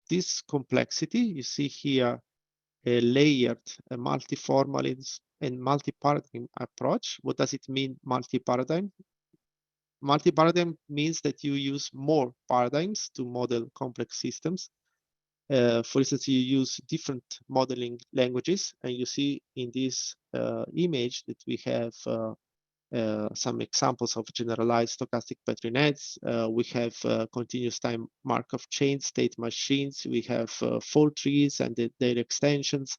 this complexity, you see here a layered, a multi-formalism and multi-paradigm approach. What does it mean, multi-paradigm? Multi-paradigm means that you use more paradigms to model complex systems. For instance, you use different modeling languages, and you see in this image that we have some examples of generalized stochastic Petri nets. We have continuous time Markov chain state machines. We have fault trees and their extensions.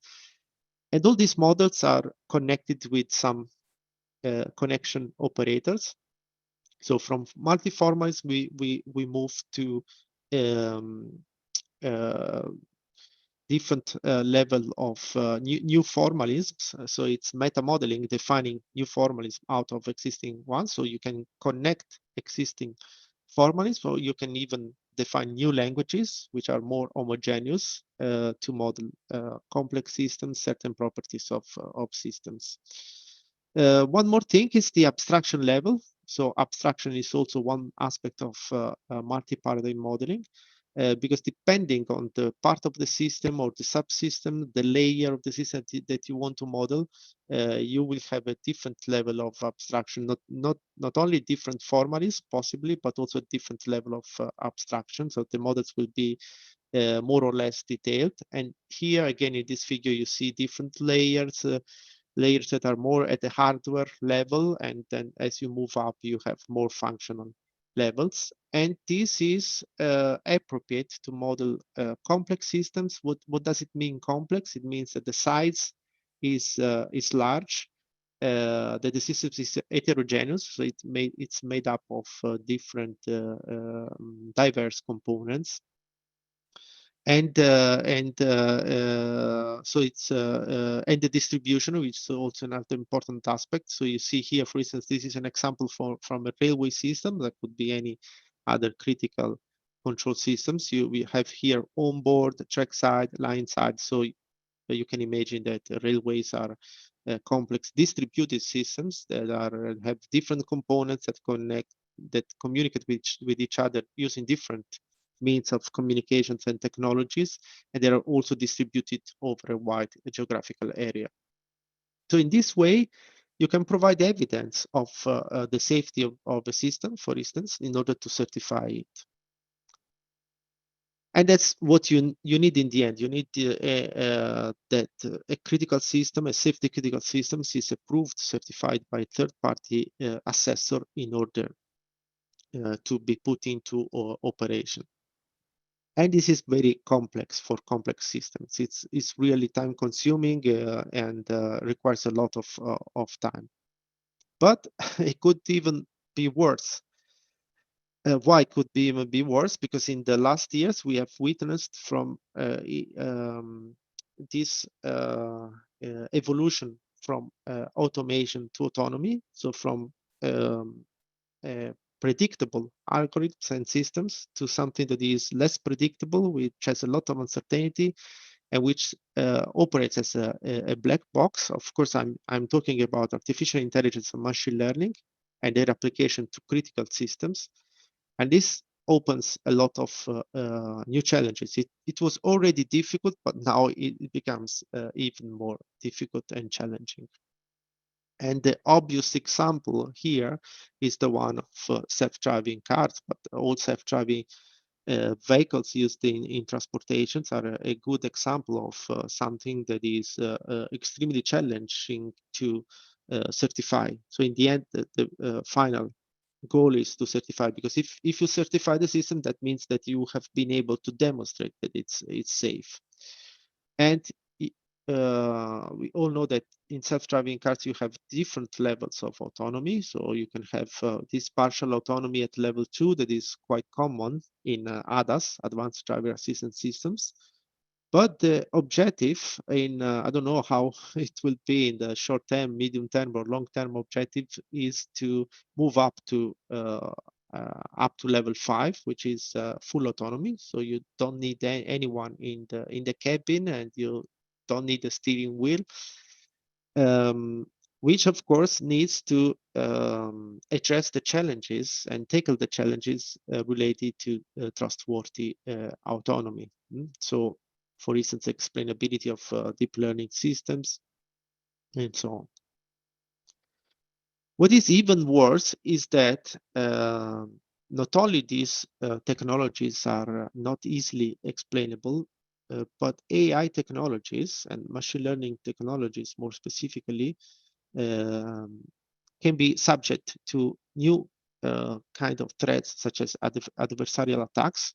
And all these models are connected with some connection operators. So from multi-formalism, we move to different level of new formalisms. So it's meta modeling, defining new formalism out of existing ones. So you can connect existing formalisms, or you can even define new languages which are more homogeneous to model complex systems, certain properties of systems. One more thing is the abstraction level. So abstraction is also one aspect of multi-paradigm modeling. Because depending on the part of the system or the subsystem, the layer of the system that you want to model, you will have a different level of abstraction, not only different formalisms possibly, but also a different level of abstraction. So the models will be more or less detailed. And here again, in this figure, you see different layers, layers that are more at the hardware level. And then as you move up, you have more functional levels. And this is appropriate to model complex systems. What does it mean complex? It means that the size is large, that the system is heterogeneous, so it's made up of different diverse components. And so it's and the distribution, which is also another important aspect. So you see here, for instance, this is an example from a railway system. That could be any other critical control systems. We have here onboard, trackside, line side. So you can imagine that railways are complex distributed systems that have different components that communicate with each other using different means of communications and technologies, and they are also distributed over a wide geographical area. So in this way, you can provide evidence of the safety of a system, for instance, in order to certify it. And that's what you need in the end. You need that a critical system, a safety critical system, is approved, certified by a third-party assessor in order to be put into operation. And this is very complex for complex systems. It's really time consuming and requires a lot of time. But it could even be worse. Why could be even be worse? Because in the last years, we have witnessed from this evolution from automation to autonomy. So from predictable algorithms and systems to something that is less predictable, which has a lot of uncertainty, and which operates as a black box. Of course, I'm talking about artificial intelligence and machine learning and their application to critical systems. And this opens a lot of new challenges. It was already difficult, but now it becomes even more difficult and challenging. And the obvious example here is the one of self-driving cars, but all self-driving vehicles used in transportations are a good example of something that is extremely challenging to certify. So in the end, the final goal is to certify, because if you certify the system, that means that you have been able to demonstrate that it's safe. And we all know that in self-driving cars, you have different levels of autonomy. So you can have this partial autonomy at level 2 that is quite common in ADAS, Advanced Driver Assistance Systems. But the objective in, I don't know how it will be in the short term, medium term, or long term objective is to move up to level 5, which is full autonomy. So you don't need anyone in the cabin, and you don't need a steering wheel. which of course needs to address the challenges and tackle the challenges related to trustworthy autonomy. So, for instance, explainability of deep learning systems and so on. What is even worse is that not only these technologies are not easily explainable, but AI technologies and machine learning technologies more specifically um, can be subject to new kind of threats such as adversarial attacks,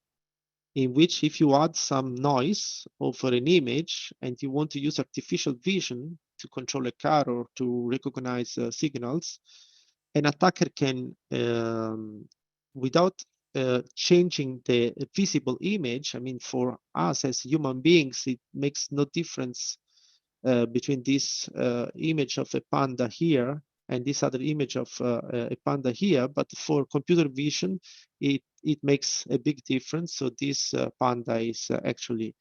in which if you add some noise over an image and you want to use artificial vision to control a car or to recognize signals, an attacker can, without changing the visible image, I mean, for us as human beings, it makes no difference between this image of a panda here and this other image of a panda here, but for computer vision, it makes a big difference. So this panda is actually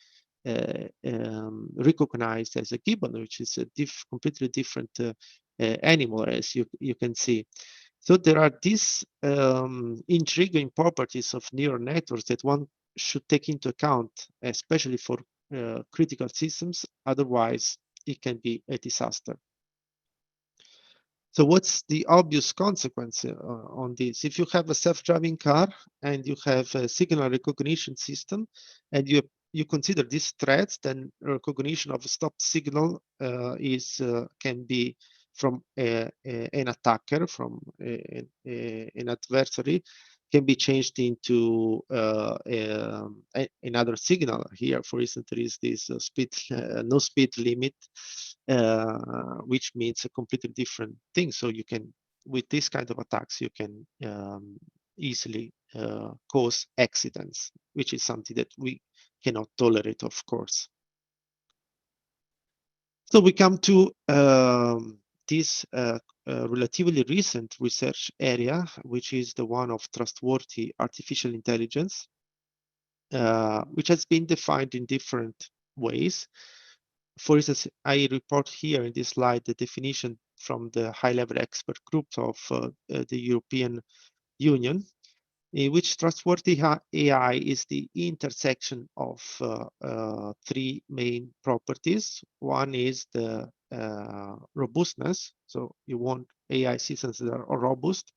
recognized as a gibbon, which is a completely different animal, as you can see. So there are these intriguing properties of neural networks that one should take into account, especially for critical systems. Otherwise, it can be a disaster. So what's the obvious consequence on this? If you have a self-driving car and you have a signal recognition system and you consider these threats, then recognition of a stopped signal can be from an attacker, from an adversary, can be changed into another signal. Here, for instance, there is this no speed limit, which means a completely different thing. So you can, with this kind of attacks, you can easily cause accidents, which is something that we cannot tolerate, of course. So we come to this relatively recent research area, which is the one of trustworthy artificial intelligence, which has been defined in different ways. For instance, I report here in this slide the definition from the high-level expert group of the European Union, in which trustworthy AI is the intersection of three main properties. One is the robustness. So you want AI systems that are robust,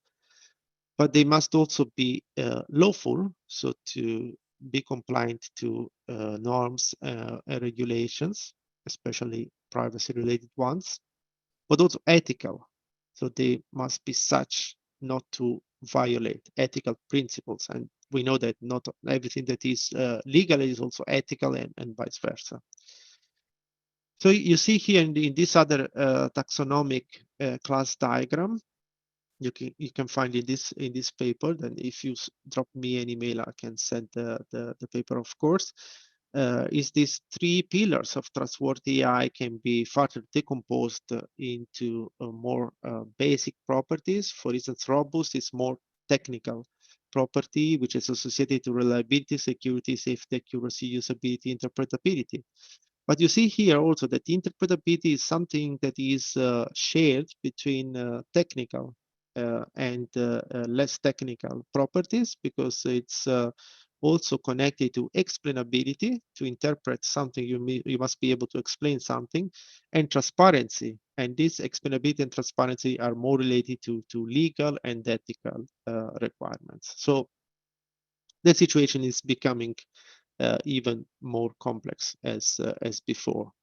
but they must also be lawful, so to be compliant to norms and regulations, especially privacy-related ones, but also ethical. So they must be such not to violate ethical principles. And we know that not everything that is legal is also ethical, and vice versa. So you see here in this other taxonomic class diagram, you can find in this paper. Then if you drop me an email, I can send the paper, of course. Is these three pillars of trustworthy AI can be further decomposed into more basic properties. For instance, robust is more technical property, which is associated to reliability, security, safety, accuracy, usability, interpretability. But you see here also that interpretability is something that is shared between technical and less technical properties, because it's also connected to explainability. To interpret something, you must be able to explain something, and transparency. And this explainability and transparency are more related to legal and ethical requirements. So the situation is becoming even more complex as before.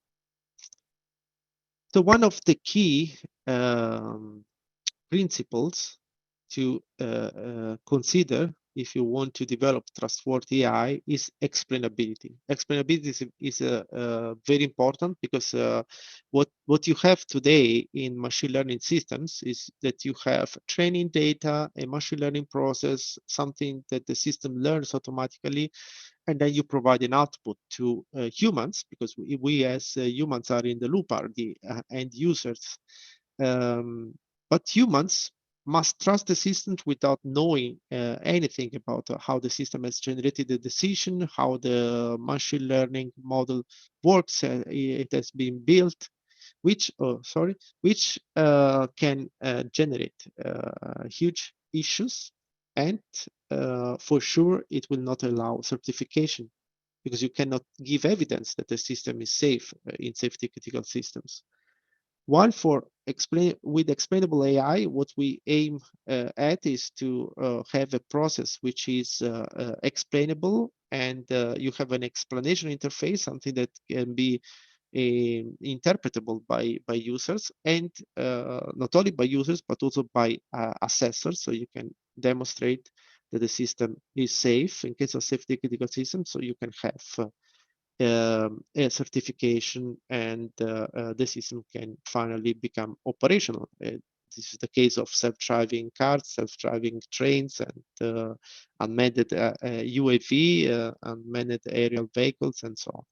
So one of the key principles to consider if you want to develop trustworthy AI is explainability. Explainability is very important, because what you have today in machine learning systems is that you have training data, a machine learning process, something that the system learns automatically, and then you provide an output to humans, because we as humans are in the loop, are the end users. But humans must trust the system without knowing anything about how the system has generated the decision, how the machine learning model works, it has been built. which can generate huge issues, and for sure it will not allow certification, because you cannot give evidence that the system is safe in safety critical systems. While with explainable AI, what we aim at is to have a process which is explainable, and you have an explanation interface, something that can be interpretable by users, and not only by users but also by assessors, so you can demonstrate that the system is safe in case of safety critical systems, so you can have a certification, and the system can finally become operational. This is the case of self-driving cars, self-driving trains, and unmanned UAV, unmanned aerial vehicles, and so on.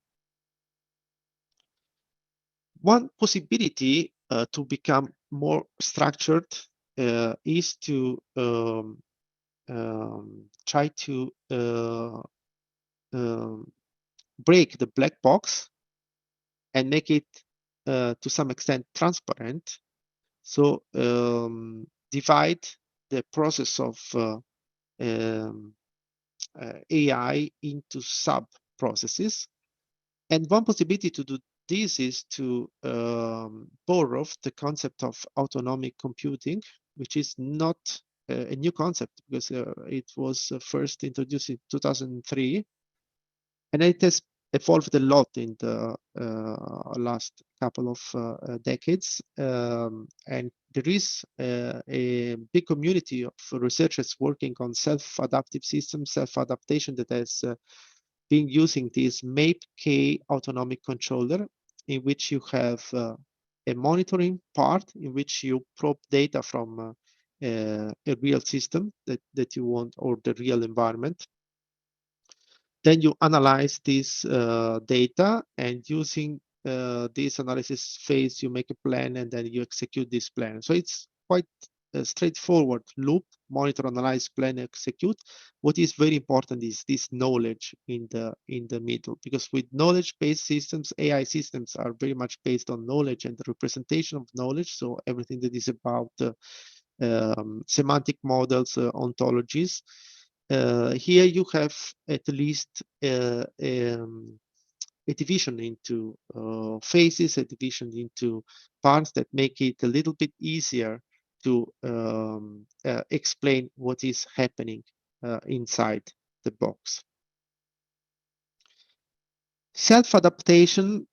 One possibility to become more structured is to try to break the black box and make it to some extent transparent. So divide the process of AI into sub processes. And one possibility to do this is to borrow the concept of autonomic computing, which is not a new concept, because it was first introduced in 2003, and it has evolved a lot in the last couple of decades. And there is a big community of researchers working on self-adaptive systems, self-adaptation, that has been using this MAPE-K autonomic controller, in which you have a monitoring part in which you probe data from a real system that you want, or the real environment. Then you analyze this data, and using this analysis phase, you make a plan, and then you execute this plan. So it's quite a straightforward loop: monitor, analyze, plan, execute. What is very important is this knowledge in the middle, because with knowledge-based systems, AI systems are very much based on knowledge and the representation of knowledge. So everything that is about semantic models, ontologies. Here you have at least a division into phases, a division into parts that make it a little bit easier to explain what is happening inside the box. Self-adaptation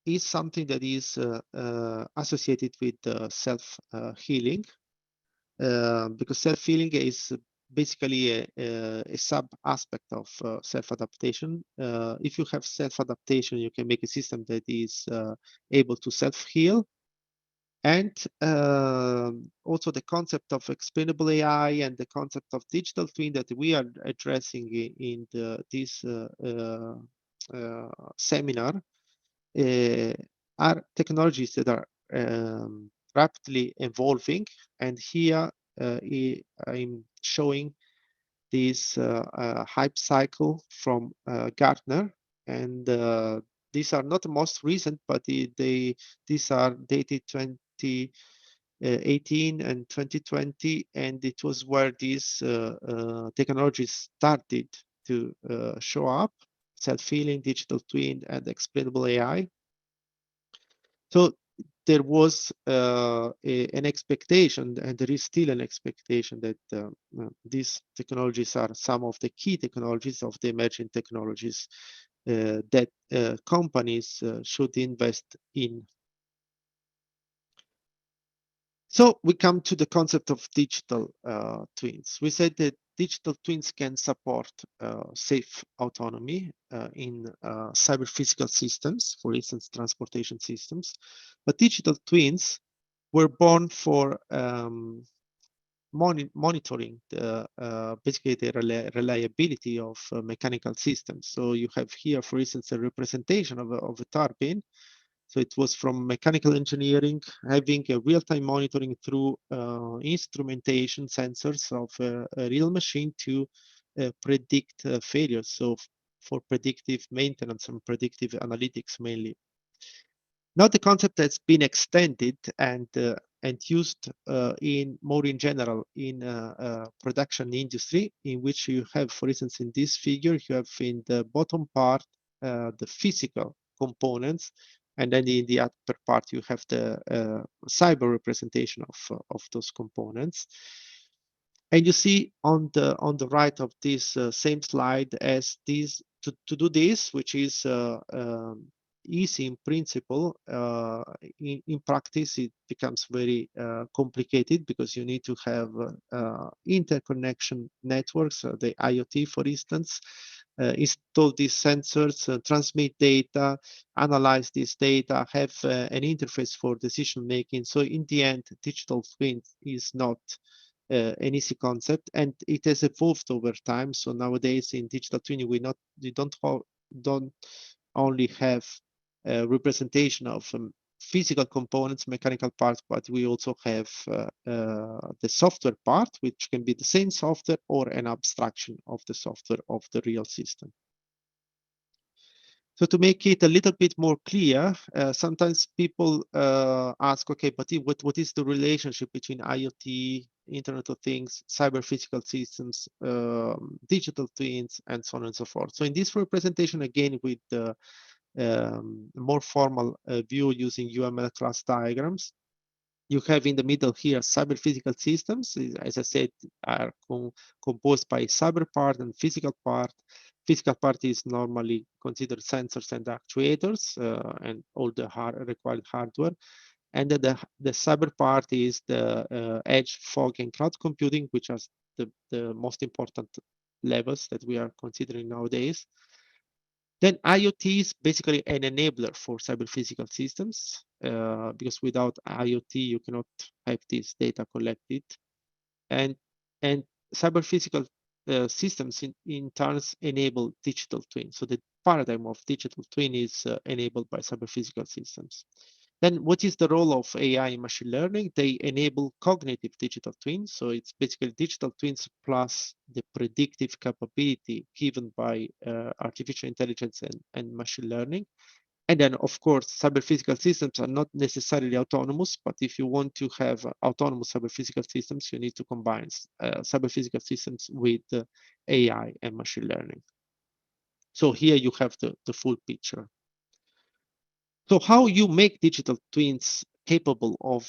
is something that is associated with self-healing. Because self-healing is basically a sub aspect of self-adaptation. If you have self-adaptation, you can make a system that is able to self-heal. And also the concept of explainable AI and the concept of digital twin that we are addressing in this seminar are technologies that are rapidly evolving. And here I'm showing this hype cycle from Gartner, and these are not the most recent, but these are dated 2018 and 2020, and it was where these technologies started to show up: self-healing, digital twin, and explainable AI. So there was an expectation, and there is still an expectation, that these technologies are some of the key technologies of the emerging technologies that companies should invest in. So we come to the concept of digital twins. We said that digital twins can support safe autonomy in cyber physical systems, for instance, transportation systems. But digital twins were born for monitoring basically the reliability of mechanical systems. So you have here, for instance, a representation of a turbine. So it was from mechanical engineering, having a real-time monitoring through instrumentation sensors of a real machine to predict failures. So for predictive maintenance and predictive analytics mainly. Now the concept has been extended and used in general in production industry, in which you have, for instance, in this figure, you have in the bottom part the physical components, and then in the upper part you have the cyber representation of those components. And you see on the right of this same slide as this to do this, which is easy in principle, in practice it becomes very complicated, because you need to have interconnection networks, the IoT, for instance, install these sensors, transmit data, analyze this data, have an interface for decision making. So in the end, digital twin is not an easy concept, and it has evolved over time. So nowadays in digital twinning, we don't only have representation of physical components, mechanical parts, but we also have the software part, which can be the same software or an abstraction of the software of the real system. So to make it a little bit more clear, sometimes people ask, okay, but what is the relationship between IoT, Internet of Things, cyber physical systems, digital twins, and so on and so forth. So in this representation, again, with the more formal view using UML class diagrams, you have in the middle here cyber physical systems, as I said, are composed by cyber part and physical part. Physical part is normally considered sensors and actuators and all the required hardware. And then the cyber part is the edge, fog, and cloud computing, which are the most important levels that we are considering nowadays. Then IoT is basically an enabler for cyber physical systems, because without IoT, you cannot have this data collected. And cyber physical systems in turns enable digital twin. So the paradigm of digital twin is enabled by cyber physical systems. Then what is the role of AI and machine learning? They enable cognitive digital twins. So it's basically digital twins plus the predictive capability given by artificial intelligence and machine learning. And then, of course, cyber physical systems are not necessarily autonomous, but if you want to have autonomous cyber physical systems, you need to combine cyber physical systems with AI and machine learning. So here you have the full picture. So how you make digital twins capable of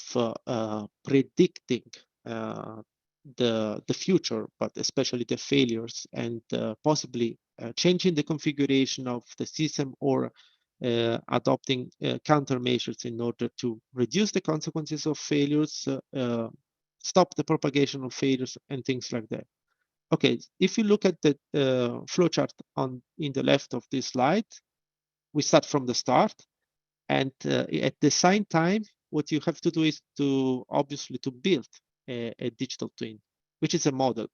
predicting the future, but especially the failures, and possibly changing the configuration of the system, or adopting countermeasures in order to reduce the consequences of failures, stop the propagation of failures, and things like that. Okay, if you look at the flowchart in the left of this slide, we start from the start. And at the same time, what you have to do is to obviously to build a digital twin, which is a model,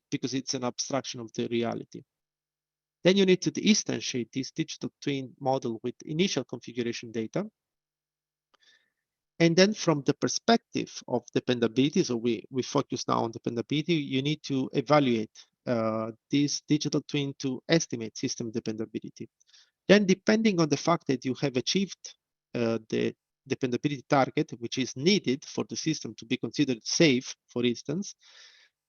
because it's an abstraction of the reality. Then you need to instantiate this digital twin model with initial configuration data. And then from the perspective of dependability, so we focus now on dependability, you need to evaluate this digital twin to estimate system dependability. Then, depending on the fact that you have achieved the dependability target, which is needed for the system to be considered safe, for instance,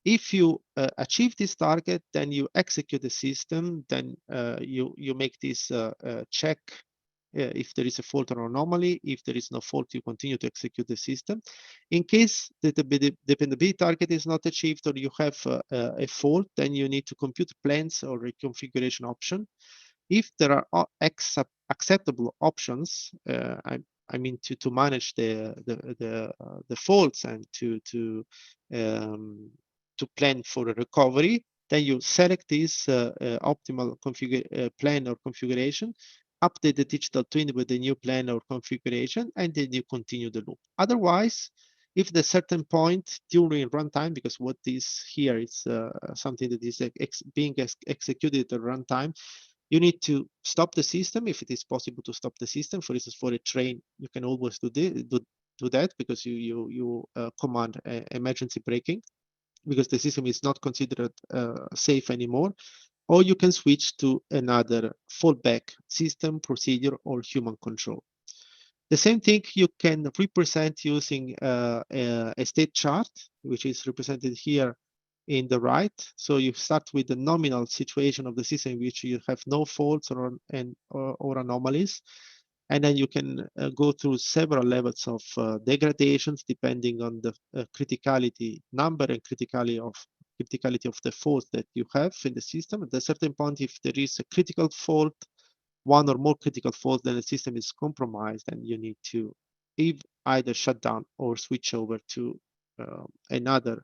if you achieve this target, then you execute the system, then you make this check if there is a fault or anomaly. If there is no fault, you continue to execute the system. In case the dependability target is not achieved, or you have a fault, then you need to compute plans or reconfiguration option. If there are acceptable options, I mean to manage the faults and to plan for a recovery, then you select this optimal plan or configuration, update the digital twin with the new plan or configuration, and then you continue the loop. Otherwise, if at a certain point during runtime, because what is here is something that is being executed at runtime, you need to stop the system if it is possible to stop the system. For instance, for a train, you can always do that, because you command emergency braking, because the system is not considered safe anymore. Or you can switch to another fallback system, procedure, or human control. The same thing you can represent using a state chart, which is represented here in the right. So you start with the nominal situation of the system in which you have no faults or anomalies. And then you can go through several levels of degradations depending on the criticality number and criticality of the faults that you have in the system. At a certain point, if there is a critical fault, one or more critical faults, then the system is compromised and you need to either shut down or switch over to another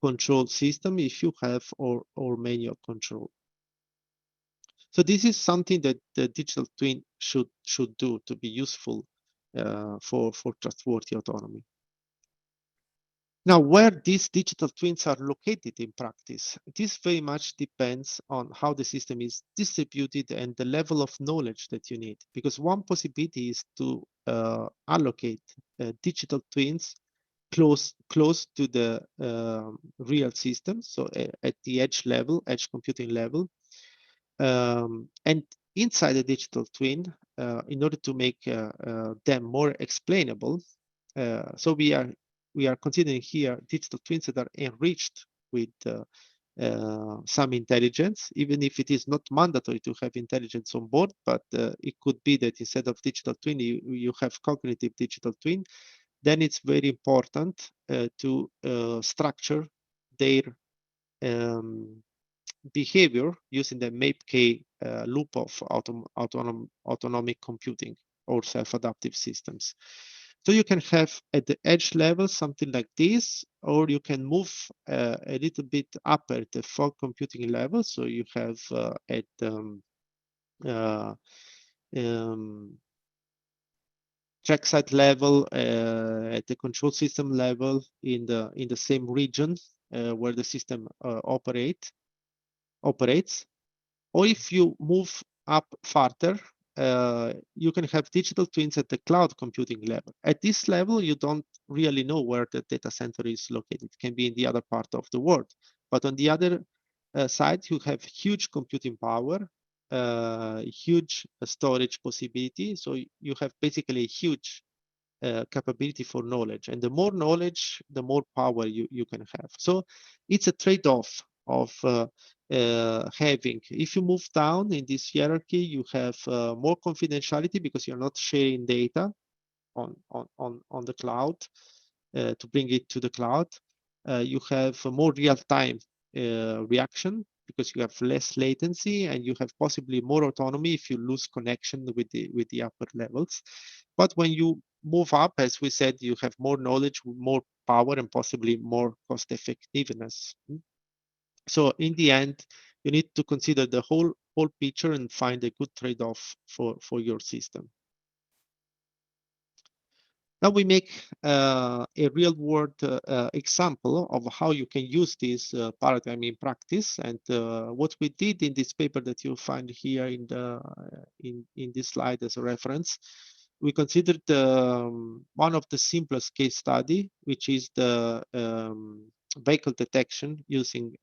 control system if you have or manual control. So this is something that the digital twin should do to be useful for trustworthy autonomy. Now, where these digital twins are located in practice, this very much depends on how the system is distributed and the level of knowledge that you need. Because one possibility is to allocate digital twins close to the real system, so at the edge level, edge computing level. And inside the digital twin, in order to make them more explainable, so we are considering here digital twins that are enriched with some intelligence, even if it is not mandatory to have intelligence on board, but it could be that instead of digital twin, you have cognitive digital twin. Then it's very important to structure their behavior using the MAPE-K loop of autonomic computing or self-adaptive systems. So you can have at the edge level something like this, or you can move a little bit up at the fog computing level. So you have at trackside level, at the control system level, in the same region where the system operates. Or if you move up further, you can have digital twins at the cloud computing level. At this level, you don't really know where the data center is located. It can be in the other part of the world. But on the other side, you have huge computing power, huge storage possibility. So you have basically a huge capability for knowledge. And the more knowledge, the more power you can have. So it's a trade-off of having, if you move down in this hierarchy, you have more confidentiality because you're not sharing data on the cloud to bring it to the cloud. You have a more real-time reaction because you have less latency and you have possibly more autonomy if you lose connection with the upper levels. But when you move up, as we said, you have more knowledge, more power, and possibly more cost effectiveness. So in the end, you need to consider the whole picture and find a good trade-off for your system. Now we make a real-world example of how you can use this paradigm in practice. And what we did in this paper that you find here in this slide as a reference, we considered one of the simplest case study, which is the vehicle detection using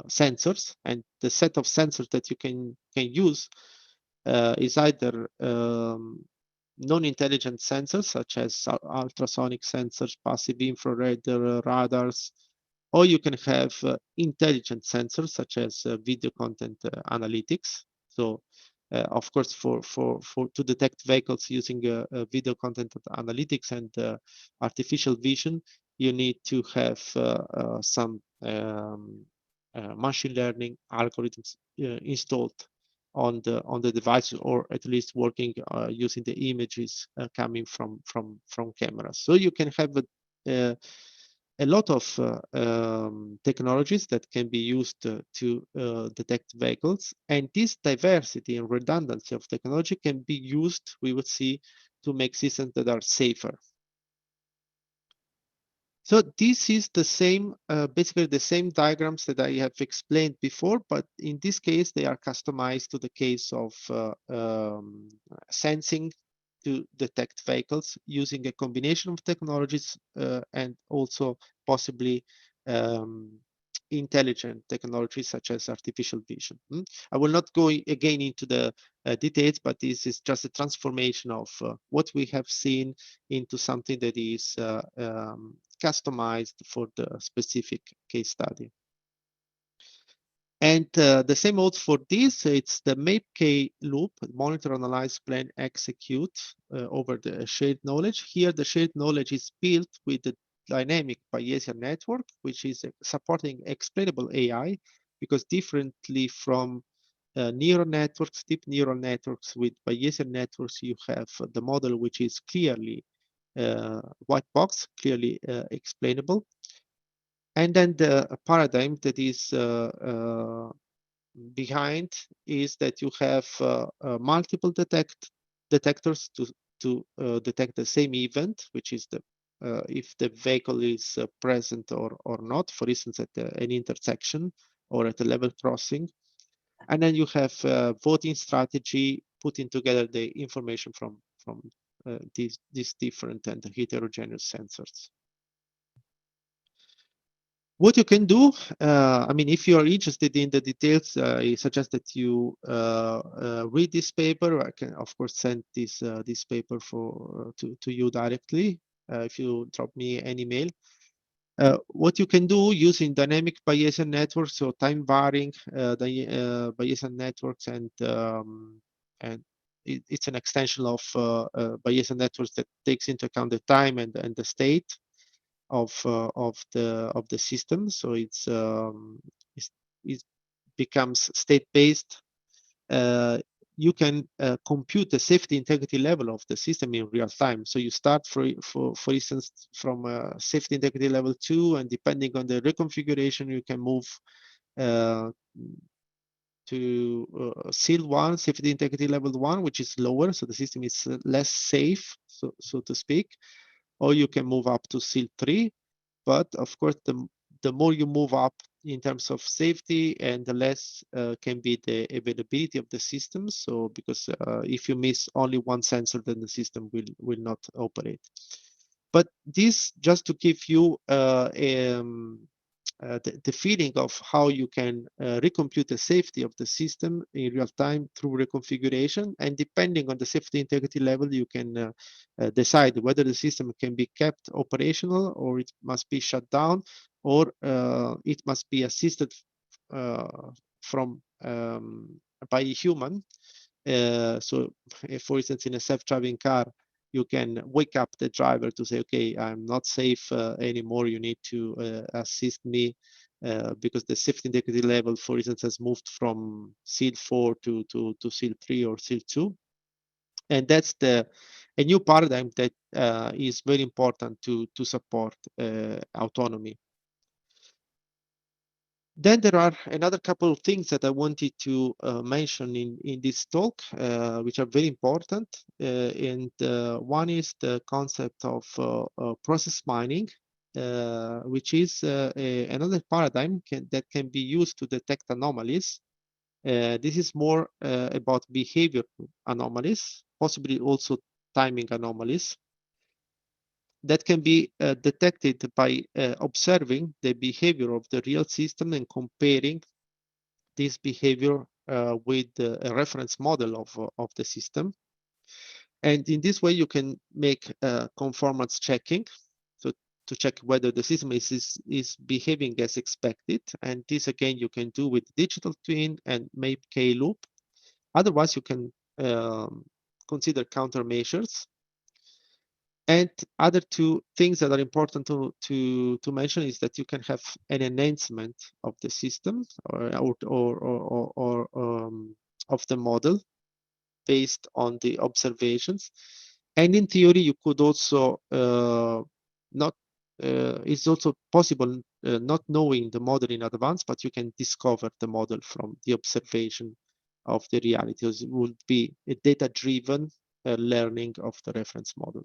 sensors. And the set of sensors that you can use is either non-intelligent sensors such as ultrasonic sensors, passive infrared radars, or you can have intelligent sensors such as video content analytics. So, of course, for to detect vehicles using video content analytics and artificial vision, you need to have some machine learning algorithms installed on the device, or at least working using the images coming from cameras. So you can have a lot of technologies that can be used to detect vehicles, and this diversity and redundancy of technology can be used, we would see, to make systems that are safer. So this is the same, basically the same diagrams that I have explained before, but in this case, they are customized to the case of sensing to detect vehicles using a combination of technologies and also possibly intelligent technologies such as artificial vision. I will not go again into the details, but this is just a transformation of what we have seen into something that is customized for the specific case study. And the same holds for this. It's the MAPE-K loop: monitor, analyze, plan, execute over the shared knowledge. Here, the shared knowledge is built with the dynamic Bayesian network, which is supporting explainable AI, because differently from neural networks, deep neural networks, with Bayesian networks, you have the model which is clearly white box, clearly explainable. And then the paradigm that is behind is that you have multiple detectors to detect the same event, which is the if the vehicle is present or not, for instance, at an intersection or at a level crossing. And then you have voting strategy, putting together the information from these different and heterogeneous sensors. What you can do, I mean, if you are interested in the details, I suggest that you read this paper. I can, of course, send this this paper to you directly if you drop me an email. What you can do using dynamic Bayesian networks, so time varying Bayesian networks, and it's an extension of Bayesian networks that takes into account the time and the state of the system. So it becomes state-based. You can compute the safety integrity level of the system in real time. So you start, for instance, from safety integrity level 2, and depending on the reconfiguration, you can move to SIL 1, safety integrity level 1, which is lower, so the system is less safe, so to speak, or you can move up to SIL 3. But of course, the more you move up in terms of safety, and the less can be the availability of the system. So because if you miss only one sensor, then the system will not operate. But this just to give you the feeling of how you can recompute the safety of the system in real time through reconfiguration. And depending on the safety integrity level, you can decide whether the system can be kept operational, or it must be shut down, or it must be assisted from by a human. So, for instance, in a self-driving car, you can wake up the driver to say, okay, I'm not safe anymore. You need to assist me because the safety integrity level, for instance, has moved from SIL 4 to SIL 3 or SIL 2. And that's a new paradigm that is very important to support autonomy. Then there are another couple of things that I wanted to mention in this talk, which are very important. And one is the concept of process mining, which is another paradigm that can be used to detect anomalies. This is more about behavior anomalies, possibly also timing anomalies, that can be detected by observing the behavior of the real system and comparing this behavior with a reference model of the system. And in this way, you can make conformance checking, so to check whether the system is behaving as expected. And this, again, you can do with digital twin and MAPE-K loop. Otherwise, you can consider countermeasures. And other two things that are important to mention is that you can have an enhancement of the system or of the model based on the observations. And in theory, you could also it's also possible not knowing the model in advance, but you can discover the model from the observation of the reality. It would be a data-driven learning of the reference model.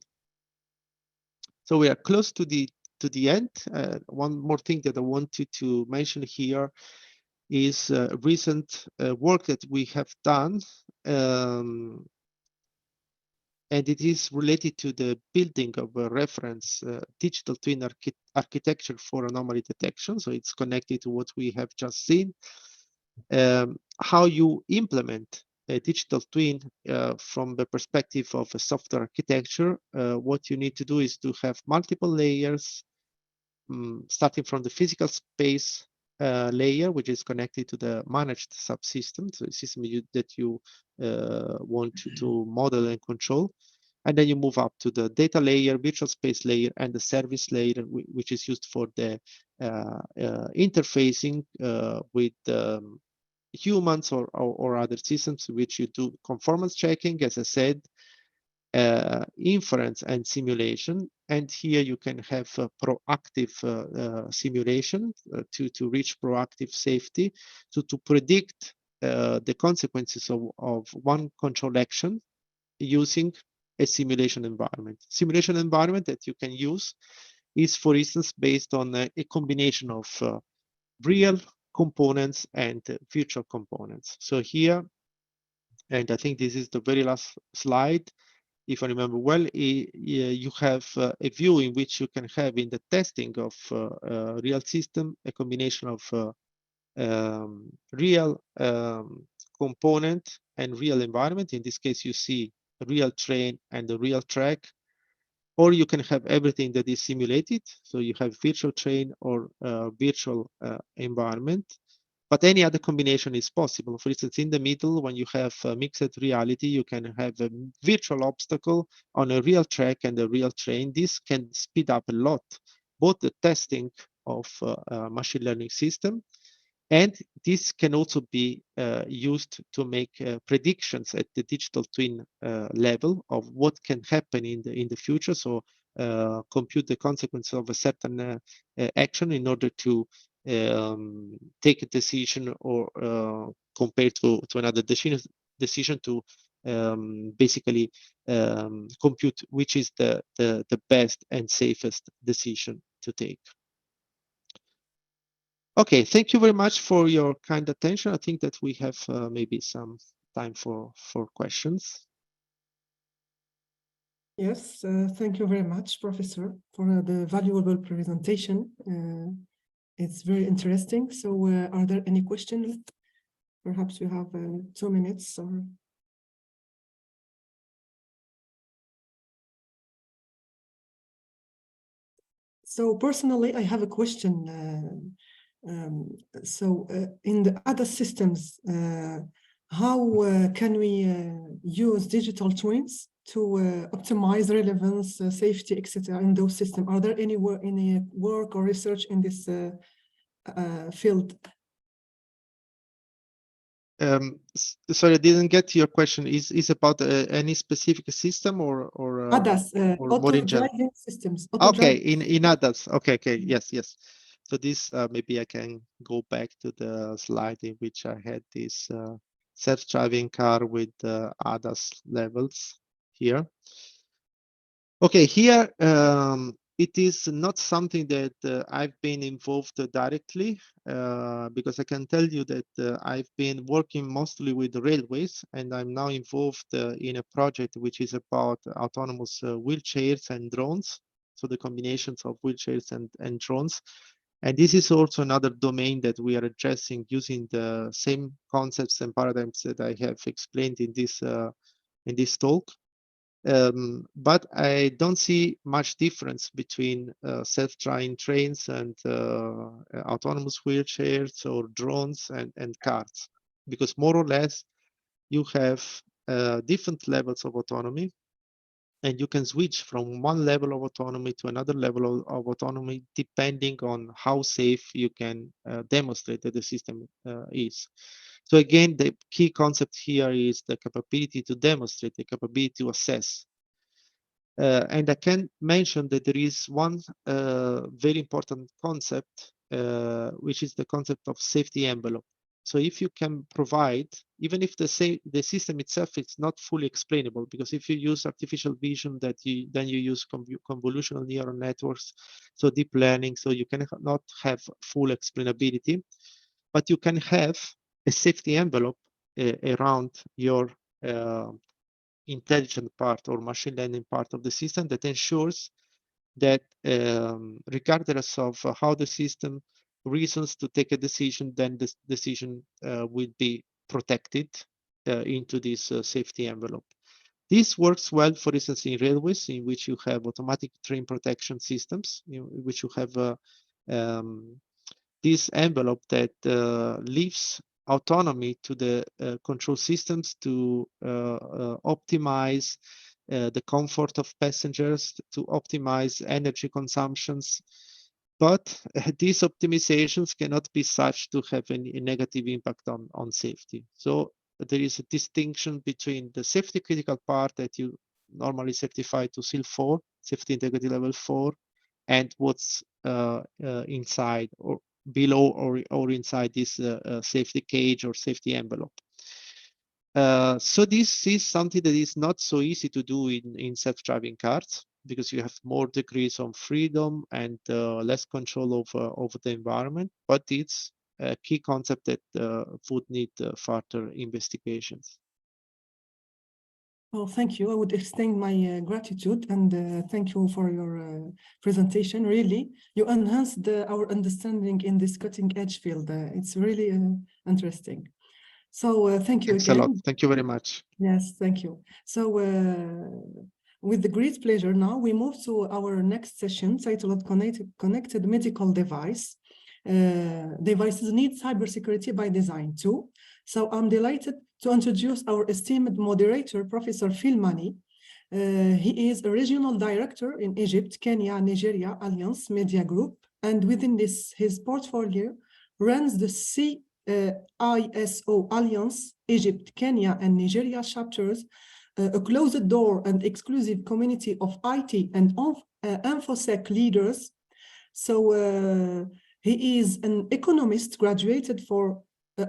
So we are close to the end. One more thing that I wanted to mention here is recent work that we have done, and it is related to the building of a reference digital twin architecture for anomaly detection. So it's connected to what we have just seen. How you implement a digital twin from the perspective of a software architecture, what you need to do is to have multiple layers, starting from the physical space layer, which is connected to the managed subsystem, so the system that you want to model and control. And then you move up to the data layer, virtual space layer, and the service layer, which is used for the interfacing with humans or other systems, which you do conformance checking, as I said, inference and simulation. And here you can have a proactive simulation to reach proactive safety, to predict the consequences of one control action using a simulation environment. Simulation environment that you can use is, for instance, based on a combination of real components and virtual components. So here, and I think this is the very last slide, if I remember well, you have a view in which you can have in the testing of real system a combination of real component and real environment. In this case, you see a real train and a real track, or you can have everything that is simulated. So you have virtual train or virtual environment. But any other combination is possible. For instance, in the middle, when you have mixed reality, you can have a virtual obstacle on a real track and a real train. This can speed up a lot, both the testing of machine learning system, and this can also be used to make predictions at the digital twin level of what can happen in the future. So compute the consequence of a certain action in order to take a decision, or compared to another decision to basically compute which is the best and safest decision to take. Okay, thank you very much for your kind attention. I think that we have maybe some time for questions. Yes, thank you very much, Professor, for the valuable presentation. It's very interesting. So are there any questions? Perhaps we have 2 minutes or... So personally, I have a question. In the other systems, how can we use digital twins to optimize relevance, safety, etc. in those systems? Are there any work or research in this field? Sorry, I didn't get your question. Is about any specific system or ADAS, more in general? auto-driving systems. Okay, in ADAS. Okay, yes. So this maybe I can go back to the slide in which I had this self-driving car with ADAS levels here. Okay, here it is not something that I've been involved directly, because I can tell you that I've been working mostly with the railways, and I'm now involved in a project which is about autonomous wheelchairs and drones. So the combinations of wheelchairs and drones. And this is also another domain that we are addressing using the same concepts and paradigms that I have explained in this talk. But I don't see much difference between self-driving trains and autonomous wheelchairs or drones and cars, because more or less you have different levels of autonomy, and you can switch from one level of autonomy to another level of autonomy depending on how safe you can demonstrate that the system is. So again, the key concept here is the capability to demonstrate, the capability to assess. And I can mention that there is one very important concept, which is the concept of safety envelope. So if you can provide, even if the system itself is not fully explainable, because if you use artificial vision, then you use convolutional neural networks, so deep learning, so you cannot have full explainability, but you can have a safety envelope around your intelligent part or machine learning part of the system that ensures that regardless of how the system reasons to take a decision, then this decision will be protected into this safety envelope. This works well, for instance, in railways, in which you have automatic train protection systems, in which you have this envelope that leaves autonomy to the control systems to optimize the comfort of passengers, to optimize energy consumptions. But these optimizations cannot be such to have any negative impact on safety. So there is a distinction between the safety critical part that you normally certify to SIL 4, safety integrity level 4, and what's inside or below or inside this safety cage or safety envelope. So this is something that is not so easy to do in self-driving cars, because you have more degrees of freedom and less control over the environment, but it's a key concept that would need further investigations. Well, thank you. I would extend my gratitude and thank you for your presentation. Really, you enhanced our understanding in this cutting edge field. It's really interesting. So thank you Thanks again. a lot. Thank you very much. Yes, thank you. So with the great pleasure, now we move to our next session titled Connected Medical Device. Devices need cybersecurity by design too. So I'm delighted to introduce our esteemed moderator, Professor Phil Mani. He is a regional director in Egypt, Kenya, Nigeria Alliance Media Group, and within his portfolio runs the ISO Alliance, Egypt, Kenya, and Nigeria chapters, a closed door and exclusive community of IT and InfoSec leaders. So he is an economist graduated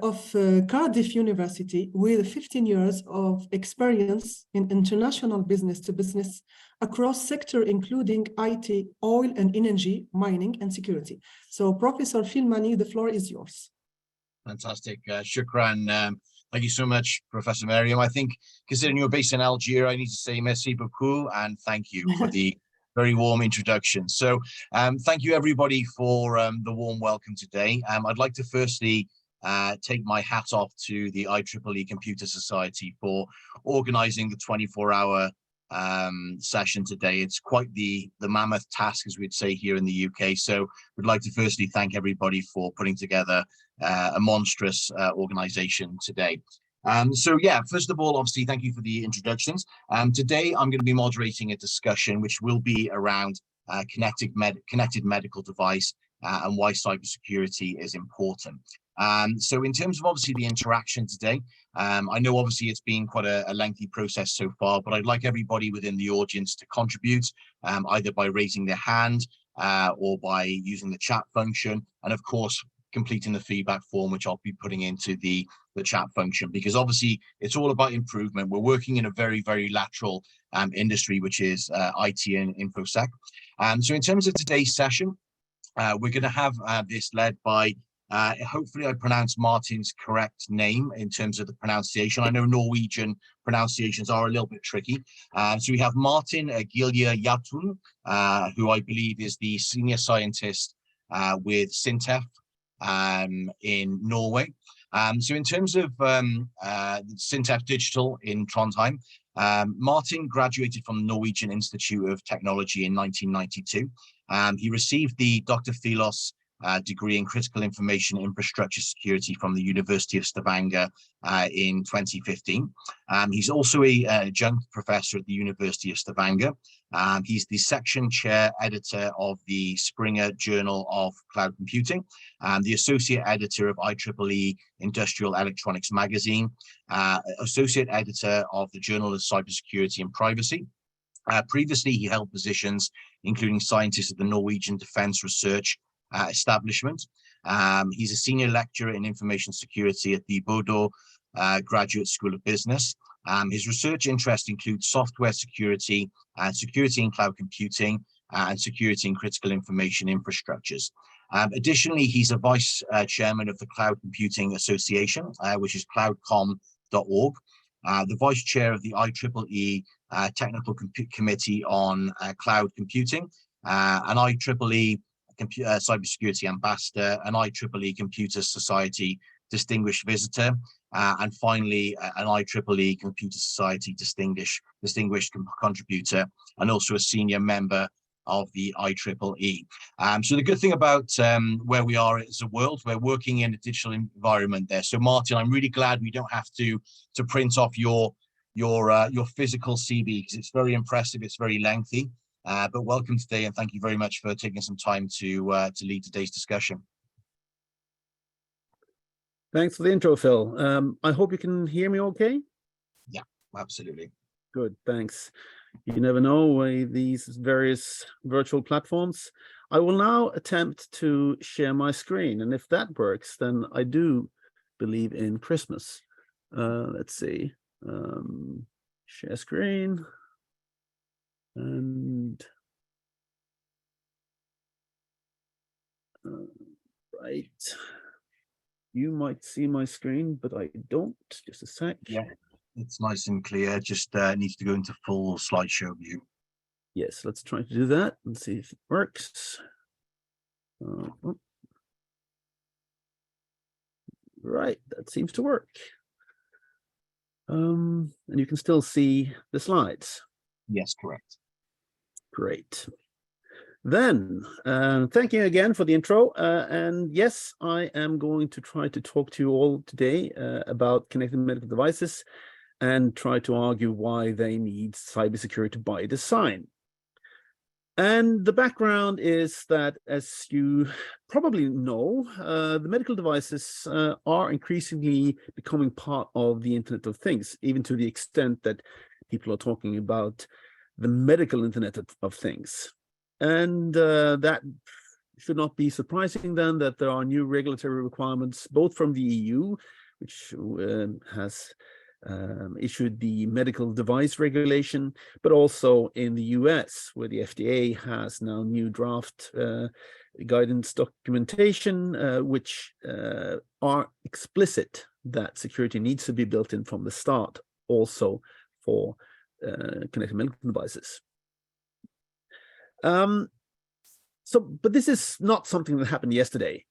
of Cardiff University with 15 years of experience in international business to business across sectors including IT, oil and energy, mining and security. So Professor Phil Mani, the floor is yours. Fantastic. Shukran. Thank you so much, Professor Miriam. I think, considering you're based in Algeria, I need to say merci beaucoup and thank you for the very warm introduction. So thank you, everybody, for the warm welcome today. I'd like to firstly take my hat off to the IEEE Computer Society for organizing the 24-hour session today. It's quite the mammoth task, as we'd say here in the UK. So we'd like to firstly thank everybody for putting together a monstrous organization today. So yeah, first of all, obviously, thank you for the introductions. Today, I'm going to be moderating a discussion which will be around connected medical device and why cybersecurity is important. So in terms of obviously the interaction today, I know obviously it's been quite a lengthy process so far, but I'd like everybody within the audience to contribute either by raising their hand or by using the chat function, and of course completing the feedback form, which I'll be putting into the chat function, because obviously it's all about improvement. We're working in a very, very lateral industry, which is IT and InfoSec. So in terms of today's session, we're going to have this led by hopefully I pronounced Martin's correct name in terms of the pronunciation. I know Norwegian pronunciations are a little bit tricky. So we have Martin Gilja Jatun, who I believe is the senior scientist with Sintef in Norway. So in terms of Sintef Digital in Trondheim, Martin graduated from the Norwegian Institute of Technology in 1992. He received the Dr. Philos degree in critical information infrastructure security from the University of Stavanger in 2015. He's also a adjunct professor at the University of Stavanger. He's the section chair editor of the Springer Journal of Cloud Computing, the associate editor of IEEE Industrial Electronics Magazine, associate editor of the Journal of Cybersecurity and Privacy. Previously, he held positions including scientist at the Norwegian Defence Research establishment. He's a senior lecturer in information security at the Bodo Graduate School of Business. His research interests include software security, security in cloud computing, and security in critical information infrastructures. Additionally, he's a vice chairman of the Cloud Computing Association, which is cloudcom.org, the vice chair of the IEEE Technical Committee on Cloud Computing, an IEEE Cybersecurity Ambassador, an IEEE Computer Society Distinguished Visitor, and finally an IEEE Computer Society distinguished contributor, and also a senior member of the IEEE. So the good thing about where we are as a world, we're working in a digital environment there. So Martin, I'm really glad we don't have to print off your physical CV, because it's very impressive, it's very lengthy. But welcome today, and thank you very much for taking some time to lead today's discussion. Thanks for the intro, Phil. I hope you can hear me okay? Yeah, absolutely. Good, thanks. You never know these various virtual platforms. I will now attempt to share my screen, and if that works, then I do believe in Christmas. Let's see. Share screen. And right. You might see my screen, but I don't. Just a sec. Yeah, it's nice and clear. Just needs to go into full slideshow view. Yes, let's try to do that and see if it works. Right, that seems to work. And you can still see the slides. Yes, correct. Great. Then, thank you again for the intro. And yes, I am going to try to talk to you all today about connected medical devices and try to argue why they need cybersecurity by design. And the background is that, as you probably know, the medical devices are increasingly becoming part of the Internet of Things, even to the extent that people are talking about the medical Internet of Things. And that should not be surprising then that there are new regulatory requirements, both from the EU, which has issued the medical device regulation, but also in the US, where the FDA has now new draft guidance documentation, which are explicit that security needs to be built in from the start, also for connected medical devices. But this is not something that happened yesterday.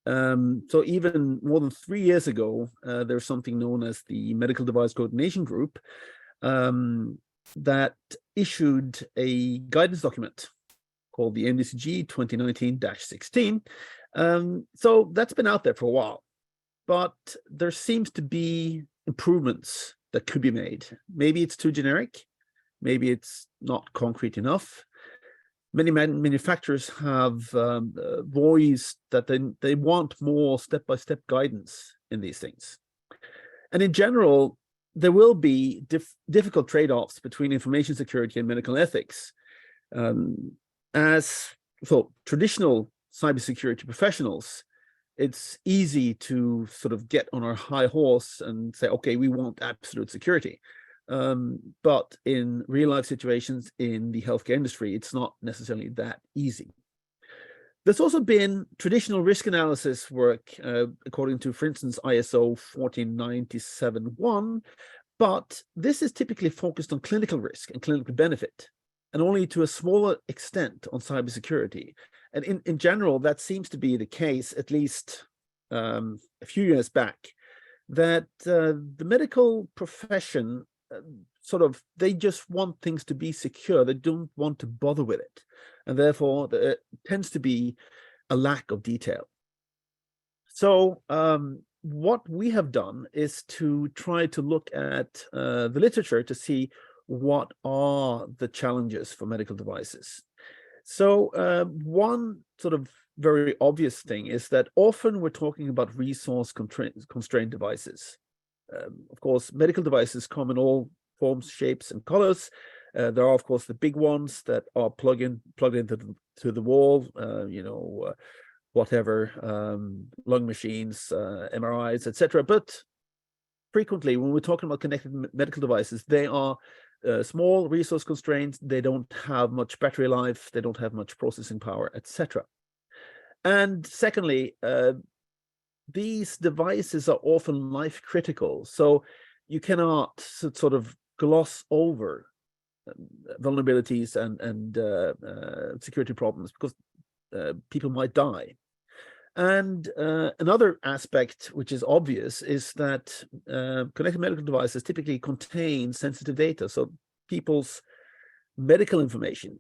So even more than 3 years ago, there's something known as the Medical Device Coordination Group that issued a guidance document called the MDCG 2019-16. So that's been out there for a while, but there seems to be improvements that could be made. Maybe it's too generic, maybe it's not concrete enough. Many manufacturers have voiced that they want more step-by-step guidance in these things. And in general, there will be difficult trade-offs between information security and medical ethics. As for traditional cybersecurity professionals, it's easy to sort of get on our high horse and say, okay, we want absolute security. But in real life situations in the healthcare industry, it's not necessarily that easy. There's also been traditional risk analysis work, according to, for instance, ISO 14971, but this is typically focused on clinical risk and clinical benefit, and only to a smaller extent on cybersecurity. And in general, that seems to be the case, at least a few years back, that the medical profession they just want things to be secure. They don't want to bother with it. And therefore, there tends to be a lack of detail. So what we have done is to try to look at the literature to see what are the challenges for medical devices. So one sort of very obvious thing is that often we're talking about resource constrained devices. Of course, medical devices come in all forms, shapes, and colors. There are, of course, the big ones that are plugged into the wall, whatever, lung machines, MRIs, etc. But frequently, when we're talking about connected medical devices, they are small, resource constrained. They don't have much battery life. They don't have much processing power, etc. And secondly, these devices are often life critical, so you cannot sort of gloss over vulnerabilities and security problems, because people might die. And another aspect which is obvious is that connected medical devices typically contain sensitive data, so people's medical information,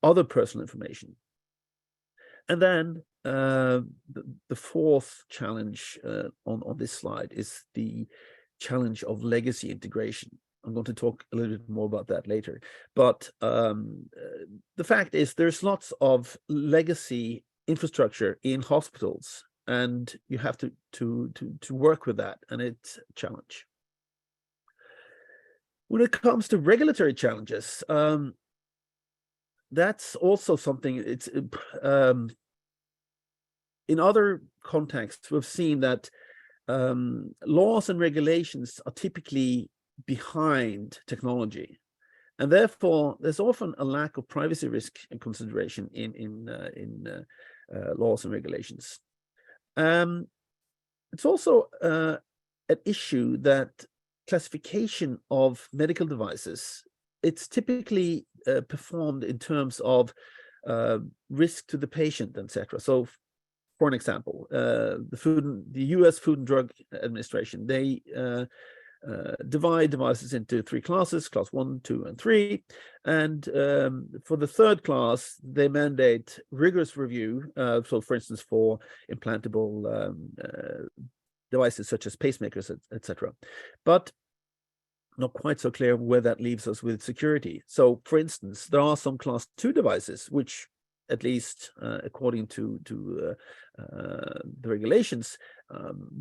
other personal information. And then the fourth challenge on this slide is the challenge of legacy integration. I'm going to talk a little bit more about that later. But the fact is there's lots of legacy infrastructure in hospitals, and you have to work with that, and it's a challenge. When it comes to regulatory challenges, that's also something. It's in other contexts, we've seen that laws and regulations are typically behind technology, and therefore there's often a lack of privacy risk and consideration in laws and regulations. It's also an issue that classification of medical devices, it's typically performed in terms of risk to the patient, etc. So, for an example, the U.S. Food and Drug Administration, they divide devices into 3 classes, class 1, 2, and 3. And for the 3rd class, they mandate rigorous review. So, for instance, for implantable devices such as pacemakers, etc. But not quite so clear where that leaves us with security. So, for instance, there are some class 2 devices which, at least according to the regulations,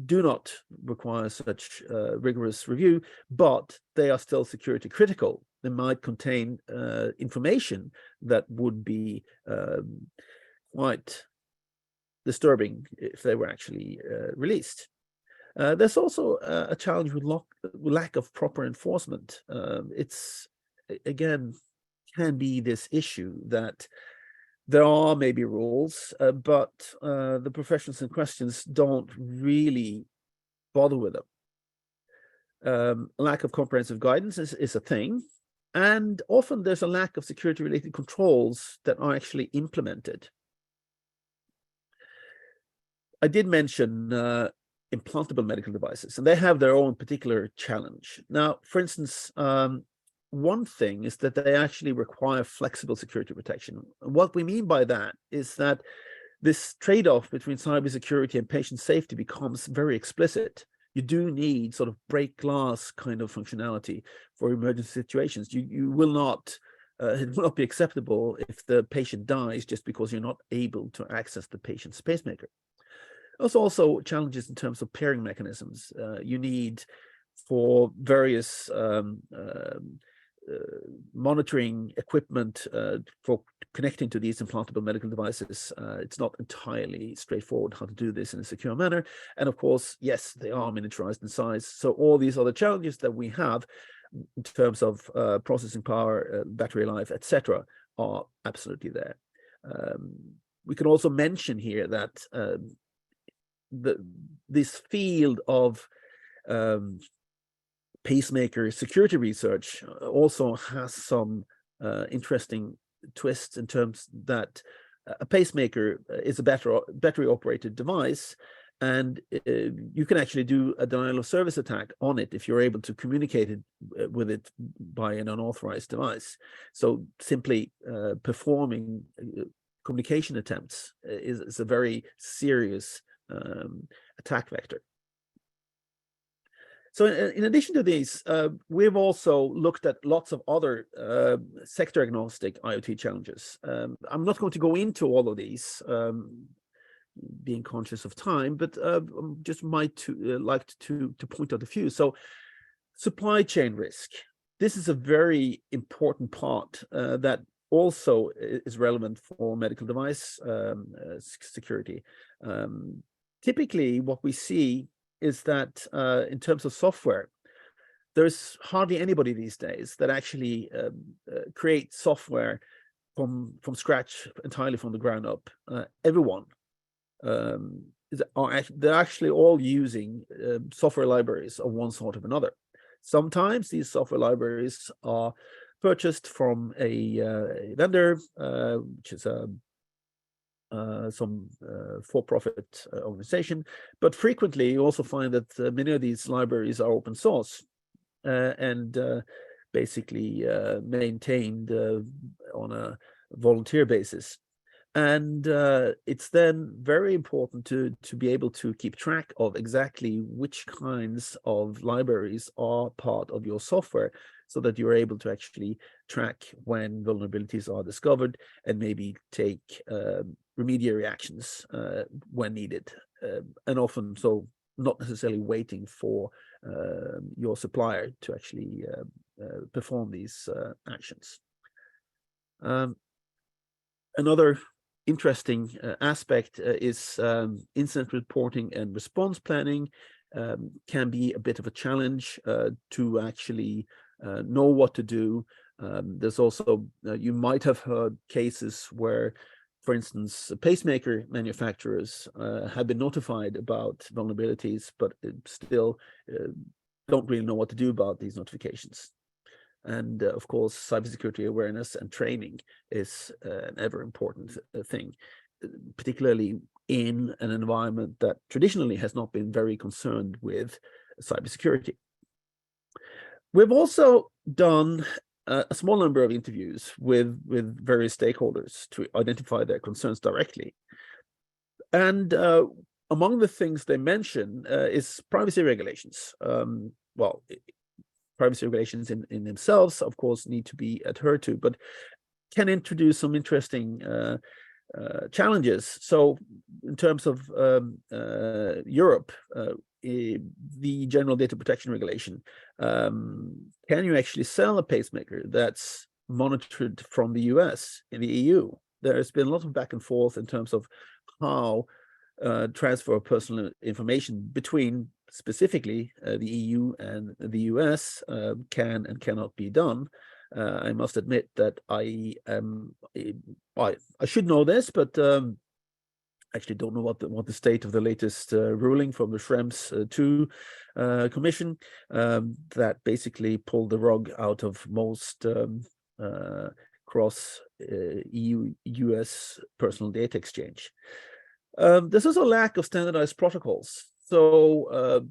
do not require such rigorous review, but they are still security critical. They might contain information that would be quite disturbing if they were actually released. There's also a challenge with lack of proper enforcement. It's, again, can be this issue that there are maybe rules, but the professionals in questions don't really bother with them. Lack of comprehensive guidance is a thing, and often there's a lack of security-related controls that are actually implemented. I did mention implantable medical devices, and they have their own particular challenge. Now, for instance, one thing is that they actually require flexible security protection. What we mean by that is that this trade-off between cybersecurity and patient safety becomes very explicit. You do need sort of break glass kind of functionality for emergency situations. You will not, it will not be acceptable if the patient dies just because you're not able to access the patient's pacemaker. There's also challenges in terms of pairing mechanisms. You need for various monitoring equipment for connecting to these implantable medical devices. It's not entirely straightforward how to do this in a secure manner. And of course, yes, they are miniaturized in size. So all these other challenges that we have in terms of processing power, battery life, etc., are absolutely there. We can also mention here that this field of pacemaker security research also has some interesting twists in terms that a pacemaker is a battery operated device, and you can actually do a denial of service attack on it if you're able to communicate it with it by an unauthorized device. So simply performing communication attempts is a very serious attack vector. So in addition to these, we've also looked at lots of other sector agnostic IoT challenges. I'm not going to go into all of these, being conscious of time, but just might like to point out a few. So supply chain risk. This is a very important part that also is relevant for medical device security. Typically, what we see is that in terms of software, there's hardly anybody these days that actually creates software from scratch, entirely from the ground up. Everyone, they're actually all using software libraries of one sort or another. Sometimes these software libraries are purchased from a vendor, which is some for-profit organization, but frequently you also find that many of these libraries are open source and basically maintained on a volunteer basis. And it's then very important to be able to keep track of exactly which kinds of libraries are part of your software, so that you're able to actually track when vulnerabilities are discovered and maybe take remediary actions when needed, and often so not necessarily waiting for your supplier to actually perform these actions. Another interesting aspect is incident reporting and response planning can be a bit of a challenge to actually know what to do. There's also, you might have heard cases where, for instance, pacemaker manufacturers have been notified about vulnerabilities, but still don't really know what to do about these notifications. And of course, cybersecurity awareness and training is an ever important thing, particularly in an environment that traditionally has not been very concerned with cybersecurity. We've also done a small number of interviews with various stakeholders to identify their concerns directly. And among the things they mention is privacy regulations. Well, privacy regulations in themselves, of course, need to be adhered to, but can introduce some interesting challenges. So in terms of Europe, the General Data Protection Regulation, can you actually sell a pacemaker that's monitored from the US in the EU? There's been a lot of back and forth in terms of how transfer of personal information between specifically the EU and the US can and cannot be done. I must admit that I should know this, but actually don't know what the state of the latest ruling from the Schrems II Commission that basically pulled the rug out of most cross EU-US personal data exchange. There's also a lack of standardized protocols. So, of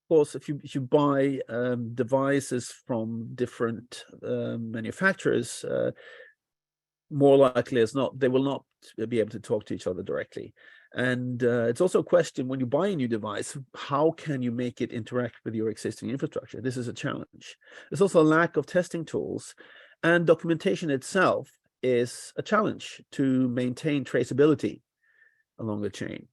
course, if you buy devices from different manufacturers, more likely as not, they will not be able to talk to each other directly. And it's also a question, when you buy a new device, how can you make it interact with your existing infrastructure? This is a challenge. There's also a lack of testing tools, and documentation itself is a challenge to maintain traceability along the chain.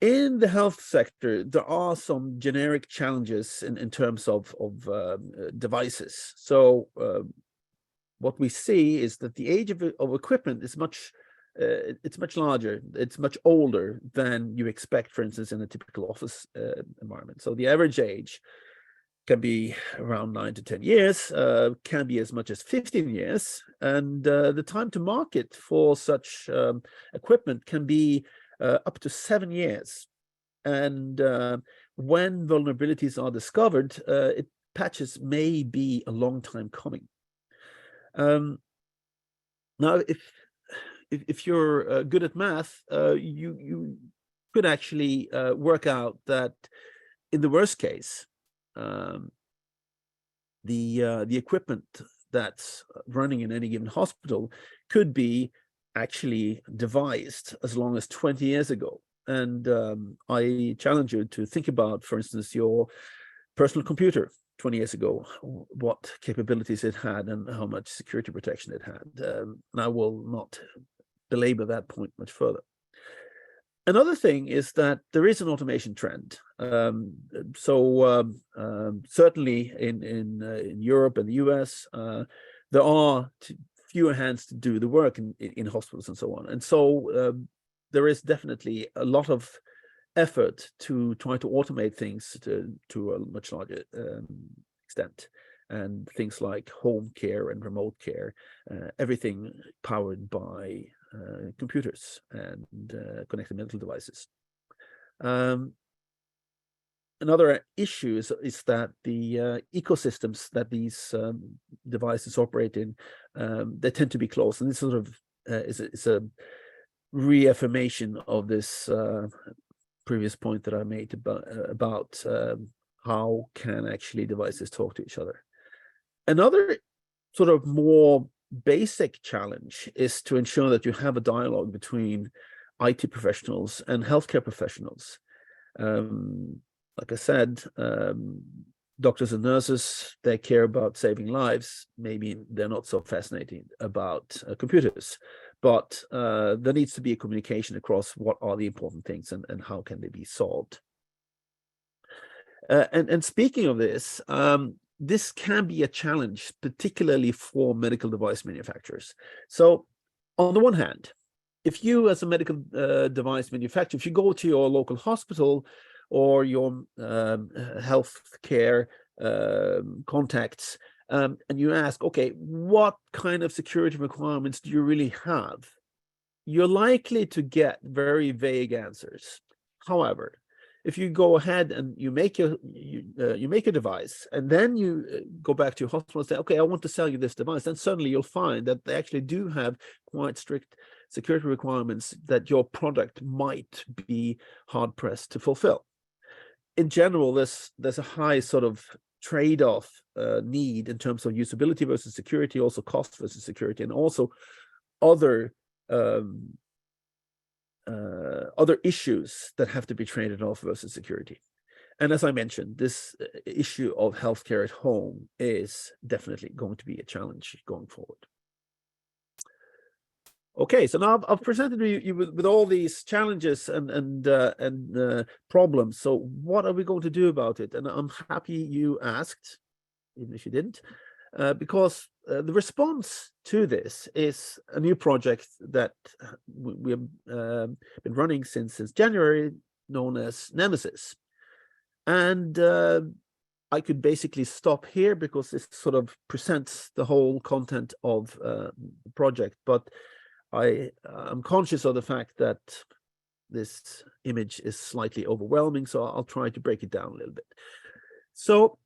In the health sector, there are some generic challenges in terms of devices. So what we see is that the age of equipment is much larger. It's much older than you expect, for instance, in a typical office environment. So the average age can be around 9 to 10 years, can be as much as 15 years. And the time to market for such equipment can be up to 7 years. And when vulnerabilities are discovered, patches may be a long time coming. Now, if you're good at math, you could actually work out that in the worst case, the equipment that's running in any given hospital could be actually devised as long as 20 years ago. And I challenge you to think about, for instance, your personal computer 20 years ago, what capabilities it had and how much security protection it had. And I will not belabor that point much further. Another thing is that there is an automation trend. Certainly in Europe and the US, there are fewer hands to do the work in hospitals and so on. And so there is definitely a lot of effort to try to automate things to a much larger extent. And things like home care and remote care, everything powered by computers and connected medical devices. Another issue is that the ecosystems that these devices operate in, they tend to be closed, and this sort of is a reaffirmation of this previous point that I made about how can actually devices talk to each other. Another sort of more basic challenge is to ensure that you have a dialogue between IT professionals and healthcare professionals. Like I said, doctors and nurses, they care about saving lives. Maybe they're not so fascinating about computers, but there needs to be a communication across what are the important things and how can they be solved. And speaking of this, this can be a challenge, particularly for medical device manufacturers. So on the one hand, if you as a medical device manufacturer, if you go to your local hospital or your healthcare contacts, and you ask, okay, what kind of security requirements do you really have? You're likely to get very vague answers. However, if you go ahead and you make a device, and then you go back to your hospital and say, okay, I want to sell you this device, then suddenly you'll find that they actually do have quite strict security requirements that your product might be hard-pressed to fulfill. In general, there's a high sort of trade-off need in terms of usability versus security, also cost versus security, and also other issues that have to be traded off versus security. And as I mentioned, this issue of healthcare at home is definitely going to be a challenge going forward. Okay, so now I've presented you with all these challenges and problems. So what are we going to do about it? And I'm happy you asked, even if you didn't, because the response to this is a new project that we have been running since January, known as Nemesis. And I could basically stop here because this sort of presents the whole content of the project, but I'm conscious of the fact that this image is slightly overwhelming, so I'll try to break it down a little bit. So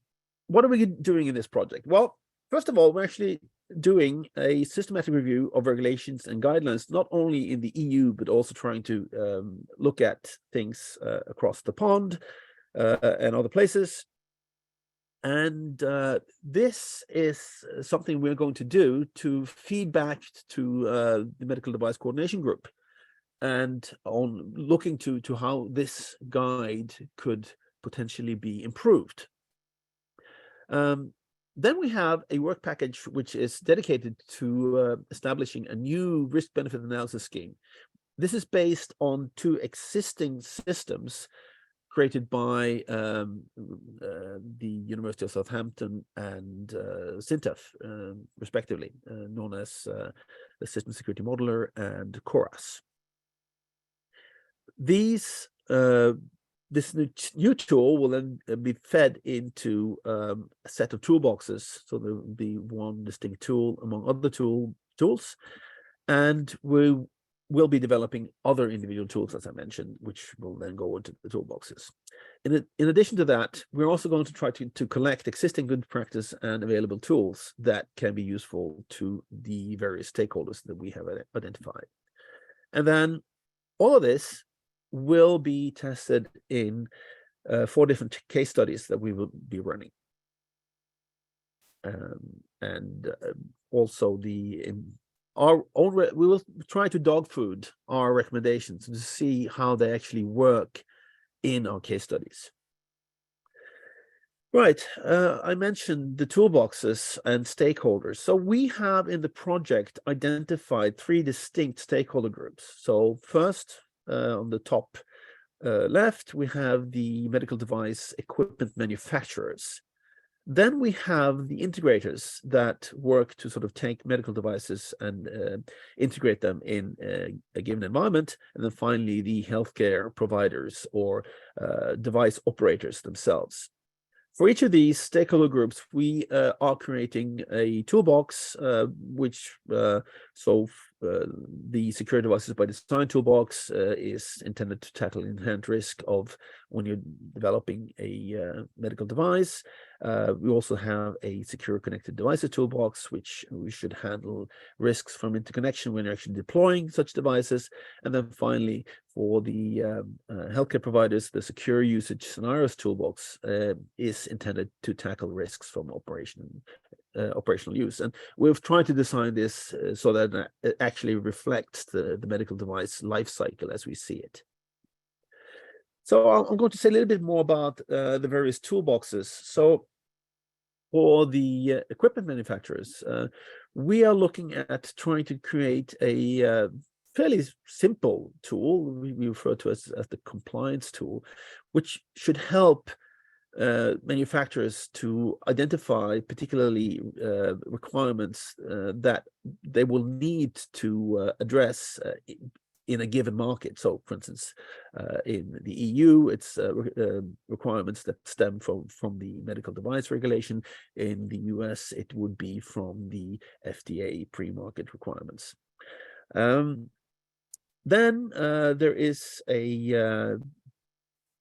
what are we doing in this project? Well, first of all, we're actually doing a systematic review of regulations and guidelines, not only in the EU, but also trying to look at things across the pond and other places. And this is something we're going to do to feed back to the Medical Device Coordination Group, and on looking to how this guide could potentially be improved. Then we have a work package which is dedicated to establishing a new risk-benefit analysis scheme. This is based on 2 existing systems created by the University of Southampton and SINTEF, respectively, known as the System Security Modeler and CORAS. This new tool will then be fed into a set of toolboxes. So there will be one distinct tool among other tools, and we will be developing other individual tools, as I mentioned, which will then go into the toolboxes. In addition to that, we're also going to try to collect existing good practice and available tools that can be useful to the various stakeholders that we have identified. And then all of this will be tested in 4 different case studies that we will be running. Also we will try to dog food our recommendations to see how they actually work in our case studies. Right, I mentioned the toolboxes and stakeholders. So we have in the project identified 3 distinct stakeholder groups. So first, on the top left, we have the medical device equipment manufacturers. Then we have the integrators that work to sort of take medical devices and integrate them in a given environment. And then finally, the healthcare providers or device operators themselves. For each of these stakeholder groups, we are creating a toolbox, which so the Secure Devices by Design toolbox is intended to tackle inherent risk of when you're developing a medical device. We also have a Secure Connected Devices toolbox, which we should handle risks from interconnection when you're actually deploying such devices. And then finally, for the healthcare providers, the Secure Usage Scenarios toolbox is intended to tackle risks from operational use. And we've tried to design this so that it actually reflects the medical device life cycle as we see it. So I'm going to say a little bit more about the various toolboxes. So for the equipment manufacturers, we are looking at trying to create a fairly simple tool we refer to as the compliance tool, which should help manufacturers to identify particularly requirements that they will need to address in a given market. So, for instance, in the EU, it's requirements that stem from the medical device regulation. In the US, it would be from the FDA pre-market requirements. Then there is a,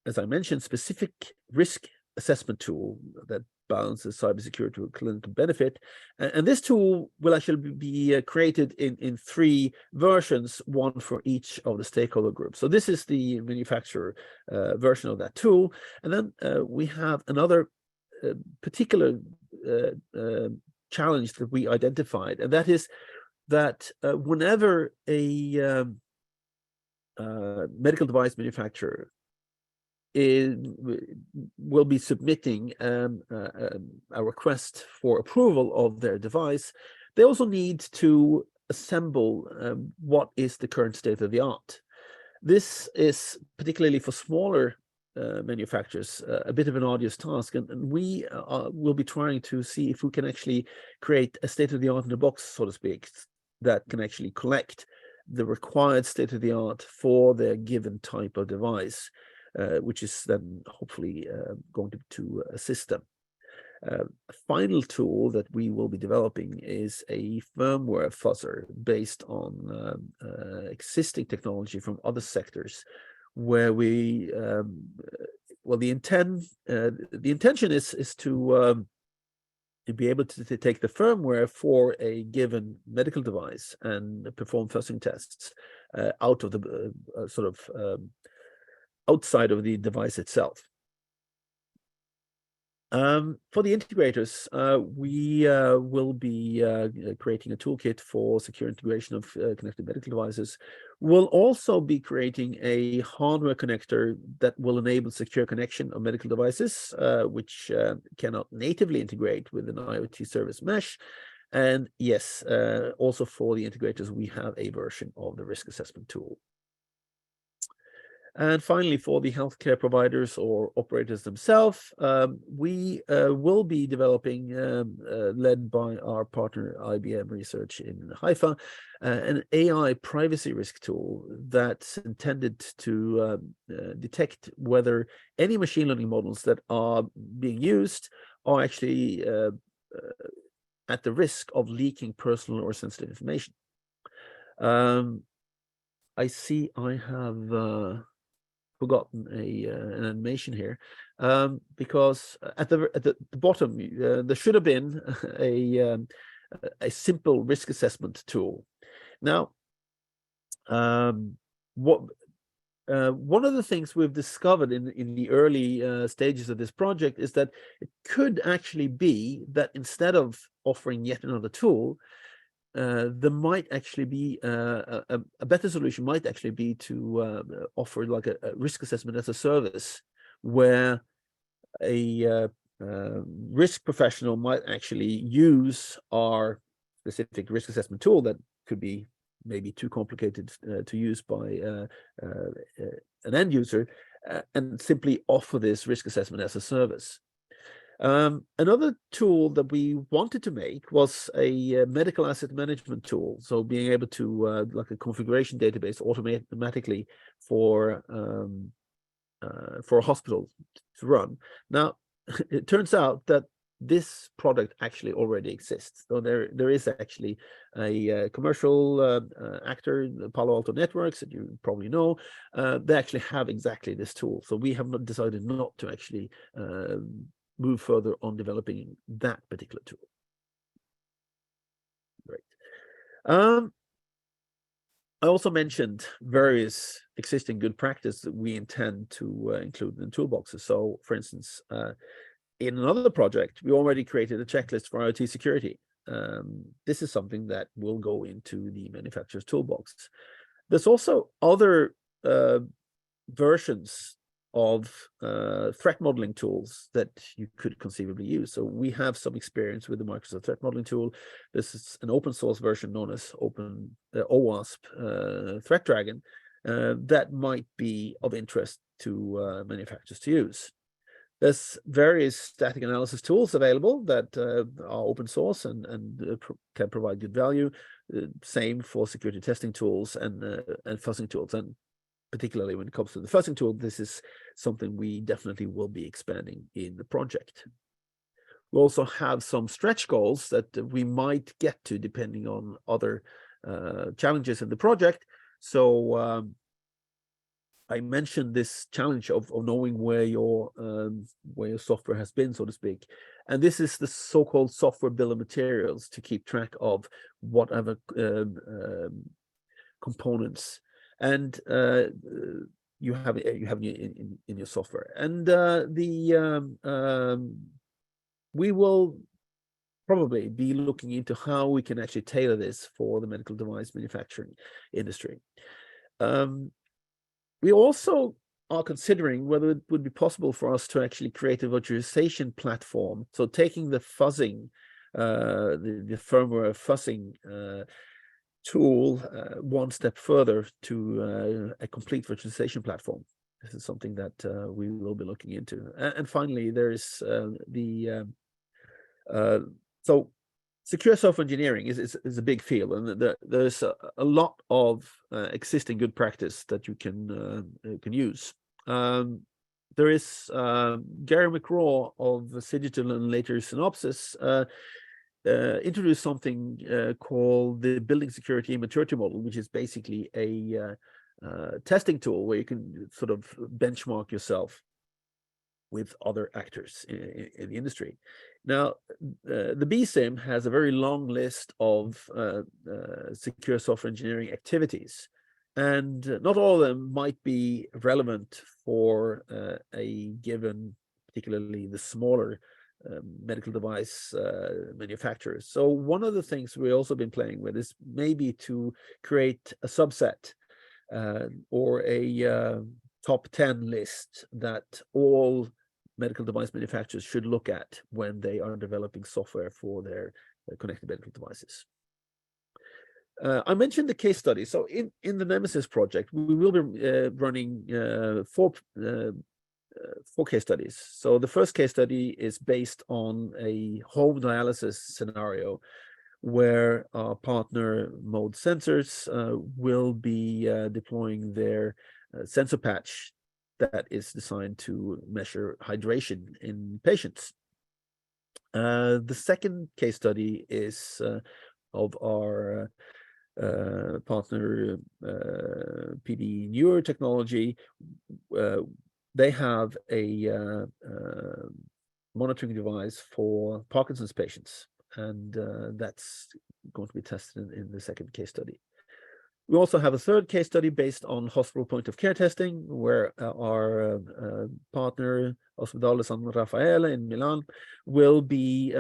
as I mentioned, specific risk assessment tool that balances cybersecurity with clinical benefit. And this tool will actually be created in 3 versions, one for each of the stakeholder groups. So this is the manufacturer version of that tool. And then we have another particular challenge that we identified, and that is that whenever a medical device manufacturer will be submitting a request for approval of their device, they also need to assemble what is the current state of the art. This is particularly for smaller manufacturers a bit of an arduous task, and we will be trying to see if we can actually create a state of the art in a box, so to speak, that can actually collect the required state of the art for their given type of device, which is then hopefully going to assist them. A final tool that we will be developing is a firmware fuzzer based on existing technology from other sectors, where we well, the intention is to be able to take the firmware for a given medical device and perform fuzzing tests out of the outside of the device itself. For the integrators, we will be creating a toolkit for secure integration of connected medical devices. We'll also be creating a hardware connector that will enable secure connection of medical devices, which cannot natively integrate with an IoT service mesh. And yes, also for the integrators, we have a version of the risk assessment tool. And finally, for the healthcare providers or operators themselves, we will be developing, led by our partner IBM Research in Haifa, an AI privacy risk tool that's intended to detect whether any machine learning models that are being used are actually at the risk of leaking personal or sensitive information. I see I have forgotten an animation here, because at the bottom there should have been a simple risk assessment tool. Now, one of the things we've discovered in the early stages of this project is that it could actually be that instead of offering yet another tool, there might actually be a better solution might actually be to offer like a risk assessment as a service, where a risk professional might actually use our specific risk assessment tool that could be maybe too complicated to use by an end user, and simply offer this risk assessment as a service. Another tool that we wanted to make was a medical asset management tool. So being able to, like a configuration database, automatically for a hospital to run. Now, it turns out that this product actually already exists. So there is actually a commercial actor, Palo Alto Networks, that you probably know. They actually have exactly this tool. So we have not decided not to actually move further on developing that particular tool. Great. I also mentioned various existing good practice that we intend to include in toolboxes. So, for instance, in another project, we already created a checklist for IoT security. This is something that will go into the manufacturer's toolbox. There's also other versions of threat modeling tools that you could conceivably use. So we have some experience with the Microsoft threat modeling tool. This is an open source version known as OWASP Threat Dragon that might be of interest to manufacturers to use. There's various static analysis tools available that are open source and can provide good value. Same for security testing tools and fuzzing tools. And particularly when it comes to the fuzzing tool, this is something we definitely will be expanding in the project. We also have some stretch goals that we might get to depending on other challenges in the project. So I mentioned this challenge of knowing where your software has been, so to speak. And this is the so-called software bill of materials to keep track of whatever components and you have in your software. And we will probably be looking into how we can actually tailor this for the medical device manufacturing industry. We also are considering whether it would be possible for us to actually create a virtualization platform. So taking the fuzzing, the firmware fuzzing tool one step further to a complete virtualization platform. This is something that we will be looking into. And finally, there is so secure software engineering is a big field, and there's a lot of existing good practice that you can use. There is Gary McGraw of Cigital and later Synopsys introduced something called the Building Security Maturity Model, which is basically a testing tool where you can sort of benchmark yourself with other actors in the industry. Now, the BSIM has a very long list of secure software engineering activities, and not all of them might be relevant for a given, particularly the smaller medical device manufacturers. So one of the things we've also been playing with is maybe to create a subset or a top 10 list that all medical device manufacturers should look at when they are developing software for their connected medical devices. I mentioned the case study. So in the Nemesis project, we will be running four case studies. So the first case study is based on a home dialysis scenario where our partner Mode Sensors will be deploying their sensor patch that is designed to measure hydration in patients. The second case study is of our partner PD Neuro Technology. They have a monitoring device for Parkinson's patients, and that's going to be tested in the second case study. We also have a third case study based on hospital point of care testing, where our partner Ospedale San Raffaele in Milan will be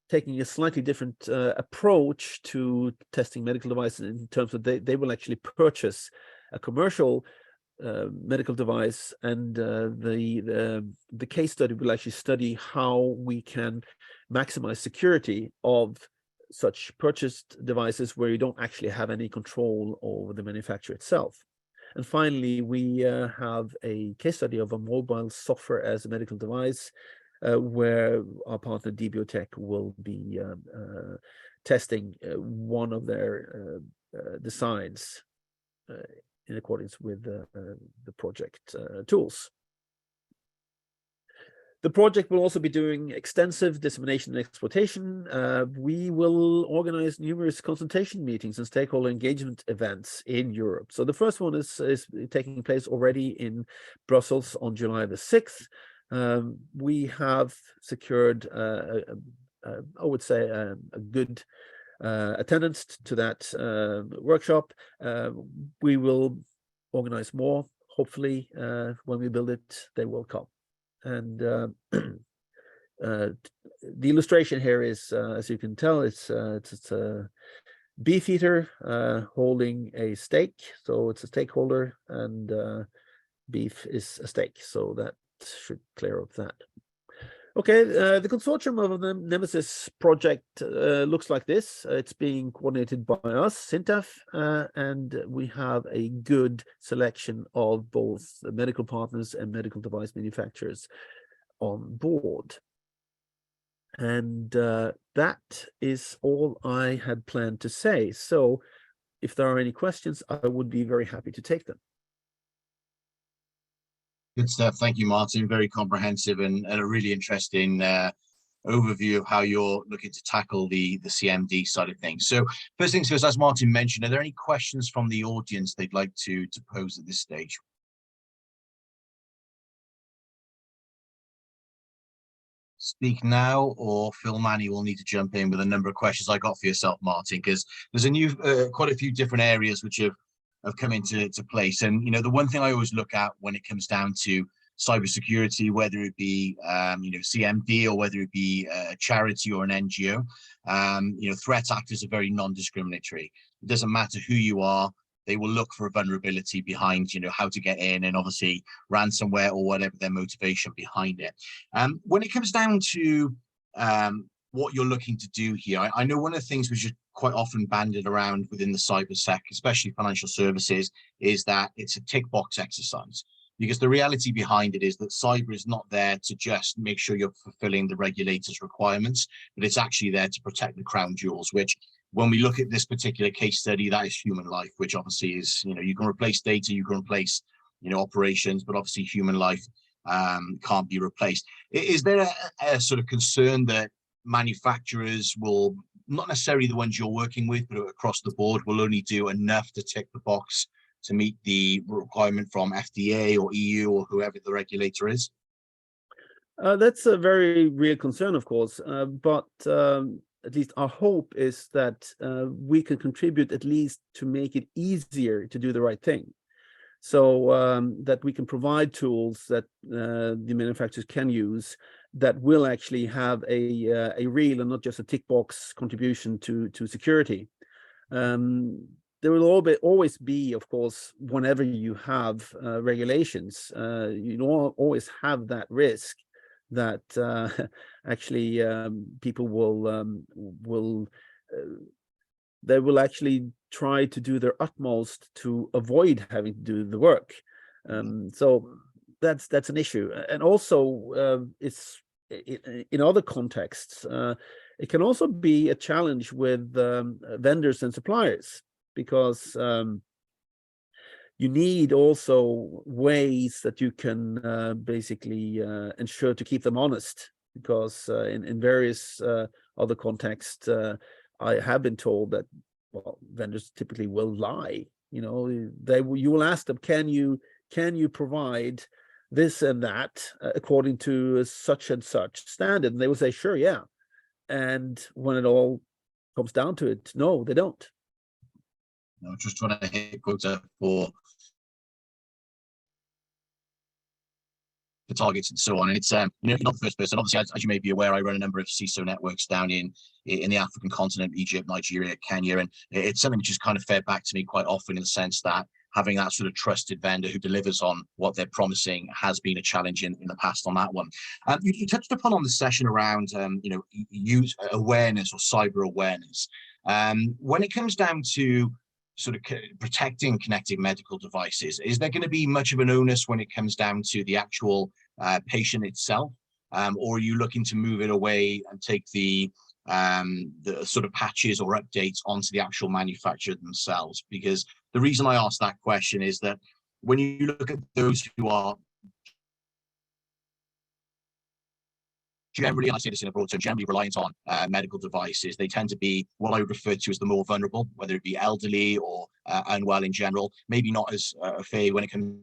taking a slightly different approach to testing medical devices in terms of they will actually purchase a commercial medical device, and the case study will actually study how we can maximize security of such purchased devices where you don't actually have any control over the manufacturer itself. And finally, we have a case study of a mobile software as a medical device where our partner DBOtech will be testing one of their designs in accordance with the project tools. The project will also be doing extensive dissemination and exploitation. We will organize numerous consultation meetings and stakeholder engagement events in Europe. So the first one is taking place already in Brussels on July the 6th. We have secured, I would say, a good attendance to that workshop. We will organize more. Hopefully, when we build it, they will come. And the illustration here is, as you can tell, it's a beef eater holding a steak. So it's a stakeholder, and beef is a steak. So that should clear up that. Okay, the consortium of the Nemesis project looks like this. It's being coordinated by us, SINTEF, and we have a good selection of both medical partners and medical device manufacturers on board. And that is all I had planned to say. So if there are any questions, I would be very happy to take them. Good stuff. Thank you, Martin. Very comprehensive and a really interesting overview of how you're looking to tackle the CMD side of things. So first things first, as Martin mentioned, are there any questions from the audience they'd like to pose at this stage? Speak now, or Phil Manny will need to jump in with a number of questions I got for yourself, Martin, because there's a new quite a few different areas which have come into place. And you know, the one thing I always look at when it comes down to cybersecurity, whether it be you know, CMD, or whether it be a charity or an NGO, you know, threat actors are very non-discriminatory. It doesn't matter who you are, they will look for a vulnerability behind, you know, how to get in, and obviously ransomware or whatever their motivation behind it. When it comes down to what you're looking to do here, I know one of the things which is quite often banded around within the cyber sec, especially financial services, is that it's a tick box exercise. Because the reality behind it is that cyber is not there to just make sure you're fulfilling the regulator's requirements, but it's actually there to protect the crown jewels, which when we look at this particular case study, that is human life, which obviously is, you know, you can replace data, you can replace, you know, operations, but obviously human life can't be replaced. Is there a sort of concern that manufacturers will, not necessarily the ones you're working with, but across the board, will only do enough to tick the box to meet the requirement from FDA or EU or whoever the regulator is? That's a very real concern, of course, but at least our hope is that we can contribute at least to make it easier to do the right thing. So that we can provide tools that the manufacturers can use that will actually have a real and not just a tick box contribution to security. There will always be, of course, whenever you have regulations, you don't always have that risk that actually people will actually try to do their utmost to avoid having to do the work. So that's an issue. And also it's in other contexts, it can also be a challenge with vendors and suppliers, because you need also ways that you can basically ensure to keep them honest, because in various other contexts, I have been told that, well, vendors typically will lie. You know, you will ask them, can you provide this and that according to such and such standard? And they will say, sure, yeah. And when it all comes down to it, no, they don't. No, just trying to hit quota for targets and so on. And it's you know, you're not the first person. Obviously, as you may be aware, I run a number of CISO networks down in the African continent, Egypt, Nigeria, Kenya, and it's something which is kind of fed back to me quite often, in the sense that having that sort of trusted vendor who delivers on what they're promising has been a challenge in the past on that one. You touched upon on the session around you know, use awareness or cyber awareness. When it comes down to sort of protecting connected medical devices, is there going to be much of an onus when it comes down to the actual patient itself, or are you looking to move it away and take the sort of patches or updates onto the actual manufacturer themselves? Because the reason I ask that question is that when you look at those who are generally, and I say this in a broad term, generally reliant on medical devices. They tend to be what I would refer to as the more vulnerable, whether it be elderly or unwell in general, maybe not as fair when it comes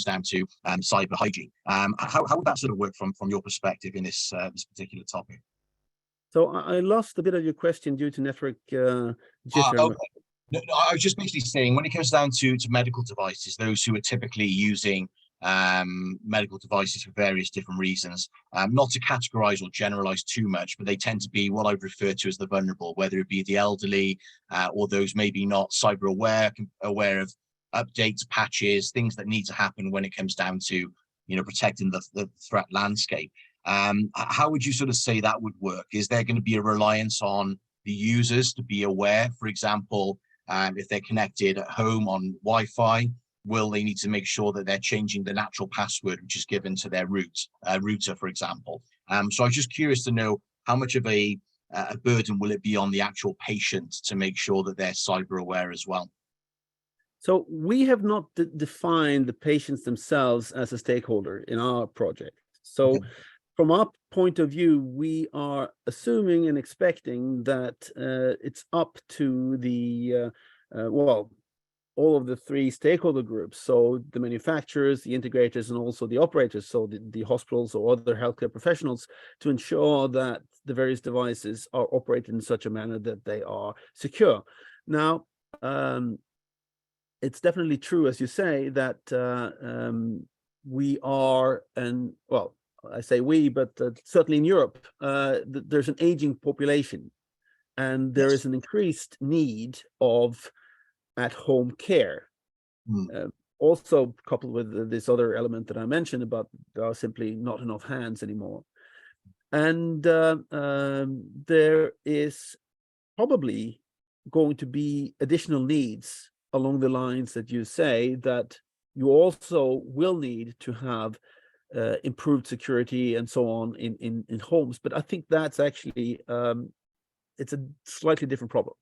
down to cyber hygiene. How would that sort of work from your perspective in this this particular topic? So I lost a bit of your question due to network jitter. Okay. No, I was just basically saying, when it comes down to medical devices, those who are typically using medical devices for various different reasons, not to categorize or generalize too much, but they tend to be what I would refer to as the vulnerable, whether it be the elderly or those maybe not cyber aware of updates, patches, things that need to happen when it comes down to, you know, protecting the threat landscape. How would you sort of say that would work? Is there going to be a reliance on the users to be aware, for example, if they're connected at home on Wi-Fi, will they need to make sure that they're changing the natural password which is given to their router, for example? So I was just curious to know how much of a burden will it be on the actual patient to make sure that they're cyber aware as well? So we have not defined the patients themselves as a stakeholder in our project. So okay. From our point of view, we are assuming and expecting that it's up to the, well, all of the three stakeholder groups, so the manufacturers, the integrators, and also the operators, so the hospitals or other healthcare professionals, to ensure that the various devices are operated in such a manner that they are secure. Now, it's definitely true, as you say, that we are, and well, I say we, but certainly in Europe, there's an aging population, and there is an increased need of at-home care. Also coupled with this other element that I mentioned about there are simply not enough hands anymore. And there is probably going to be additional needs along the lines that you say, that you also will need to have improved security and so on in homes. But I think that's actually, it's a slightly different problem.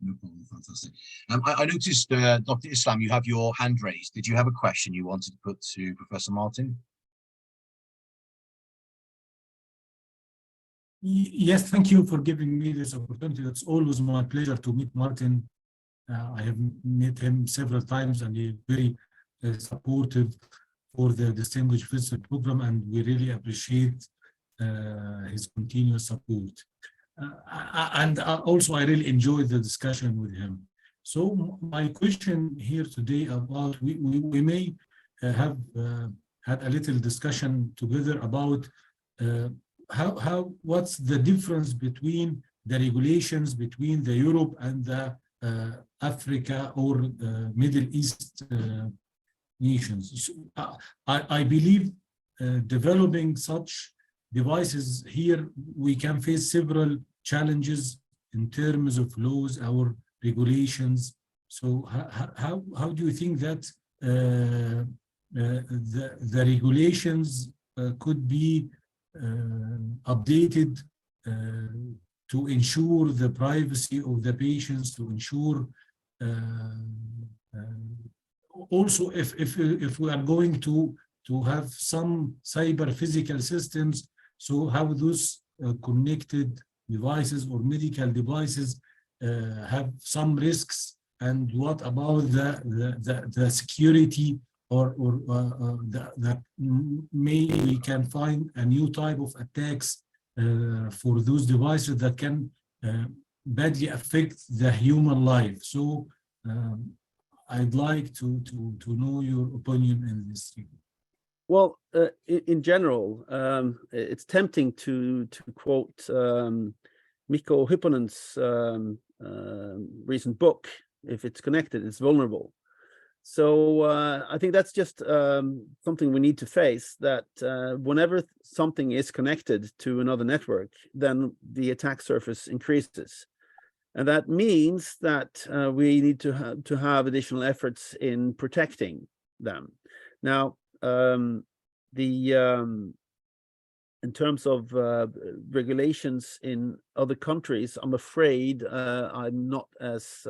No problem, fantastic. I noticed, Dr. Islam, you have your hand raised. Did you have a question you wanted to put to Professor Martin? Yes, thank you for giving me this opportunity. It's always my pleasure to meet Martin. I have met him several times, and he's very supportive for the Distinguished Visitor Program, and we really appreciate his continuous support. And also, I really enjoyed the discussion with him. So my question here today about, we may have had a little discussion together about what's the difference between the regulations between the Europe and the Africa or Middle East nations. So, I believe developing such devices here, we can face several challenges in terms of laws or regulations. So how do you think that the regulations could be updated to ensure the privacy of the patients, to ensure also if we are going to have some cyber physical systems, so how those connected devices or medical devices have some risks, and what about the security or that maybe we can find a new type of attacks for those devices that can badly affect the human life. So I'd like to know your opinion in this. Well, in general, it's tempting to quote Mikko Hyppönen's recent book, "If it's connected, it's vulnerable." So I think that's just something we need to face, that whenever something is connected to another network, then the attack surface increases. And that means that we need to have additional efforts in protecting them. Now, in terms of regulations in other countries, I'm afraid I'm not as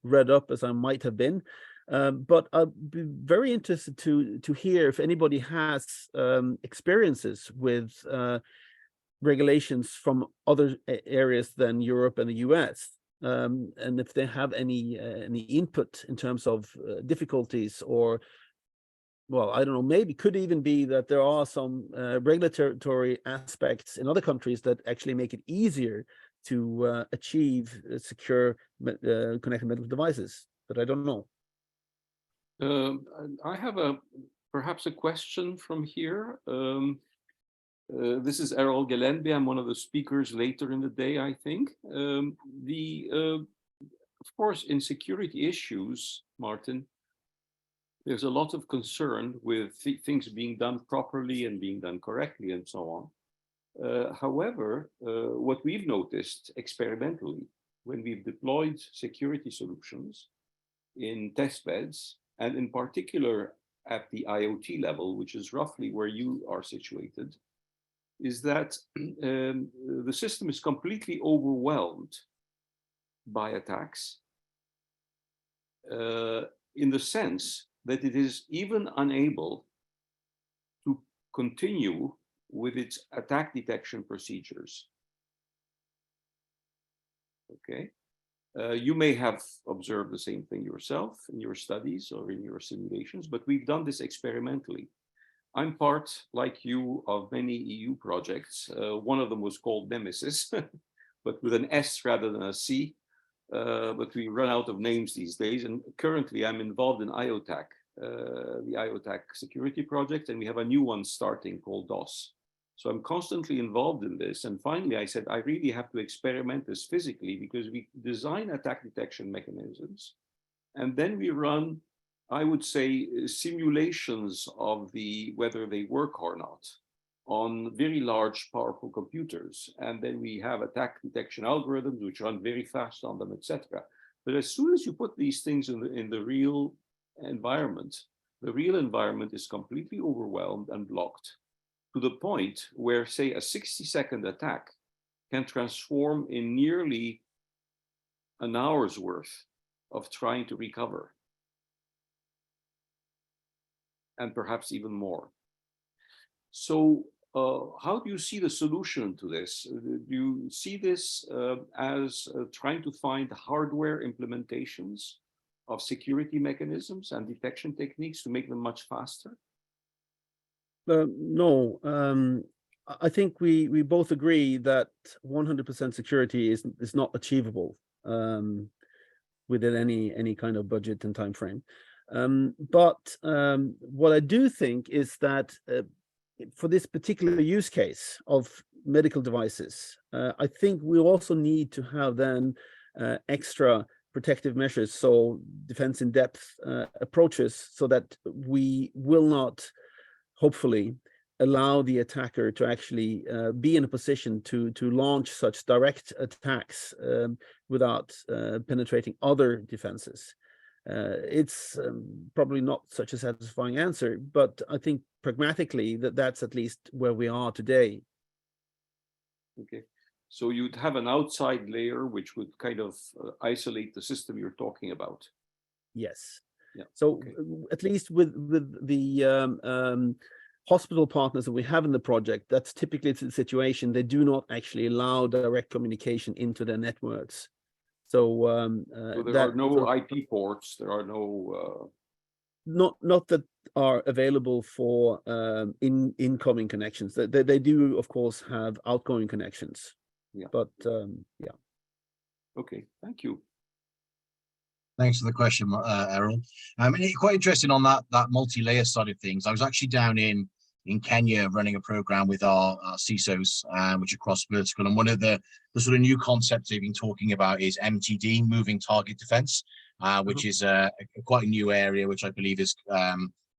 read up as I might have been. But I'd be very interested to hear if anybody has experiences with regulations from other areas than Europe and the US, and if they have any input in terms of difficulties, or, well, I don't know, maybe could even be that there are some regulatory aspects in other countries that actually make it easier to achieve secure connected medical devices, but I don't know. I have perhaps a question from here. This is Errol Gelenbi. I'm one of the speakers later in the day, I think. Of course, in security issues, Martin, there's a lot of concern with things being done properly and being done correctly and so on. However, what we've noticed experimentally, when we've deployed security solutions in test beds, and in particular at the IoT level, which is roughly where you are situated, is that the system is completely overwhelmed by attacks, in the sense that it is even unable to continue with its attack detection procedures. Okay. You may have observed the same thing yourself in your studies or in your simulations, but we've done this experimentally. I'm part, like you, of many EU projects. One of them was called Nemesis, but with an S rather than a C. But we run out of names these days. And currently I'm involved in IOTAC, the IOTAC security project, and we have a new one starting called DOS. So I'm constantly involved in this. And finally, I said, I really have to experiment this physically, because we design attack detection mechanisms. And then we run, I would say, simulations of whether they work or not on very large, powerful computers. And then we have attack detection algorithms, which run very fast on them, etc. But as soon as you put these things in the real environment, the real environment is completely overwhelmed and blocked, to the point where, say, a 60-second attack can transform in nearly an hour's worth of trying to recover, and perhaps even more. So how do you see the solution to this? Do you see this as trying to find hardware implementations of security mechanisms and detection techniques to make them much faster? No, I think we both agree that 100% security is not achievable within any kind of budget and time frame. But what I do think is that for this particular use case of medical devices, I think we also need to have then extra protective measures, so defense in depth approaches, so that we will not, hopefully, allow the attacker to actually be in a position to launch such direct attacks without penetrating other defenses. It's probably not such a satisfying answer, but I think pragmatically that's at least where we are today. Okay, so you'd have an outside layer which would kind of isolate the system you're talking about. Yes. Yeah. So okay. At least with the hospital partners that we have in the project, that's typically the situation. They do not actually allow direct communication into their networks. So, so there are no IP ports. There are no not that are available for incoming connections. They do, of course, have outgoing connections. Yeah. But yeah. Okay. Thank you. Thanks for the question, Errol. Quite interesting on that multi-layer side of things. I was actually down in Kenya running a program with our CISOs, which are cross-vertical, and one of the sort of new concepts they've been talking about is MTD, moving target defense, which is quite a new area, which I believe is,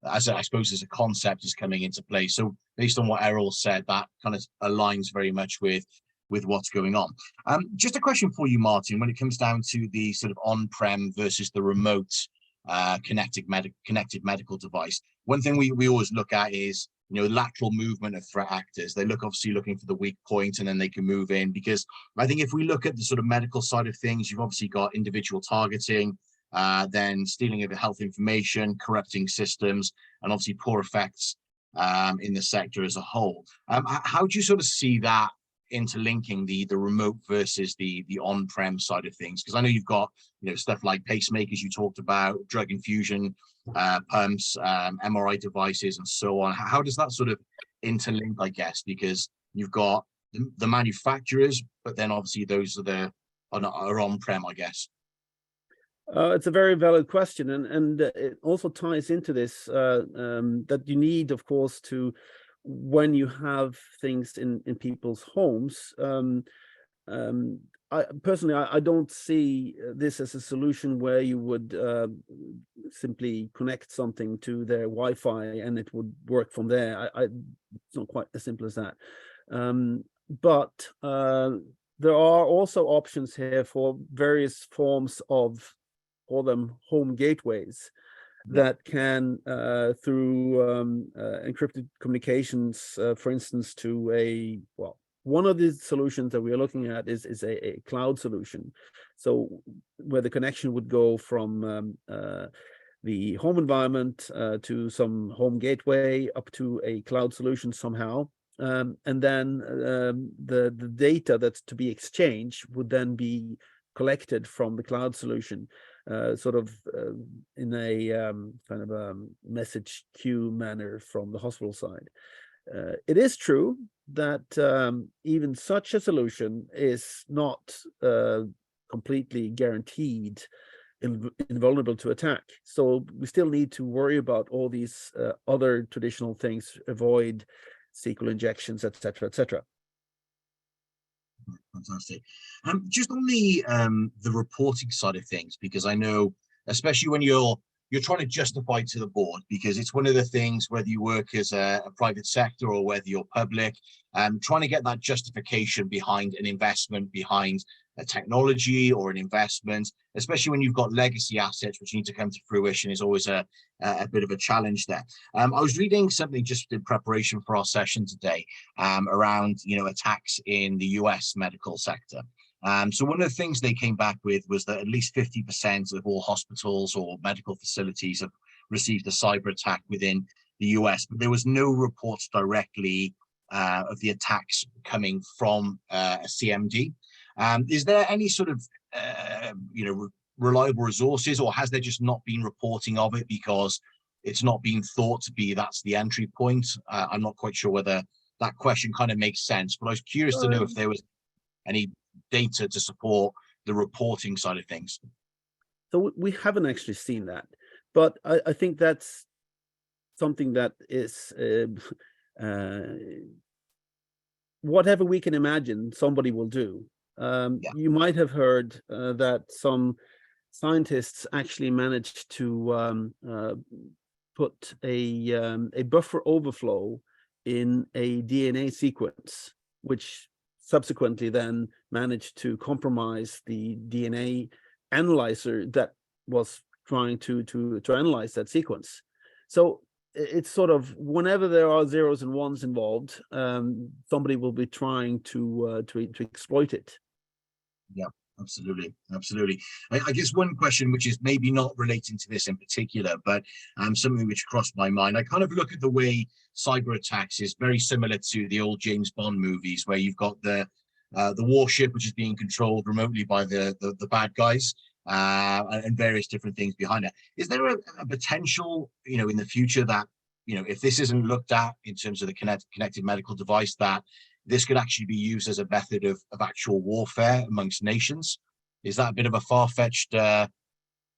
as a concept, is coming into play. So based on what Errol said, that kind of aligns very much with what's going on. Just a question for you, Martin, when it comes down to the sort of on-prem versus the remote connected medical device. One thing we always look at is, lateral movement of threat actors. They obviously looking for the weak point, and then they can move in, because I think if we look at the sort of medical side of things, you've obviously got individual targeting, then stealing of health information, corrupting systems, and obviously poor effects in the sector as a whole. How do you sort of see that interlinking the remote versus the on-prem side of things? Because I know you've got, you know, stuff like pacemakers you talked about, drug infusion pumps, MRI devices, and so on. How does that sort of interlink, I guess? Because you've got the manufacturers, but then obviously those are on-prem, I guess. It's a very valid question, and it also ties into this that you need, of course, to, when you have things in people's homes. I personally, I don't see this as a solution where you would simply connect something to their Wi-Fi and it would work from there. It's not quite as simple as that. But there are also options here for various forms of, call them home gateways, that can, through encrypted communications, for instance, to a, well, one of the solutions that we are looking at is a cloud solution. So where the connection would go from the home environment to some home gateway up to a cloud solution somehow. And then the data that's to be exchanged would then be collected from the cloud solution, sort of in a kind of a message queue manner from the hospital side. It is true that even such a solution is not completely guaranteed invulnerable to attack. So we still need to worry about all these other traditional things, avoid SQL injections, etc., etc. Fantastic. Just on the reporting side of things, because I know, especially when you're trying to justify to the board, because it's one of the things, whether you work as a private sector or whether you're public, trying to get that justification behind an investment, behind a technology or an investment, especially when you've got legacy assets which need to come to fruition, is always a bit of a challenge there. I was reading something just in preparation for our session today around, you know, attacks in the US medical sector. So one of the things they came back with was that at least 50% of all hospitals or medical facilities have received a cyber attack within the US, but there was no reports directly of the attacks coming from a CMD. Is there any sort of, you know, reliable resources, or has there just not been reporting of it because it's not been thought to be that's the entry point? I'm not quite sure whether that question kind of makes sense, but I was curious to know if there was any data to support the reporting side of things. So we haven't actually seen that, but I think that's something that is whatever we can imagine somebody will do. You might have heard that some scientists actually managed to put a buffer overflow in a DNA sequence, which subsequently then managed to compromise the DNA analyzer that was trying to analyze that sequence. So it's sort of, whenever there are zeros and ones involved, somebody will be trying to exploit it. Yeah, absolutely, absolutely. I guess one question, which is maybe not relating to this in particular, but something which crossed my mind. I kind of look at the way cyber attacks is very similar to the old James Bond movies, where you've got the warship which is being controlled remotely by the bad guys, and various different things behind it. Is there a potential, you know, in the future that, you know, if this isn't looked at in terms of the connected medical device, that this could actually be used as a method of actual warfare amongst nations? Is that a bit of a far-fetched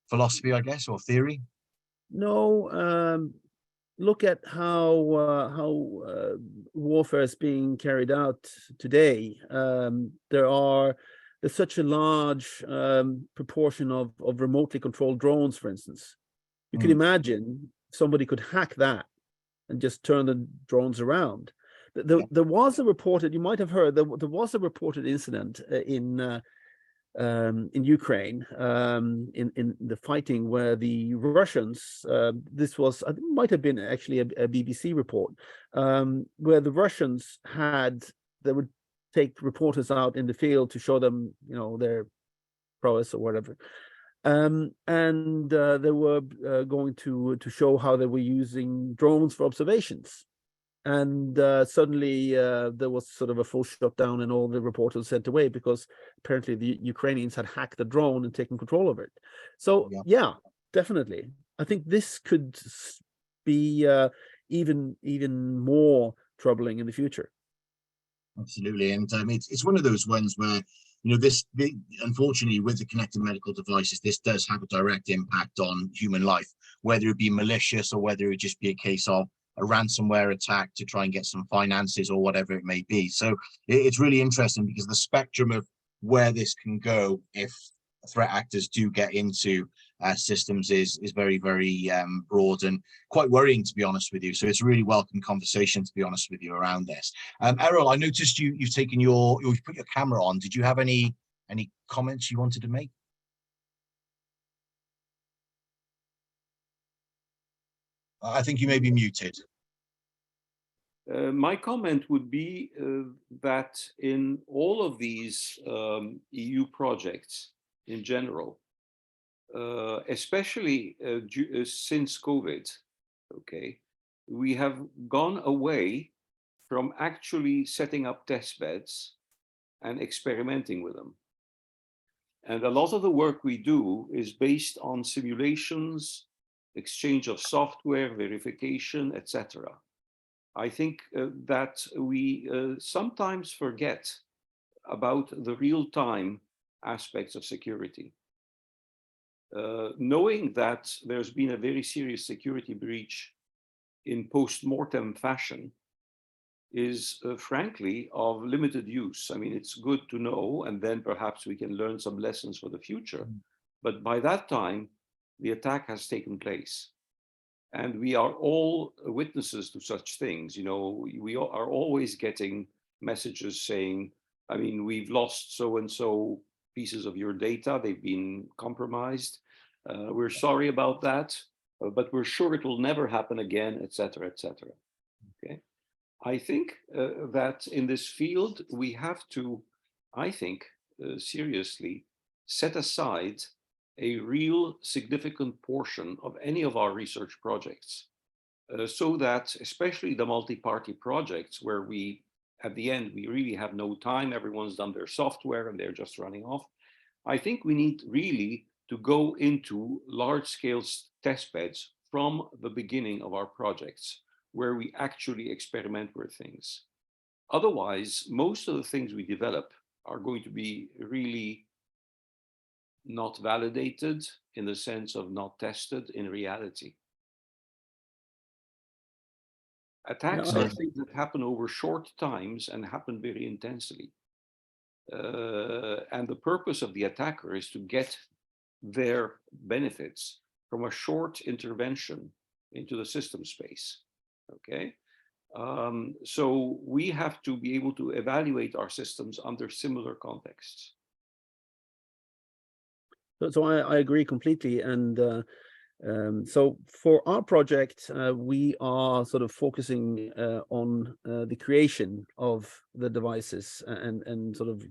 philosophy, I guess, or theory? No. Look at how warfare is being carried out today. There's such a large proportion of remotely controlled drones, for instance. You can imagine somebody could hack that and just turn the drones around. There was a reported, you might have heard, there was a reported incident in Ukraine, in the fighting, where the Russians, this was, I think, might have been actually a BBC report, where the Russians they would take reporters out in the field to show them, you know, their prowess or whatever. And they were going to show how they were using drones for observations. And suddenly there was sort of a full shutdown, and all the reporters sent away because apparently the Ukrainians had hacked the drone and taken control of it. So yeah, definitely, I think this could be even more troubling in the future. Absolutely, and it's one of those ones where, you know, this unfortunately with the connected medical devices, this does have a direct impact on human life, whether it be malicious or whether it just be a case of a ransomware attack to try and get some finances or whatever it may be. So it's really interesting because the spectrum of where this can go if threat actors do get into systems is very, very broad and quite worrying, to be honest with you. So it's a really welcome conversation, to be honest with you, around this. Errol, I noticed you've put your camera on. Did you have any comments you wanted to make? I think you may be muted. My comment would be that in all of these EU projects in general, especially since COVID, okay, we have gone away from actually setting up test beds and experimenting with them. And a lot of the work we do is based on simulations, exchange of software, verification, etc. I think that we sometimes forget about the real-time aspects of security. Knowing that there's been a very serious security breach in post-mortem fashion is frankly of limited use. I mean, it's good to know, and then perhaps we can learn some lessons for the future. But by that time, the attack has taken place. And we are all witnesses to such things. You know, we are always getting messages saying, I mean, we've lost so-and-so pieces of your data, they've been compromised. We're sorry about that, but we're sure it will never happen again, etc., etc. Okay. I think that in this field, we have to, I think, seriously set aside a real significant portion of any of our research projects so that, especially the multi-party projects where we, at the end, we really have no time, everyone's done their software and they're just running off. I think we need really to go into large-scale test beds from the beginning of our projects, where we actually experiment with things. Otherwise, most of the things we develop are going to be really not validated, in the sense of not tested in reality. Attacks are things that happen over short times and happen very intensely. And the purpose of the attacker is to get their benefits from a short intervention into the system space. Okay, so we have to be able to evaluate our systems under similar contexts. So I agree completely. And so for our project, we are sort of focusing on the creation of the devices and sort of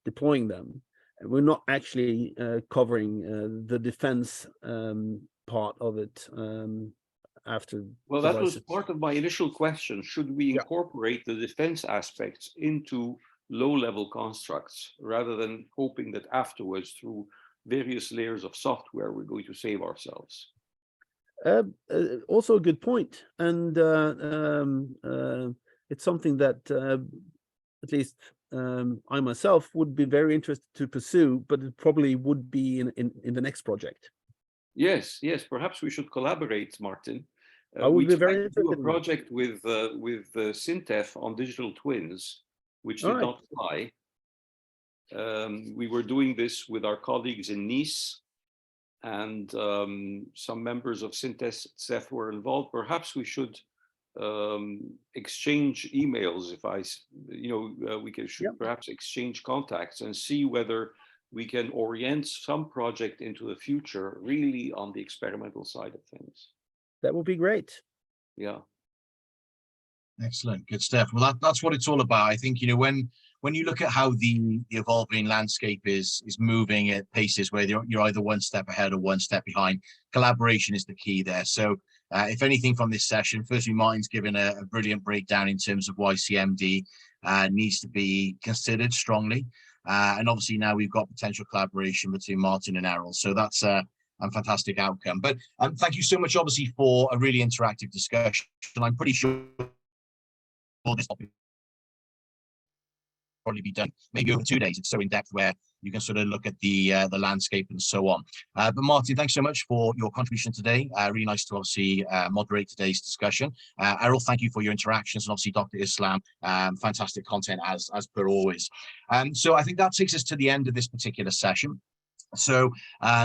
deploying them. We're not actually covering the defense part of it after. Well, that was part of my initial question. Should we incorporate the defense aspects into low-level constructs rather than hoping that afterwards, through various layers of software, we're going to save ourselves? Also a good point. And it's something that at least I myself would be very interested to pursue, but it probably would be in the next project. Yes, yes, perhaps we should collaborate, Martin. I would be very interested in a interested project with Syntef on digital twins, which did not fly. We were doing this with our colleagues in Nice, and some members of Syntef were involved. Perhaps we should exchange emails. If we should perhaps exchange contacts and see whether we can orient some project into the future really on the experimental side of things. That would be great. Yeah. Excellent, good stuff. Well, that's what it's all about. I think, you know, when when you look at how the evolving landscape is moving at paces where you're either one step ahead or one step behind, collaboration is the key there. So if anything from this session, firstly, Martin's given a brilliant breakdown in terms of why CMD needs to be considered strongly. And obviously now we've got potential collaboration between Martin and Errol. So that's a fantastic outcome. But thank you so much, obviously, for a really interactive discussion. I'm pretty sure this topic probably be done maybe over 2 days. It's so in depth where you can sort of look at the landscape and so on. But Martin, thanks so much for your contribution today. Really nice to obviously moderate today's discussion. Errol, thank you for your interactions, and obviously Dr. Islam, fantastic content as per always. So I think that takes us to the end of this particular session. So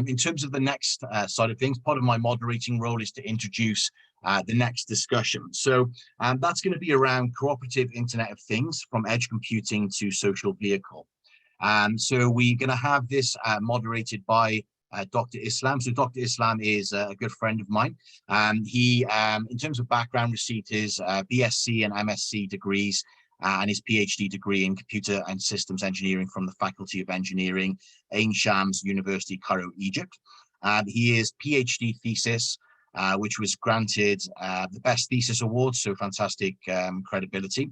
in terms of the next side of things, part of my moderating role is to introduce the next discussion. So that's going to be around cooperative Internet of Things, from edge computing to social vehicle. So we're going to have this moderated by Dr. Islam. So Dr. Islam is a good friend of mine. He, in terms of background, received his BSc and MSc degrees and his PhD degree in computer and systems engineering from the Faculty of Engineering, Ain Shams University, Cairo, Egypt. He is PhD thesis, which was granted the Best Thesis Award, so fantastic credibility.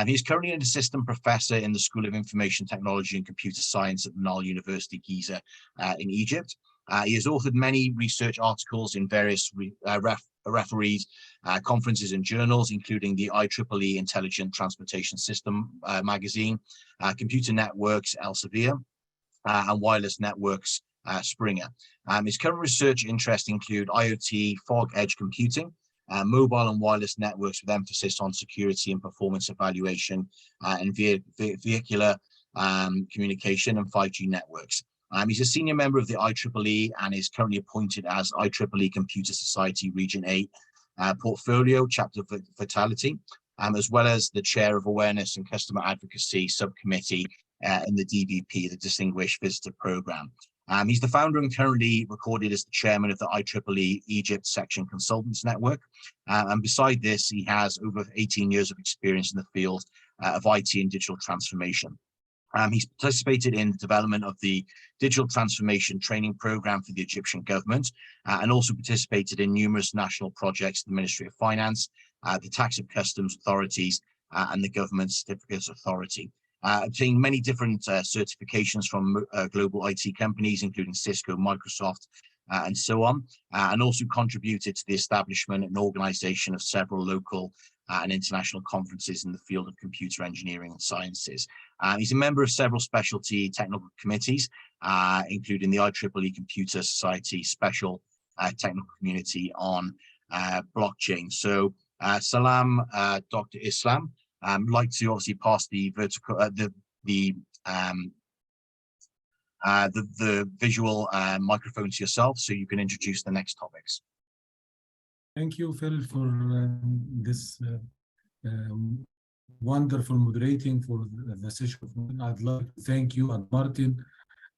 He's currently an assistant professor in the School of Information Technology and Computer Science at the Nile University, Giza, in Egypt. He has authored many research articles in various referees, conferences and journals, including the IEEE Intelligent Transportation System magazine, Computer Networks Elsevier, and Wireless Networks Springer. His current research interests include IoT, fog edge computing, mobile and wireless networks with emphasis on security and performance evaluation, and vehicular communication and 5G networks. He's a senior member of the IEEE and is currently appointed as IEEE Computer Society Region 8 Portfolio Chapter Vitality, as well as the chair of Awareness and Customer Advocacy Subcommittee in the DVP, the Distinguished Visitor Program. He's the founder and currently recorded as the chairman of the IEEE Egypt Section Consultants Network. And beside this, he has over 18 years of experience in the field of IT and digital transformation. He's participated in the development of the Digital Transformation Training Program for the Egyptian government, and also participated in numerous national projects, the Ministry of Finance, the Tax and Customs Authorities, and the Government Certificates Authority. Obtained many different certifications from global IT companies, including Cisco, Microsoft, and so on, and also contributed to the establishment and organization of several local and international conferences in the field of computer engineering and sciences. He's a member of several specialty technical committees, including the IEEE Computer Society Special Technical Community on Blockchain. So, Salam, Dr. Islam. I'd like to obviously pass the vertical, the visual microphone to yourself, so you can introduce the next topics. Thank you, Phil, for this wonderful moderating for the session. I'd like to thank you and Martin.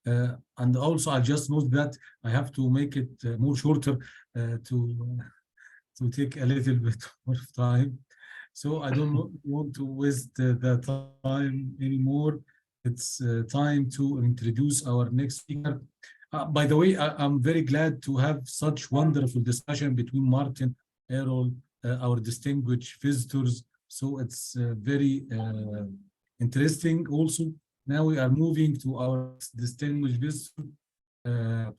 And also, I just note that I have to make it more shorter to take a little bit more time. So I don't want to waste the time anymore. It's time to introduce our next speaker. By the way, I'm very glad to have such wonderful discussion between Martin, Errol, our distinguished visitors. So it's very interesting also. Now we are moving to our distinguished visitor,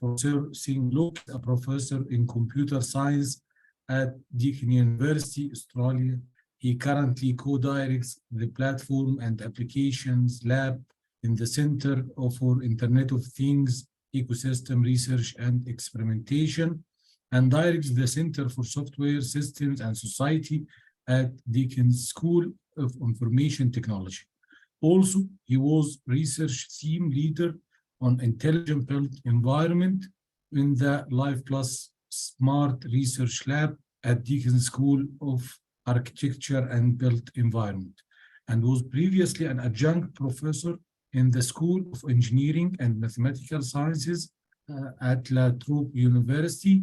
Professor Singh Luke, a professor in computer science at Deakin University, Australia. He currently co-directs the Platform and Applications Lab in the Center for Internet of Things Ecosystem Research and Experimentation, and directs the Center for Software Systems and Society at Deakin's School of Information Technology. Also, he was research team leader on Intelligent Built Environment in the Life Plus Smart Research Lab at Deakin's School of Architecture and Built Environment, and was previously an adjunct professor in the School of Engineering and Mathematical Sciences at La Trobe University,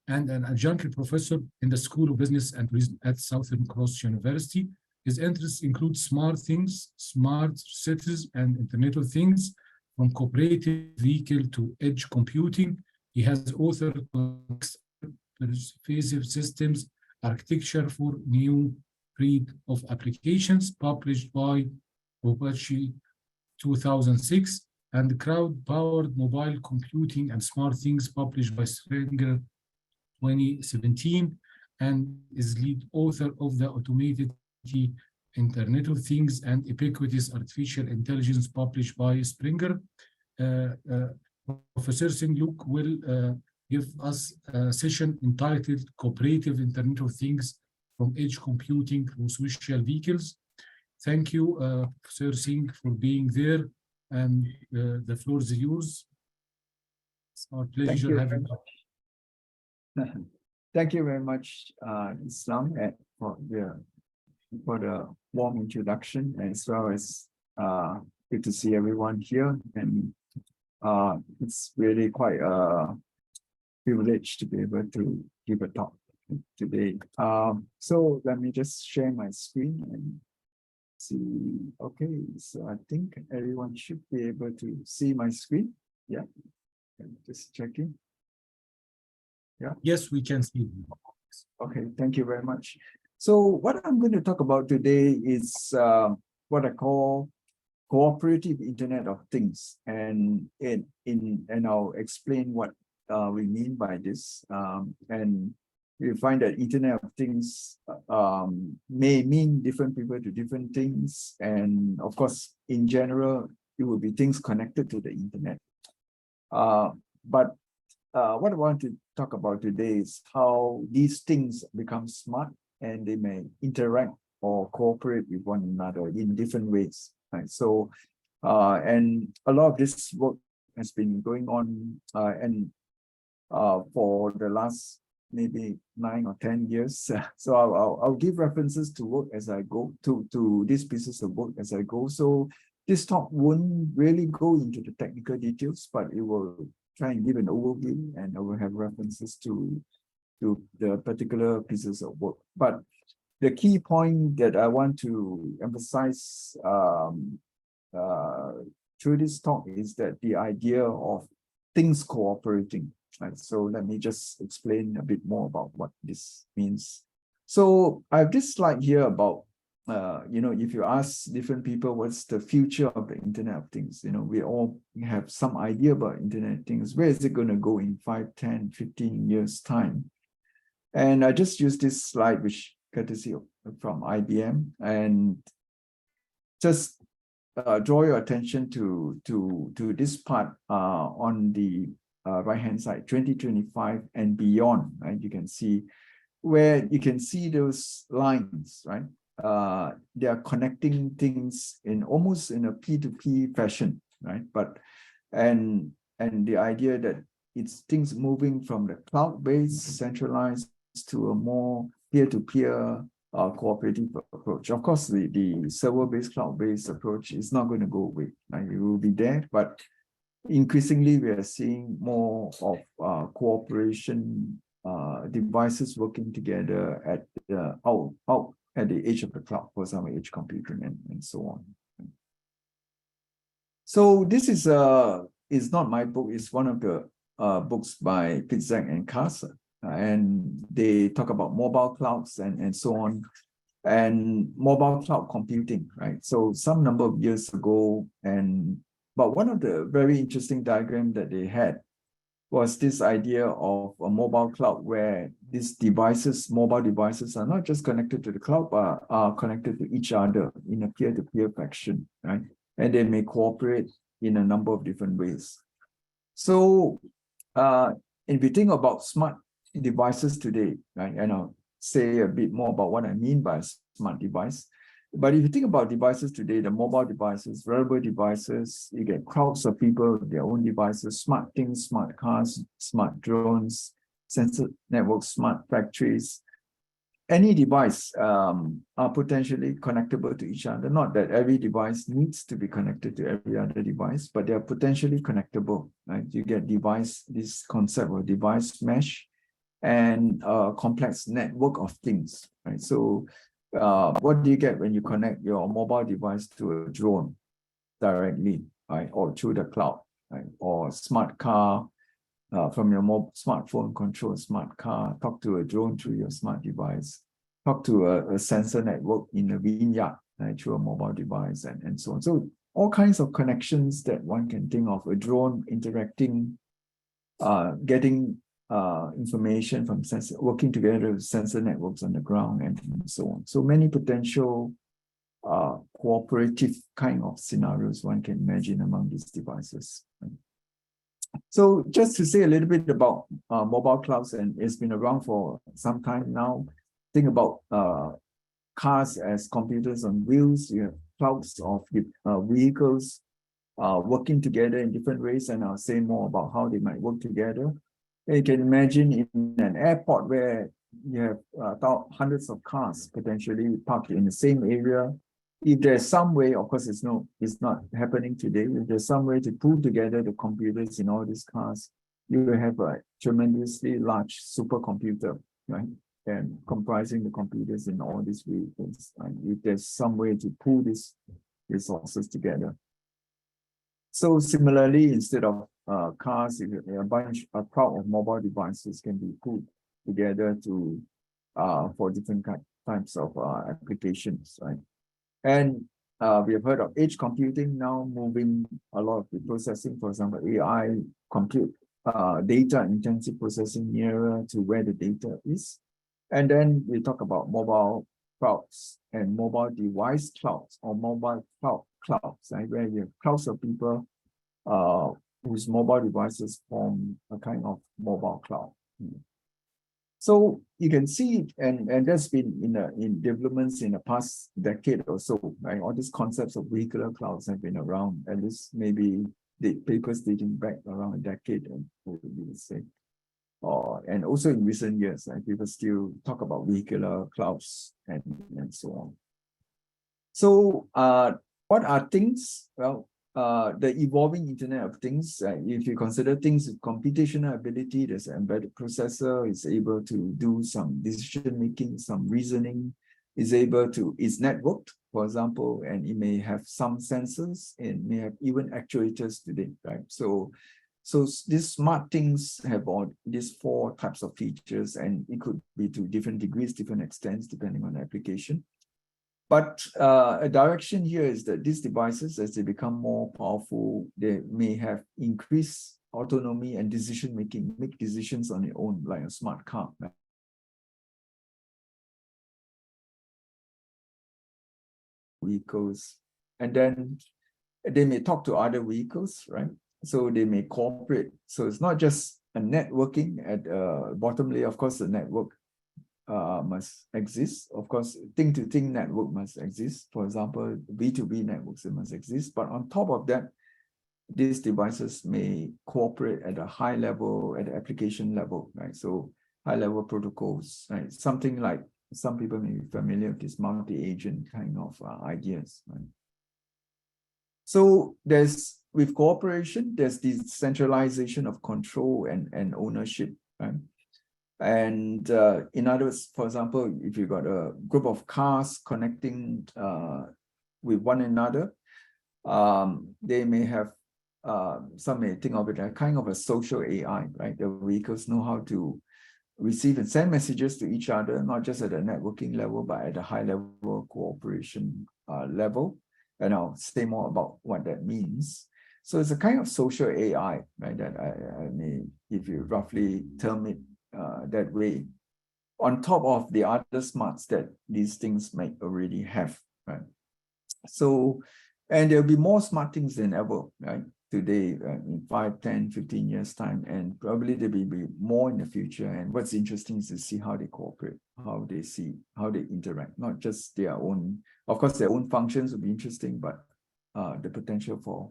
and an adjunct professor in the School of Business and Tourism at Southern Cross University. His interests include smart things, smart cities, and Internet of Things, from cooperative vehicle to edge computing. He has authored pervasive systems architecture for new breed of applications, published by Apache 2006, and crowd-powered mobile computing and smart things, published by Springer 2017, and is lead author of the Automated Internet of Things and Ubiquitous Artificial Intelligence, published by Springer. Professor Singh-Luc will give us a session entitled Cooperative Internet of Things from Edge Computing to Social Vehicles. Thank you, Professor Singh, for being there, and the floor is yours. It's our pleasure having you. Thank you very much, Islam, for the warm introduction, as well as good to see everyone here. And it's really quite a privilege to be able to give a talk today. So let me just share my screen and see. Okay, so I think everyone should be able to see my screen. Yeah, just checking. Yeah. Yes, we can see. Okay, thank you very much. So what I'm going to talk about today is what I call cooperative Internet of Things, and I'll explain what we mean by this. And we find that Internet of Things may mean different people to different things, and of course, in general, it will be things connected to the internet. But what I want to talk about today is how these things become smart, and they may interact or cooperate with one another in different ways. Right? So, and a lot of this work has been going on, for the last maybe 9 or 10 years. So I'll give references to work as I go, to these pieces of work as I go. So this talk won't really go into the technical details, but it will try and give an overview, and I will have references to the particular pieces of work. But the key point that I want to emphasize through this talk is that the idea of things cooperating. Right? So let me just explain a bit more about what this means. So I have this slide here about, if you ask different people what's the future of the Internet of Things, we all have some idea about Internet of Things. Where is it going to go in 5, 10, 15 years time? And I just use this slide, which courtesy from IBM, and just draw your attention to this part on the right-hand side, 2025 and beyond, right? You can see where you can see those lines, right? They are connecting things in almost in a P2P fashion, right? And the idea that it's things moving from the cloud-based centralized to a more peer-to-peer cooperative approach. Of course, the server-based, cloud-based approach is not going to go away. Right? It will be there, but increasingly we are seeing more of cooperation devices working together at the out at the edge of the cloud, for example, edge computing and so on. So this is not my book, it's one of the books by Pitzak and Carson, and they talk about mobile clouds and so on, and mobile cloud computing, right? So some number of years ago, but one of the very interesting diagrams that they had was this idea of a mobile cloud where these devices, mobile devices, are not just connected to the cloud, but are connected to each other in a peer-to-peer fashion, right? And they may cooperate in a number of different ways. So if we think about smart devices today, right, and I'll say a bit more about what I mean by smart device. But if you think about devices today, the mobile devices, wearable devices, you get crowds of people with their own devices, smart things, smart cars, smart drones, sensor networks, smart factories. Any device are potentially connectable to each other. Not that every device needs to be connected to every other device, but they are potentially connectable. Right? You get this concept of device mesh and a complex network of things. Right? So what do you get when you connect your mobile device to a drone directly, right? Or through the cloud, right? Or smart car, from your smartphone, control a smart car, talk to a drone through your smart device, talk to a sensor network in a vineyard, right, through a mobile device, and so on. So all kinds of connections that one can think of, a drone interacting, getting information from sensor, working together with sensor networks on the ground, and so on. So many potential cooperative kind of scenarios one can imagine among these devices. So just to say a little bit about mobile clouds, and it's been around for some time now. Think about cars as computers on wheels. You have clouds of vehicles working together in different ways, and I'll say more about how they might work together. And you can imagine in an airport where you have hundreds of cars potentially parked in the same area. If there's some way, of course, it's not happening today. If there's some way to pull together the computers in all these cars, you will have a tremendously large supercomputer, right? And comprising the computers in all these vehicles. And if there's some way to pull these resources together. So similarly, instead of cars, a crowd of mobile devices can be put together to for different types of applications, right? And we have heard of edge computing now moving a lot of the processing, for example, AI compute, data intensive processing nearer to where the data is. And then we talk about mobile clouds and mobile device clouds, or mobile clouds, right? Where you have clouds of people whose mobile devices form a kind of mobile cloud. So you can see, and that's been in developments in the past decade or so, right? All these concepts of vehicular clouds have been around, at least maybe the papers dating back around a decade, and we would say. And also in recent years, right, people still talk about vehicular clouds and so on. So what are things? Well, the evolving Internet of Things, if you consider things with computational ability, there's an embedded processor, is able to do some decision making, some reasoning, is networked, for example, and it may have some sensors and may have even actuators today, right? So these smart things have all these 4 types of features, and it could be to different degrees, different extents, depending on the application. But a direction here is that these devices, as they become more powerful, they may have increased autonomy and decision making, make decisions on their own, like a smart car. Right? Vehicles, and then they may talk to other vehicles, right? So they may cooperate. So it's not just a networking at bottom layer. Of course, the network must exist. Of course, thing-to-thing network must exist. For example, B2B networks, it must exist. But on top of that, these devices may cooperate at a high level, at the application level, right? So high-level protocols, right? Something like, some people may be familiar with this multi-agent kind of ideas, right? So with cooperation, there's this centralization of control and ownership, right? And in other words, for example, if you've got a group of cars connecting with one another, they may have, some may think of it as kind of a social AI, right? The vehicles know how to receive and send messages to each other, not just at a networking level, but at a high level cooperation level. And I'll say more about what that means. So it's a kind of social AI, right? That I mean, if you roughly term it that way, on top of the other smarts that these things might already have, right? So, and there'll be more smart things than ever, right? Today, in 5, 10, 15 years time, and probably there will be more in the future. And what's interesting is to see how they cooperate, how they interact, not just their own, of course, their own functions will be interesting, but the potential for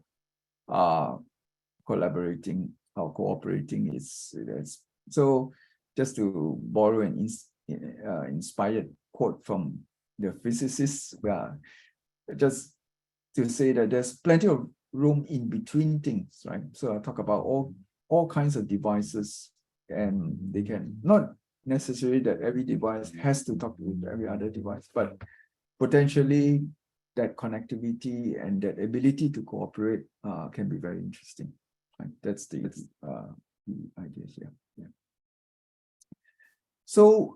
collaborating or cooperating is. So just to borrow an inspired quote from the physicists, just to say that there's plenty of room in between things, right? So I talk about all kinds of devices, and they can not necessary that every device has to talk with every other device, but potentially that connectivity and that ability to cooperate can be very interesting. Right? That's the idea here. Yeah. So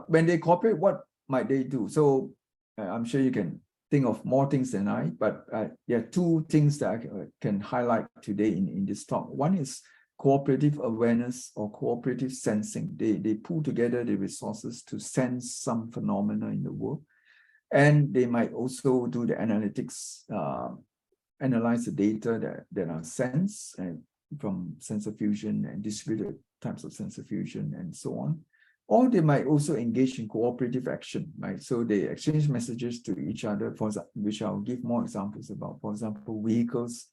when they cooperate, what might they do? So I'm sure you can think of more things than I, but there are two things that I can highlight today in this talk. One is cooperative awareness or cooperative sensing. They pull together the resources to sense some phenomena in the world. And they might also do the analytics, analyze the data that are sensed from sensor fusion and distributed types of sensor fusion and so on. Or they might also engage in cooperative action, right? So they exchange messages to each other, which I'll give more examples about. For example, vehicles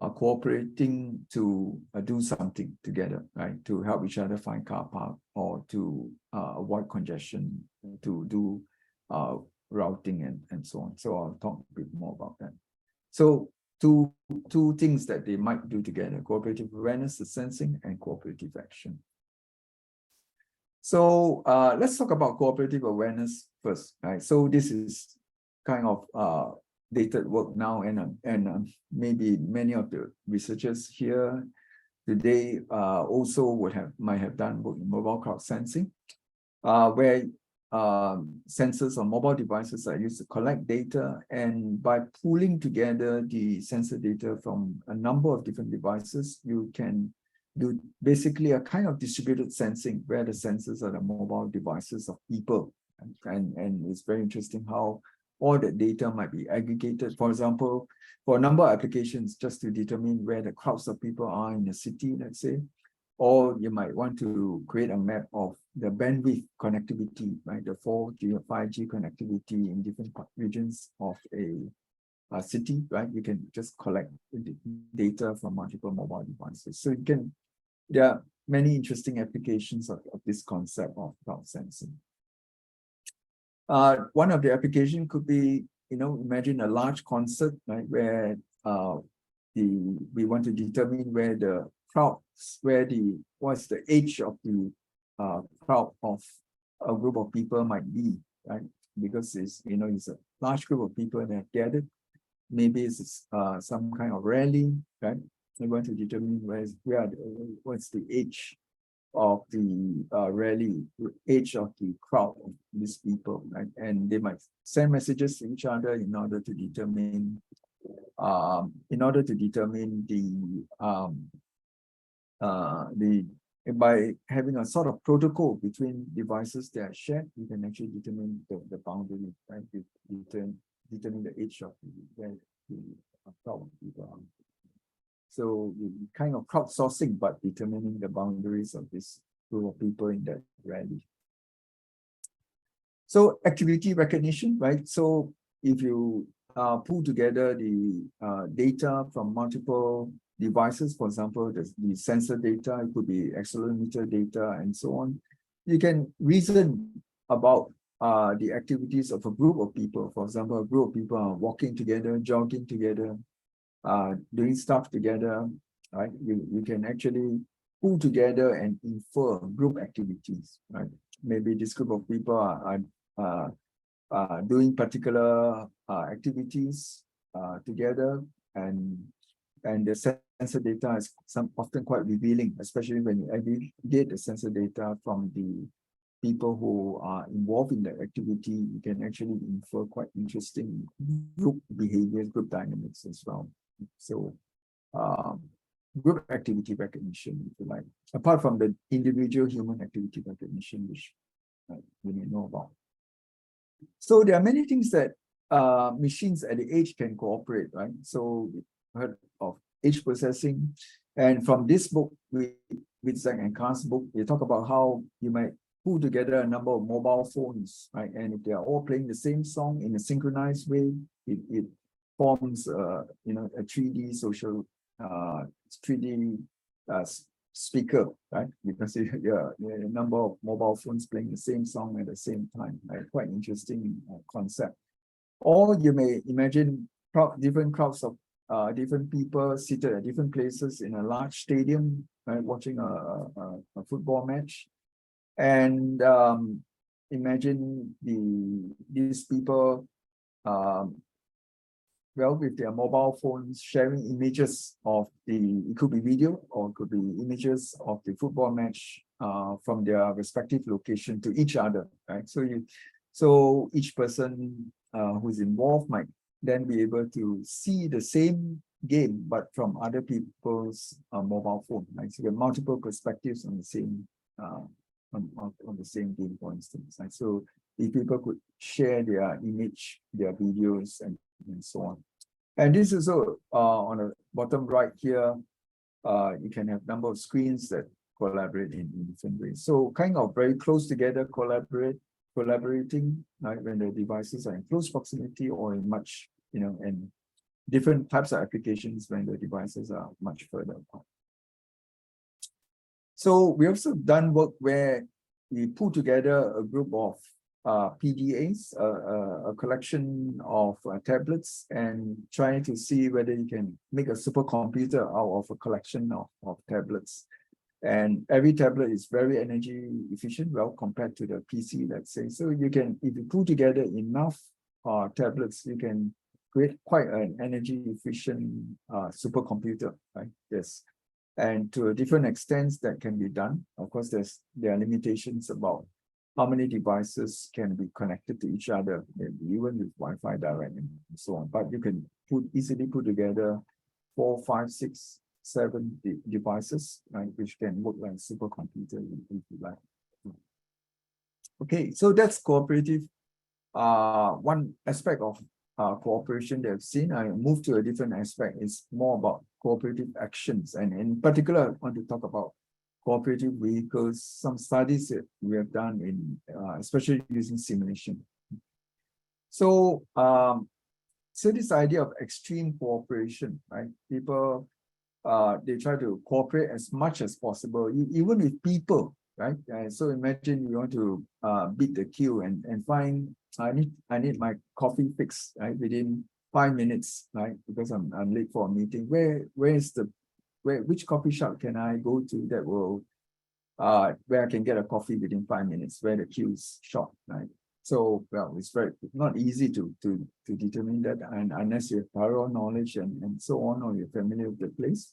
are cooperating to do something together, right? To help each other find car park or to avoid congestion, to do routing and so on. So I'll talk a bit more about that. So two things that they might do together: cooperative awareness, the sensing, and cooperative action. So let's talk about cooperative awareness first, right? So this is kind of dated work now, and maybe many of the researchers here today also might have done work in mobile crowd sensing, where sensors on mobile devices are used to collect data, and by pooling together the sensor data from a number of different devices, you can do basically a kind of distributed sensing where the sensors are the mobile devices of people. And it's very interesting how all the data might be aggregated. For example, for a number of applications, just to determine where the crowds of people are in a city, let's say, or you might want to create a map of the bandwidth connectivity, right? The 4G or 5G connectivity in different regions of a city, right? You can just collect data from multiple mobile devices. So there are many interesting applications of this concept of crowd sensing. One of the applications could be, imagine a large concert, right? Where we want to determine where the crowds, what's the age of the crowd of a group of people might be, right? Because it's a large group of people that are gathered. Maybe it's some kind of rally, right? We want to determine what's the age of the rally, age of the crowd of these people, right? And they might send messages to each other in order to determine by having a sort of protocol between devices that are shared, you can actually determine the boundary, right? Determine the age of where the crowd of people are. So kind of crowdsourcing, but determining the boundaries of this group of people in that rally. So activity recognition, right? So if you pull together the data from multiple devices, for example, the sensor data, it could be accelerometer data and so on, you can reason about the activities of a group of people. For example, a group of people are walking together, jogging together, doing stuff together, right? You can actually pull together and infer group activities, right? Maybe this group of people are doing particular activities together, and the sensor data is often quite revealing, especially when you aggregate the sensor data from the people who are involved in that activity. You can actually infer quite interesting group behaviors, group dynamics as well. So group activity recognition, if you like, apart from the individual human activity recognition, which we may know about. So there are many things that machines at the edge can cooperate, right? So we heard of edge processing, and from this book, with Zach and Carl's book, they talk about how you might pull together a number of mobile phones, right? And if they are all playing the same song in a synchronized way, it forms a 3D social 3D speaker, right? Because there are a number of mobile phones playing the same song at the same time, right? Quite interesting concept. Or you may imagine different crowds of different people seated at different places in a large stadium, right? Watching a football match. And imagine these people, well, with their mobile phones sharing images of it could be video or it could be images of the football match from their respective location to each other, right? So each person who's involved might then be able to see the same game, but from other people's mobile phone, right? So you have multiple perspectives on the same on the same game, for instance. Right? So if people could share their image, their videos, and so on. And this is also on the bottom right here, you can have number of screens that collaborate in different ways. So kind of very close together, collaborating, right, when the devices are in close proximity or in much, and different types of applications when the devices are much further apart. So we also done work where we put together a group of PDAs, a collection of tablets, and trying to see whether you can make a supercomputer out of a collection of tablets. And every tablet is very energy efficient, well, compared to the PC, let's say. So you can, if you put together enough tablets, you can create quite an energy efficient supercomputer, right? Yes. And to a different extent that can be done. Of course, there are limitations about how many devices can be connected to each other, even with Wi-Fi direct and so on. But you can easily put together 4, 5, 6, 7 devices, right, which can work like a supercomputer if you like. Okay, so that's cooperative. One aspect of cooperation that I've seen. I move to a different aspect. It's more about cooperative actions, and in particular, I want to talk about cooperative vehicles. Some studies that we have done in, especially using simulation. So, so this idea of extreme cooperation, right? People, they try to cooperate as much as possible, even with people, right? So imagine you want to beat the queue and find, I need my coffee fix, right, within 5 minutes, right? Because I'm late for a meeting. Which coffee shop can I go to that will where I can get a coffee within 5 minutes, where the queue is short, right? So, well, it's not easy to determine that, and unless you have thorough knowledge and so on, or you're familiar with the place.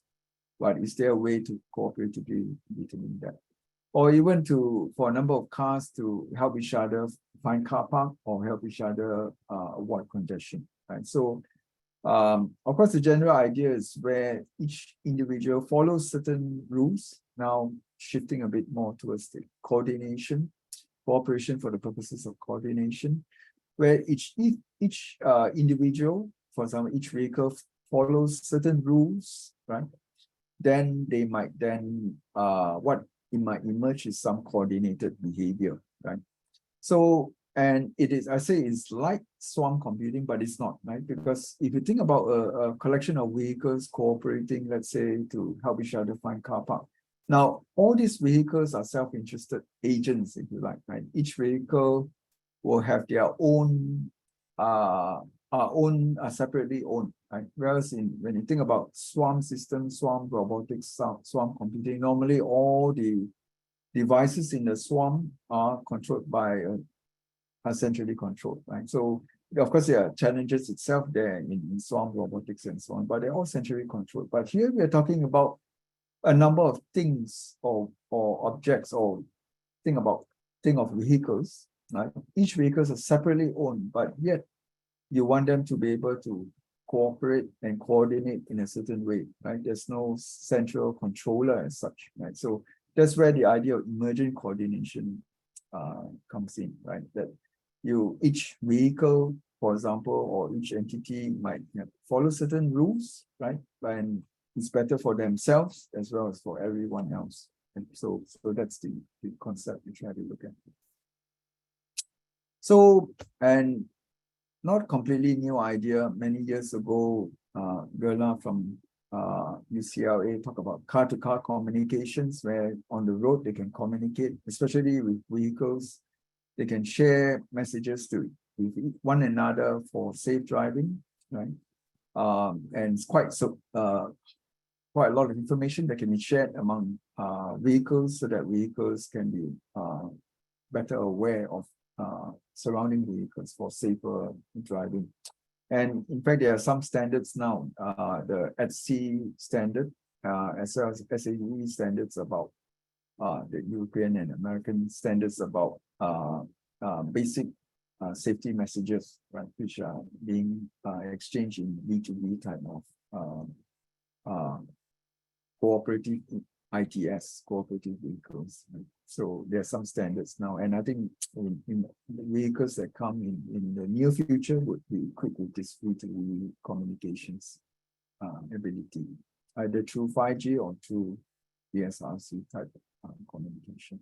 But is there a way to cooperatively determine that? Or even for a number of cars to help each other find car park or help each other avoid congestion, right? So, of course, the general idea is where each individual follows certain rules. Now, shifting a bit more towards the cooperation for the purposes of coordination, where each individual, for example, each vehicle follows certain rules, right? Then they might what it might emerge is some coordinated behavior, right? So, and it is, I say it's like swarm computing, but it's not, right? Because if you think about a collection of vehicles cooperating, let's say, to help each other find car park. Now, all these vehicles are self-interested agents, if you like, right? Each vehicle will have their own, separately owned, right? Whereas when you think about swarm systems, swarm robotics, swarm computing, normally all the devices in the swarm are controlled by are centrally controlled, right? So, of course, there are challenges itself there in swarm robotics and so on, but they're all centrally controlled. But here we are talking about a number of things or objects, or think of vehicles, right? Each vehicles are separately owned, but yet you want them to be able to cooperate and coordinate in a certain way, right? There's no central controller as such, right? So that's where the idea of emergent coordination comes in, right? That each vehicle, for example, or each entity might follow certain rules, right? And it's better for themselves as well as for everyone else. And so that's the concept we try to look at. So, and not completely new idea. Many years ago, Gerla from UCLA talked about car-to-car communications, where on the road they can communicate, especially with vehicles. They can share messages with one another for safe driving, right? And it's quite quite a lot of information that can be shared among vehicles so that vehicles can be better aware of surrounding vehicles for safer driving. And in fact, there are some standards now, the ETSI standard, as well as SAE standards about the European and American standards about basic safety messages, right, which are being exchanged in B2B type of cooperative ITS, cooperative vehicles. Right? So there are some standards now, and I think in vehicles that come in the near future would be equipped with this B2B communications ability, either through 5G or through ESRC type of communication.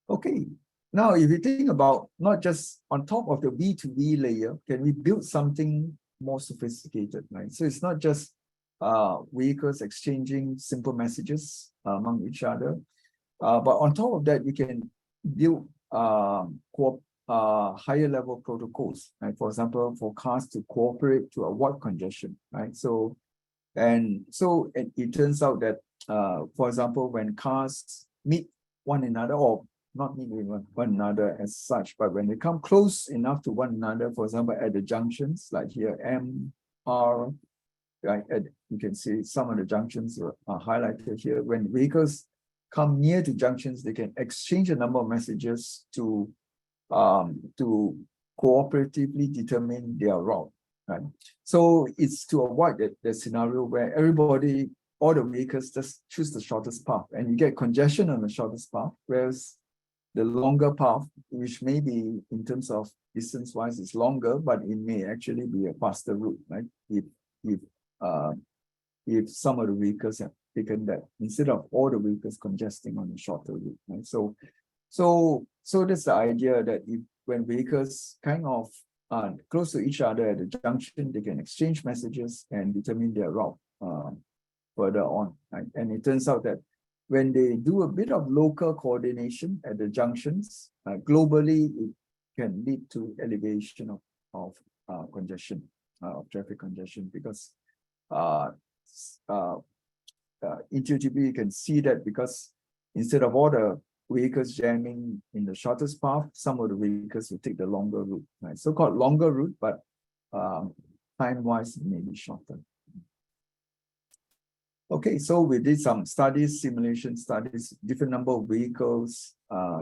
Okay, now if you think about not just on top of the B2B layer, can we build something more sophisticated, right? So it's not just vehicles exchanging simple messages among each other, but on top of that, you can build higher level protocols, right? For example, for cars to cooperate to avoid congestion, right? So it turns out that, for example, when cars meet one another, or not meet with one another as such, but when they come close enough to one another, for example, at the junctions, like here, M, R, right? You can see some of the junctions are highlighted here. When vehicles come near to junctions, they can exchange a number of messages to cooperatively determine their route, right? So it's to avoid the scenario where everybody, all the vehicles just choose the shortest path, and you get congestion on the shortest path, whereas the longer path, which may be in terms of distance-wise is longer, but it may actually be a faster route, right? If some of the vehicles have taken that, instead of all the vehicles congesting on the shorter route, right? So that's the idea that when vehicles kind of close to each other at the junction, they can exchange messages and determine their route further on, right? And it turns out that when they do a bit of local coordination at the junctions, globally, it can lead to elevation of congestion, of traffic congestion, because intuitively you can see that, because instead of all the vehicles jamming in the shortest path, some of the vehicles will take the longer route, right? So-called longer route, but time-wise it may be shorter. Okay, so we did some studies, simulation studies, different number of vehicles,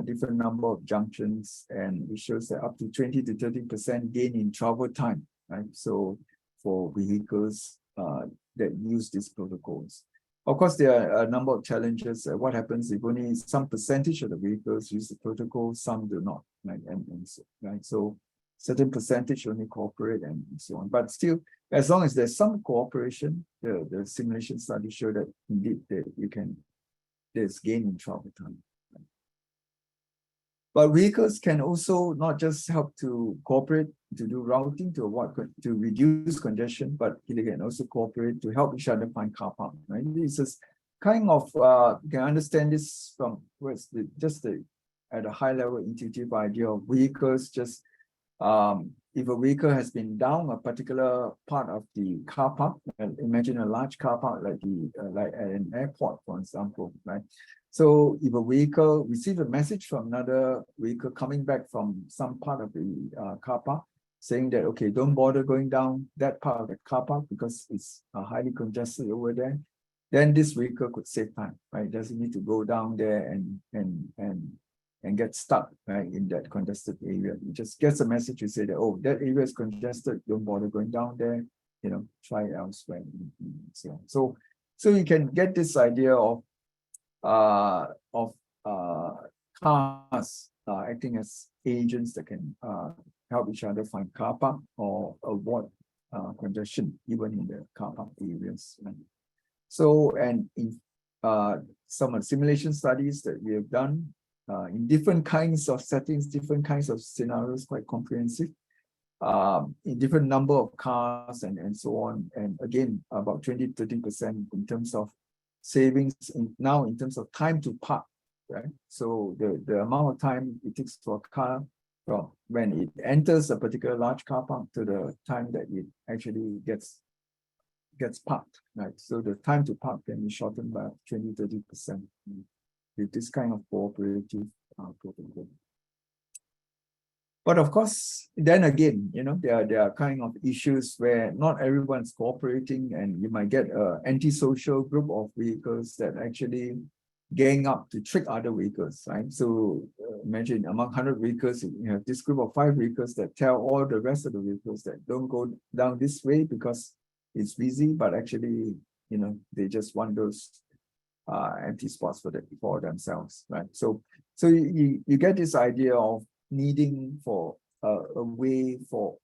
different number of junctions, and it shows that up to 20 to 30% gain in travel time, right? So for vehicles that use these protocols. Of course, there are a number of challenges. What happens if only some percentage of the vehicles use the protocol, some do not, right? So certain percentage only cooperate and so on. But still, as long as there's some cooperation, the simulation studies show that indeed there's gain in travel time. But vehicles can also not just help to cooperate to do routing to reduce congestion, but they can also cooperate to help each other find car park. Right? This is kind of you can understand this from at a high level intuitive idea of vehicles. Just if a vehicle has been down a particular part of the car park, imagine a large car park like at an airport, for example, right? So if a vehicle receives a message from another vehicle coming back from some part of the car park, saying that, okay, don't bother going down that part of the car park because it's highly congested over there, then this vehicle could save time, right? It doesn't need to go down there and get stuck, right, in that congested area. It just gets a message to say that, oh, that area is congested, don't bother going down there, try it elsewhere. So you can get this idea of cars acting as agents that can help each other find car park or avoid congestion even in the car park areas. Right? So, and in some of the simulation studies that we have done in different kinds of settings, different kinds of scenarios, quite comprehensive, in different number of cars and so on. And again, about 20-30% in terms of savings now in terms of time to park, right? So the amount of time it takes for a car from when it enters a particular large car park to the time that it actually gets gets parked, right? So the time to park can be shortened by 20-30% with this kind of cooperative protocol. But of course, then again, there are kind of issues where not everyone's cooperating, and you might get an antisocial group of vehicles that actually gang up to trick other vehicles, right? So imagine among 100 vehicles, you have this group of 5 vehicles that tell all the rest of the vehicles that don't go down this way because it's busy, but actually, they just want those empty spots for themselves, right? So you get this idea of needing for a way for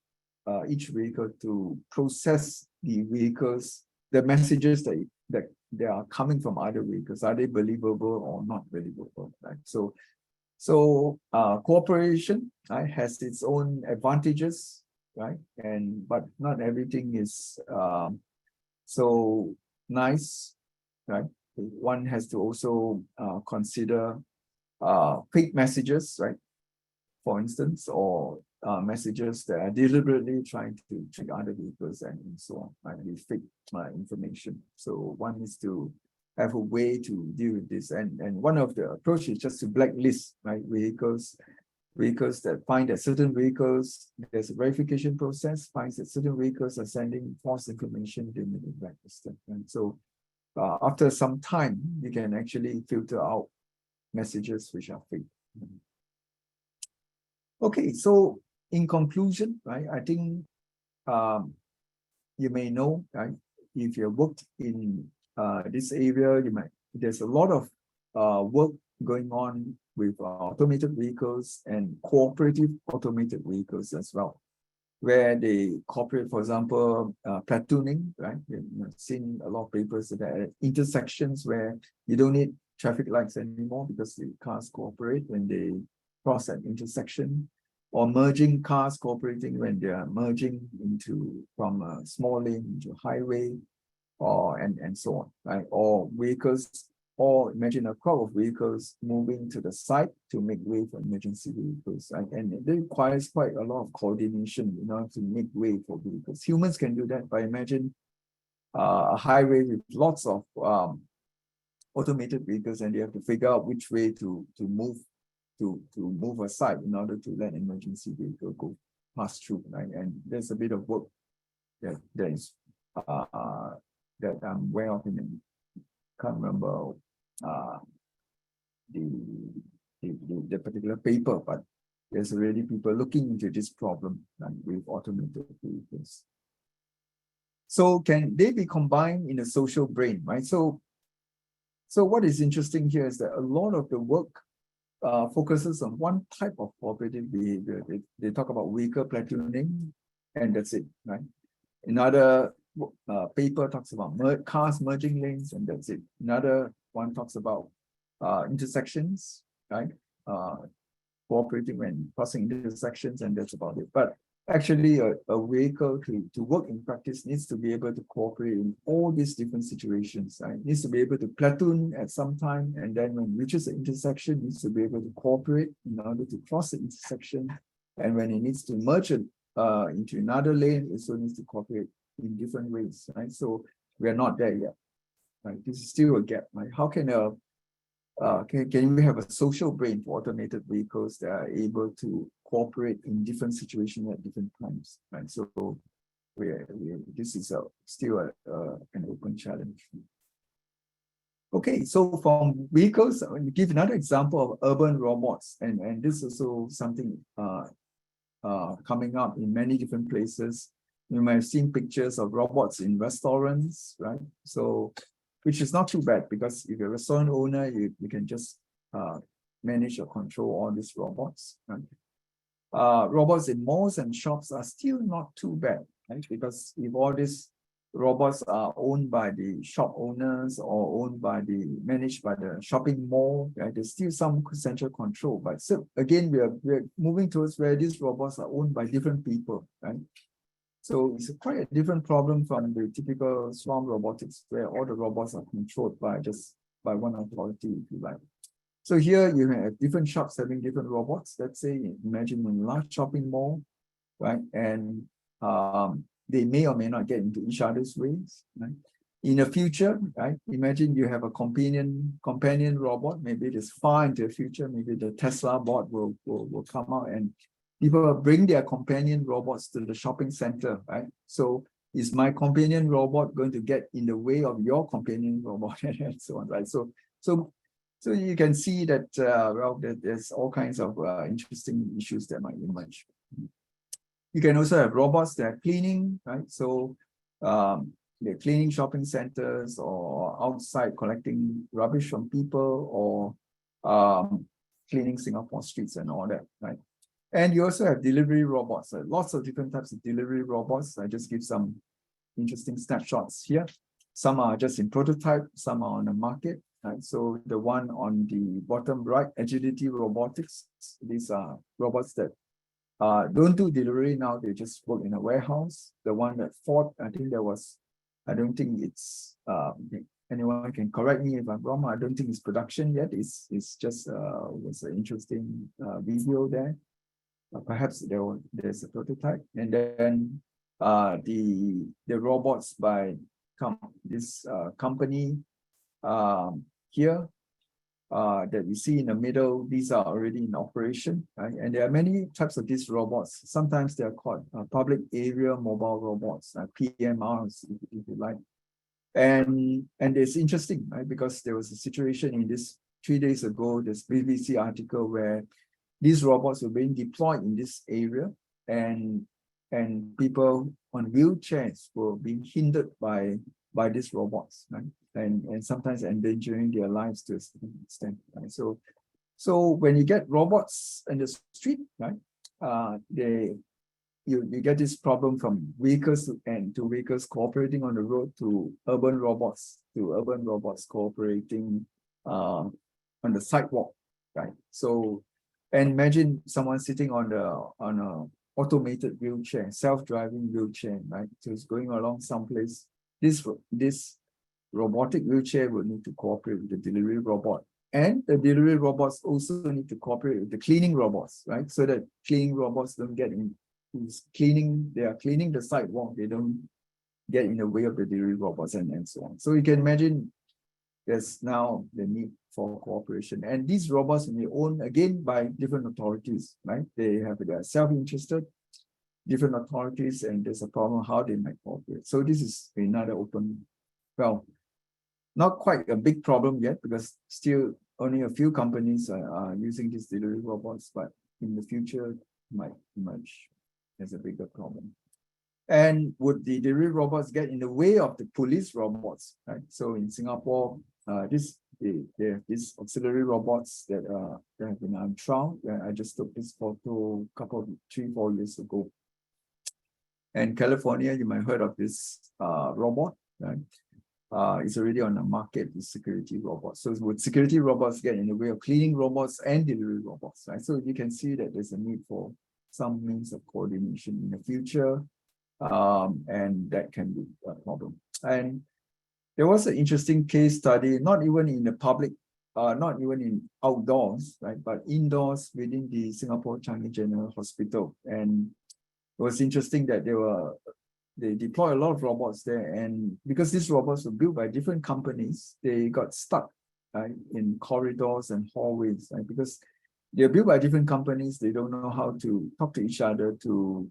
each vehicle to process the messages that they are coming from other vehicles. Are they believable or not believable, right? So cooperation, right, has its own advantages, right? But not everything is so nice, right? One has to also consider fake messages, right? For instance, or messages that are deliberately trying to trick other vehicles and so on, right? With fake information. So one needs to have a way to deal with this. And one of the approaches is just to blacklist, right? Vehicles that find that certain vehicles, there's a verification process, finds that certain vehicles are sending false information, they may be blacklisted. And so after some time, you can actually filter out messages which are fake. Okay, so in conclusion, right, I think you may know, right, if you worked in this area, there's a lot of work going on with automated vehicles and cooperative automated vehicles as well, where they cooperate, for example, platooning, right? You've seen a lot of papers that are at intersections where you don't need traffic lights anymore because the cars cooperate when they cross an intersection, or merging cars cooperating when they are merging from a small lane into a highway, and so on, right? Or vehicles, or imagine a crowd of vehicles moving to the side to make way for emergency vehicles, right? And it requires quite a lot of coordination in order to make way for vehicles. Humans can do that, but imagine a highway with lots of automated vehicles, and you have to figure out which way to move aside in order to let emergency vehicle go pass through, right? And there's a bit of work that I'm aware of, can't remember the particular paper, but there's already people looking into this problem with automated vehicles. So can they be combined in a social brain, right? So what is interesting here is that a lot of the work focuses on one type of cooperative behavior. They talk about vehicle platooning, and that's it, right? Another paper talks about cars merging lanes, and that's it. Another one talks about intersections, right? Cooperating when crossing intersections, and that's about it. But actually, a vehicle to work in practice needs to be able to cooperate in all these different situations, right? It needs to be able to platoon at some time, and then when it reaches the intersection, it needs to be able to cooperate in order to cross the intersection. And when it needs to merge into another lane, it still needs to cooperate in different ways, right? So we are not there yet, right? This is still a gap, right? How can can we have a social brain for automated vehicles that are able to cooperate in different situations at different times, right? So this is still an open challenge. Okay, so from vehicles, I'll give another example of urban robots, and this is also something coming up in many different places. You might have seen pictures of robots in restaurants, right? So, which is not too bad, because if you're a restaurant owner, you can just manage or control all these robots, right? Robots in malls and shops are still not too bad, right? Because if all these robots are owned by the shop owners or managed by the shopping mall, right? There's still some central control. But so again, we're moving towards where these robots are owned by different people, right? So it's quite a different problem from the typical swarm robotics, where all the robots are controlled by one authority, if you like. So here you have different shops having different robots. Let's say, imagine in a large shopping mall, right? And they may or may not get into each other's ways, right? In the future, right? Imagine you have a companion robot. Maybe it is far into the future. Maybe the Tesla bot will come out and people will bring their companion robots to the shopping center, right? So is my companion robot going to get in the way of your companion robot and so on, right? So you can see that well, there's all kinds of interesting issues that might emerge. You can also have robots that are cleaning, right? So they're cleaning shopping centers or outside collecting rubbish from people or cleaning Singapore streets and all that, right? And you also have delivery robots, lots of different types of delivery robots. I just give some interesting snapshots here. Some are just in prototype, some are on the market, right? So the one on the bottom right, Agility Robotics, these are robots that don't do delivery now, they just work in a warehouse. The one that Ford, I think there was, I don't think it's, anyone can correct me if I'm wrong, I don't think it's production yet. It's just, was an interesting video there. Perhaps there's a prototype. And then the robots by this company here that you see in the middle, these are already in operation, right? And there are many types of these robots. Sometimes they are called public area mobile robots, PMRs, if you like. And it's interesting, right? Because there was a situation in this 3 days ago, this BBC article where these robots were being deployed in this area, and people on wheelchairs were being hindered by these robots, right? And sometimes endangering their lives to a certain extent, right? So when you get robots in the street, right, you get this problem from vehicles to vehicles cooperating on the road to urban robots cooperating on the sidewalk, right? So, and imagine someone sitting on a automated wheelchair, self-driving wheelchair, right? So it's going along someplace. This robotic wheelchair will need to cooperate with the delivery robot. And the delivery robots also need to cooperate with the cleaning robots, right? So that cleaning robots don't get in, they are cleaning the sidewalk, they don't get in the way of the delivery robots and so on. So you can imagine there's now the need for cooperation. And these robots will be owned again by different authorities, right? They are self-interested, different authorities, and there's a problem how they might cooperate. So this is another open, well, not quite a big problem yet because still only a few companies are using these delivery robots, but in the future might emerge as a bigger problem. And would the delivery robots get in the way of the police robots, right? So in Singapore, they have these auxiliary robots that have been on trial. I just took this photo a couple of 3-4 years ago. And California, you might have heard of this robot, right? It's already on the market, the security robots. So would security robots get in the way of cleaning robots and delivery robots, right? So you can see that there's a need for some means of coordination in the future, and that can be a problem. And there was an interesting case study, not even in the public, not even in outdoors, right, but indoors within the Singapore Changi General Hospital. And it was interesting that they deploy a lot of robots there, and because these robots were built by different companies, they got stuck in corridors and hallways, right? Because they're built by different companies, they don't know how to talk to each other, to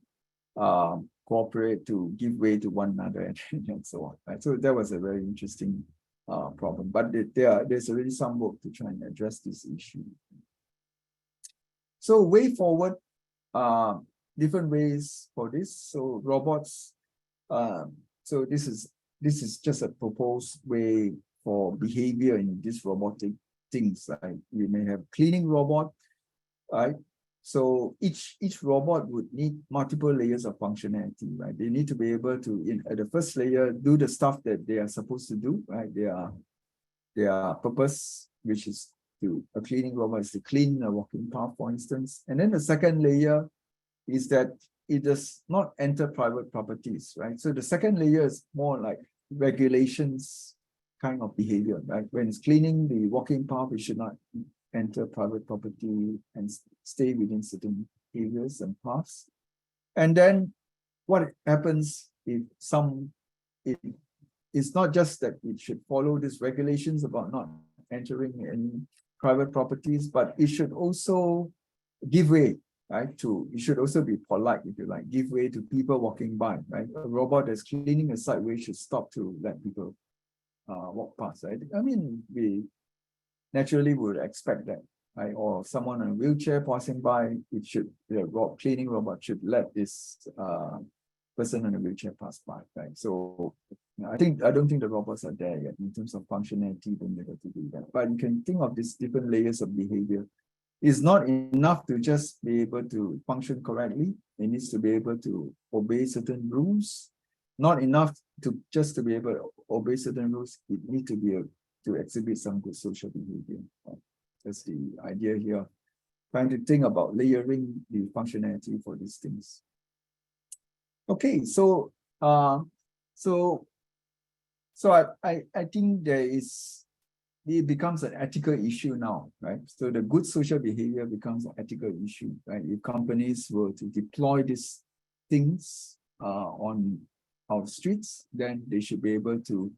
cooperate, to give way to one another, and so on, right? So that was a very interesting problem, but there's already some work to try and address this issue. So way forward, different ways for this. So robots, so this is just a proposed way for behavior in these robotic things. Right? We may have cleaning robot, right? So each robot would need multiple layers of functionality, right? They need to be able to, at the first layer, do the stuff that they are supposed to do, right? Their purpose, which is a cleaning robot is to clean a walking path, for instance. And then the second layer is that it does not enter private properties, right? So the second layer is more like regulations kind of behavior, right? When it's cleaning the walking path, it should not enter private property and stay within certain areas and paths. And then what happens it's not just that it should follow these regulations about not entering any private properties, but it should also give way, right? It should also be polite, if you like, give way to people walking by, right? A robot that's cleaning a sideway should stop to let people walk past, right? I mean, we naturally would expect that, right? Or someone in a wheelchair passing by, the cleaning robot should let this person in a wheelchair pass by, right? So I don't think the robots are there yet in terms of functionality being able to do that. But you can think of these different layers of behavior. It's not enough to just be able to function correctly. It needs to be able to obey certain rules. Not enough to just to be able to obey certain rules. It needs to be to exhibit some good social behavior. That's the idea here. Trying to think about layering the functionality for these things. Okay, so I think it becomes an ethical issue now, right? So the good social behavior becomes an ethical issue, right? If companies were to deploy these things on our streets, then they should be able to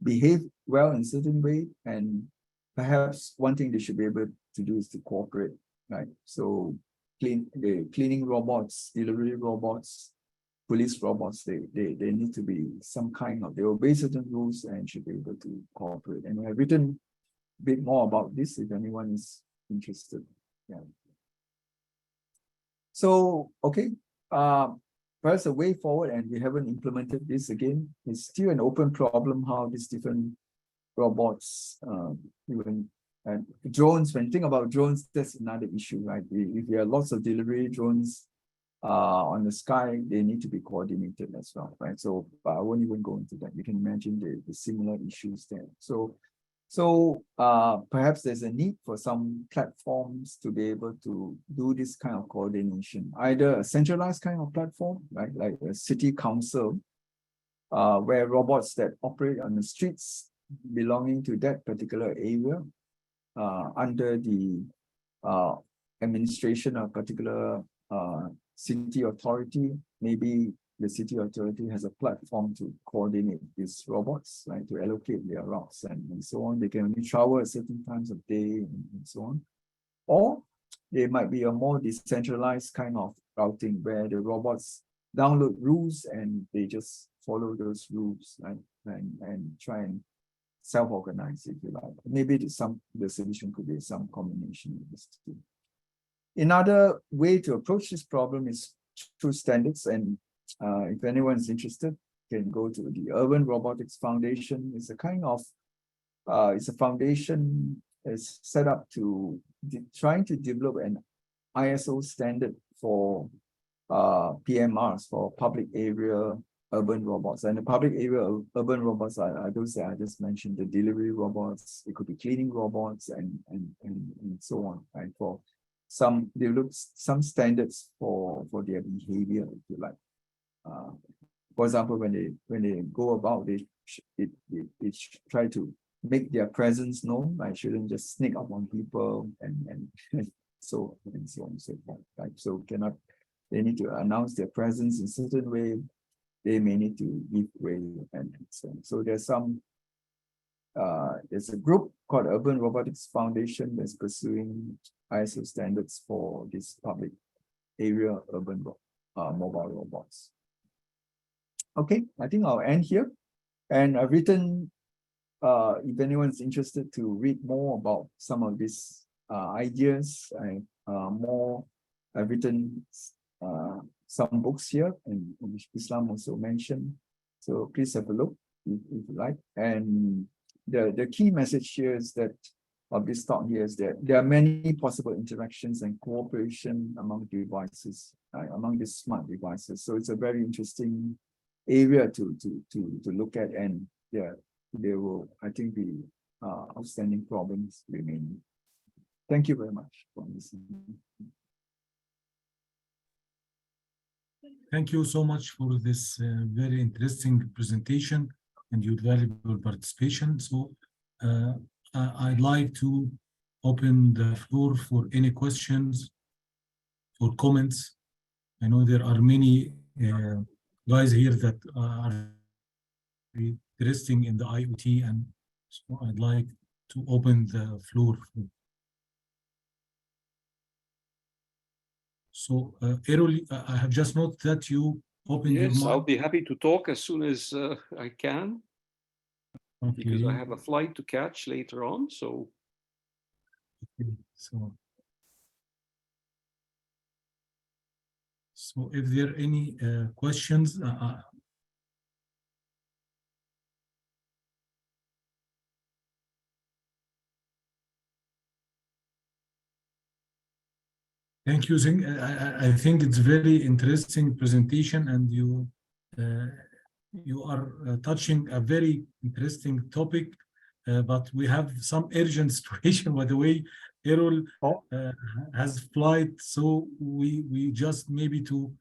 behave well in a certain way. And perhaps one thing they should be able to do is to cooperate, right? So cleaning robots, delivery robots, police robots, they need to be some kind of, they obey certain rules and should be able to cooperate. And we have written a bit more about this if anyone is interested. Yeah. So, okay, perhaps a way forward, and we haven't implemented this again. It's still an open problem how these different robots, even and drones, when you think about drones, that's another issue, right? If there are lots of delivery drones on the sky, they need to be coordinated as well, right? So I won't even go into that. You can imagine the similar issues there. So perhaps there's a need for some platforms to be able to do this kind of coordination, either a centralized kind of platform, right? Like a city council, where robots that operate on the streets belonging to that particular area under the administration of particular city authority, maybe the city authority has a platform to coordinate these robots, right, to allocate their routes and so on. They can only travel at certain times of day and so on. Or there might be a more decentralized kind of routing where the robots download rules and they just follow those rules, right, and try and self-organize, if you like. Maybe the solution could be some combination of this two. Another way to approach this problem is through standards, and if anyone is interested, can go to the Urban Robotics Foundation. It's a kind of it's a foundation is set up to trying to develop an ISO standard for PMRs, for public area urban robots. And the public area urban robots are those that I just mentioned, the delivery robots. It could be cleaning robots and so on, right? For some, they look some standards for their behavior, if you like. For example, when they go about, they try to make their presence known. I shouldn't just sneak up on people and so on and so forth. Right? So they need to announce their presence in a certain way. They may need to give way and so on. So there's a group called Urban Robotics Foundation that's pursuing ISO standards for this public area urban mobile robots. Okay, I think I'll end here. And I've written, if anyone's interested to read more about some of these ideas, I've written some books here, and which Islam also mentioned. So please have a look if you like. And the key message here is that of this talk here is that there are many possible interactions and cooperation among devices, among these smart devices. So it's a very interesting area to look at, and there will, I think, be outstanding problems remaining. Thank you very much for listening. Thank you so much for this very interesting presentation and your valuable participation. So I'd like to open the floor for any questions or comments. I know there are many guys here that are interested in the IoT, and so I'd like to open the floor. So, Errol, I have just noted that you opened your Yes, I'll mic. be happy to talk as soon as I can, because I Okay. have a flight to catch later on. So So if there are any questions, thank you, Zing. I think it's very interesting presentation, and you are touching a very interesting topic, but we have some urgent situation. By the way, Errol has flight, so we just maybe to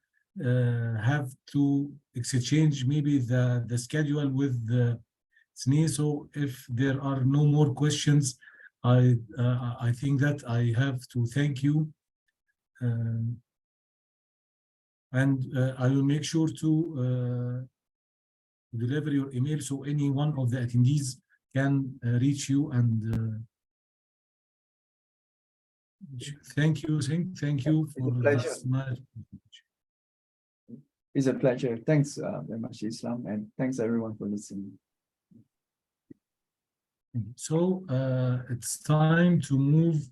have to exchange maybe the schedule with the SNE. So if there are no more questions, I think that I have to thank you. And I will make sure to deliver your email so any one of the attendees can reach you. And thank you, Singh. Thank you for this nice. It's a pleasure. Thanks very much, Islam, and thanks everyone for listening. So it's time to move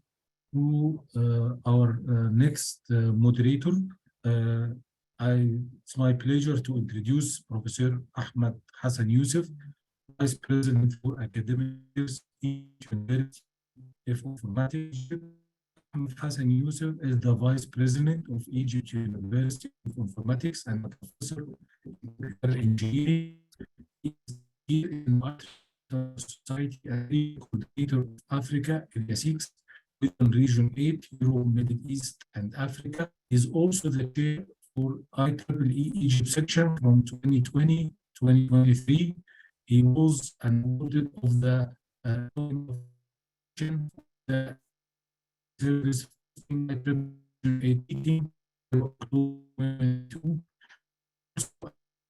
to our next moderator. It's my pleasure to introduce Professor Ahmed Hassan Youssef, Vice President for Academic University of Informatics. Ahmed Hassan Youssef is the Vice President of Egypt University of Informatics and a Professor in Engineering. He is here in Society and Coordinator of Africa, Area 6, within Region 8, Europe, Middle East, and Africa. He is also the chair for IEEE Egypt section from 2020-2023. He was awarded of the service 18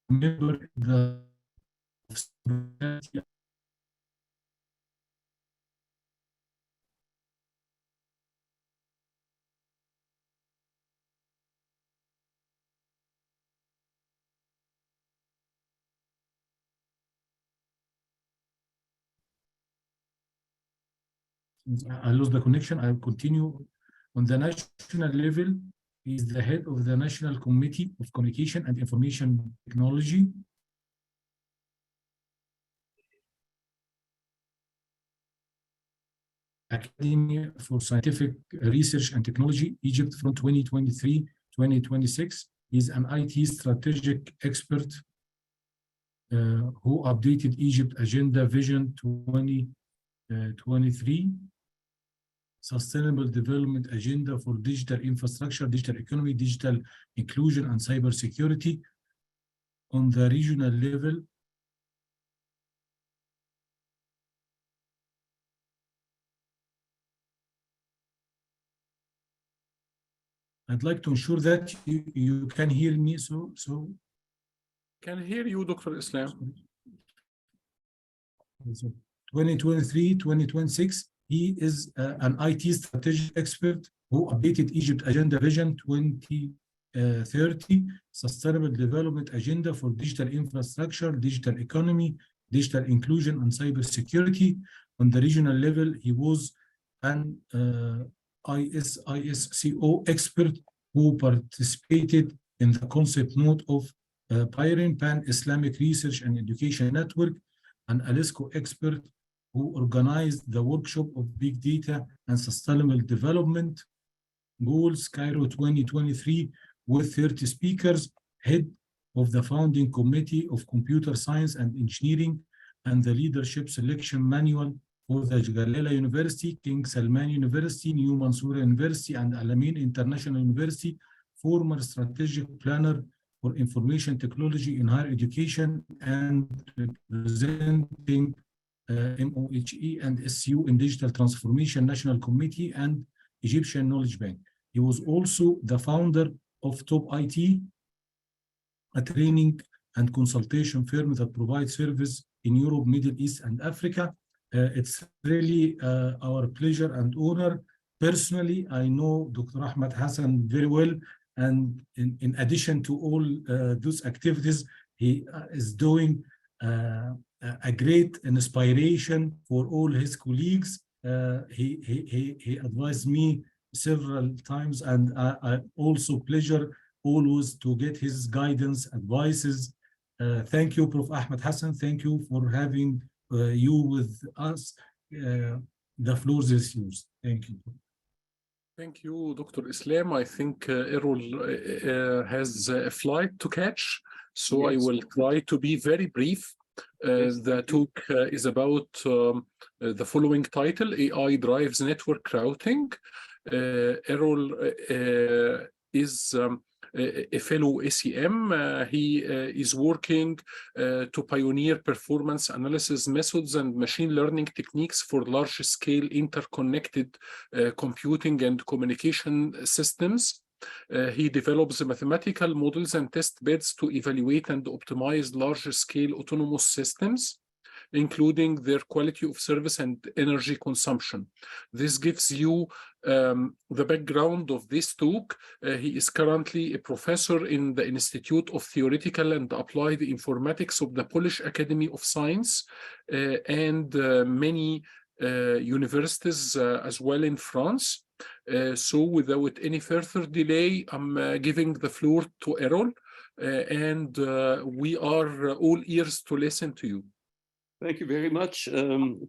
member the I lost the connection. I'll continue. On the national level, he is the head of the National Committee of Communication and Information Technology. Academy for Scientific Research and Technology, Egypt from 2023-2026. He's an IT strategic expert who updated Egypt Agenda Vision 2023. Sustainable Development Agenda for Digital Infrastructure, Digital Economy, Digital Inclusion, and Cybersecurity. On the regional level, I'd like to ensure that you can hear me. So can hear you, Dr. Islam. 2023-2026. He is an IT strategic expert who updated Egypt Agenda Vision 2030, Sustainable Development Agenda for Digital Infrastructure, Digital Economy, Digital Inclusion, and Cybersecurity. On the regional level, he was an ISCO expert who participated in the concept note of PIRIN, Pan-Islamic Research and Education Network, an ALISCO expert who organized the workshop of Big Data and Sustainable Development Goals, Cairo 2023, with 30 speakers, head of the founding committee of Computer Science and Engineering, and the Leadership Selection Manual for the Jalallah University, King Salman University, New Mansoura University, and Al-Amin International University, former strategic planner for information technology in higher education, and representing MOHE and SU in Digital Transformation National Committee and Egyptian Knowledge Bank. He was also the founder of Top IT, a training and consultation firm that provides service in Europe, Middle East, and Africa. It's really our pleasure and honor. Personally, I know Dr. Ahmed Hassan very well, and in addition to all those activities, he is doing a great inspiration for all his colleagues. He advised me several times, and I also pleasure always to get his guidance, advices. Thank you, Prof. Ahmed Hassan. Thank you for having you with us. The floor is yours. Thank you. Thank you, Dr. Islam. I think Errol has a flight to catch, so I will try to be very brief. The talk is about the following title: AI drives network routing. Errol is a fellow ACM. He is working to pioneer performance analysis methods and machine learning techniques for large-scale interconnected computing and communication systems. He develops mathematical models and test beds to evaluate and optimize large-scale autonomous systems, including their quality of service and energy consumption. This gives you the background of this talk. He is currently a professor in the Institute of Theoretical and Applied Informatics of the Polish Academy of Science and many universities as well in France. So without any further delay, I'm giving the floor to Errol, and we are all ears to listen to you. Thank you very much,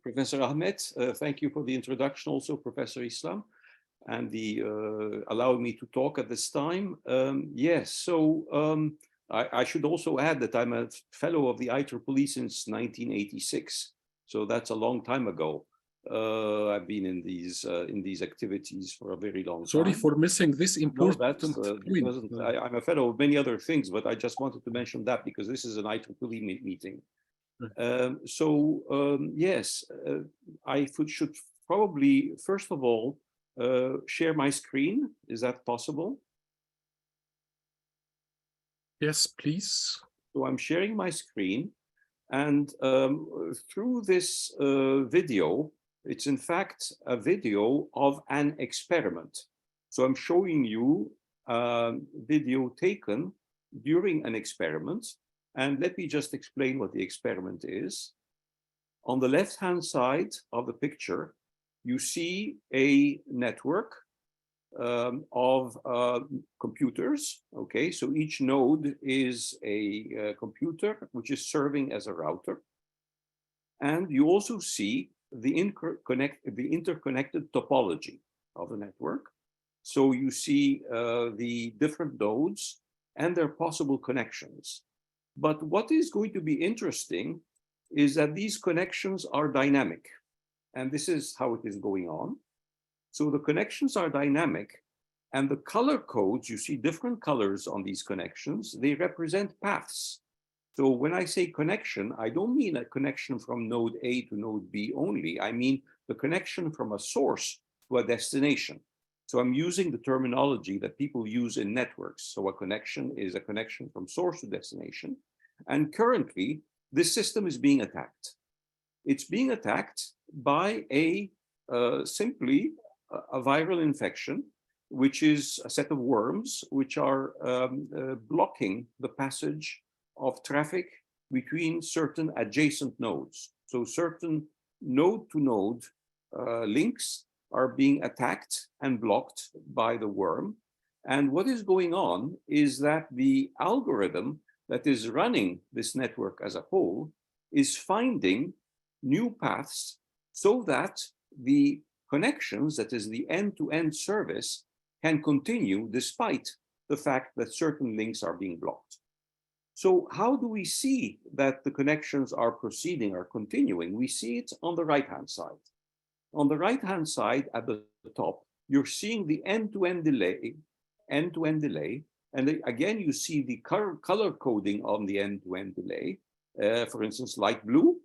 Professor Ahmed. Thank you for the introduction, also Professor Islam, and the allowing me to talk at this time. Yes, so I should also add that I'm a fellow of the IEEE since 1986, so that's a long time ago. I've been in these activities for a very long time. Sorry for missing this important point. I'm a fellow of many other things, but I just wanted to mention that because this is an IEEE meeting. Yes, I should probably, first of all, share my screen. Is that possible? Yes, please. So I'm sharing my screen, and through this video, it's in fact a video of an experiment. So I'm showing you a video taken during an experiment. And let me just explain what the experiment is. On the left-hand side of the picture, you see a network of computers. Okay, so each node is a computer which is serving as a router. And you also see the interconnected topology of the network. So you see the different nodes and their possible connections. But what is going to be interesting is that these connections are dynamic. And this is how it is going on. So the connections are dynamic, and the color codes, you see different colors on these connections, they represent paths. So when I say connection, I don't mean a connection from node A to node B only. I mean the connection from a source to a destination. So I'm using the terminology that people use in networks. So a connection is a connection from source to destination. And currently, this system is being attacked. It's being attacked by simply a viral infection, which is a set of worms which are blocking the passage of traffic between certain adjacent nodes. So certain node-to-node links are being attacked and blocked by the worm. And what is going on is that the algorithm that is running this network as a whole is finding new paths so that the connections, that is the end-to-end service, can continue despite the fact that certain links are being blocked. So how do we see that the connections are proceeding or continuing? We see it on the right-hand side. On the right-hand side at the top, you're seeing the end-to-end delay, and again, you see the color coding on the end-to-end delay. For instance, light blue,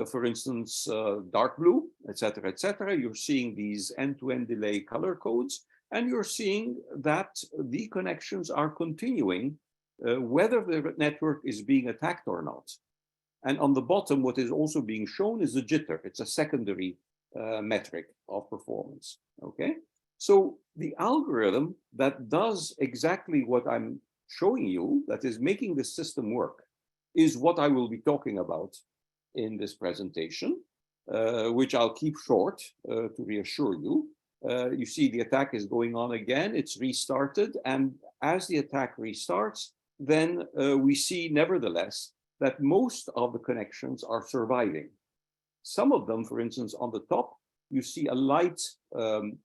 for instance, dark blue, etc., etc. You're seeing these end-to-end delay color codes, and you're seeing that the connections are continuing whether the network is being attacked or not. And on the bottom, what is also being shown is the jitter. It's a secondary metric of performance, okay? So the algorithm that does exactly what I'm showing you, that is making the system work, is what I will be talking about in this presentation, which I'll keep short to reassure you. You see the attack is going on again, it's restarted, and as the attack restarts, then we see nevertheless that most of the connections are surviving. Some of them, for instance, on the top, you see a light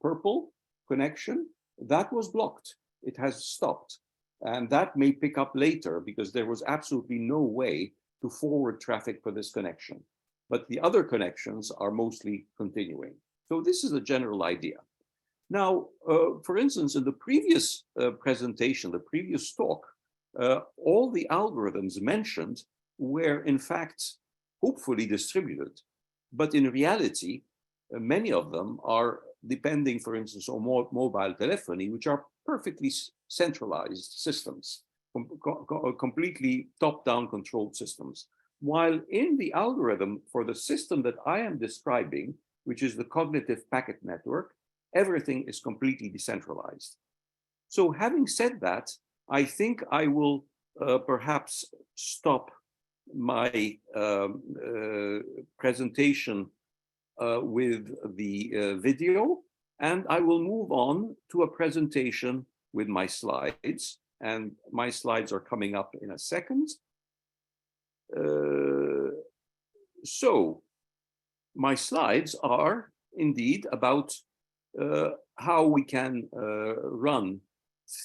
purple connection that was blocked. It has stopped. And that may pick up later because there was absolutely no way to forward traffic for this connection. But the other connections are mostly continuing. So this is a general idea. Now, for instance, in the previous presentation, the previous talk, all the algorithms mentioned were in fact hopefully distributed. But in reality, many of them are depending, for instance, on mobile telephony, which are perfectly centralized systems, completely top-down controlled systems. While in the algorithm for the system that I am describing, which is the cognitive packet network, everything is completely decentralized. So having said that, I think I will perhaps stop my presentation with the video, and I will move on to a presentation with my slides, and my slides are coming up in a second. So my slides are indeed about how we can run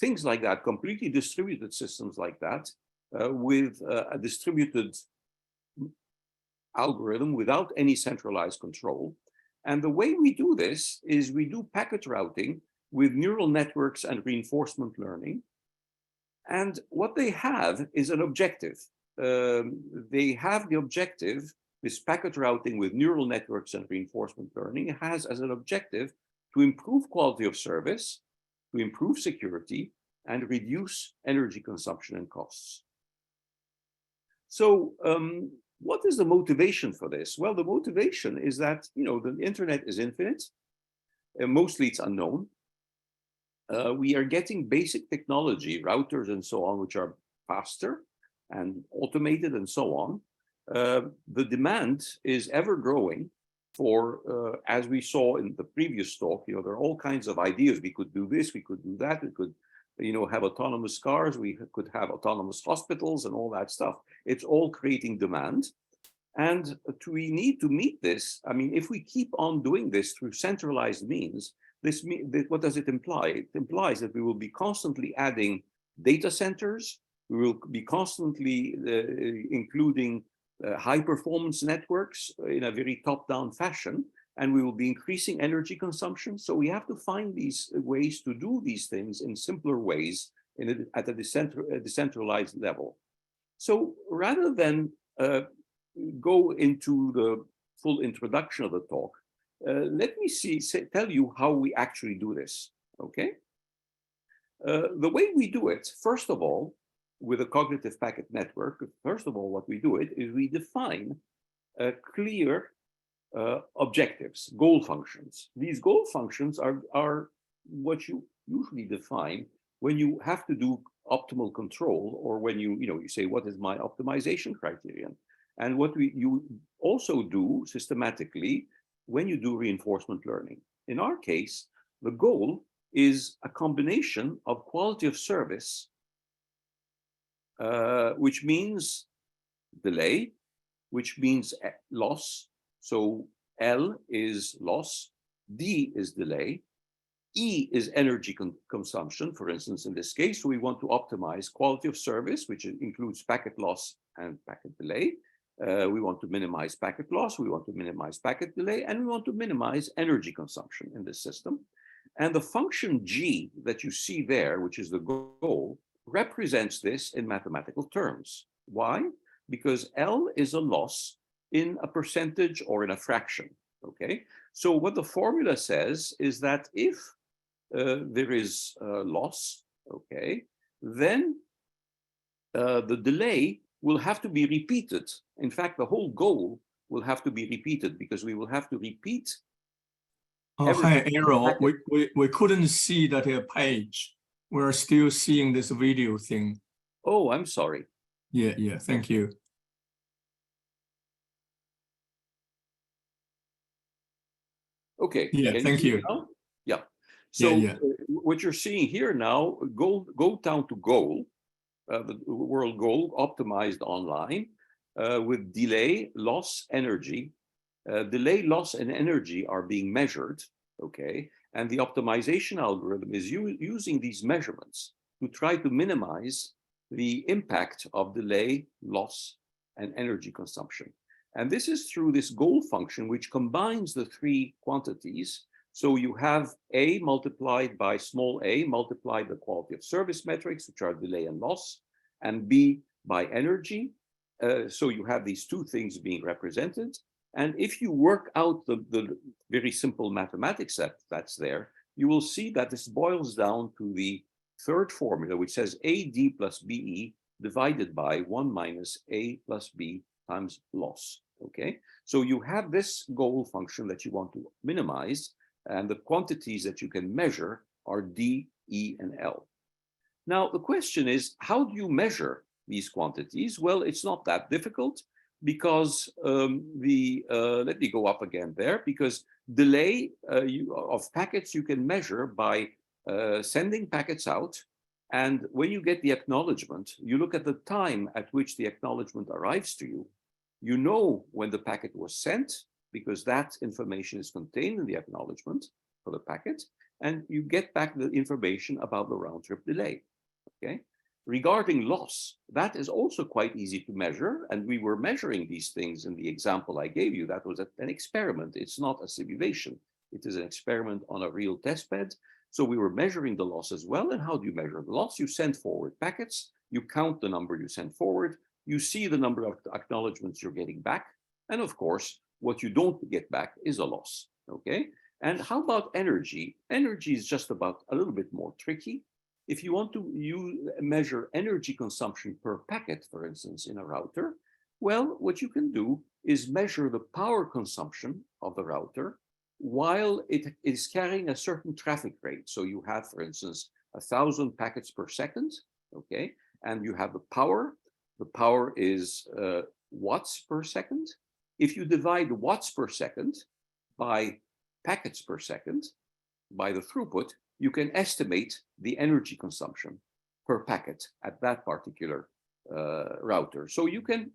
things like that, completely distributed systems like that, with a distributed algorithm without any centralized control. And the way we do this is we do packet routing with neural networks and reinforcement learning. And what they have is an objective. They have the objective, this packet routing with neural networks and reinforcement learning has as an objective to improve quality of service, to improve security, and reduce energy consumption and costs. So what is the motivation for this? Well, the motivation is that, you know, the internet is infinite. Mostly it's unknown. We are getting basic technology, routers and so on, which are faster and automated and so on. The demand is ever growing for, as we saw in the previous talk, you know, there are all kinds of ideas. We could do this, we could do that, we could, you know, have autonomous cars, we could have autonomous hospitals and all that stuff. It's all creating demand. And we need to meet this. I mean, if we keep on doing this through centralized means, what does it imply? It implies that we will be constantly adding data centers. We will be constantly including high performance networks in a very top-down fashion, and we will be increasing energy consumption. So we have to find these ways to do these things in simpler ways at a decentralized level. So rather than go into the full introduction of the talk, let me tell you how we actually do this, okay? The way we do it, first of all, with a cognitive packet network, first of all, what we do it is we define clear objectives, goal functions. These goal functions are what you usually define when you have to do optimal control, or when you say, what is my optimization criterion? And what you also do systematically when you do reinforcement learning. In our case, the goal is a combination of quality of service, which means delay, which means loss. So L is loss, D is delay, E is energy consumption. For instance, in this case, we want to optimize quality of service, which includes packet loss and packet delay. We want to minimize packet loss, we want to minimize packet delay, and we want to minimize energy consumption in this system. And the function G that you see there, which is the goal, represents this in mathematical terms. Why? Because L is a loss in a percentage or in a fraction, okay? So what the formula says is that if there is loss, okay, then the delay will have to be repeated. In fact, the whole goal will have to be repeated because we will have to repeat. Hi, Errol. We couldn't see that page. We're still seeing this video thing. Oh, I'm sorry. Yeah, thank you. Okay. Yeah, thank you. Yeah. So yeah. What you're seeing here now, go down to goal, the world goal optimized online with delay, loss, energy. Delay, loss, and energy are being measured, okay? And the optimization algorithm is using these measurements to try to minimize the impact of delay, loss, and energy consumption. And this is through this goal function, which combines the three quantities. So you have A multiplied by small a multiplied the quality of service metrics, which are delay and loss, and B by energy. So you have these two things being represented. And if you work out the very simple mathematics that's there, you will see that this boils down to the third formula, which says AD plus BE divided by 1 minus A plus B times loss, okay? So you have this goal function that you want to minimize, and the quantities that you can measure are D, E, and L. Now, the question is, how do you measure these quantities? Well, it's not that difficult because let me go up again there, because delay of packets you can measure by sending packets out. And when you get the acknowledgement, you look at the time at which the acknowledgement arrives to you. You know when the packet was sent, because that information is contained in the acknowledgement for the packet, and you get back the information about the round trip delay, okay? Regarding loss, that is also quite easy to measure, and we were measuring these things in the example I gave you. That was an experiment. It's not a simulation. It is an experiment on a real test bed. So we were measuring the loss as well. And how do you measure the loss? You send forward packets, you count the number you send forward, you see the number of acknowledgements you're getting back, and of course, what you don't get back is a loss, okay? And how about energy? Energy is just about a little bit more tricky. If you want to measure energy consumption per packet, for instance, in a router, well, what you can do is measure the power consumption of the router while it is carrying a certain traffic rate. So you have, for instance, 1,000 packets per second, okay? And you have the power. The power is watts per second. If you divide watts per second by packets per second, by the throughput, you can estimate the energy consumption per packet at that particular router. So you can,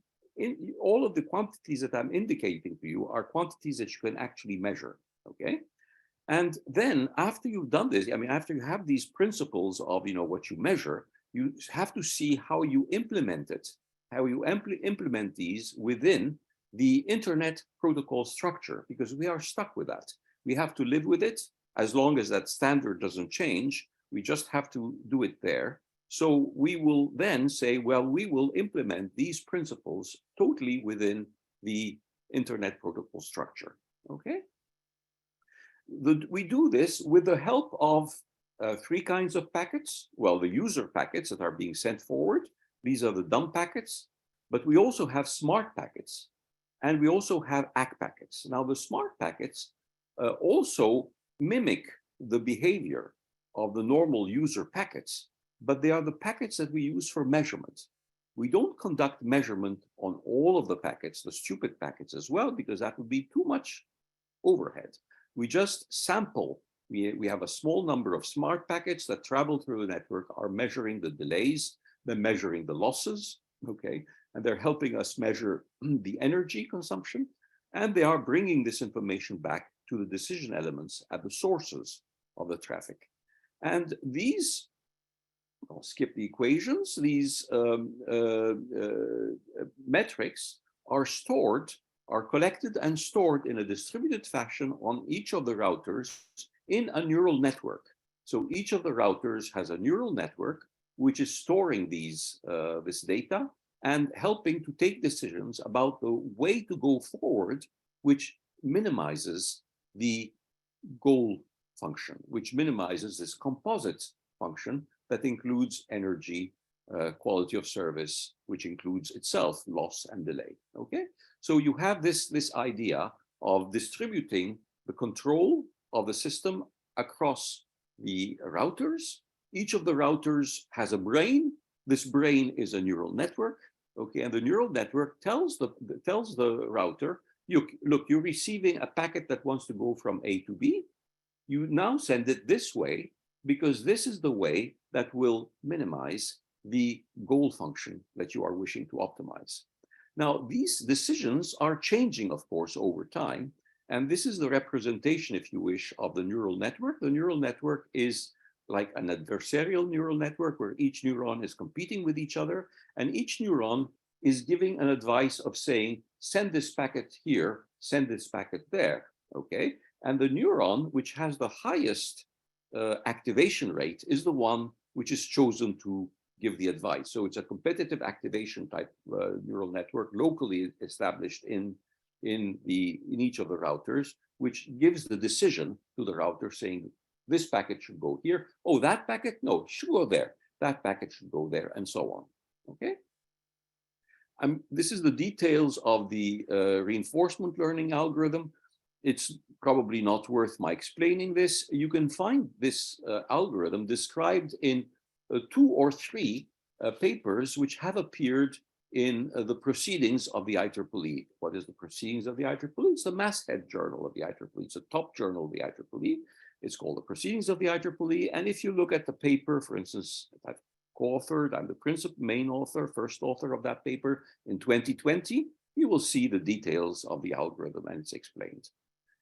all of the quantities that I'm indicating to you are quantities that you can actually measure, okay? And then after you've done this, I mean, after you have these principles of, you know, what you measure, you have to see how you implement it, how you implement these within the internet protocol structure, because we are stuck with that. We have to live with it. As long as that standard doesn't change, we just have to do it there. So we will then say, well, we will implement these principles totally within the internet protocol structure, okay? We do this with the help of three kinds of packets. Well, the user packets that are being sent forward, these are the dumb packets, but we also have smart packets, and we also have ACK packets. Now, the smart packets also mimic the behavior of the normal user packets, but they are the packets that we use for measurement. We don't conduct measurement on all of the packets, the stupid packets as well, because that would be too much overhead. We just sample. We have a small number of smart packets that travel through the network, are measuring the delays, they're measuring the losses, okay? And they're helping us measure the energy consumption, and they are bringing this information back to the decision elements at the sources of the traffic. And these, I'll skip the equations, these metrics are collected and stored in a distributed fashion on each of the routers in a neural network. So each of the routers has a neural network which is storing these this data and helping to take decisions about the way to go forward, which minimizes the goal function, which minimizes this composite function that includes energy, quality of service, which includes itself loss and delay. Okay, so you have this idea of distributing the control of the system across the routers. Each of the routers has a brain. This brain is a neural network. Okay, and the neural network tells the router, look, you're receiving a packet that wants to go from A to B. You now send it this way because this is the way that will minimize the goal function that you are wishing to optimize. Now, these decisions are changing, of course, over time. And this is the representation, if you wish, of the neural network. The neural network is like an adversarial neural network where each neuron is competing with each other. And each neuron is giving an advice of saying, send this packet here, send this packet there, okay? And the neuron, which has the highest activation rate, is the one which is chosen to give the advice. So it's a competitive activation type neural network locally established in each of the routers, which gives the decision to the router saying, this packet should go here. Oh, that packet? No, it should go there. That packet should go there, and so on. Okay. This is the details of the reinforcement learning algorithm. It's probably not worth my explaining this. You can find this algorithm described in 2 or 3 papers which have appeared in the proceedings of the IEEE. What is the proceedings of the IEEE? It's the masthead journal of the IEEE. It's the top journal of the IEEE. It's called the Proceedings of the IEEE. And if you look at the paper, for instance, I've co-authored, I'm the main author, first author of that paper in 2020, you will see the details of the algorithm and it's explained.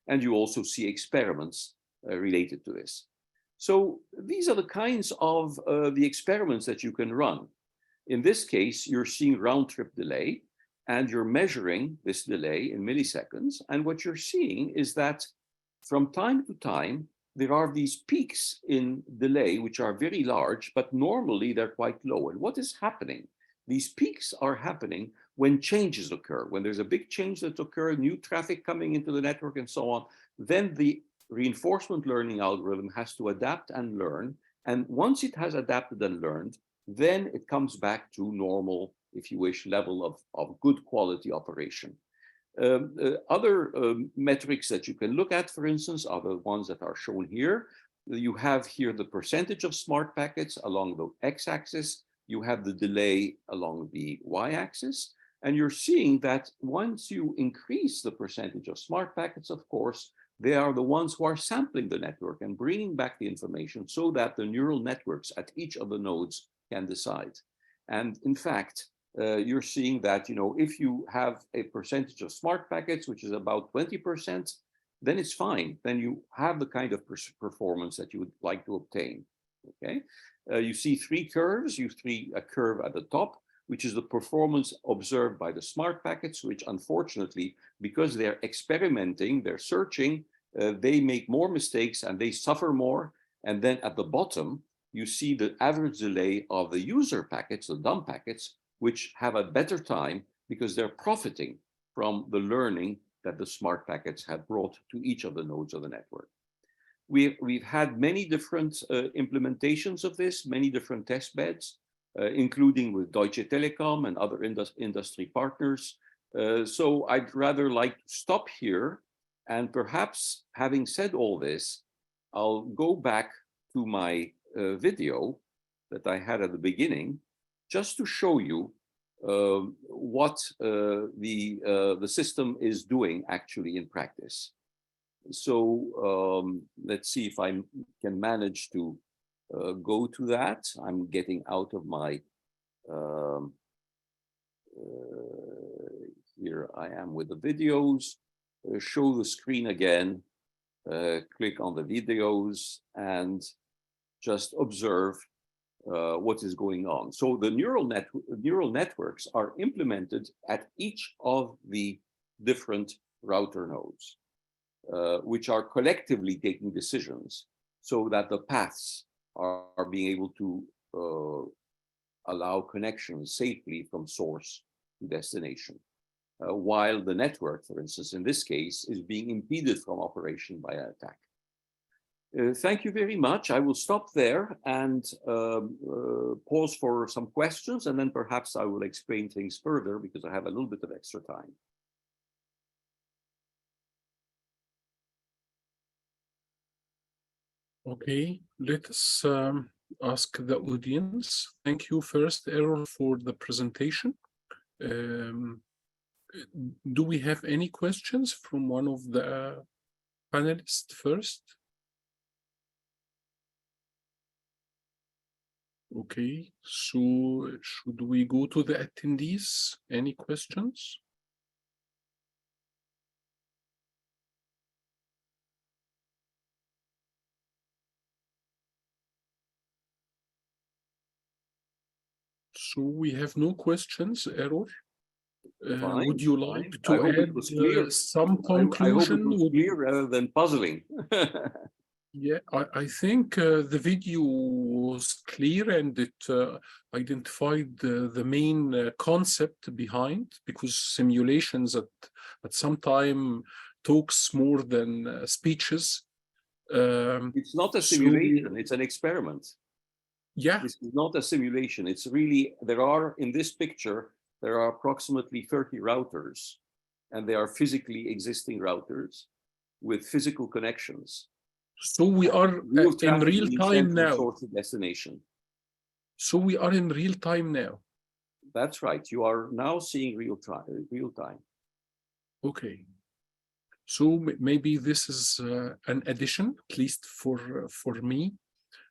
And you also see experiments related to this. So these are the kinds of the experiments that you can run. In this case, you're seeing round trip delay and you're measuring this delay in milliseconds. And what you're seeing is that from time to time, there are these peaks in delay, which are very large, but normally they're quite low. And what is happening? These peaks are happening when changes occur. When there's a big change that occurs, new traffic coming into the network and so on, then the reinforcement learning algorithm has to adapt and learn. And once it has adapted and learned, then it comes back to normal, if you wish, level of good quality operation. Other metrics that you can look at, for instance, are the ones that are shown here. You have here the percentage of smart packets along the x-axis. You have the delay along the y-axis. And you're seeing that once you increase the percentage of smart packets, of course, they are the ones who are sampling the network and bringing back the information so that the neural networks at each of the nodes can decide. And in fact, you're seeing that, you know, if you have a percentage of smart packets, which is about 20%, then it's fine. Then you have the kind of performance that you would like to obtain. Okay, you see 3 curves. You see a curve at the top, which is the performance observed by the smart packets, which unfortunately, because they're experimenting, they're searching, they make more mistakes and they suffer more. And then at the bottom, you see the average delay of the user packets, the dumb packets, which have a better time because they're profiting from the learning that the smart packets have brought to each of the nodes of the network. We've had many different implementations of this, many different test beds, including with Deutsche Telekom and other industry partners. So I'd rather like to stop here. And perhaps having said all this, I'll go back to my video that I had at the beginning, just to show you what the system is doing actually in practice. So let's see if I can manage to go to that. I'm getting out of my, here I am with the videos, show the screen again, click on the videos and just observe what is going on. So the neural networks are implemented at each of the different router nodes, which are collectively taking decisions so that the paths are being able to allow connections safely from source to destination. While the network, for instance, in this case, is being impeded from operation by an attack. Thank you very much. I will stop there and pause for some questions, and then perhaps I will explain things further because I have a little bit of extra time. Okay, let us ask the audience. Thank you first, Errol, for the presentation. Do we have any questions from one of the panelists first? Okay, so should we go to the attendees? Any questions? So we have no questions, Errol. Would you like to add some conclusion? I hope it was clear rather than puzzling. Yeah, I think the video was clear and it identified the main concept behind, because simulations at some time talks more than speeches. It's not a simulation, it's an experiment. Yeah. This is not a simulation. It's really, in this picture, there are approximately 30 routers, and they are physically existing routers with physical connections. So we are in real time now. Source to destination. So we are in real time now. That's right. You are now seeing real time. Okay. So maybe this is an addition, at least for me,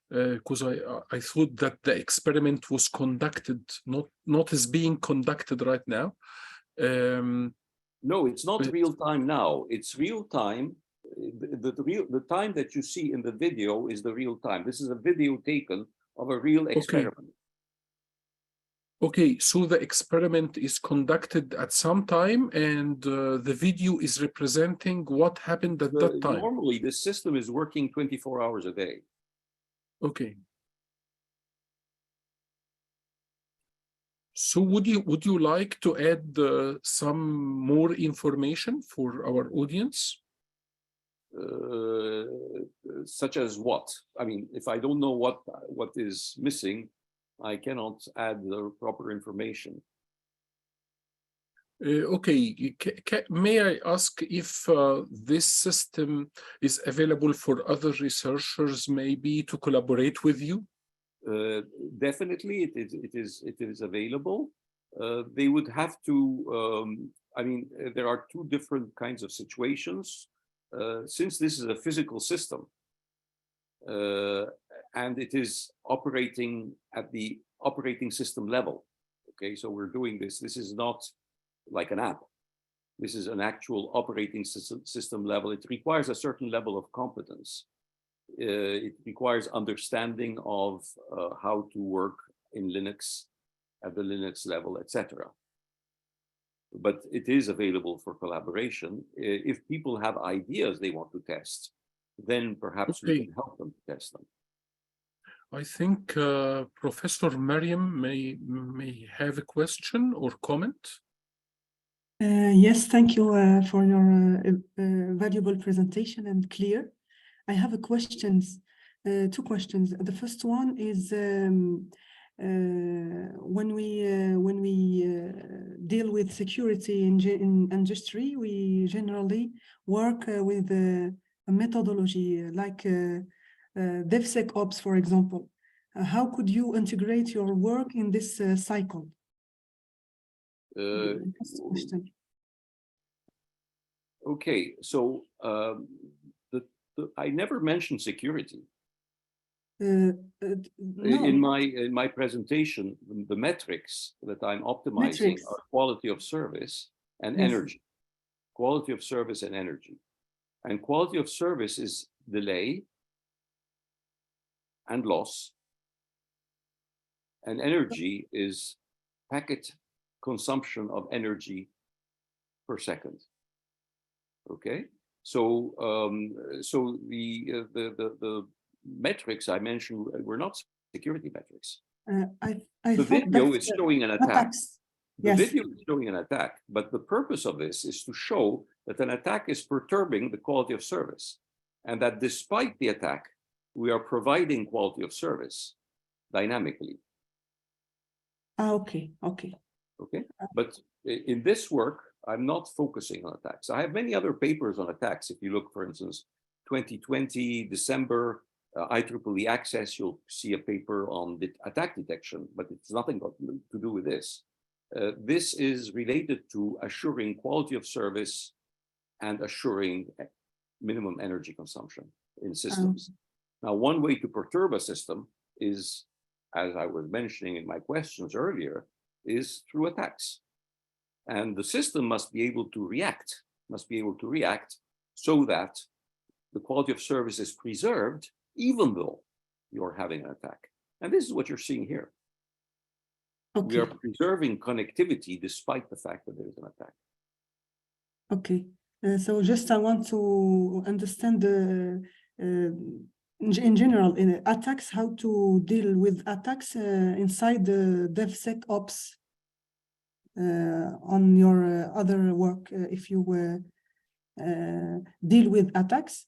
because I thought that the experiment was conducted, not as being conducted right now. No, it's not real time now. It's real time. The time that you see in the video is the real time. This is a video taken of a real experiment. Okay, so the experiment is conducted at some time, and the video is representing what happened at that time. Normally, the system is working 24 hours a day. Okay. So would you like to add some more information for our audience? Such as what? I mean, if I don't know what is missing, I cannot add the proper information. Okay, may I ask if this system is available for other researchers, maybe to collaborate with you? Definitely, it is available. They would have to. I mean, there are two different kinds of situations. Since this is a physical system, and it is operating at the operating system level. Okay, so we're doing this. This is not like an app. This is an actual operating system level. It requires a certain level of competence. It requires understanding of how to work in Linux at the Linux level, etc. But it is available for collaboration. If people have ideas they want to test, then perhaps we can help them to test them. I think Professor Mariam may have a question or comment. Yes, thank you for your valuable presentation and clear. I have two questions. The first one is when we deal with security in industry, we generally work with a methodology like DevSecOps, for example. How could you integrate your work in this cycle? Okay, so I never mentioned security. No. In my presentation, the metrics that I'm optimizing are quality of service and energy. Quality of service and energy. And quality of service is delay and loss. And energy is packet consumption of energy per second. Okay, so the metrics I mentioned were not security metrics. The video is showing an attack. The video is showing an attack, but the purpose of this is to show that an attack is perturbing the quality of service. and that despite the attack, we are providing quality of service dynamically. Okay. Okay, but in this work, I'm not focusing on attacks. I have many other papers on attacks. If you look, for instance, 2020, December, IEEE Access, you'll see a paper on the attack detection, but it's nothing to do with this. This is related to assuring quality of service and assuring minimum energy consumption in systems. Now, one way to perturb a system is, as I was mentioning in my questions earlier, is through attacks. And the system must be able to react, so that the quality of service is preserved, even though you're having an attack. And this is what you're seeing here. Okay. We are preserving connectivity despite the fact that there is an attack. Okay. So just I want to understand in general in attacks, how to deal with attacks inside the DevSecOps on your other work, if you deal with attacks.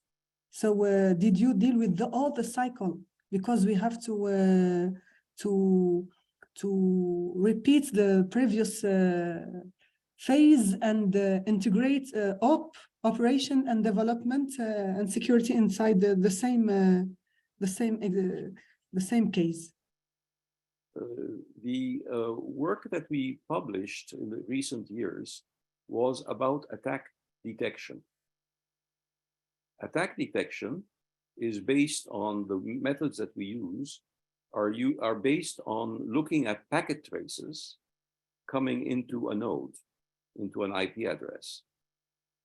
So did you deal with all the cycle? Because we have to repeat the previous phase and integrate operation and development and security inside the same case. The work that we published in the recent years was about attack detection. Attack detection is based on the methods that we use are based on looking at packet traces coming into a node, into an IP address.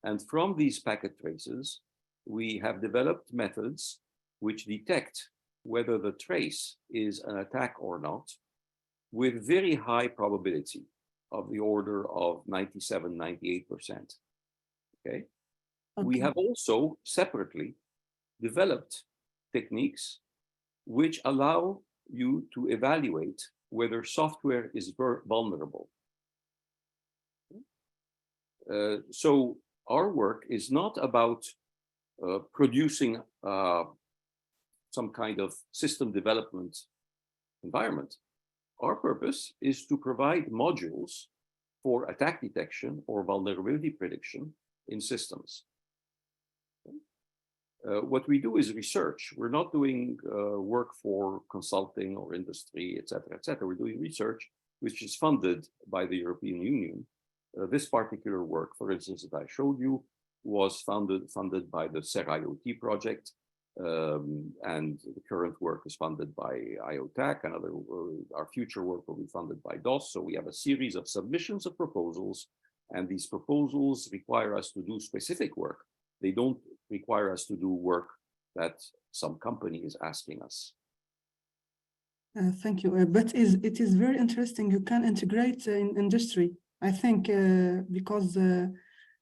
And from these packet traces, we have developed methods which detect whether the trace is an attack or not, with very high probability of the order of 97, 98%. Okay? We have also separately developed techniques which allow you to evaluate whether software is vulnerable. So our work is not about producing some kind of system development environment. Our purpose is to provide modules for attack detection or vulnerability prediction in systems. What we do is research. We're not doing work for consulting or industry, et cetera, et cetera. We're doing research which is funded by the European Union. This particular work, for instance, that I showed you, was funded by the SER IoT project, and the current work is funded by IOTAC, and our future work will be funded by DOS. So we have a series of submissions of proposals, and these proposals require us to do specific work. They don't require us to do work that some company is asking us. Thank you. But it is very interesting. You can integrate in industry, I think, because the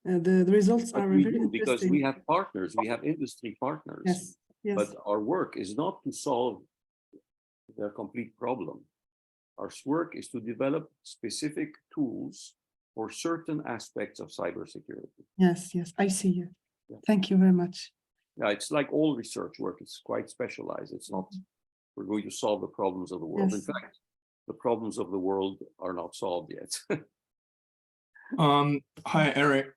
results are very interesting. Because we have partners, we have industry partners. Yes. Yes. But our work is not to solve their complete problem. Our work is to develop specific tools for certain aspects of cybersecurity. Yes, yes, I see you. Yeah. Thank you very much. Yeah, it's like all research work. It's quite specialized. It's not, we're going to solve the problems of the world. Yes. In fact, the problems of the world are not solved yet. Hi, Eric.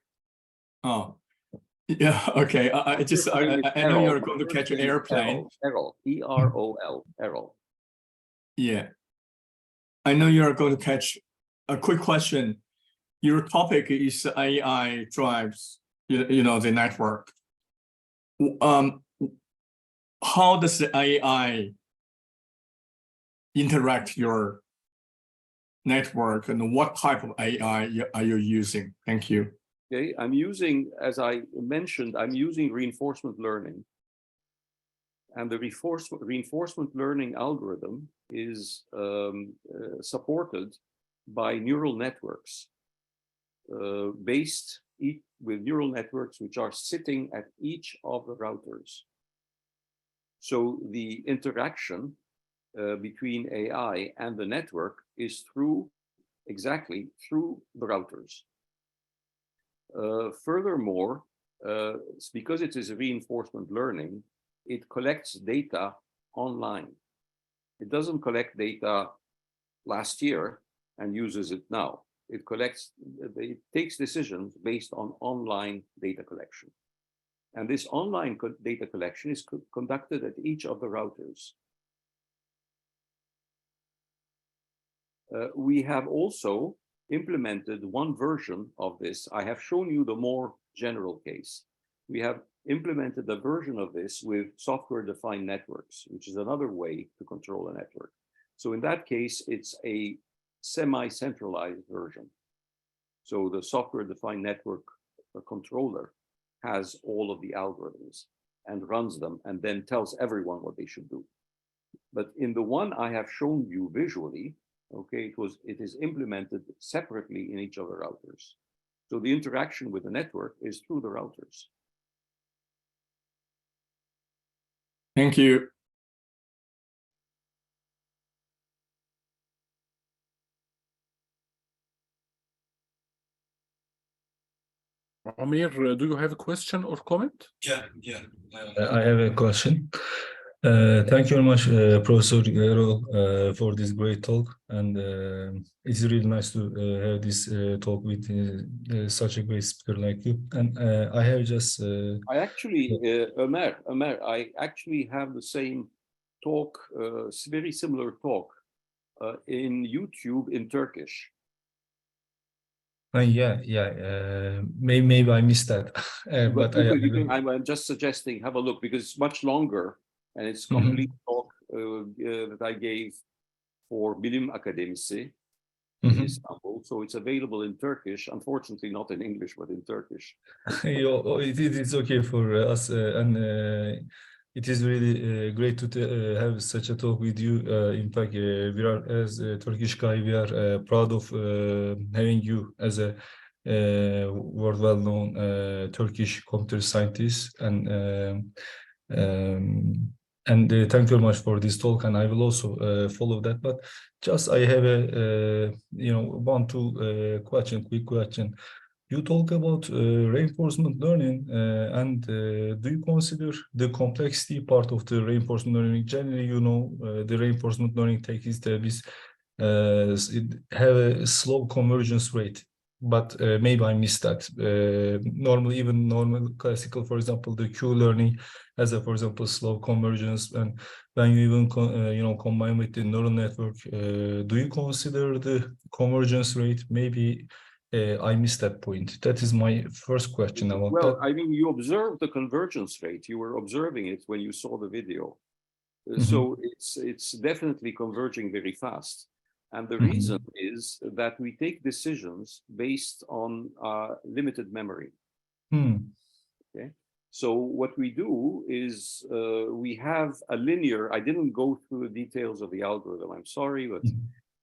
Oh, yeah, okay. I know you're going to catch an airplane. Errol, E-R-O-L, Errol. Yeah, I know you're going to catch a quick question. Your topic is AI drives, you know, the network. How does the AI interact your network, and what type of AI are you using? Thank you. Okay, I'm using, as I mentioned, I'm using reinforcement learning. And the reinforcement learning algorithm is supported by neural networks, based with neural networks which are sitting at each of the routers. So the interaction between AI and the network is exactly through the routers. Furthermore, It's because it is reinforcement learning, it collects data online. It doesn't collect data last year and uses it now. It takes decisions based on online data collection. And this online data collection is conducted at each of the routers. We have also implemented one version of this. I have shown you the more general case. We have implemented a version of this with software-defined networks, which is another way to control a network. So in that case, it's a semi-centralized version. So the software-defined network controller has all of the algorithms and runs them and then tells everyone what they should do. But in the one I have shown you visually, okay, it is implemented separately in each of the routers. So the interaction with the network is through the routers. Thank you. Amir, do you have a question or comment? Yeah. I have a question. Thank you very much, Professor Erol, for this great talk. And it's really nice to have this talk with such a great speaker like you. And I have just... I actually, Ömer, I actually have the same talk, very similar talk in YouTube in Turkish. Maybe I missed that. But I'm just suggesting have a look because it's much longer and it's complete talk that I gave for Bilim Akademisi in Istanbul. So it's available in Turkish, unfortunately not in English, but in Turkish. It's okay for us, and it is really great to have such a talk with you. In fact, we are, as a Turkish guy, we are proud of having you as a world well-known Turkish computer scientist. And thank you very much for this talk, and I will also follow that. But just I have a quick question. You talk about reinforcement learning, and do you consider the complexity part of the reinforcement learning? Generally, the reinforcement learning techniques have a slow convergence rate, but maybe I missed that. Normally, even normal classical, for example, the Q learning has a, for example, slow convergence, and when you even combine with the neural network, do you consider the convergence rate? Maybe I missed that point. That is my first question about that. Well, I mean, you observed the convergence rate. You were observing it when you saw the video. So it's definitely converging very fast. And the reason is that we take decisions based on limited memory. Okay. So what we do is we have a linear, I didn't go through the details of the algorithm, I'm sorry, but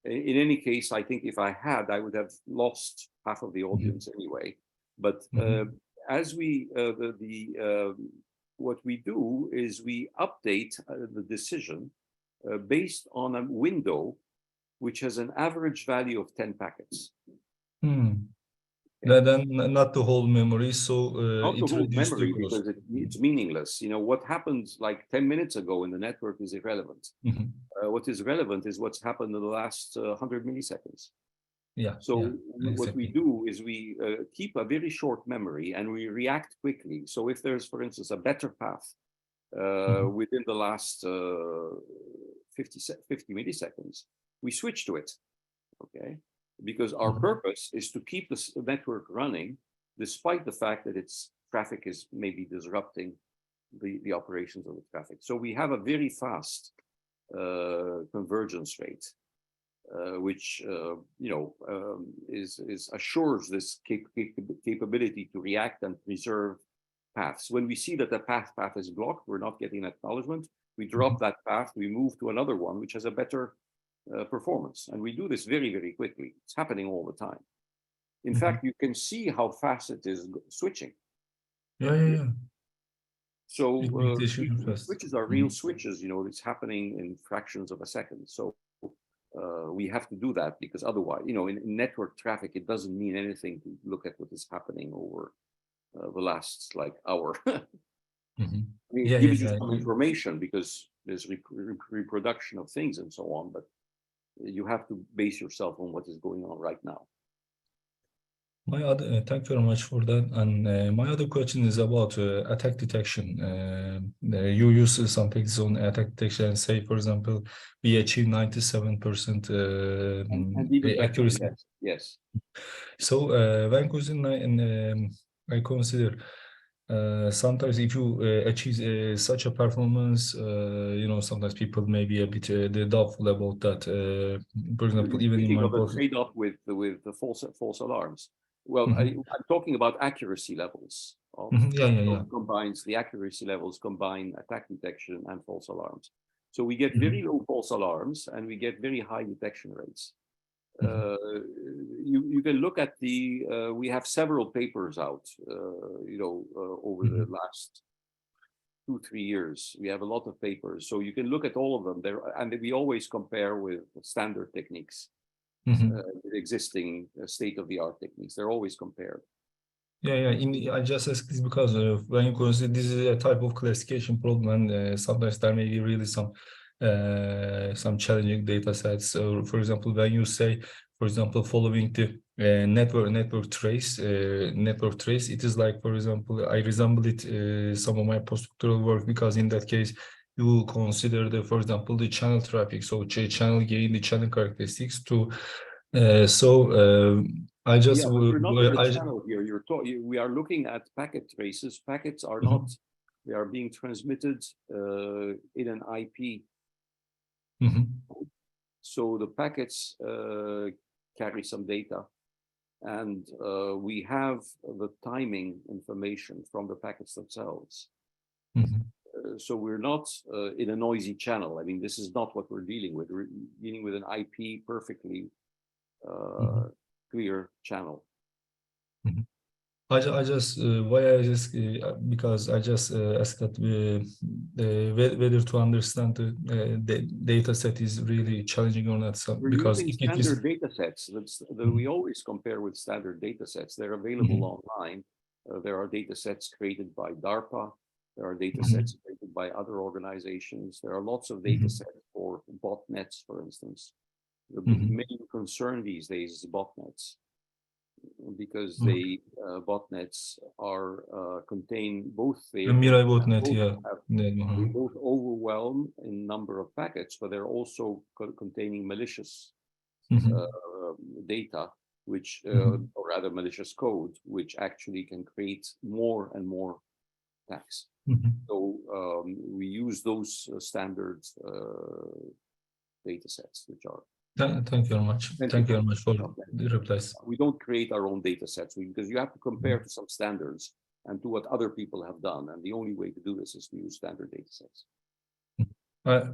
in any case, I think if I had, I would have lost half of the audience anyway. But as we, what we do is we update the decision based on a window which has an average value of 10 packets. Then not the whole memory, so not the whole memory because it's meaningless. What happened like 10 minutes ago in the network is irrelevant. What is relevant is what's happened in the last 100 milliseconds. Exactly. What we do is we keep a very short memory and we react quickly. So if there's, for instance, a better path within the last 50 milliseconds, we switch to it, okay? Because our purpose is to keep the network running despite the fact that its traffic is maybe disrupting the operations of the traffic. So we have a very fast convergence rate, which assures this capability to react and preserve paths. When we see that the path is blocked, we're not getting acknowledgement, we drop that path, we move to another one which has a better performance. And we do this very, very quickly. It's happening all the time. In fact, you can see how fast it is switching. So switches are real switches, it's happening in fractions of a second. So we have to do that because otherwise, in network traffic, it doesn't mean anything to look at what is happening over the last like hour. Mhm. I mean, Yeah, it gives yeah, you yeah. some information because there's reproduction of things and so on, but you have to base yourself on what is going on right now. My other, thank you very much for that. And my other question is about attack detection. You use some things on attack detection and say, for example, we achieve 97% And even better, accuracy. yes, yes. So when I consider sometimes if you achieve such a performance, you know, sometimes people may be a bit doubtful about that. For example, You're even in speaking my of a post. trade-off with the false alarms. Well, Mhm. I'm talking about accuracy levels. Of, Yeah, yeah, yeah. combines the accuracy levels combine attack detection and false alarms. So we get Mhm. very low false alarms and we get very high detection rates. You can look at the we have several papers out over the last 2-3 years. We have a lot of papers, so you can look at all of them there, and we always compare with standard techniques, with existing state-of-the-art techniques. They're always compared. Yeah, yeah. I just ask this because when you consider this is a type of classification problem, and sometimes there may be really some challenging data sets. So, for example, when you say, for example, following the network trace, it is like, for example, I resemble it some of my postdoctoral work, because in that case you consider the, for example, the channel traffic, so channel gain, the channel characteristics to. I just Yeah, but we're not in a channel here. We are looking at packet traces. Packets are not. They are being transmitted in an IP. So the packets carry some data, and we have the timing information from the packets themselves. So we're not in a noisy channel. I mean, this is not what we're dealing with. We're dealing with an IP perfectly clear channel. Because I just asked that whether to understand the data set is really challenging or not. So, We're because using if it is, standard data sets. We always compare with standard data sets. They're available online. There are data sets created by DARPA. There are data sets created by other organizations. There are lots of data sets for botnets, for instance. The main concern these days is botnets, because the botnets are contain both the botnet, yeah. they both overwhelm in number of packets, but they're also containing malicious data, which or rather malicious code, which actually can create more and more attacks. So we use those standard data sets, which are. Thank you very much. Thank you very much for the replies. We don't create our own data sets because you have to compare to some standards and to what other people have done. And the only way to do this is to use standard data sets.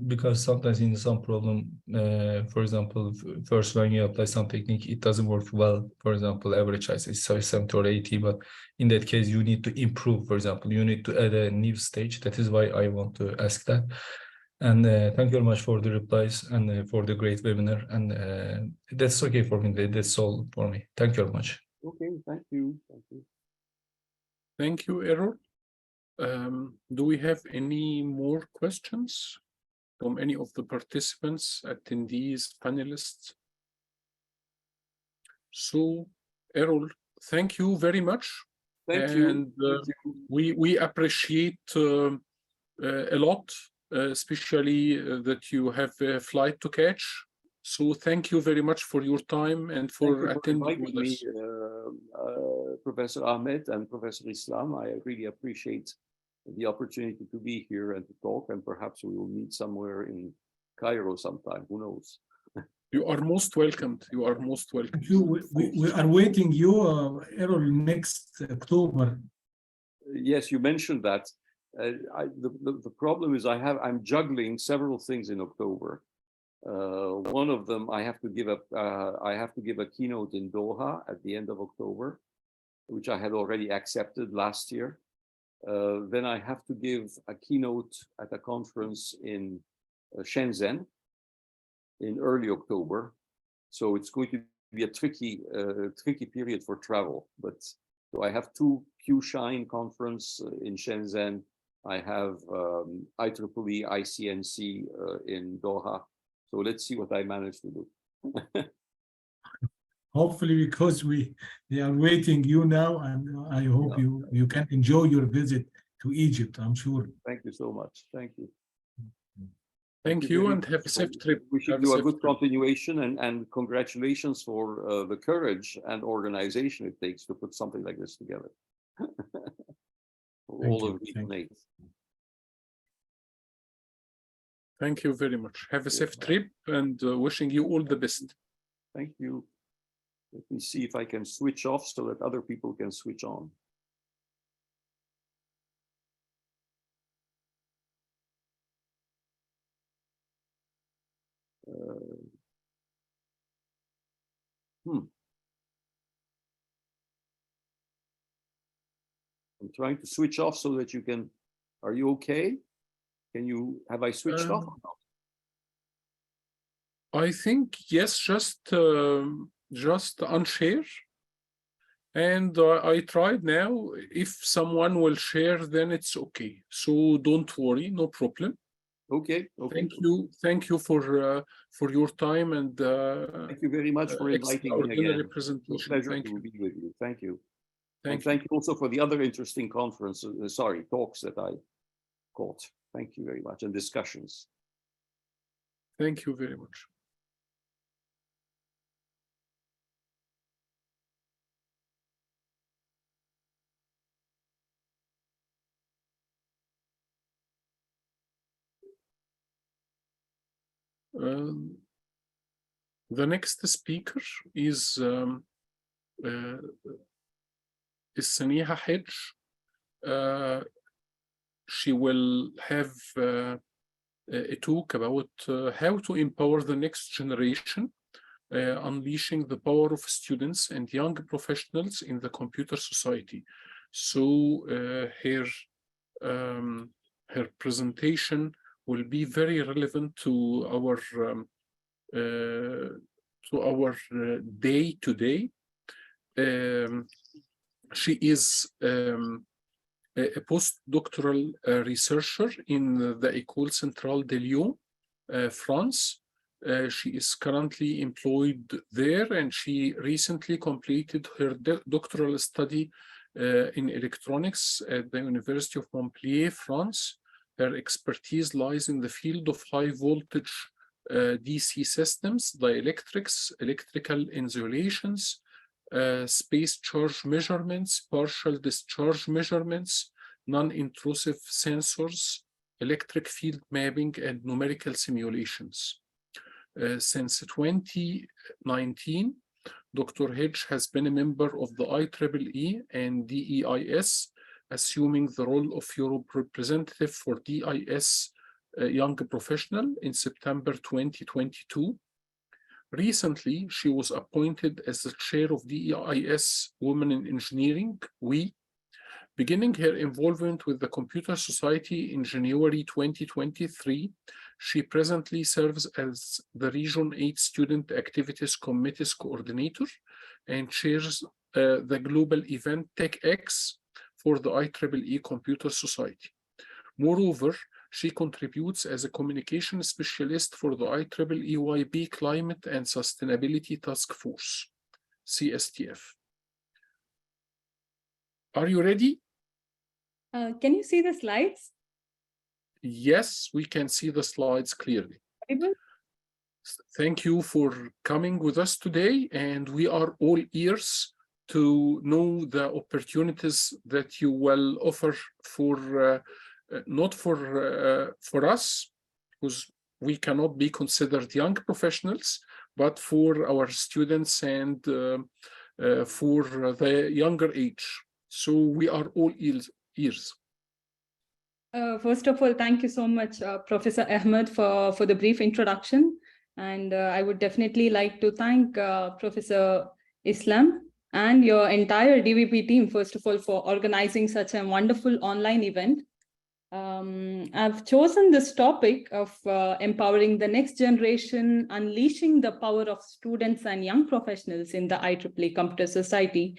Because sometimes in some problem, for example, first when you apply some technique, it doesn't work well. For example, average size is 70 or 80, but in that case, you need to improve. For example, you need to add a new stage. That is why I want to ask that. And thank you very much for the replies and for the great webinar. And that's okay for me. That's all for me. Thank you very much. Okay, thank you. Thank you. Thank you, Errol. Do we have any more questions from any of the participants, attendees, panelists? So, Errol, thank you very much. Thank you. We appreciate a lot, especially that you have a flight to catch. So thank you very much for your time and for attending with us. Professor Ahmed and Professor Islam, I really appreciate the opportunity to be here and to talk, and perhaps we will meet somewhere in Cairo sometime, who knows. You are most welcomed. You are most welcome. We are waiting you, Errol, next October. Yes, you mentioned that. The problem is I'm juggling several things in October. One of them, I have to give a keynote in Doha at the end of October, which I had already accepted last year. Then I have to give a keynote at a conference in Shenzhen in early October. So it's going to be a tricky period for travel, but So I have 2 Q-Shine conference in Shenzhen. I have IEEE ICNC in Doha. So let's see what I manage to do. Hopefully, because they are waiting you now, and I hope you can enjoy your visit to Egypt, I'm sure. Thank you so much. Thank you. Thank you, and have a safe trip. We should do a good continuation, and congratulations for the courage and organization it takes to put something like this together. All of these mates. Thank you very much. Have a safe trip, and wishing you all the best. Thank you. Let me see if I can switch off so that other people can switch on. I'm trying to switch off so that you can. Are you okay? Have I switched off? I think yes, just unshare. And I tried now. If someone will share, then it's okay. So don't worry, no problem. Okay. Thank you for your time, and thank you very much for inviting me again. Presentation. Pleasure to be with you. Thank you. Thank you also for the other interesting conferences, talks that I caught. Thank you very much, and discussions. Thank you very much. The next speaker is Saniha Hedge. She will have a talk about how to empower the next generation, unleashing the power of students and young professionals in the computer society. So her presentation will be very relevant to our day today. She is a postdoctoral researcher in the École Centrale de Lyon, France. She is currently employed there, and she recently completed her doctoral study in electronics at the University of Montpellier, France. Her expertise lies in the field of high voltage DC systems, dielectrics, electrical insulations, space charge measurements, partial discharge measurements, non-intrusive sensors, electric field mapping, and numerical simulations. Since 2019, Dr. Hedge has been a member of the IEEE and DEIS, assuming the role of Europe representative for DIS Young Professional in September 2022. Recently, she was appointed as the chair of DEIS Women in Engineering, WE. Beginning her involvement with the Computer Society in January 2023, she presently serves as the Region 8 Student Activities Committee's coordinator and chairs the global event TechX for the IEEE Computer Society. Moreover, she contributes as a communication specialist for the IEEE YB Climate and Sustainability Task Force, CSTF. Are you ready? Can you see the slides? Yes, we can see the slides clearly. Thank you for coming with us today, and we are all ears to know the opportunities that you will offer for not for us, because we cannot be considered young professionals, but for our students and for the younger age. So we are all ears. First of all, thank you so much, Professor Ahmed, for the brief introduction. And I would definitely like to thank Professor Islam and your entire DVP team, first of all, for organizing such a wonderful online event. I've chosen this topic of empowering the next generation, unleashing the power of students and young professionals in the IEEE Computer Society,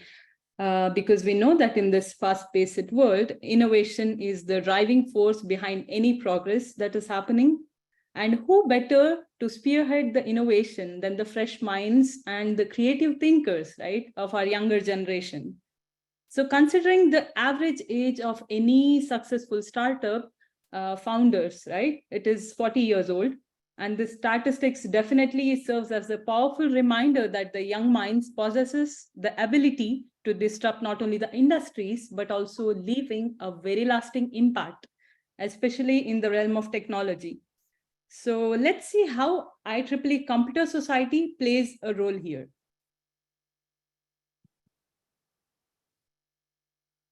because we know that in this fast-paced world, innovation is the driving force behind any progress that is happening. And who better to spearhead the innovation than the fresh minds and the creative thinkers, right, of our younger generation? So considering the average age of any successful startup founders, right, it is 40 years old. And the statistics definitely serves as a powerful reminder that the young minds possesses the ability to disrupt not only the industries, but also leaving a very lasting impact, especially in the realm of technology. So let's see how IEEE Computer Society plays a role here.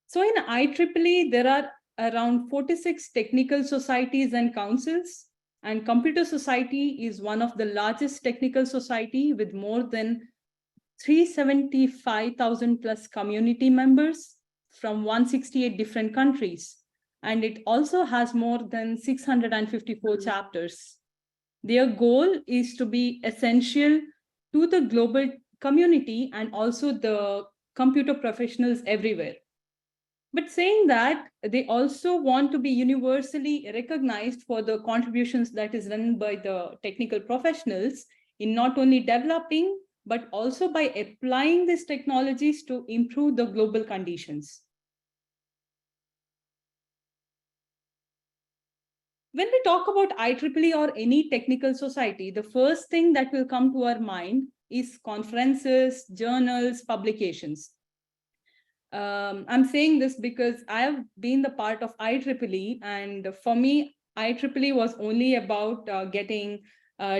So in IEEE, there are around 46 technical societies and councils, and Computer Society is one of the largest technical society with more than 375,000 plus community members from 168 different countries. And it also has more than 654 chapters. Their goal is to be essential to the global community and also the computer professionals everywhere. But saying that, they also want to be universally recognized for the contributions that is done by the technical professionals in not only developing, but also by applying these technologies to improve the global conditions. When we talk about IEEE or any technical society, the first thing that will come to our mind is conferences, journals, publications. I'm saying this because I have been the part of IEEE, and for me, IEEE was only about getting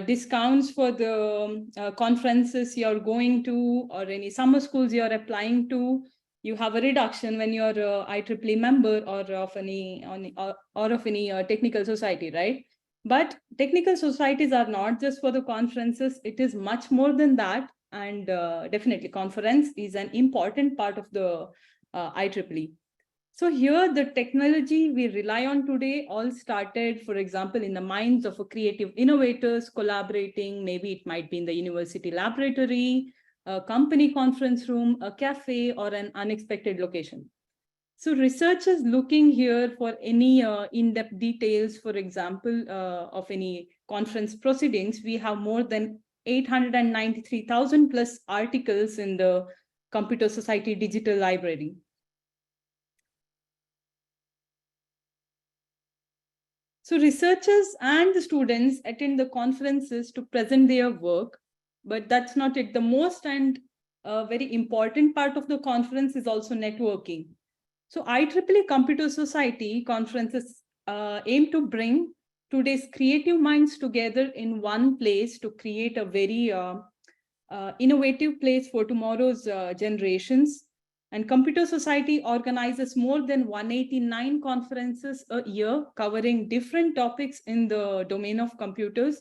discounts for the conferences you're going to, or any summer schools you're applying to. You have a reduction when you're a IEEE member or of any technical society, right? But technical societies are not just for the conferences, it is much more than that. And definitely conference is an important part of the IEEE. So here the technology we rely on today all started, for example, in the minds of a creative innovators collaborating. Maybe it might be in the university laboratory, a company conference room, a cafe, or an unexpected location. So researchers looking here for any in-depth details, for example, of any conference proceedings, we have more than 893,000 plus articles in the Computer Society Digital Library. So researchers and the students attend the conferences to present their work, but that's not it. The most and very important part of the conference is also networking. So IEEE Computer Society conferences aim to bring today's creative minds together in one place to create a very innovative place for tomorrow's generations. And Computer Society organizes more than 189 conferences a year covering different topics in the domain of computers.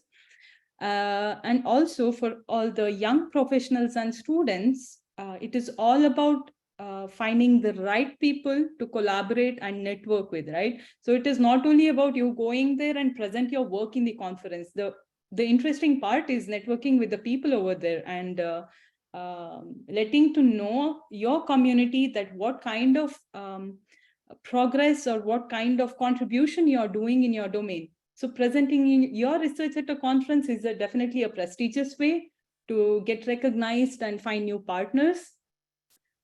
And also for all the young professionals and students, it is all about finding the right people to collaborate and network with, right? So it is not only about you going there and present your work in the conference. The interesting part is networking with the people over there and letting to know your community that what kind of progress or what kind of contribution you're doing in your domain. So presenting your research at a conference is definitely a prestigious way to get recognized and find new partners.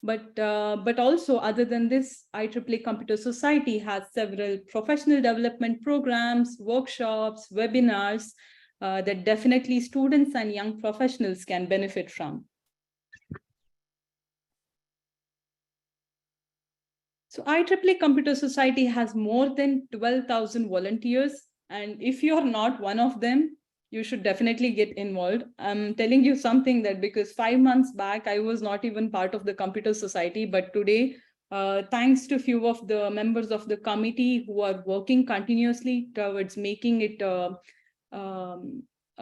But also, other than this, IEEE Computer Society has several professional development programs, workshops, webinars that definitely students and young professionals can benefit from. So IEEE Computer Society has more than 12,000 volunteers. And if you're not one of them, you should definitely get involved. I'm telling you something that because 5 months back, I was not even part of the Computer Society, but today, thanks to a few of the members of the committee who are working continuously towards making it a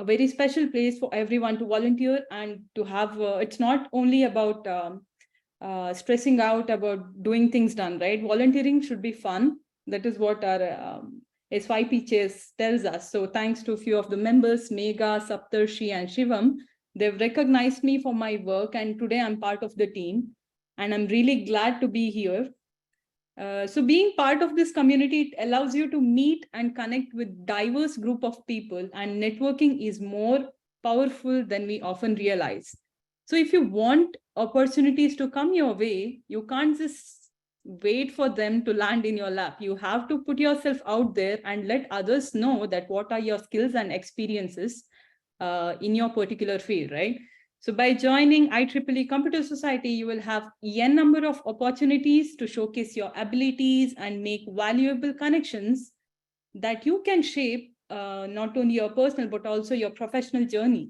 very special place for everyone to volunteer and to have, it's not only about stressing out about doing things done, right? Volunteering should be fun. That is what our SYP chairs tells us. So thanks to a few of the members, Megha, Saptarshi, and Shivam, they've recognized me for my work, and today I'm part of the team. and I'm really glad to be here. So being part of this community, it allows you to meet and connect with diverse group of people, and networking is more powerful than we often realize. So if you want opportunities to come your way, you can't just wait for them to land in your lap. You have to put yourself out there and let others know that what are your skills and experiences in your particular field, right? So by joining IEEE Computer Society, you will have n number of opportunities to showcase your abilities and make valuable connections that you can shape not only your personal, but also your professional journey.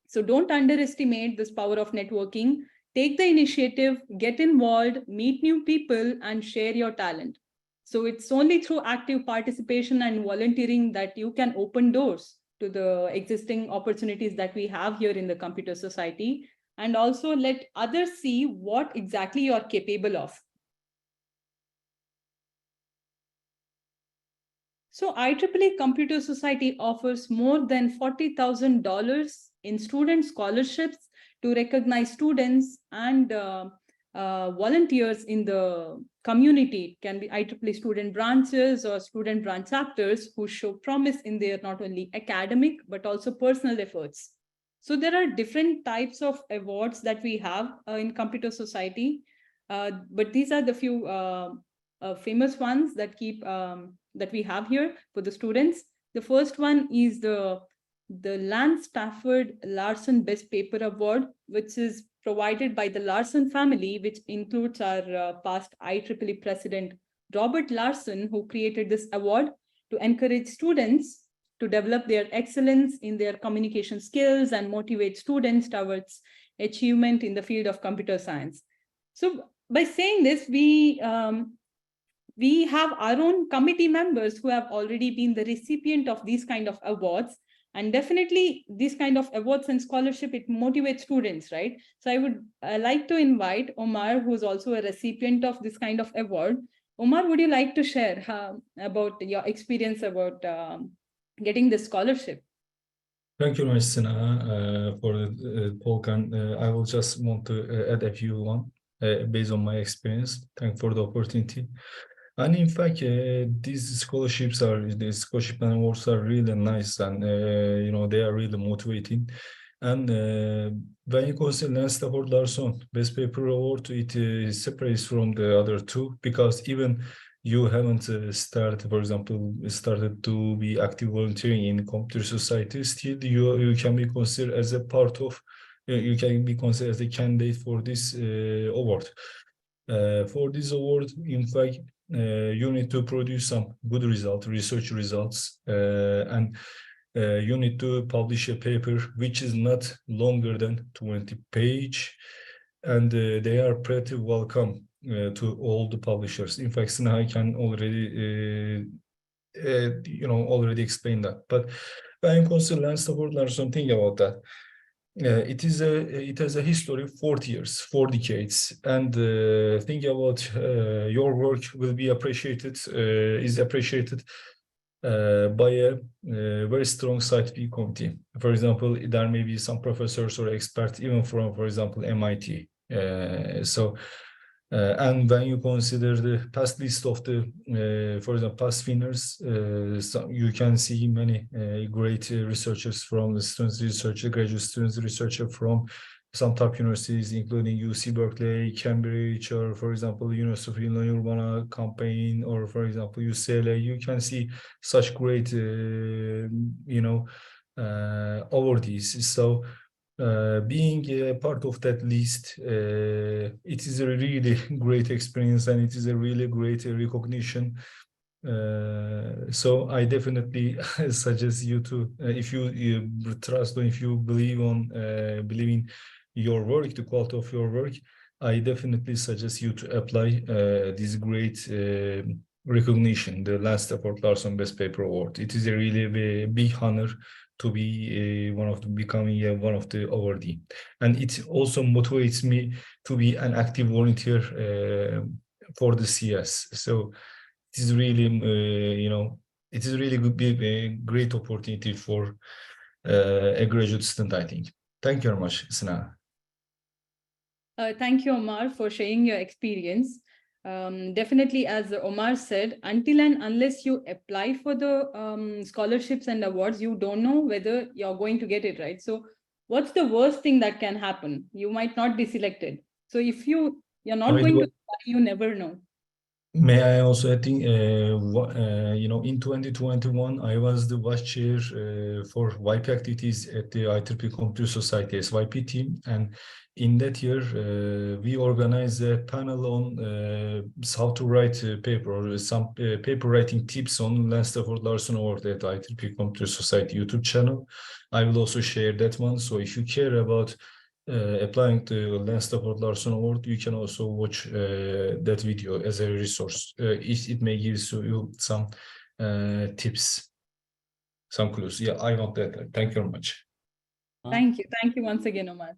So don't underestimate this power of networking. Take the initiative, get involved, meet new people, and share your talent. So it's only through active participation and volunteering that you can open doors to the existing opportunities that we have here in the computer society, and also let others see what exactly you're capable of. So IEEE Computer Society offers more than $40,000 in student scholarships to recognize students and volunteers in the community. It can be IEEE student branches or student branch chapters who show promise in their not only academic, but also personal efforts. So there are different types of awards that we have in Computer Society, but these are the few famous ones that that we have here for the students. The first one is the Lance Stafford Larson Best Paper Award, which is provided by the Larson family, which includes our past IEEE president, Robert Larson, who created this award to encourage students to develop their excellence in their communication skills and motivate students towards achievement in the field of computer science. So by saying this, we have our own committee members who have already been the recipient of these kind of awards. And definitely these kind of awards and scholarship, it motivates students, right? So I would like to invite Omar, who's also a recipient of this kind of award. Omar, would you like to share about your experience about getting this scholarship? Thank you very much, Sina, for the talk, and I will just want to add a few one based on my experience. Thank you for the opportunity. And in fact, these scholarships the scholarship and awards are really nice, and you know, they are really motivating. And when you consider Lance Stafford Larson Best Paper Award, it separates from the other two, because even you haven't started, for example, started to be active volunteering in computer society, still you can be considered as a part of, you can be considered as a candidate for this award. For this award, in fact, you need to produce some good research results, and you need to publish a paper which is not longer than 20 pages, and they are pretty welcome to all the publishers. In fact, I can already you know, already explain that. But when you consider Lance Stafford Larson, something about that. It has a history of 40 years, 4 decades, and think about your work will be appreciated, is appreciated by a very strong scientific committee. For example, there may be some professors or experts, even from, for example, MIT. And when you consider the past list of the, for example, past winners, so you can see many great researchers from the students researcher, graduate students researcher from some top universities, including UC Berkeley, Cambridge, or for example, University of Illinois Urbana-Champaign, or for example, UCLA. You can see such great, you know, awardees. So being a part of that list, it is a really great experience, and it is a really great recognition. So I definitely suggest you to, if you trust, or if you believe in your work, the quality of your work, I definitely suggest you to apply this great recognition, the Lance Stafford Larson Best Paper Award. It is a really big honor to be becoming one of the awardee, and it also motivates me to be an active volunteer for the CS. So it is really, you know, it is really a great opportunity for a graduate student, I think. Thank you very much, Sina. Thank you, Omar, for sharing your experience. Definitely, as Omar said, until and unless you apply for the scholarships and awards, you don't know whether you're going to get it, right? So what's the worst thing that can happen? You might not be selected. So if you're not going to apply, you never know. May I also add, you know, in 2021, I was the vice chair for YP activities at the IEEE Computer Society SYP team. And in that year, we organized a panel on how to write a paper or some paper writing tips on Lance Stafford Larson Award at IEEE Computer Society YouTube channel. I will also share that one. So if you care about applying to Lance Stafford Larson Award, you can also watch that video as a resource. It may give you some tips, some clues. Yeah, I want that. Thank you very much. Thank you once again, Omar.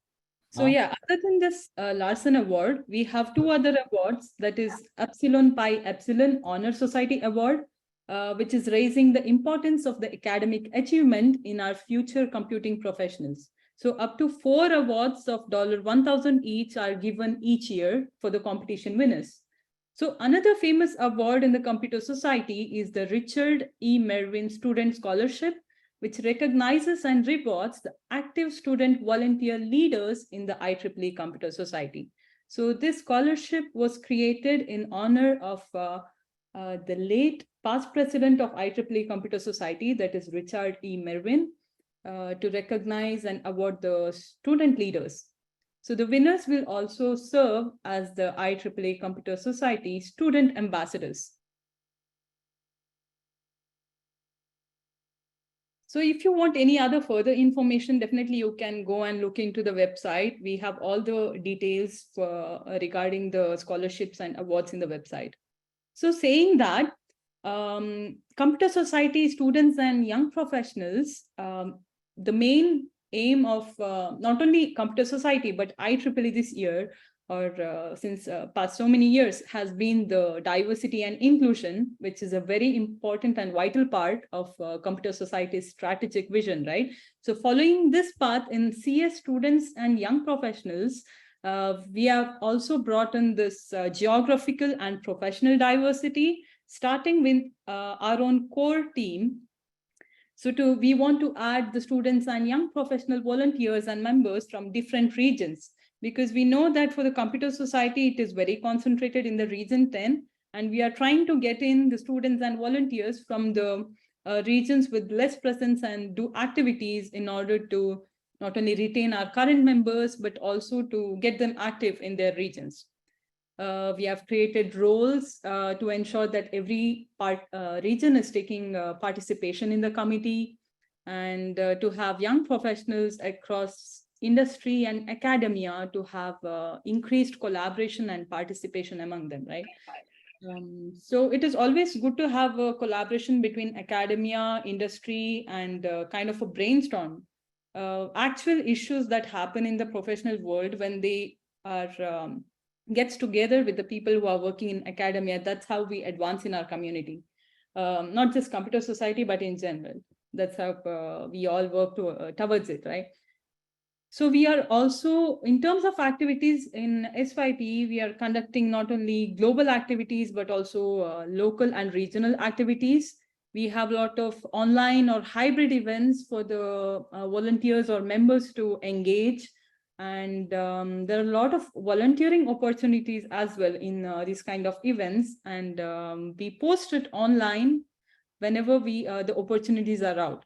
So yeah, other than this Larson Award, we have two other awards, that is Epsilon Pi Epsilon Honor Society Award, which is raising the importance of the academic achievement in our future computing professionals. So up to 4 awards of $1,000 each are given each year for the competition winners. So another famous award in the Computer Society is the Richard E. Merwin Student Scholarship, which recognizes and rewards the active student volunteer leaders in the IEEE Computer Society. So this scholarship was created in honor of the late past president of IEEE Computer Society, that is Richard E. Merwin, to recognize and award the student leaders. So the winners will also serve as the IEEE Computer Society student ambassadors. So if you want any other further information, definitely you can go and look into the website. We have all the details for, regarding the scholarships and awards in the website. So saying that, Computer Society students and young professionals, the main aim of not only Computer Society, but IEEE this year, or since past so many years, has been the diversity and inclusion, which is a very important and vital part of Computer Society's strategic vision, right? So following this path in CS students and young professionals, we have also brought in this geographical and professional diversity, starting with our own core team. So we want to add the students and young professional volunteers and members from different regions, because we know that for the Computer Society, it is very concentrated in the region 10, and we are trying to get in the students and volunteers from the regions with less presence and do activities in order to not only retain our current members, but also to get them active in their regions. We have created roles to ensure that every region is taking participation in the committee, and to have young professionals across industry and academia to have increased collaboration and participation among them, right? So it is always good to have a collaboration between academia, industry, and kind of a brainstorm. Actual issues that happen in the professional world when they are gets together with the people who are working in academia. That's how we advance in our community. Not just Computer Society, but in general. That's how we all work towards it, right? So we are also, in terms of activities in SYP, we are conducting not only global activities, but also local and regional activities. We have a lot of online or hybrid events for the volunteers or members to engage. And there are a lot of volunteering opportunities as well in these kind of events. And we post it online whenever the opportunities are out.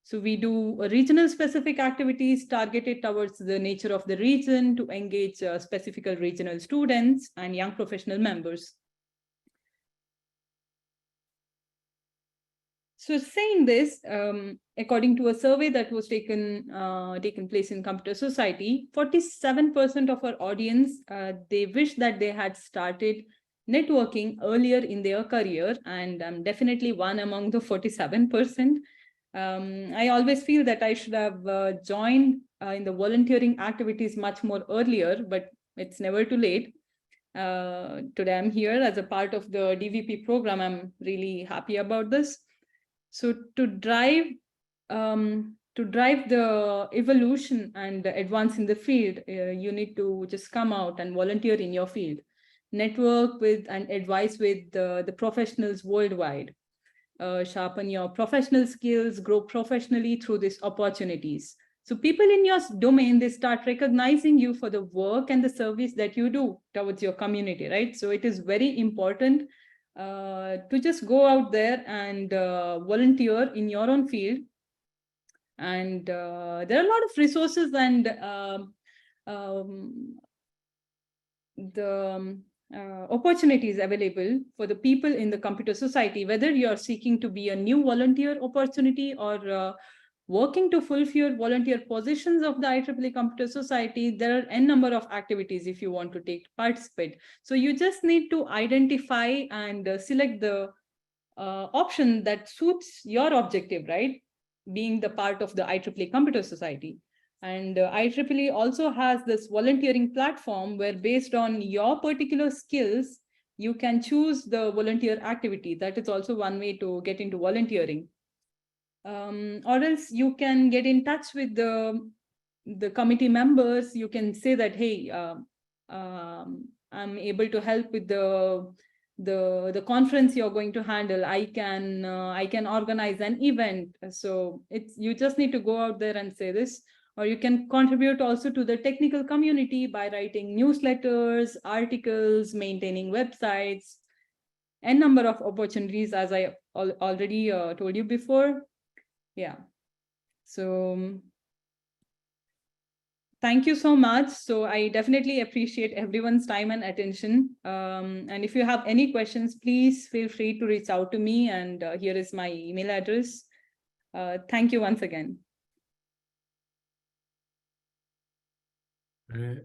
So we do regional specific activities targeted towards the nature of the region to engage specific regional students and young professional members. So saying this, according to a survey that was taken place in Computer Society, 47% of our audience, they wish that they had started networking earlier in their career, and I'm definitely one among the 47%. I always feel that I should have joined in the volunteering activities much more earlier, but it's never too late. Today I'm here as a part of the DVP program. I'm really happy about this. So to drive to drive the evolution and advance in the field, you need to just come out and volunteer in your field, network with and advise with the professionals worldwide, sharpen your professional skills, grow professionally through these opportunities. So people in your domain, they start recognizing you for the work and the service that you do towards your community, right? So it is very important to just go out there and volunteer in your own field. And there are a lot of resources and opportunities available for the people in the computer society, whether you're seeking to be a new volunteer opportunity or working to fulfill volunteer positions of the IEEE Computer Society. There are n number of activities if you want to participate. So you just need to identify and select the option that suits your objective, right? Being the part of the IEEE Computer Society. And IEEE also has this volunteering platform where, based on your particular skills, you can choose the volunteer activity. That is also one way to get into volunteering. Or else you can get in touch with the committee members. You can say that, hey, I'm able to help with the conference you're going to handle. I can organize an event. So you just need to go out there and say this. Or you can contribute also to the technical community by writing newsletters, articles, maintaining websites, a number of opportunities, as I already told you before. Yeah. So thank you so much. So I definitely appreciate everyone's time and attention. And if you have any questions, please feel free to reach out to me. And here is my email address. Thank you once again.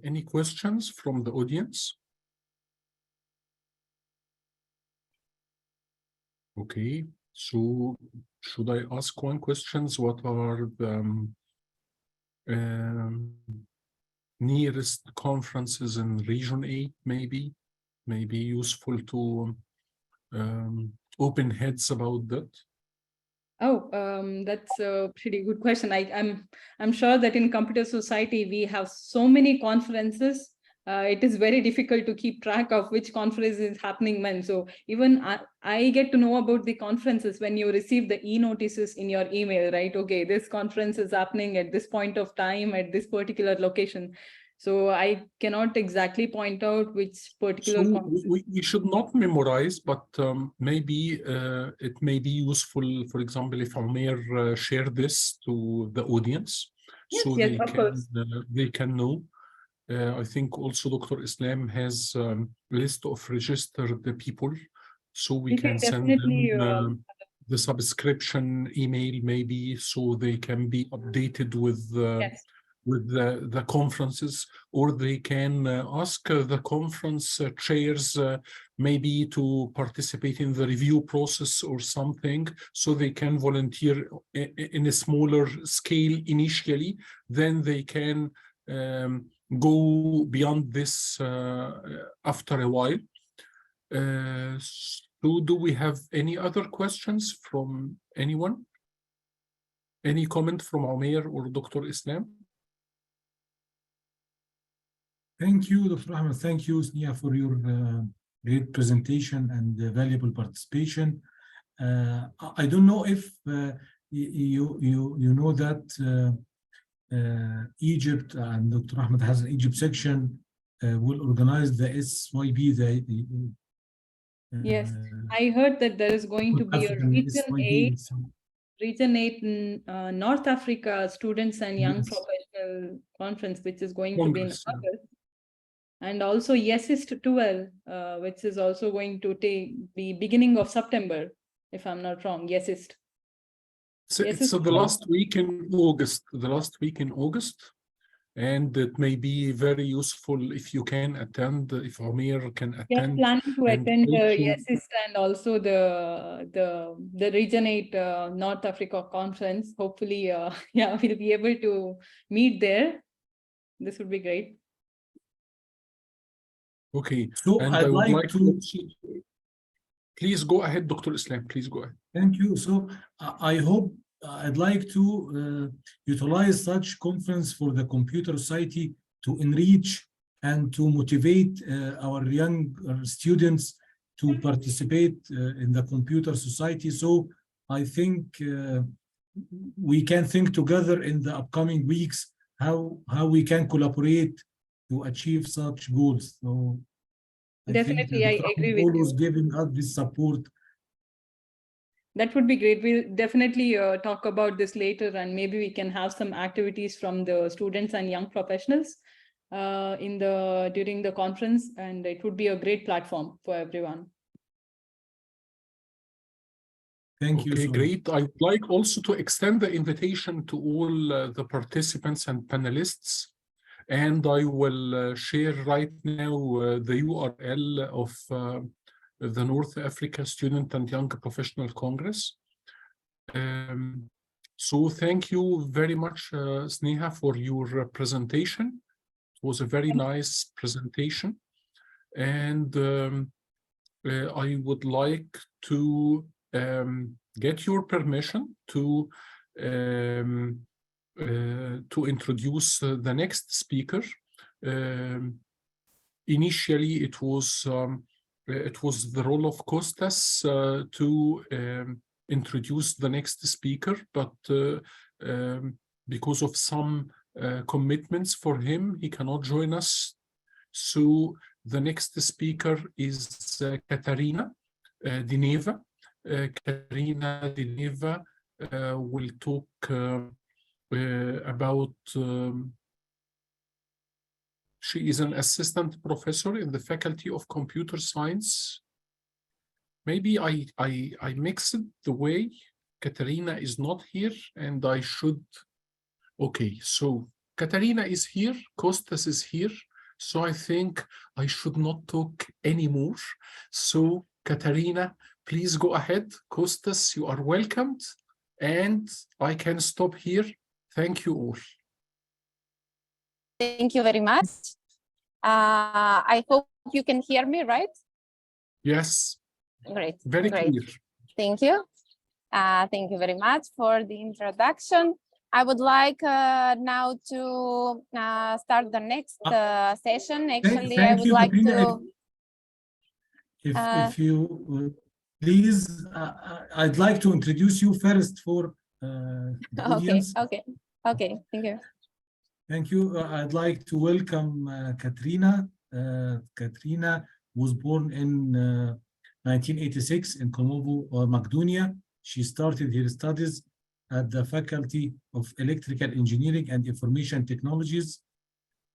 Any questions from the audience? Okay, so should I ask one question? What are the nearest conferences in Region 8, maybe useful to open heads about that? Oh, that's a pretty good question. I'm sure that in computer society, we have so many conferences. It is very difficult to keep track of which conference is happening when. So even I get to know about the conferences when you receive the e-notices in your email, right? Okay, this conference is happening at this point of time at this particular location. So I cannot exactly point out which particular. So we should not memorize, but maybe it may be useful, for example, if Umair share this to the audience, yes, so yes, they can know. I think also Dr. Islam has a list of registered people, so we can send them the subscription email, maybe, so they can be updated with yes. with the conferences, or they can ask the conference chairs maybe to participate in the review process or something, so they can volunteer in a smaller scale initially, then they can go beyond this after a while. So do we have any other questions from anyone? Any comment from Umair or Dr. Islam? Thank you, Dr. Ahmed. Thank you, Snia, for your great presentation and valuable participation. I don't know if you know that Egypt, and Dr. Ahmed has an Egypt section, will organize the SYB. Yes, I heard that there is going to be a Region 8 in North Africa Students and Young Professional Conference, which is going to be in August. And also YesIst 12, which is also going to be beginning of September, if I'm not wrong. YesIst. So the last week in August, and it may be very useful if you can attend, if Umair can attend. Yes, planning to attend YesIst and also the Region 8 North Africa Conference. Hopefully, yeah, we'll be able to meet there. This would be great. Okay, so and I'd I would like to. Please go ahead, Dr. Islam. Please go ahead. Thank you. So I hope I'd like to utilize such conference for the computer society to enrich and to motivate our young students to participate in the computer society. So I think we can think together in the upcoming weeks how we can collaborate to achieve such goals. So Definitely, I agree with always you. giving us this support. That would be great. We'll definitely talk about this later, and maybe we can have some activities from the students and young professionals during the conference, and it would be a great platform for everyone. Thank you. Okay, so great. I would like also to extend the invitation to all the participants and panelists. And I will share right now the URL of the North Africa Student and Young Professional Congress. So thank you very much, Sneha, for your presentation. It was a very nice presentation. And I would like to get your permission to introduce the next speaker. Initially, it was the role of Kostas to introduce the next speaker, but because of some commitments for him, he cannot join us. So the next speaker is Katarina Dineva. Katarina Dineva will talk about she is an assistant professor in the Faculty of Computer Science. Maybe I mixed the way. Katarina is not here, and I should. Okay, so Katarina is here, Kostas is here, so I think I should not talk anymore. So Katarina, please go ahead. Kostas, you are welcomed, and I can stop here. Thank you all. Thank you very much. I hope you can hear me, right? Yes. Great. Very great. clear. Thank you. Thank you very much for the introduction. I would like now to start the next session. Actually, I would like to. If you please, I'd like to introduce you first for the audience. Okay. Thank you. Thank you. I'd like to welcome Katrina. Katrina was born in 1986 in Komovo, Macedonia. She started her studies at the Faculty of Electrical Engineering and Information Technologies,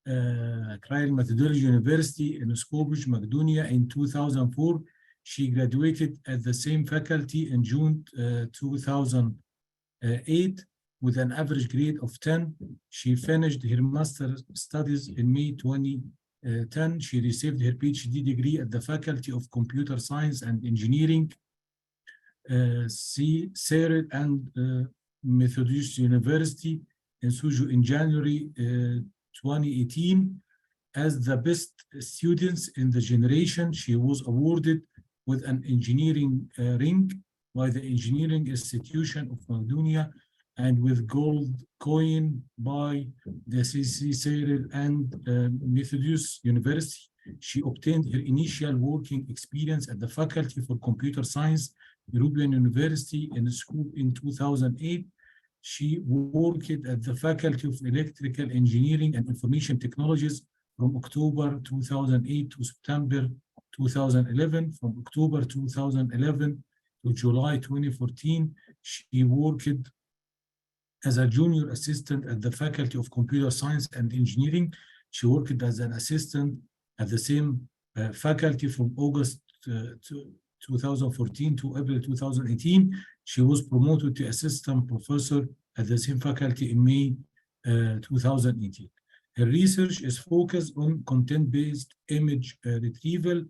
Cryle Methodology University in Skopje, Macedonia in 2004. She graduated at the same faculty in June 2008 with an average grade of 10. She finished her master's studies in May 2010. She received her PhD degree at the Faculty of Computer Science and Engineering, CERN and Methodist University in Suzhou in January 2018. As the best students in the generation, she was awarded with an engineering ring by the Engineering Institution of Macedonia and with gold coin by the CERN and Methodist University. She obtained her initial working experience at the Faculty for Computer Science, European University in school in 2008. She worked at the Faculty of Electrical Engineering and Information Technologies from October 2008 to September 2011. From October 2011 to July 2014, she worked as a junior assistant at the Faculty of Computer Science and Engineering. She worked as an assistant at the same faculty from August 2014 to April 2018. She was promoted to assistant professor at the same faculty in May 2018. Her research is focused on content-based image retrieval,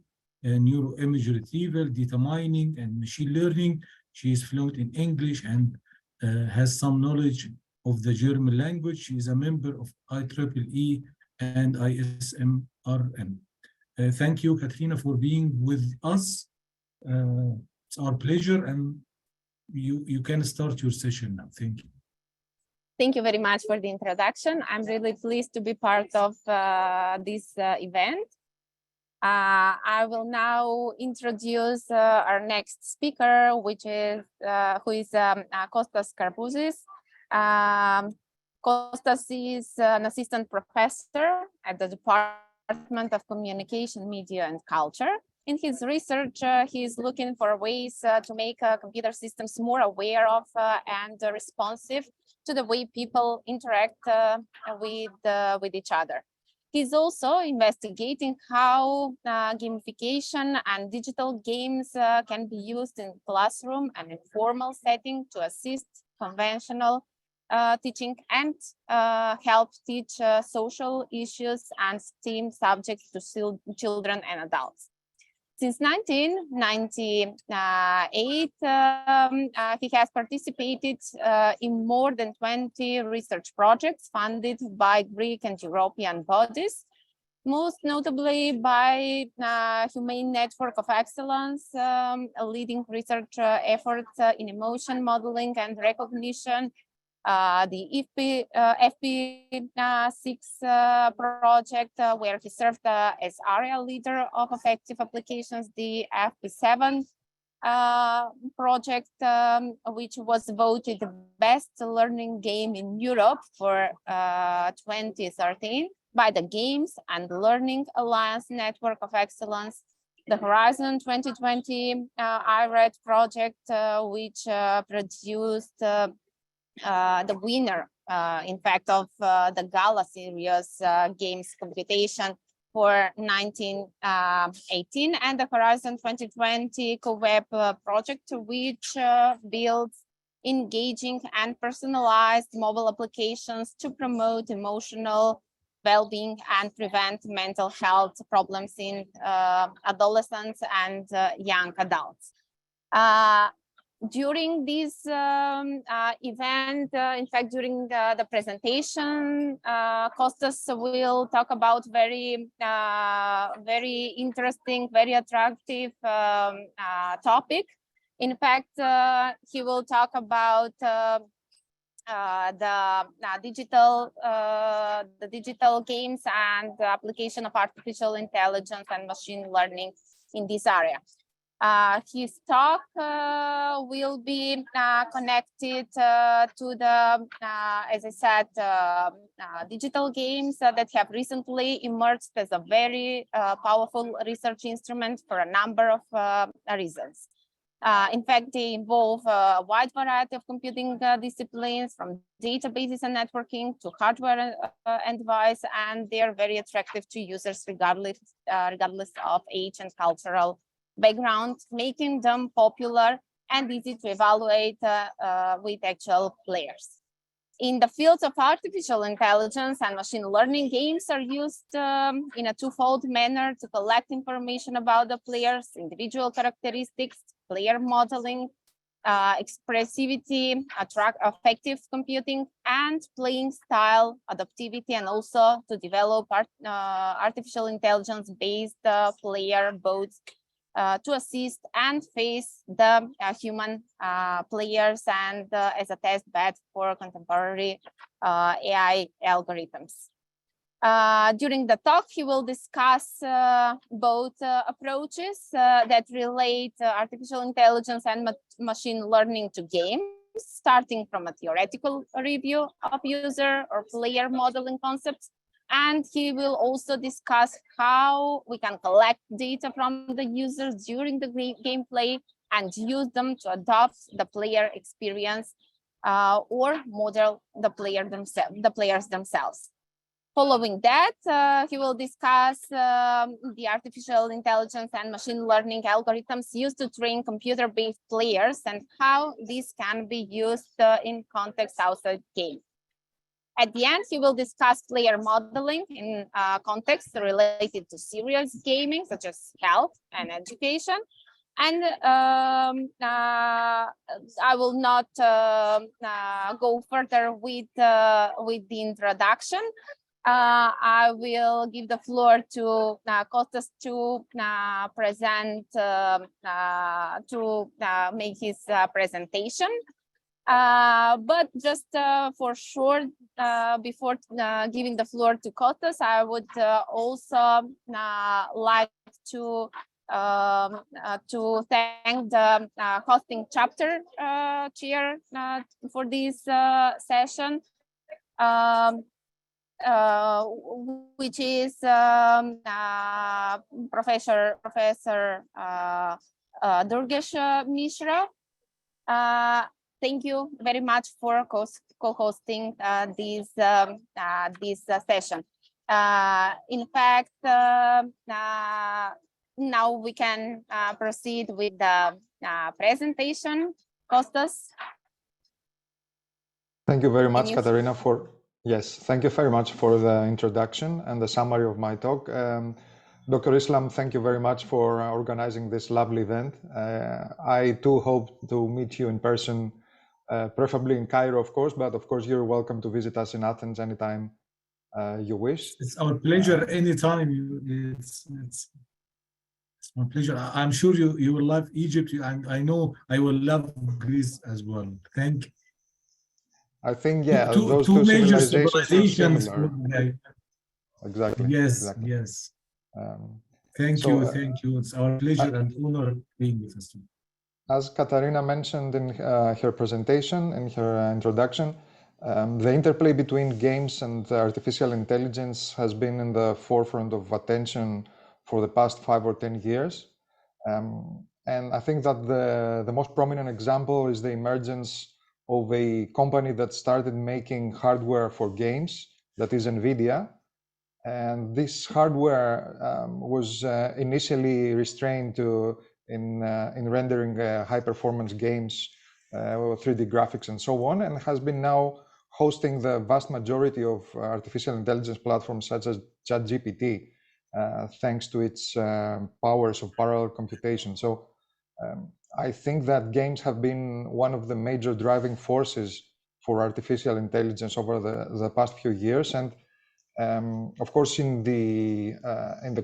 neuroimage retrieval, data mining, and machine learning. She is fluent in English and has some knowledge of the German language. She is a member of IEEE and ISMRM. Thank you, Katrina, for being with us. It's our pleasure, and you can start your session now. Thank you. Thank you very much for the introduction. I'm really pleased to be part of this event. I will now introduce our next speaker, which is who is Kostas Karpouzis. Kostas is an assistant professor at the Department of Communication, Media and Culture. In his research, he is looking for ways to make computer systems more aware of and responsive to the way people interact with each other. He's also investigating how gamification and digital games can be used in classroom and informal setting to assist conventional teaching and help teach social issues and STEAM subjects to children and adults. Since 1998, he has participated in more than 20 research projects funded by Greek and European bodies, most notably by Humane Network of Excellence, a leading research effort in emotion modeling and recognition, the FP6 project, where he served as area leader of effective applications, the FP7 project, which was voted the best learning game in Europe for 2013 by the Games and Learning Alliance Network of Excellence, the Horizon 2020 IRED project, which produced the winner, in fact, of the Gala Series Games computation for 1918, and the Horizon 2020 Co-Web project, which builds engaging and personalized mobile applications to promote emotional well-being and prevent mental health problems in adolescents and young adults. During this event, in fact, during the presentation, Kostas will talk about very interesting, very attractive topic. In fact, he will talk about the digital games and the application of artificial intelligence and machine learning in this area. His talk will be connected to the, as I said, digital games that have recently emerged as a very powerful research instrument for a number of reasons. In fact, they involve a wide variety of computing disciplines, from databases and networking to hardware and device, and they are very attractive to users regardless of age and cultural background, making them popular and easy to evaluate with actual players. In the fields of artificial intelligence and machine learning, games are used in a twofold manner to collect information about the players' individual characteristics, player modeling, expressivity, affective computing, and playing style, adaptivity, and also to develop artificial intelligence-based player bots to assist and face the human players and as a test bed for contemporary AI algorithms. During the talk, he will discuss both approaches that relate artificial intelligence and machine learning to games, starting from a theoretical review of user or player modeling concepts. And he will also discuss how we can collect data from the users during the gameplay and use them to adopt the player experience or model the players themselves. Following that, he will discuss the artificial intelligence and machine learning algorithms used to train computer-based players and how these can be used in context outside game. At the end, he will discuss player modeling in contexts related to serious gaming, such as health and education. And I will not go further with the introduction. I will give the floor to Kostas to present, to make his presentation. But just for sure, before giving the floor to Kostas, I would also like to thank the hosting chapter chair for this session, which is Professor Durgesh Mishra. Thank you very much for co-hosting this session. In fact, now we can proceed with the presentation. Kostas. Thank you very much, Katarina, for thank you very much for the introduction and the summary of my talk. Dr. Islam, thank you very much for organizing this lovely event. I too hope to meet you in person, preferably in Cairo, of course, but of course you're welcome to visit us in Athens anytime you wish. It's our pleasure anytime. It's my pleasure. I'm sure you will love Egypt, and I know I will love Greece as well. Thank you. I think, yeah, those two two major civilizations civilizations. Exactly. Yes, exactly. yes. Thank you. It's our pleasure and honor being with us. As Katarina mentioned in her presentation, in her introduction, the interplay between games and artificial intelligence has been in the forefront of attention for the past 5 or 10 years. And I think that the most prominent example is the emergence of a company that started making hardware for games, that is NVIDIA. And this hardware was initially restrained in rendering high-performance games, 3D graphics and so on, and has been now hosting the vast majority of artificial intelligence platforms such as ChatGPT, thanks to its powers of parallel computation. So I think that games have been one of the major driving forces for artificial intelligence over the past few years. And of course, in the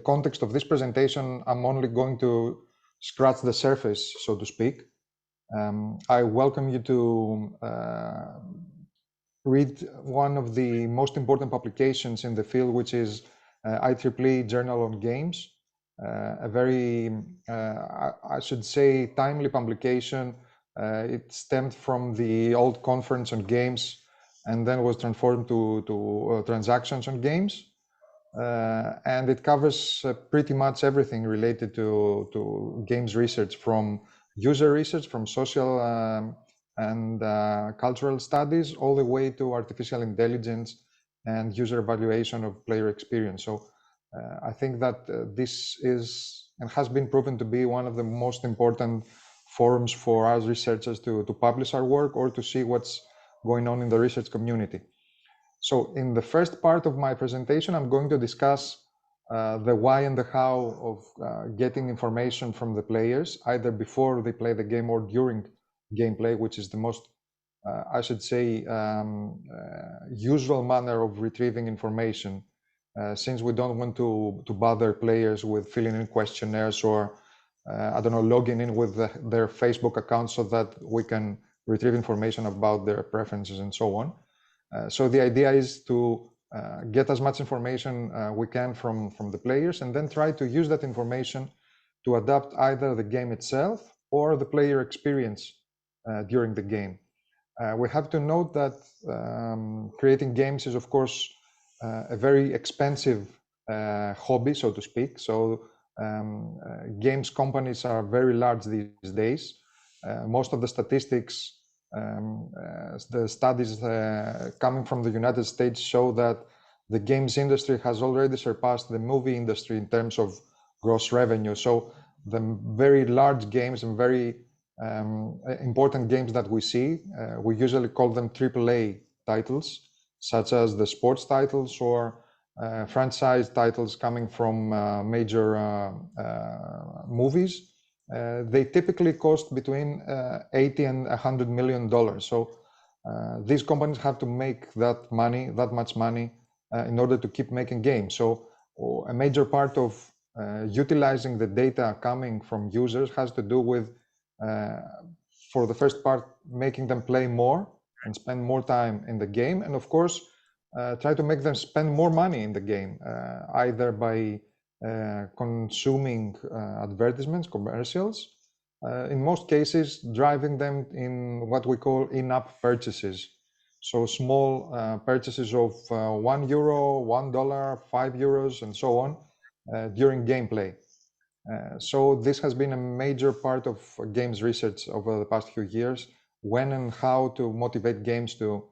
context of this presentation, I'm only going to scratch the surface, so to speak. I welcome you to read one of the most important publications in the field, which is IEEE Journal on Games, a very, I should say, timely publication. It stemmed from the old conference on games and then was transformed to transactions on games. And it covers pretty much everything related to games research, from user research, from social and cultural studies, all the way to artificial intelligence and user evaluation of player experience. So I think that this is and has been proven to be one of the most important forums for us researchers to publish our work or to see what's going on in the research community. So in the first part of my presentation, I'm going to discuss the why and the how of getting information from the players, either before they play the game or during gameplay, which is the most, I should say, usual manner of retrieving information, since we don't want to bother players with filling in questionnaires or, I don't know, logging in with their Facebook account so that we can retrieve information about their preferences and so on. So the idea is to get as much information we can from the players, and then try to use that information to adapt either the game itself or the player experience during the game. We have to note that creating games is, of course, a very expensive hobby, so to speak. So games companies are very large these days. Most of the statistics, the studies coming from the United States show that the games industry has already surpassed the movie industry in terms of gross revenue. So the very large games and very important games that we see, we usually call them AAA titles, such as the sports titles or franchise titles coming from major movies. They typically cost between $80 and $100 million. So these companies have to make that much money in order to keep making games. So a major part of utilizing the data coming from users has to do with, for the first part, making them play more and spend more time in the game, and of course try to make them spend more money in the game, either by consuming advertisements, commercials, in most cases driving them in what we call in-app purchases. So small purchases of €1, $1, €5, and so on during gameplay. So this has been a major part of games research over the past few years, when and how to motivate games to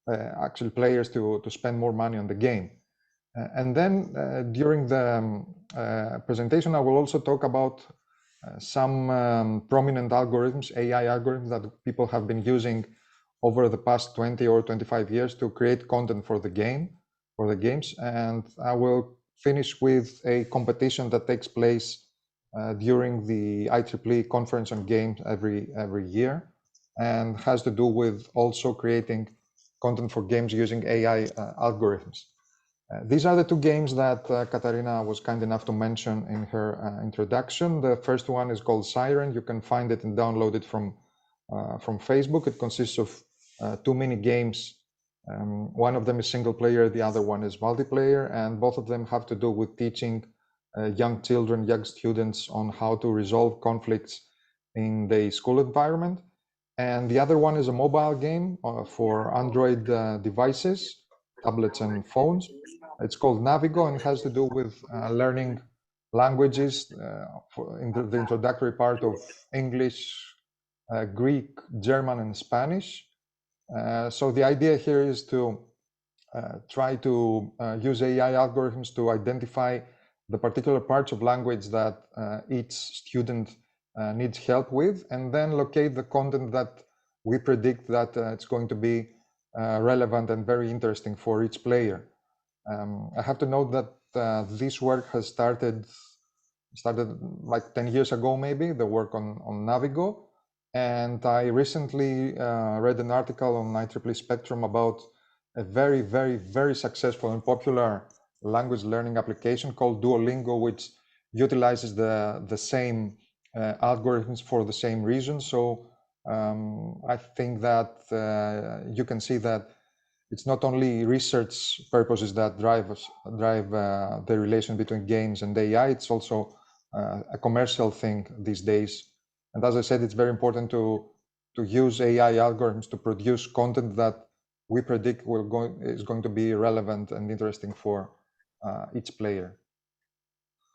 actually players to spend more money on the game. And then during the presentation, I will also talk about some prominent algorithms, AI algorithms that people have been using over the past 20 or 25 years to create content for the game, for the games. And I will finish with a competition that takes place during the IEEE conference on games every year, and has to do with also creating content for games using AI algorithms. These are the two games that Katarina was kind enough to mention in her introduction. The first one is called Siren. You can find it and download it from Facebook. It consists of two mini games. One of them is single player, the other one is multiplayer, and both of them have to do with teaching young children, young students on how to resolve conflicts in the school environment. And the other one is a mobile game for Android devices, tablets and phones. It's called Navigo and has to do with learning languages in the introductory part of English, Greek, German, and Spanish. So the idea here is to try to use AI algorithms to identify the particular parts of language that each student needs help with, and then locate the content that we predict that it's going to be relevant and very interesting for each player. I have to note that this work has started like 10 years ago, maybe, the work on Navigo. And I recently read an article on IEEE Spectrum about a very, very, very successful and popular language learning application called Duolingo, which utilizes the same algorithms for the same reason. So I think that you can see that it's not only research purposes that drive the relation between games and AI, it's also a commercial thing these days. And as I said, it's very important to use AI algorithms to produce content that we predict is going to be relevant and interesting for each player.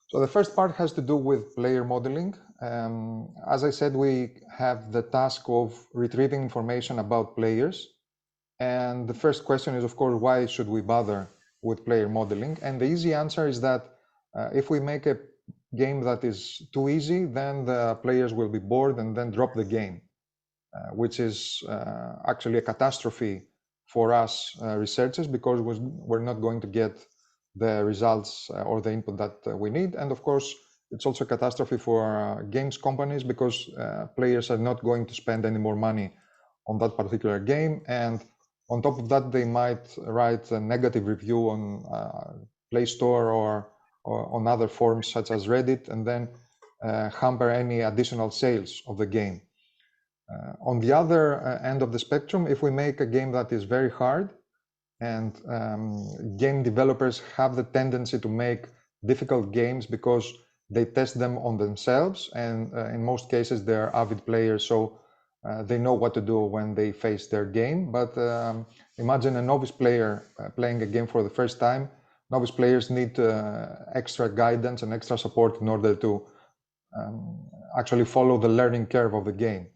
So the first part has to do with player modeling. As I said, we have the task of retrieving information about players. And the first question is, of course, why should we bother with player modeling? And the easy answer is that if we make a game that is too easy, then the players will be bored and then drop the game, which is actually a catastrophe for us researchers, because we're not going to get the results or the input that we need. And of course, it's also a catastrophe for games companies, because players are not going to spend any more money on that particular game. And on top of that, they might write a negative review on Play Store or on other forums such as Reddit, and then hamper any additional sales of the game. On the other end of the spectrum, if we make a game that is very hard, and game developers have the tendency to make difficult games because they test them on themselves, and in most cases they're avid players, so they know what to do when they face their game. But imagine a novice player playing a game for the first time. Novice players need extra guidance and extra support in order to actually follow the learning curve of the game.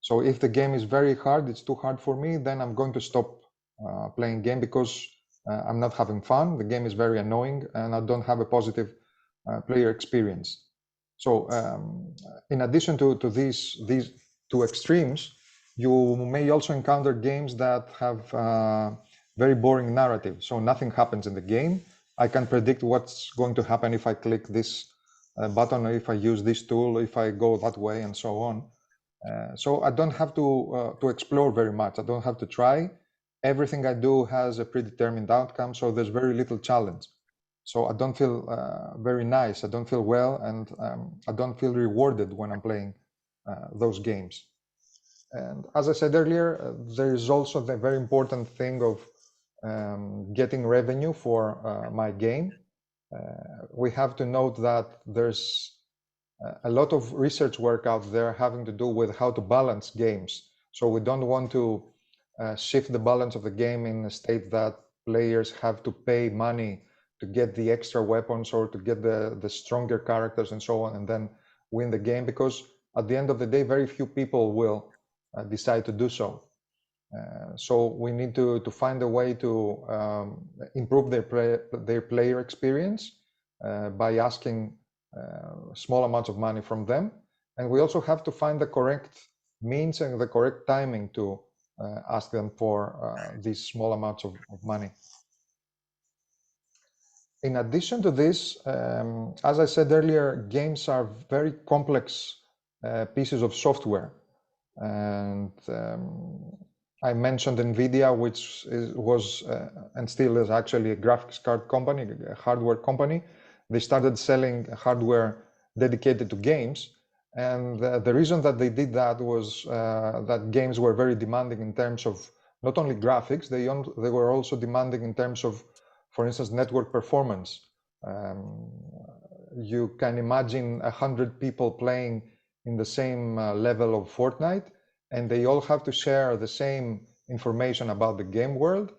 So if the game is very hard, it's too hard for me, then I'm going to stop playing game, because I'm not having fun. The game is very annoying and I don't have a positive player experience. So in addition to these two extremes, you may also encounter games that have very boring narrative. So nothing happens in the game. I can predict what's going to happen if I click this button, or if I use this tool, if I go that way, and so on. So I don't have to explore very much. I don't have to try. everything I do has a predetermined outcome, so there's very little challenge. So I don't feel very nice, I don't feel well, and I don't feel rewarded when I'm playing those games. And as I said earlier, there is also the very important thing of getting revenue for my game. We have to note that there's a lot of research work out there having to do with how to balance games. So we don't want to shift the balance of the game in a state that players have to pay money to get the extra weapons or to get the stronger characters and so on, and then win the game, because at the end of the day, very few people will decide to do so. So we need to find a way to improve their player experience by asking small amounts of money from them. And we also have to find the correct means and the correct timing to ask them for these small amounts of money. In addition to this, as I said earlier, games are very complex pieces of software. And I mentioned NVIDIA, which was and still is actually a graphics card company, a hardware company. They started selling hardware dedicated to games. And the reason that they did that was that games were very demanding in terms of not only graphics, they were also demanding in terms of, for instance, network performance. You can imagine 100 people playing in the same level of Fortnite, and they all have to share the same information about the game world.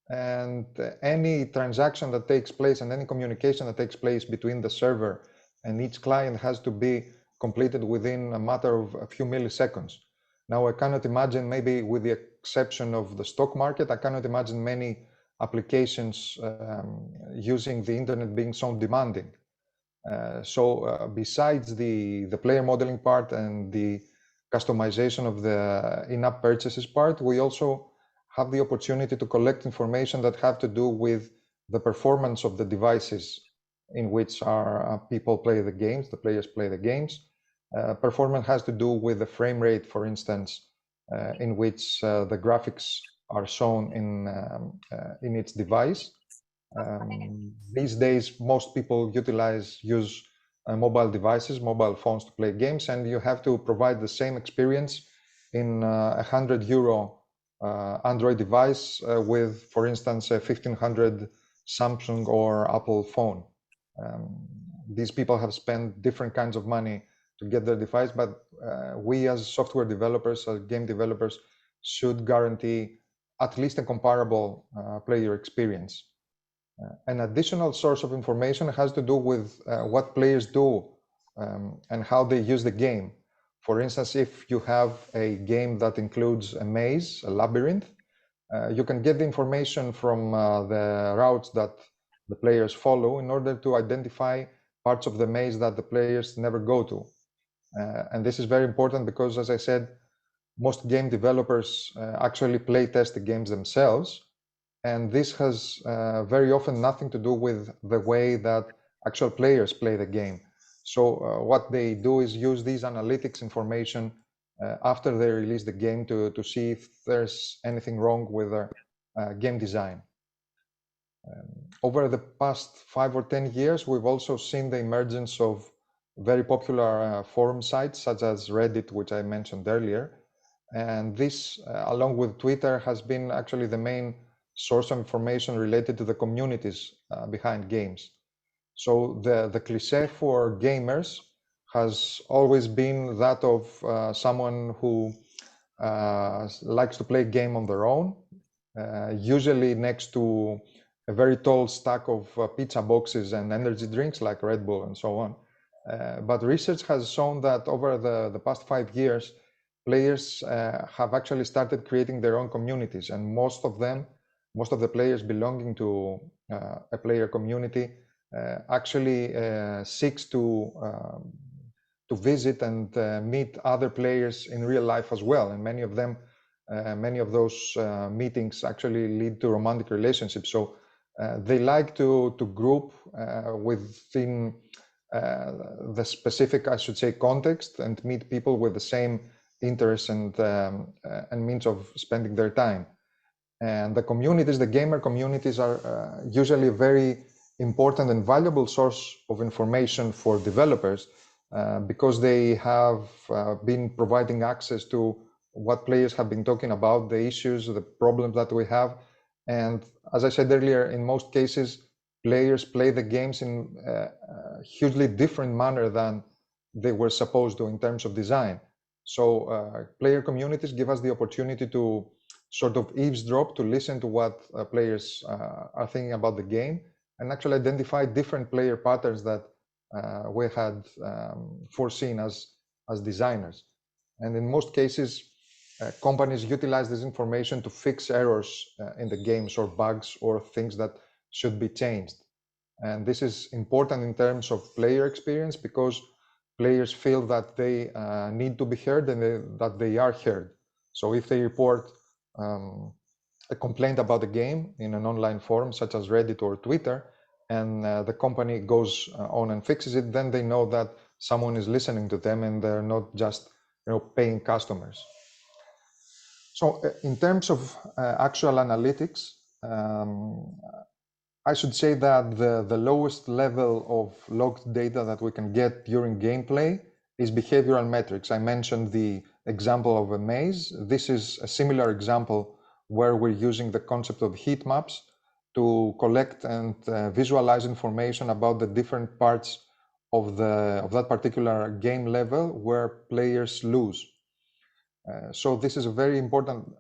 And any transaction that takes place and any communication that takes place between the server and each client has to be completed within a matter of a few milliseconds. Now, I cannot imagine, maybe with the exception of the stock market, I cannot imagine many applications using the internet being so demanding. Besides the player modeling part and the customization of the in-app purchases part, we also have the opportunity to collect information that have to do with the performance of the devices in which our people play the games, the players play the games. Performance has to do with the frame rate, for instance, in which the graphics are shown in its device. These days, most people use mobile devices, mobile phones to play games, and you have to provide the same experience in a €100 Android device with, for instance, a 1500 Samsung or Apple phone. These people have spent different kinds of money to get their device, but we as software developers, as game developers, should guarantee at least a comparable player experience. An additional source of information has to do with what players do and how they use the game. For instance, if you have a game that includes a maze, a labyrinth, you can get the information from the routes that the players follow in order to identify parts of the maze that the players never go to. And this is very important because, as I said, most game developers actually play test the games themselves. And this has very often nothing to do with the way that actual players play the game. So what they do is use these analytics information after they release the game to see if there's anything wrong with their game design. Over the past 5 or 10 years, we've also seen the emergence of very popular forum sites such as Reddit, which I mentioned earlier. And this, along with Twitter, has been actually the main source of information related to the communities behind games. So the cliche for gamers has always been that of someone who likes to play a game on their own, usually next to a very tall stack of pizza boxes and energy drinks like Red Bull and so on. But research has shown that over the past 5 years, players have actually started creating their own communities, and most of the players belonging to a player community actually seeks to visit and meet other players in real life as well. And many of those meetings actually lead to romantic relationships. So they like to group within the specific, I should say, context and meet people with the same interests and means of spending their time. And the communities, the gamer communities, are usually a very important and valuable source of information for developers because they have been providing access to what players have been talking about, the issues, the problems that we have. And as I said earlier, in most cases, players play the games in a hugely different manner than they were supposed to in terms of design. So player communities give us the opportunity to sort of eavesdrop, to listen to what players are thinking about the game, and actually identify different player patterns that we had foreseen as designers. And in most cases, companies utilize this information to fix errors in the games or bugs or things that should be changed. And this is important in terms of player experience because players feel that they need to be heard and that they are heard. So if they report a complaint about the game in an online forum such as Reddit or Twitter, and the company goes on and fixes it, then they know that someone is listening to them and they're not just paying customers. So in terms of actual analytics, I should say that the lowest level of logged data that we can get during gameplay is behavioral metrics. I mentioned the example of a maze. This is a similar example where we're using the concept of heat maps to collect and visualize information about the different parts of that particular game level where players lose. So this is a very important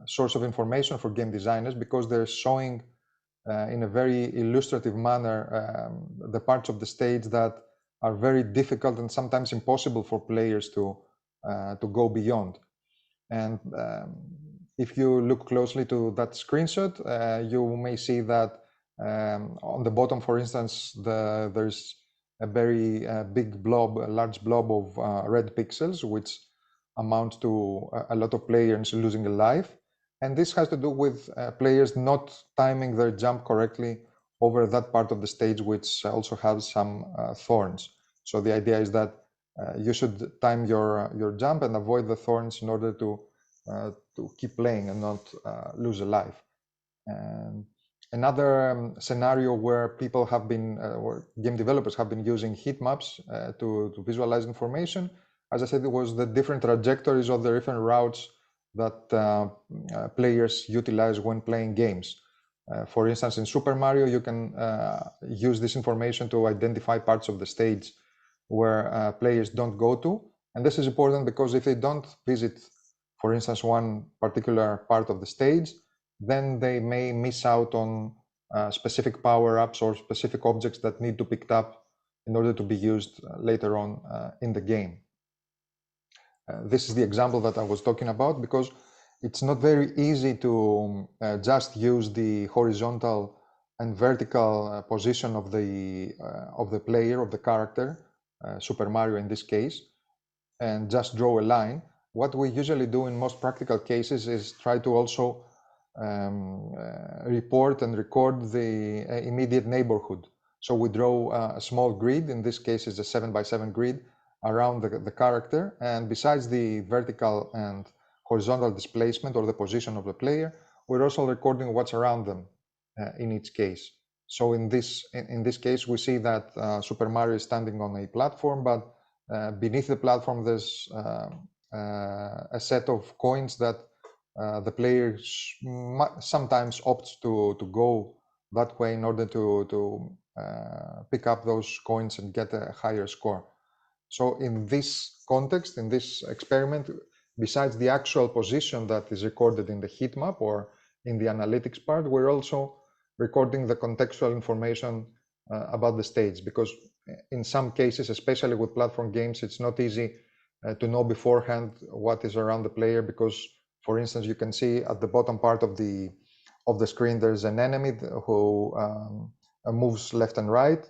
source of information for game designers because they're showing in a very illustrative manner the parts of the stage that are very difficult and sometimes impossible for players to go beyond. And if you look closely to that screenshot, you may see that on the bottom, for instance, there's a very big blob, a large blob of red pixels, which amount to a lot of players losing a life. And this has to do with players not timing their jump correctly over that part of the stage, which also has some thorns. So the idea is that you should time your jump and avoid the thorns in order to keep playing and not lose a life. And another scenario where people have been, or game developers have been using heat maps to visualize information, as I said, it was the different trajectories of the different routes that players utilize when playing games. For instance, in Super Mario, you can use this information to identify parts of the stage where players don't go to. And this is important because if they don't visit, for instance, one particular part of the stage, then they may miss out on specific power-ups or specific objects that need to be picked up in order to be used later on in the game. This is the example that I was talking about because it's not very easy to just use the horizontal and vertical position of the player, of the character, Super Mario in this case, and just draw a line. What we usually do in most practical cases is try to also report and record the immediate neighborhood. So we draw a small grid, in this case is a 7x7 grid, around the character, and besides the vertical and horizontal displacement or the position of the player, we're also recording what's around them in each case. So in this case, we see that Super Mario is standing on a platform, but beneath the platform, there's a set of coins that the player sometimes opts to go that way in order to pick up those coins and get a higher score. So in this context, in this experiment, besides the actual position that is recorded in the heat map or in the analytics part, we're also recording the contextual information about the stage, because in some cases, especially with platform games, it's not easy to know beforehand what is around the player, because, for instance, you can see at the bottom part of the screen, there's an enemy who moves left and right.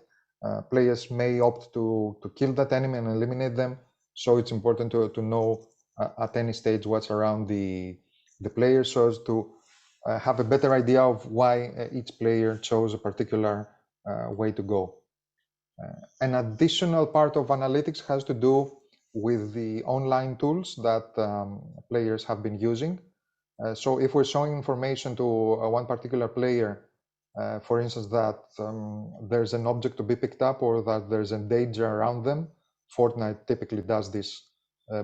Players may opt to kill that enemy and eliminate them. So it's important to know at any stage what's around the player, so as to have a better idea of why each player chose a particular way to go. An additional part of analytics has to do with the online tools that players have been using. So if we're showing information to one particular player, for instance, that there's an object to be picked up or that there's a danger around them, Fortnite typically does this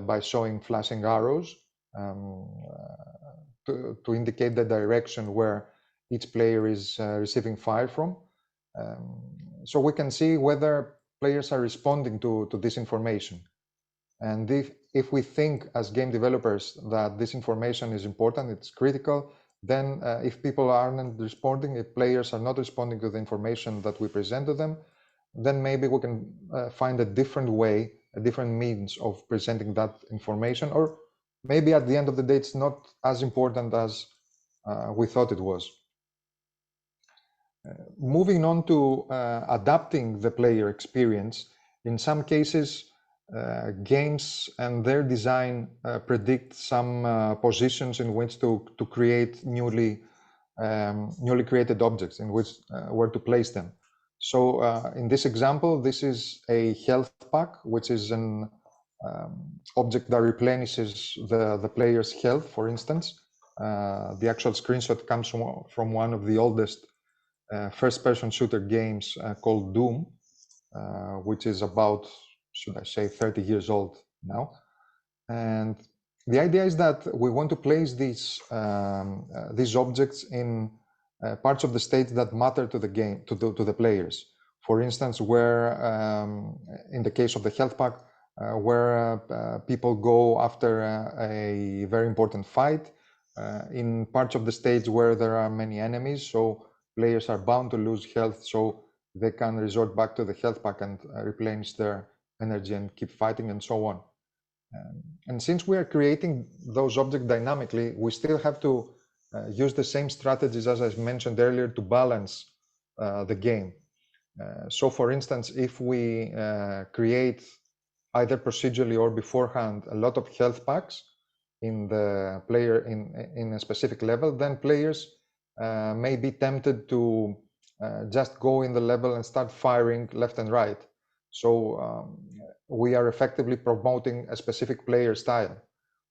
by showing flashing arrows to indicate the direction where each player is receiving fire from. So we can see whether players are responding to this information. And if we think as game developers that this information is important, it's critical, then if people aren't responding, if players are not responding to the information that we present to them, then maybe we can find a different way, a different means of presenting that information, or maybe at the end of the day, it's not as important as we thought it was. Moving on to adapting the player experience, in some cases, games and their design predict some positions in which to create newly created objects in which where to place them. So in this example, this is a health pack, which is an object that replenishes the player's health, for instance. The actual screenshot comes from one of the oldest first-person shooter games called Doom, which is about, should I say, 30 years old now. And the idea is that we want to place these objects in parts of the stage that matter to the game, to the players. For instance, where in the case of the health pack, where people go after a very important fight, in parts of the stage where there are many enemies, so players are bound to lose health, so they can resort back to the health pack and replenish their energy and keep fighting and so on. And since we are creating those objects dynamically, we still have to use the same strategies as I mentioned earlier to balance the game. So for instance, if we create either procedurally or beforehand a lot of health packs in the player in a specific level, then players may be tempted to just go in the level and start firing left and right. So we are effectively promoting a specific player style,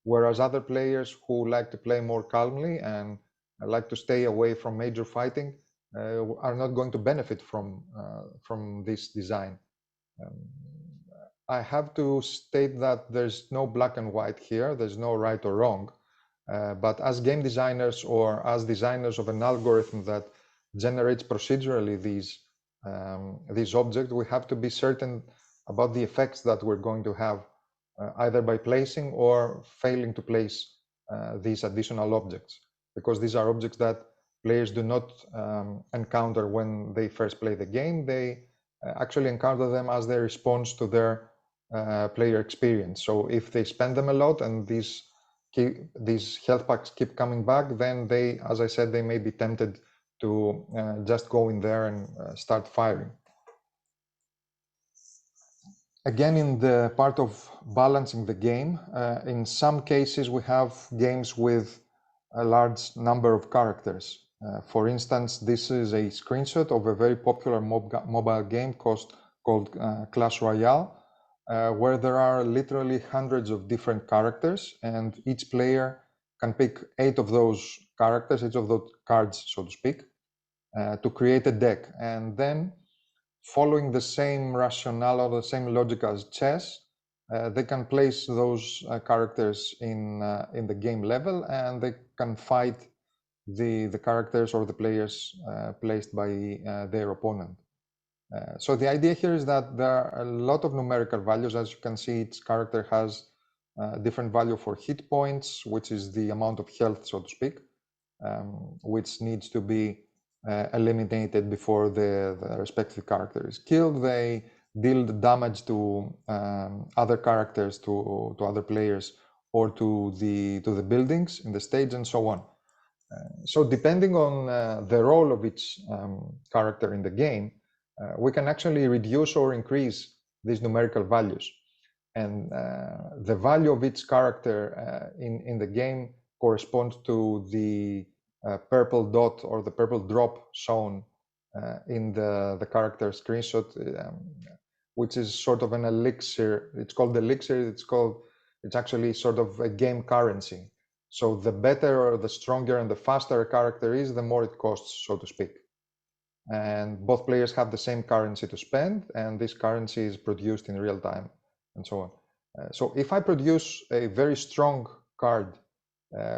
whereas other players who like to play more calmly and like to stay away from major fighting are not going to benefit from this design. I have to state that there's no black and white here, there's no right or wrong. But as game designers or as designers of an algorithm that generates procedurally these objects, we have to be certain about the effects that we're going to have either by placing or failing to place these additional objects, because these are objects that players do not encounter when they first play the game. They actually encounter them as their response to their player experience. So if they spend them a lot and these health packs keep coming back, then they, as I said, they may be tempted to just go in there and start firing. Again, in the part of balancing the game, in some cases we have games with a large number of characters. For instance, this is a screenshot of a very popular mobile game called Clash Royale, where there are literally hundreds of different characters, and each player can pick 8 of those characters, each of those cards, so to speak, to create a deck. And then, following the same rationale or the same logic as chess, they can place those characters in the game level, and they can fight the characters or the players placed by their opponent. So the idea here is that there are a lot of numerical values. As you can see, each character has a different value for hit points, which is the amount of health, so to speak, which needs to be eliminated before the respective character is killed. They deal the damage to other characters, to other players, or to the buildings in the stage, and so on. So depending on the role of each character in the game, we can actually reduce or increase these numerical values. And the value of each character in the game corresponds to the purple dot or the purple drop shown in the character screenshot, which is sort of an elixir. It's called elixir. It's actually sort of a game currency. So the better or the stronger and the faster a character is, the more it costs, so to speak. And both players have the same currency to spend, and this currency is produced in real time, and so on. So if I produce a very strong card,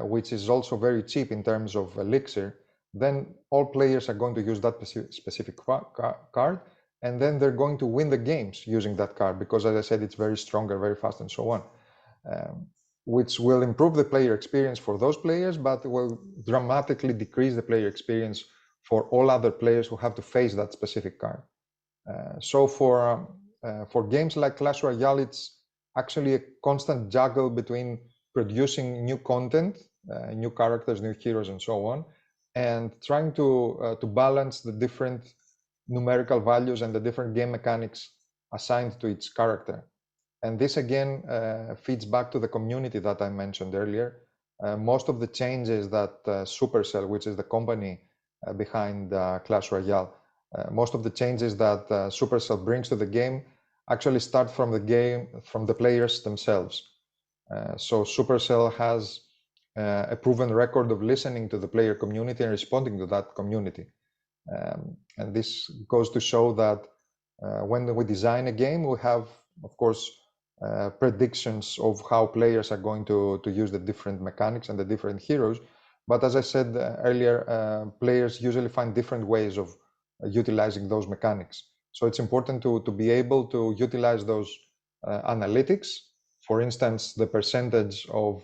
which is also very cheap in terms of elixir, then all players are going to use that specific card, and then they're going to win the games using that card, because as I said, it's very stronger, very fast, and so on. Which will improve the player experience for those players, but will dramatically decrease the player experience for all other players who have to face that specific card. So for games like Clash Royale, it's actually a constant juggle between producing new content, new characters, new heroes, and so on, and trying to balance the different numerical values and the different game mechanics assigned to each character. And this again feeds back to the community that I mentioned earlier. Most of the changes that Supercell, which is the company behind Clash Royale, most of the changes that Supercell brings to the game actually start from the players themselves. So Supercell has a proven record of listening to the player community and responding to that community. And this goes to show that when we design a game, we have, of course, predictions of how players are going to use the different mechanics and the different heroes. But as I said earlier, players usually find different ways of utilizing those mechanics. So it's important to be able to utilize those analytics. For instance, the percentage of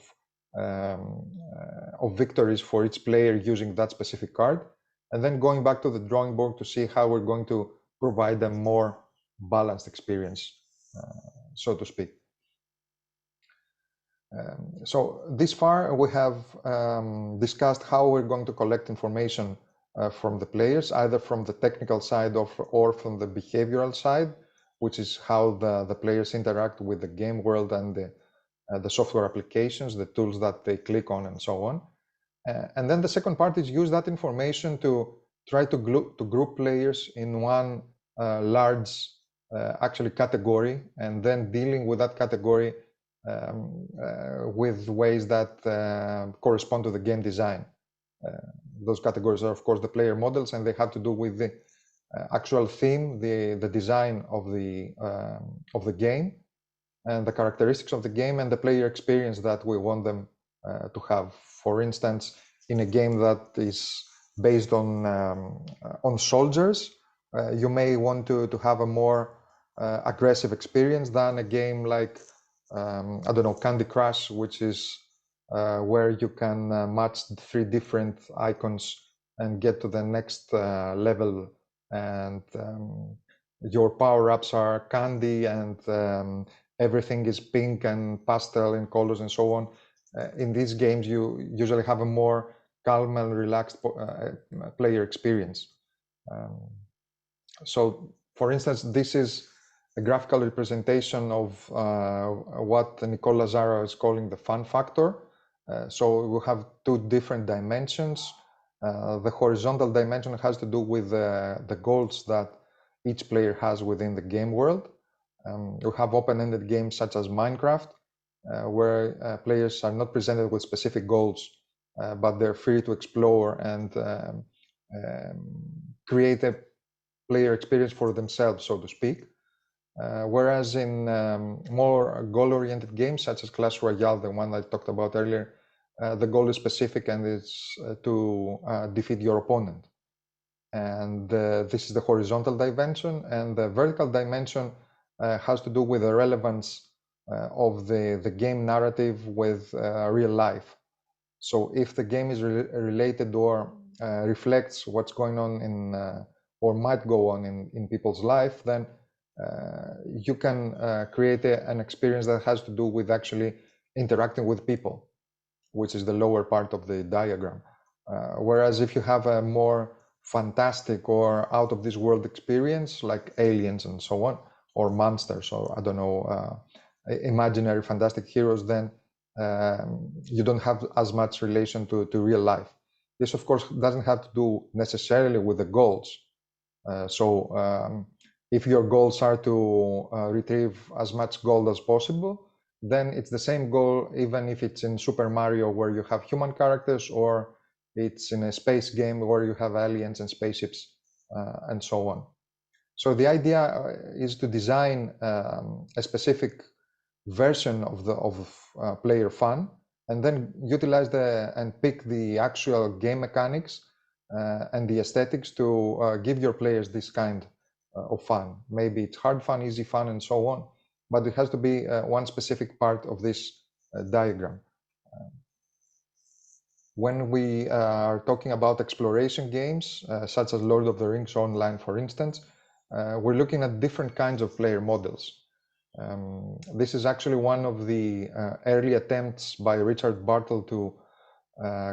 victories for each player using that specific card, and then going back to the drawing board to see how we're going to provide a more balanced experience, so to speak. So this far we have discussed how we're going to collect information from the players, either from the technical side or from the behavioral side, which is how the players interact with the game world and the software applications, the tools that they click on, and so on. And then the second part is use that information to try to group players in one large actually category, and then dealing with that category with ways that correspond to the game design. Those categories are, of course, the player models, and they have to do with the actual theme, the design of the game, and the characteristics of the game, and the player experience that we want them to have. For instance, in a game that is based on soldiers, you may want to have a more aggressive experience than a game like I don't know, Candy Crush, which is where you can match 3 different icons and get to the next level, and your power-ups are candy, and everything is pink and pastel in colors and so on. In these games, you usually have a more calm and relaxed player experience. So, for instance, this is a graphical representation of what Nicola Zara is calling the fun factor. So we have 2 different dimensions. The horizontal dimension has to do with the goals that each player has within the game world. We have open-ended games such as Minecraft, where players are not presented with specific goals, but they're free to explore and create a player experience for themselves, so to speak. Whereas in more goal-oriented games such as Clash Royale, the one I talked about earlier, the goal is specific and it's to defeat your opponent. And this is the horizontal dimension, and the vertical dimension has to do with the relevance of the game narrative with real life. So if the game is related or reflects what's going on in or might go on in people's life, then you can create an experience that has to do with actually interacting with people, which is the lower part of the diagram. Whereas if you have a more fantastic or out of this world experience, like aliens and so on, or monsters, or I don't know, imaginary fantastic heroes, then you don't have as much relation to real life. This, of course, doesn't have to do necessarily with the goals. If your goals are to retrieve as much gold as possible, then it's the same goal, even if it's in Super Mario where you have human characters, or it's in a space game where you have aliens and spaceships and so on. So the idea is to design a specific version of player fun, and then utilize and pick the actual game mechanics and the aesthetics to give your players this kind of fun. Maybe it's hard fun, easy fun, and so on, but it has to be one specific part of this diagram. When we are talking about exploration games, such as Lord of the Rings Online, for instance, we're looking at different kinds of player models. This is actually one of the early attempts by Richard Bartle to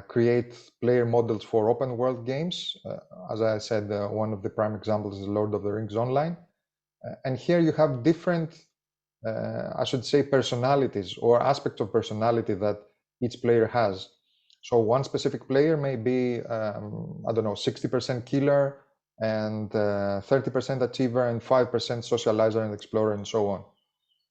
create player models for open world games. As I said, one of the prime examples is Lord of the Rings Online. And here you have different, I should say, personalities or aspects of personality that each player has. So one specific player may be, I don't know, 60% killer and 30% achiever and 5% socializer and explorer and so on.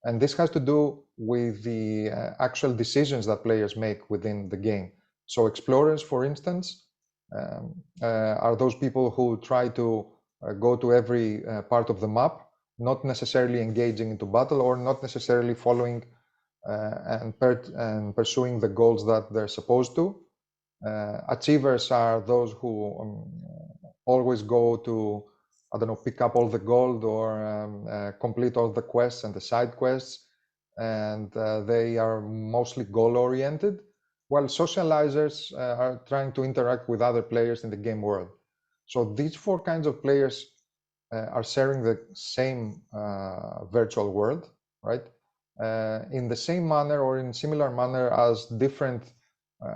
And this has to do with the actual decisions that players make within the game. So explorers, for instance, are those people who try to go to every part of the map, not necessarily engaging into battle or not necessarily following and pursuing the goals that they're supposed to. Achievers are those who always go to, I don't know, pick up all the gold or complete all the quests and the side quests, and they are mostly goal-oriented, while socializers are trying to interact with other players in the game world. So these four kinds of players are sharing the same virtual world, right? In the same manner or in similar manner as different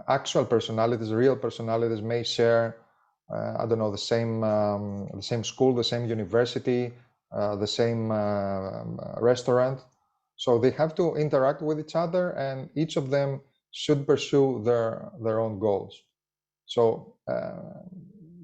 actual personalities, real personalities may share, I don't know, the same school, the same university, the same restaurant. So they have to interact with each other, and each of them should pursue their own goals. So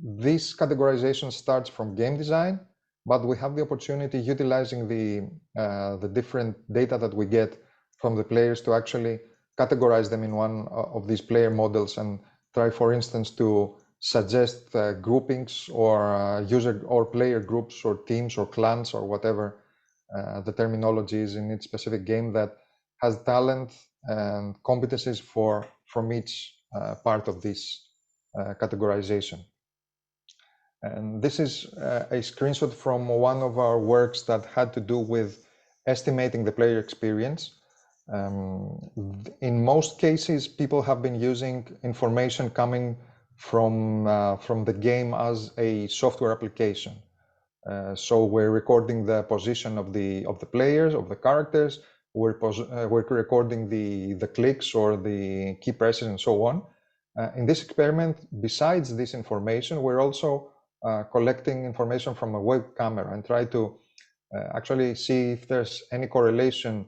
this categorization starts from game design, but we have the opportunity, utilizing the different data that we get from the players, to actually categorize them in one of these player models and try, for instance, to suggest groupings or user or player groups or teams or clans or whatever the terminology is in each specific game that has talent and competencies from each part of this categorization. And this is a screenshot from one of our works that had to do with estimating the player experience. In most cases, people have been using information coming from the game as a software application. So we're recording the position of the players, of the characters. We're recording the clicks or the key presses and so on. In this experiment, besides this information, we're also collecting information from a web camera and try to actually see if there's any correlation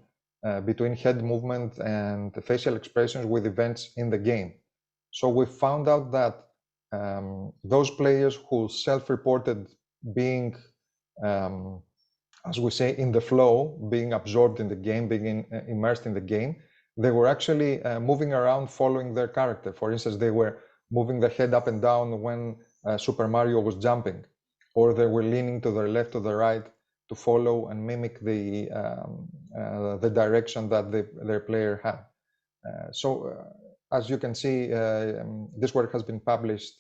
between head movement and the facial expressions with events in the game. So we found out that those players who self-reported being, as we say, in the flow, being absorbed in the game, being immersed in the game, they were actually moving around following their character. For instance, they were moving their head up and down when Super Mario was jumping, or they were leaning to their left or the right to follow and mimic the direction that their player had. As you can see, this work has been published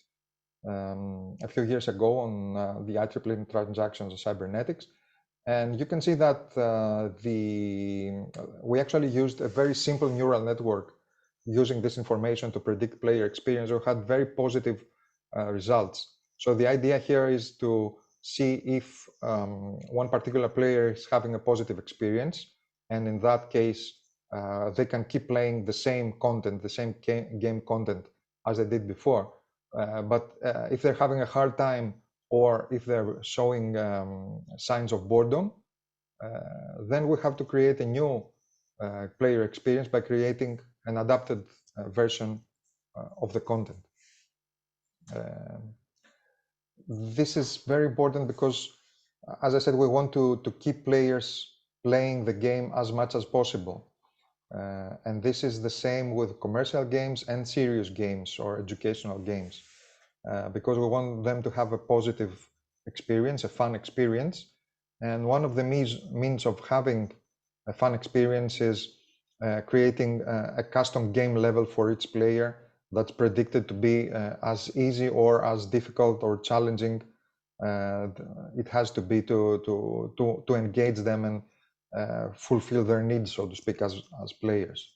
a few years ago on the IEEE transactions of cybernetics. And you can see that we actually used a very simple neural network using this information to predict player experience. We had very positive results. So the idea here is to see if one particular player is having a positive experience, and in that case, they can keep playing the same content, the same game content as they did before. But if they're having a hard time, or if they're showing signs of boredom, then we have to create a new player experience by creating an adapted version of the content. This is very important because, as I said, we want to keep players playing the game as much as possible. And this is the same with commercial games and serious games or educational games, because we want them to have a positive experience, a fun experience. And one of the means of having a fun experience is creating a custom game level for each player that's predicted to be as easy or as difficult or challenging it has to be to engage them and fulfill their needs, so to speak, as players.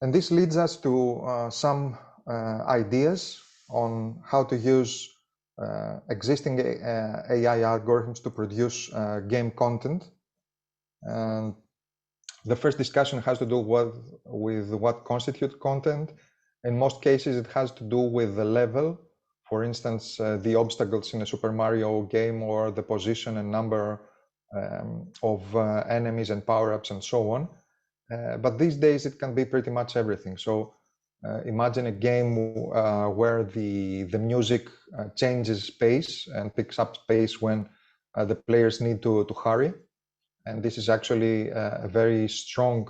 And this leads us to some ideas on how to use existing AI algorithms to produce game content. And the first discussion has to do with what constitutes content. In most cases, it has to do with the level. For instance, the obstacles in a Super Mario game, or the position and number of enemies and power-ups and so on. But these days, it can be pretty much everything. So imagine a game where the music changes pace and picks up pace when the players need to hurry. And this is actually a very strong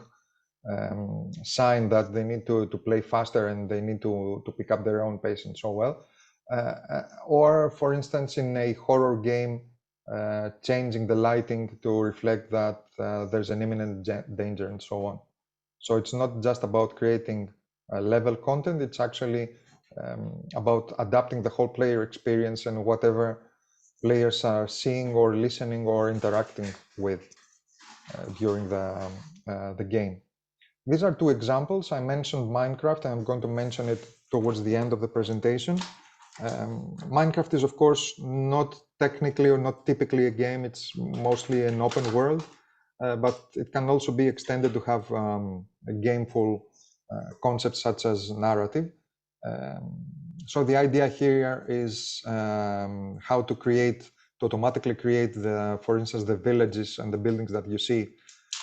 sign that they need to play faster and they need to pick up their own pace and so well. Or, for instance, in a horror game, changing the lighting to reflect that there's an imminent danger and so on. So it's not just about creating level content, it's actually about adapting the whole player experience and whatever players are seeing or listening or interacting with during the game. These are two examples. I mentioned Minecraft, and I'm going to mention it towards the end of the presentation. Minecraft is, of course, not technically or not typically a game. It's mostly an open world, but it can also be extended to have a gameful concepts such as narrative. So the idea here is how to automatically create for instance, the villages and the buildings that you see,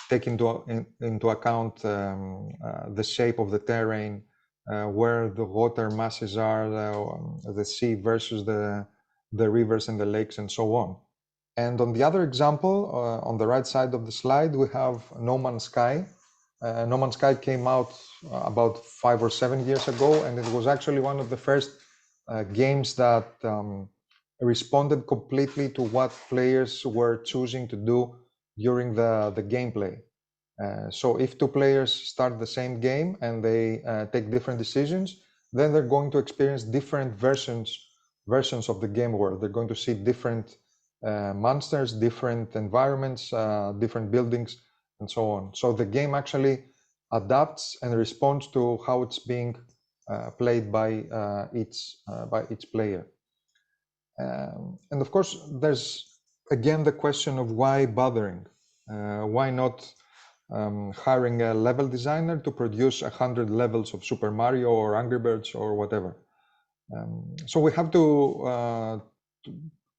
take into account the shape of the terrain, where the water masses are, the sea versus the rivers and the lakes and so on. And on the other example, on the right side of the slide, we have No Man's Sky. No Man's Sky came out about 5 or 7 years ago, and it was actually one of the first games that responded completely to what players were choosing to do during the gameplay. So if two players start the same game and they take different decisions, then they're going to experience different versions of the game world. They're going to see different monsters, different environments, different buildings, and so on. So the game actually adapts and responds to how it's being played by each player. And of course, there's again the question of why bothering? Why not hiring a level designer to produce 100 levels of Super Mario or Angry Birds or whatever? So we have to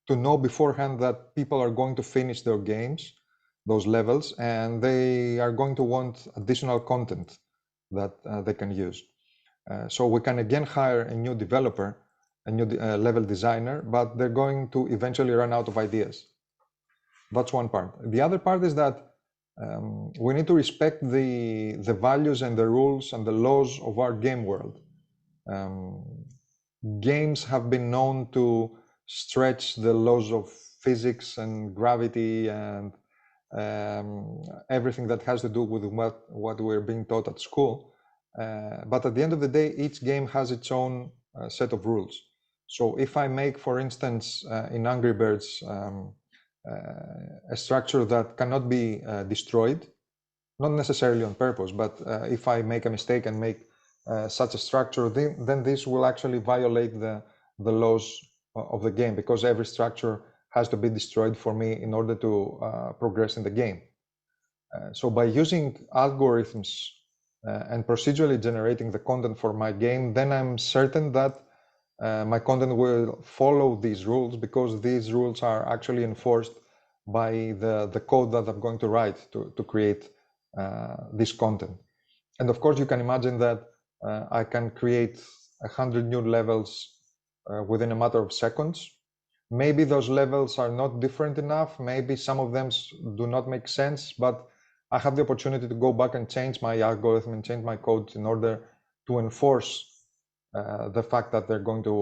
know beforehand that people are going to finish their games, those levels, and they are going to want additional content that they can use. So we can again hire a new developer, a new level designer, but they're going to eventually run out of ideas. That's one part. The other part is that we need to respect the values and the rules and the laws of our game world. Games have been known to stretch the laws of physics and gravity and everything that has to do with what we're being taught at school. But at the end of the day, each game has its own set of rules. So if I make, for instance, in Angry Birds, a structure that cannot be destroyed, not necessarily on purpose, but if I make a mistake and make such a structure, then this will actually violate the laws of the game, because every structure has to be destroyed for me in order to progress in the game. So by using algorithms and procedurally generating the content for my game, then I'm certain that my content will follow these rules, because these rules are actually enforced by the code that I'm going to write to create this content. And of course, you can imagine that I can create 100 new levels within a matter of seconds. Maybe those levels are not different enough. Maybe some of them do not make sense, but I have the opportunity to go back and change my algorithm and change my code in order to enforce the fact that they're going to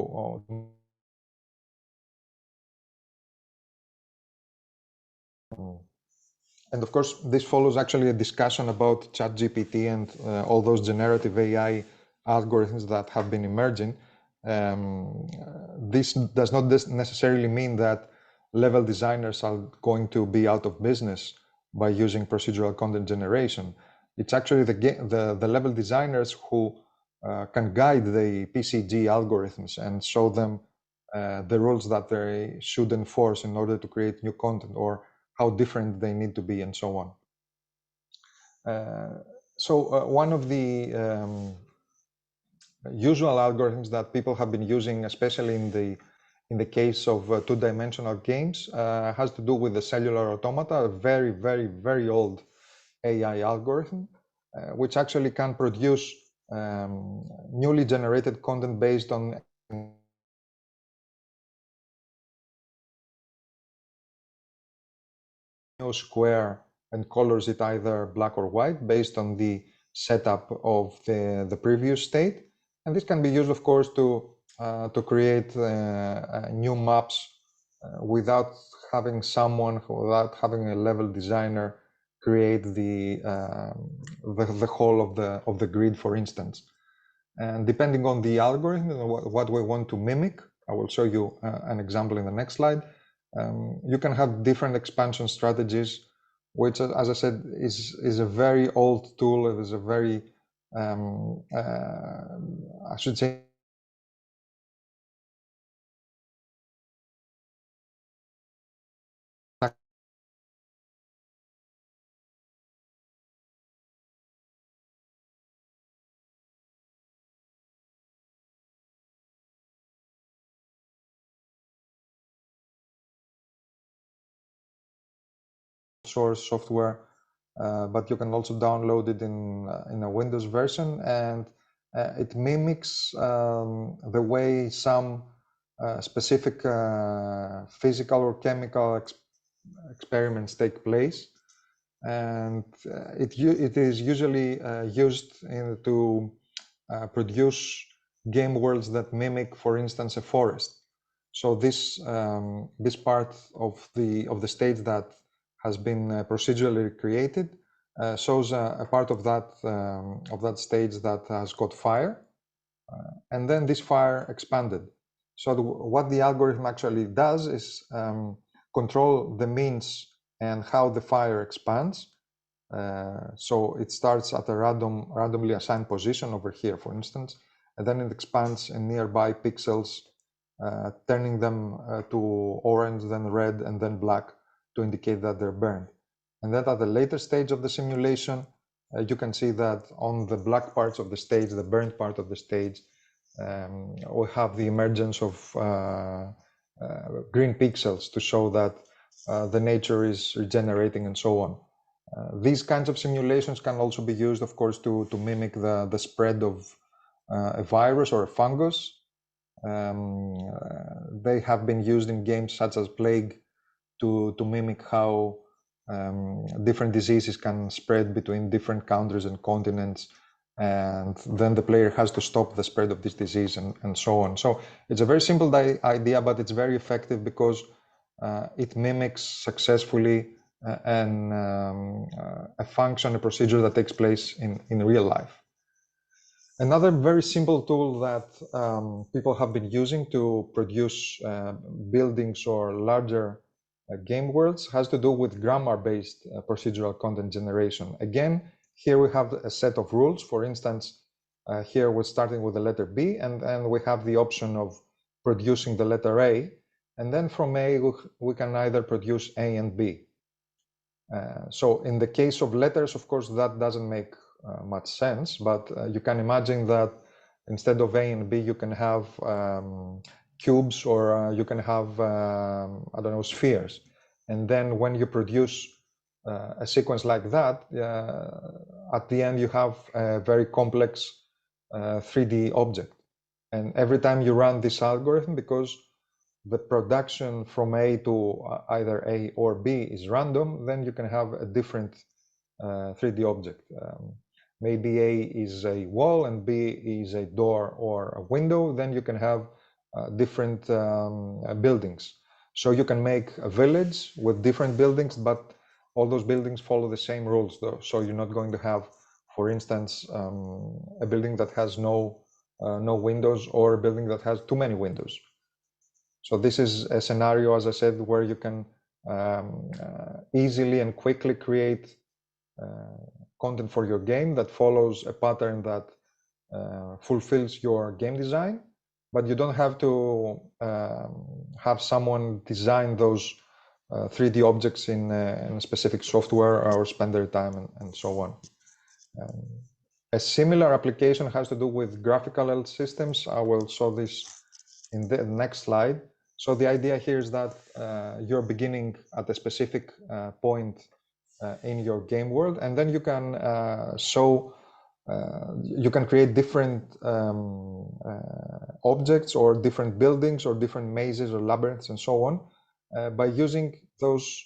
and of course, this follows actually a discussion about ChatGPT and all those generative AI algorithms that have been emerging. This does not necessarily mean that level designers are going to be out of business by using procedural content generation. It's actually the level designers who can guide the PCG algorithms and show them the rules that they should enforce in order to create new content, or how different they need to be, and so on. One of the usual algorithms that people have been using, especially in the case of two-dimensional games, has to do with the cellular automata, a very, very, very old AI algorithm, which actually can produce newly generated content based on square and colors it either black or white based on the setup of the previous state. And this can be used, of course, to create new maps without having without having a level designer create the whole of the grid, for instance. And depending on the algorithm and what we want to mimic, I will show you an example in the next slide. You can have different expansion strategies, which, as I said, is a very old tool. It is a very, I should say, source software, but you can also download it in a Windows version, and it mimics the way some specific physical or chemical experiments take place, and it is usually used to produce game worlds that mimic, for instance, a forest. So this part of the stage that has been procedurally created shows a part of that stage that has got fire, and then this fire expanded. So what the algorithm actually does is control the means and how the fire expands. So it starts at a randomly assigned position over here, for instance, and then it expands in nearby pixels, turning them to orange, then red, and then black to indicate that they're burned. And then at the later stage of the simulation, you can see that on the black parts of the stage, the burned part of the stage, we have the emergence of green pixels to show that the nature is regenerating and so on. These kinds of simulations can also be used, of course, to mimic the spread of a virus or a fungus. They have been used in games such as Plague to mimic how different diseases can spread between different countries and continents, and then the player has to stop the spread of this disease and so on. So it's a very simple idea, but it's very effective because it mimics successfully a function, a procedure that takes place in real life. Another very simple tool that people have been using to produce buildings or larger game worlds has to do with grammar-based procedural content generation. Again, here we have a set of rules. For instance, here we're starting with the letter B, and then we have the option of producing the letter A. And then from A, we can either produce A and B. So in the case of letters, of course, that doesn't make much sense, but you can imagine that instead of A and B, you can have cubes, or you can have, I don't know, spheres. And then when you produce a sequence like that, at the end, you have a very complex 3D object. And every time you run this algorithm, because the production from A to either A or B is random, then you can have a different 3D object. Maybe A is a wall and B is a door or a window, then you can have different buildings. So you can make a village with different buildings, but all those buildings follow the same rules though. So you're not going to have, for instance, a building that has no windows or a building that has too many windows. So this is a scenario, as I said, where you can easily and quickly create content for your game that follows a pattern that fulfills your game design, but you don't have to have someone design those 3D objects in a specific software or spend their time and so on. A similar application has to do with graphical systems. I will show this in the next slide. So the idea here is that you're beginning at a specific point in your game world, and then you can you can create different objects or different buildings or different mazes or labyrinths and so on by using those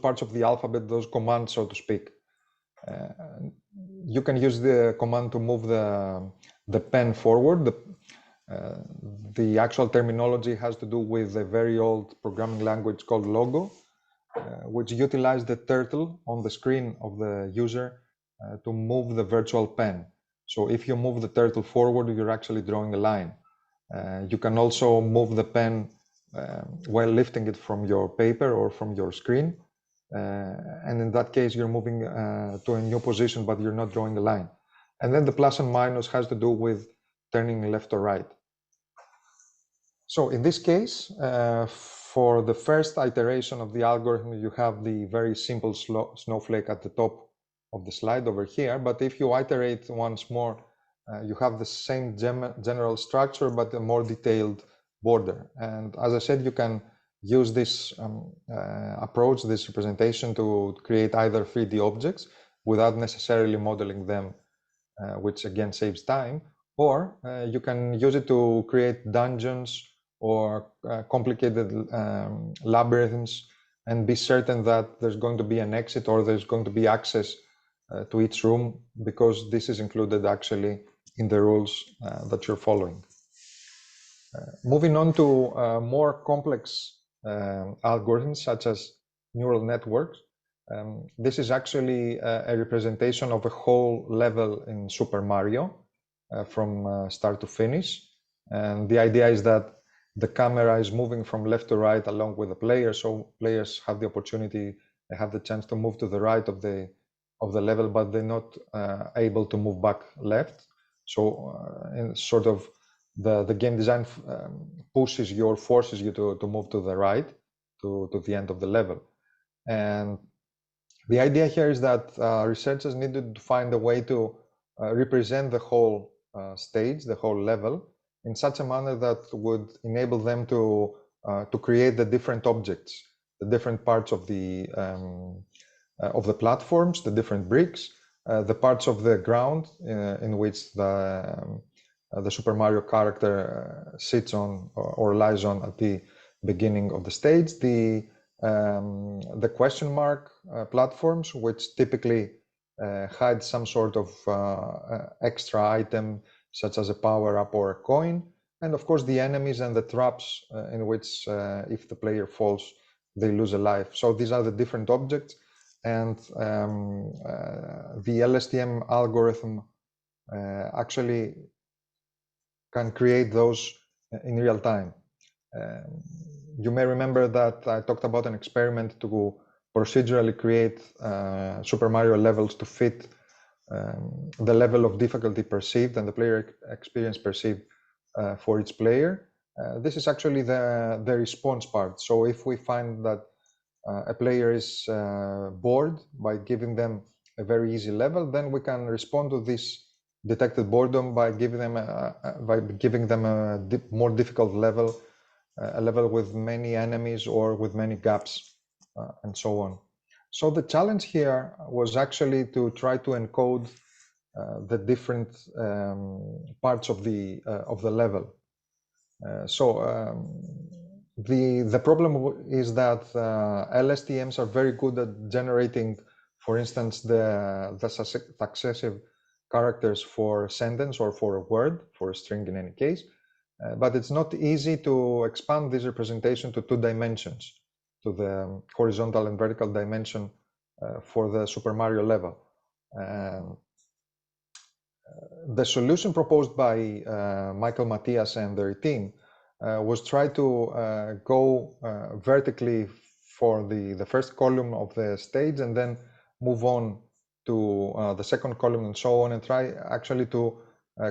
parts of the alphabet, those commands, so to speak. You can use the command to move the pen forward. The actual terminology has to do with a very old programming language called Logo, which utilized the turtle on the screen of the user to move the virtual pen. So if you move the turtle forward, you're actually drawing a line. You can also move the pen while lifting it from your paper or from your screen. And in that case, you're moving to a new position, but you're not drawing a line. And then the plus and minus has to do with turning left or right. So in this case, for the first iteration of the algorithm, you have the very simple snowflake at the top of the slide over here. But if you iterate once more, you have the same general structure, but a more detailed border. And as I said, you can use this approach, this representation, to create either 3D objects without necessarily modeling them, which again saves time, or you can use it to create dungeons or complicated labyrinths and be certain that there's going to be an exit or there's going to be access to each room, because this is included actually in the rules that you're following. Moving on to more complex algorithms such as neural networks. This is actually a representation of a whole level in Super Mario from start to finish. And the idea is that the camera is moving from left to right along with the player, so players have the opportunity, they have the chance to move to the right of the level, but they're not able to move back left. So in sort of the game design forces you to move to the right, to the end of the level. And the idea here is that researchers needed to find a way to represent the whole stage, the whole level, in such a manner that would enable them to create the different objects, the different parts of the platforms, the different bricks, the parts of the ground in which the Super Mario character sits on or lies on at the beginning of the stage, the question mark platforms, which typically hide some sort of extra item, such as a power-up or a coin, and of course the enemies and the traps in which if the player falls, they lose a life. So these are the different objects, and the LSTM algorithm actually can create those in real time. You may remember that I talked about an experiment to procedurally create Super Mario levels to fit the level of difficulty perceived and the player experience perceived for each player. This is actually the response part. So if we find that a player is bored by giving them a very easy level, then we can respond to this detected boredom by giving them a more difficult level, a level with many enemies or with many gaps, and so on. So the challenge here was actually to try to encode the different parts of the level. The problem is that LSTMs are very good at generating, for instance, the successive characters for a sentence or for a word, for a string in any case, but it's not easy to expand this representation to 2 dimensions, to the horizontal and vertical dimension for the Super Mario level. The solution proposed by Michael Matthias and their team was try to go vertically for the first column of the stage and then move on to the second column and so on, and try actually to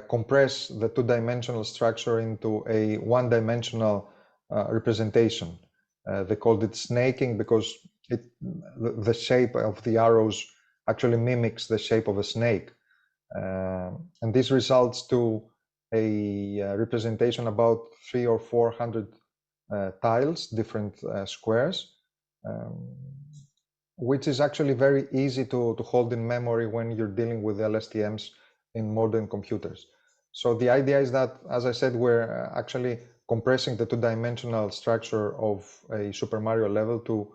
compress the 2-dimensional structure into a 1-dimensional representation. They called it snaking because the shape of the arrows actually mimics the shape of a snake. And this results to a representation about 300 or 400 tiles, different squares, which is actually very easy to hold in memory when you're dealing with LSTMs in modern computers. So the idea is that, as I said, we're actually compressing the 2-dimensional structure of a Super Mario level to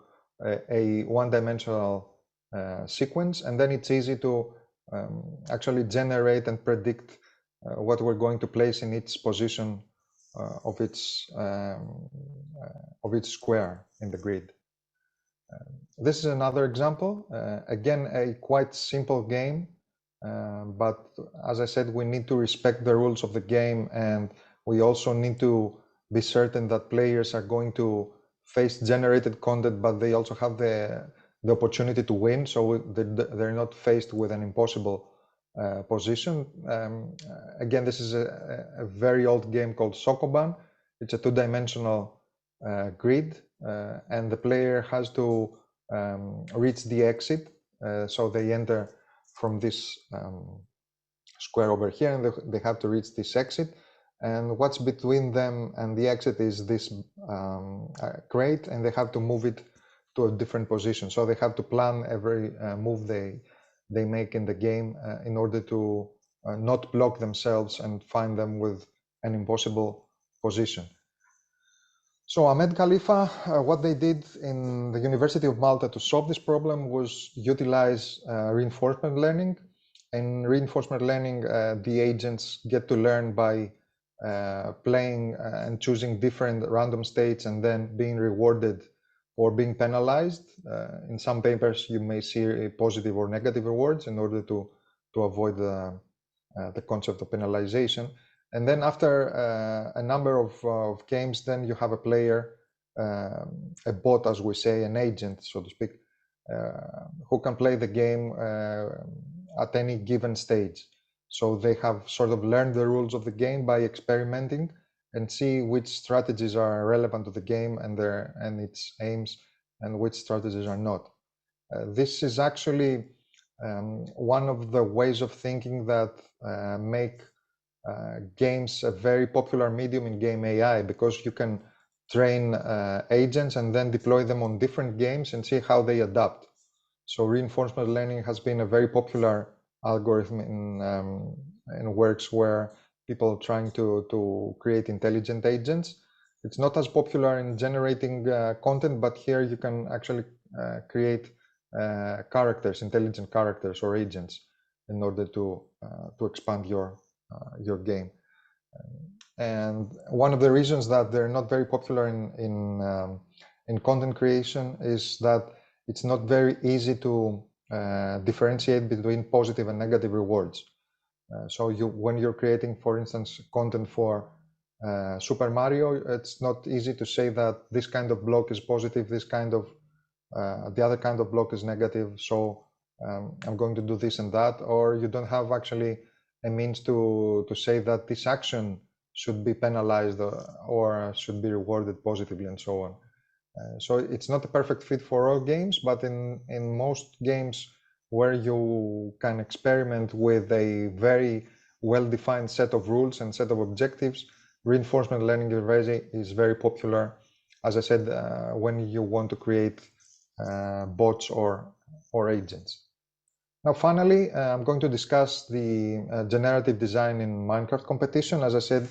a 1-dimensional sequence, and then it's easy to actually generate and predict what we're going to place in each position of its square in the grid. This is another example. Again, a quite simple game, but as I said, we need to respect the rules of the game, and we also need to be certain that players are going to face generated content, but they also have the opportunity to win, so they're not faced with an impossible position. Again, this is a very old game called Sokoban. It's a 2-dimensional grid, and the player has to reach the exit. So they enter from this square over here, and they have to reach this exit. And what's between them and the exit is this crate, and they have to move it to a different position. So they have to plan every move they make in the game in order to not block themselves and find them with an impossible position. So Ahmed Khalifa, what they did in the University of Malta to solve this problem was utilize reinforcement learning. In reinforcement learning, the agents get to learn by playing and choosing different random states and then being rewarded or being penalized. In some papers, you may see positive or negative rewards in order to avoid the concept of penalization. And then after a number of games, then you have a player, a bot, as we say, an agent, so to speak, who can play the game at any given stage. So they have sort of learned the rules of the game by experimenting and see which strategies are relevant to the game and its aims, and which strategies are not. This is actually one of the ways of thinking that make games a very popular medium in game AI, because you can train agents and then deploy them on different games and see how they adapt. So reinforcement learning has been a very popular algorithm in works where people are trying to create intelligent agents. It's not as popular in generating content, but here you can actually create characters, intelligent characters or agents, in order to expand your game. And one of the reasons that they're not very popular in content creation is that it's not very easy to differentiate between positive and negative rewards. So when you're creating, for instance, content for Super Mario, it's not easy to say that this kind of block is positive, this kind of the other kind of block is negative, so I'm going to do this and that, or you don't have actually a means to say that this action should be penalized or should be rewarded positively, and so on. So it's not a perfect fit for all games, but in most games where you can experiment with a very well-defined set of rules and set of objectives, reinforcement learning is very popular, as I said, when you want to create bots or agents. Now, finally, I'm going to discuss the generative design in Minecraft competition. As I said,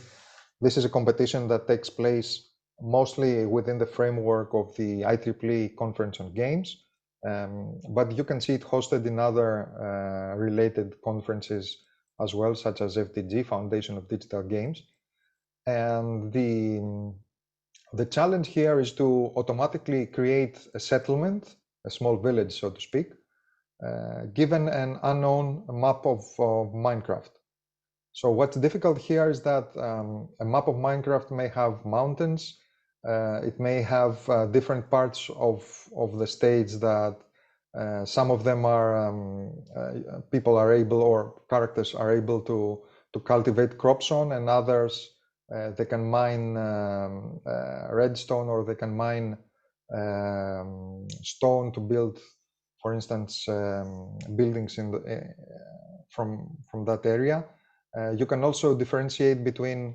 this is a competition that takes place mostly within the framework of the IEEE Conference on Games. But you can see it hosted in other related conferences as well, such as FDG, Foundation of Digital Games. And the challenge here is to automatically create a settlement, a small village, so to speak, given an unknown map of Minecraft. So what's difficult here is that a map of Minecraft may have mountains, it may have different parts of the stage that some of them are people are able, or characters are able to cultivate crops on, and others they can mine redstone, or they can mine stone to build, for instance, buildings in the, from that area. You can also differentiate between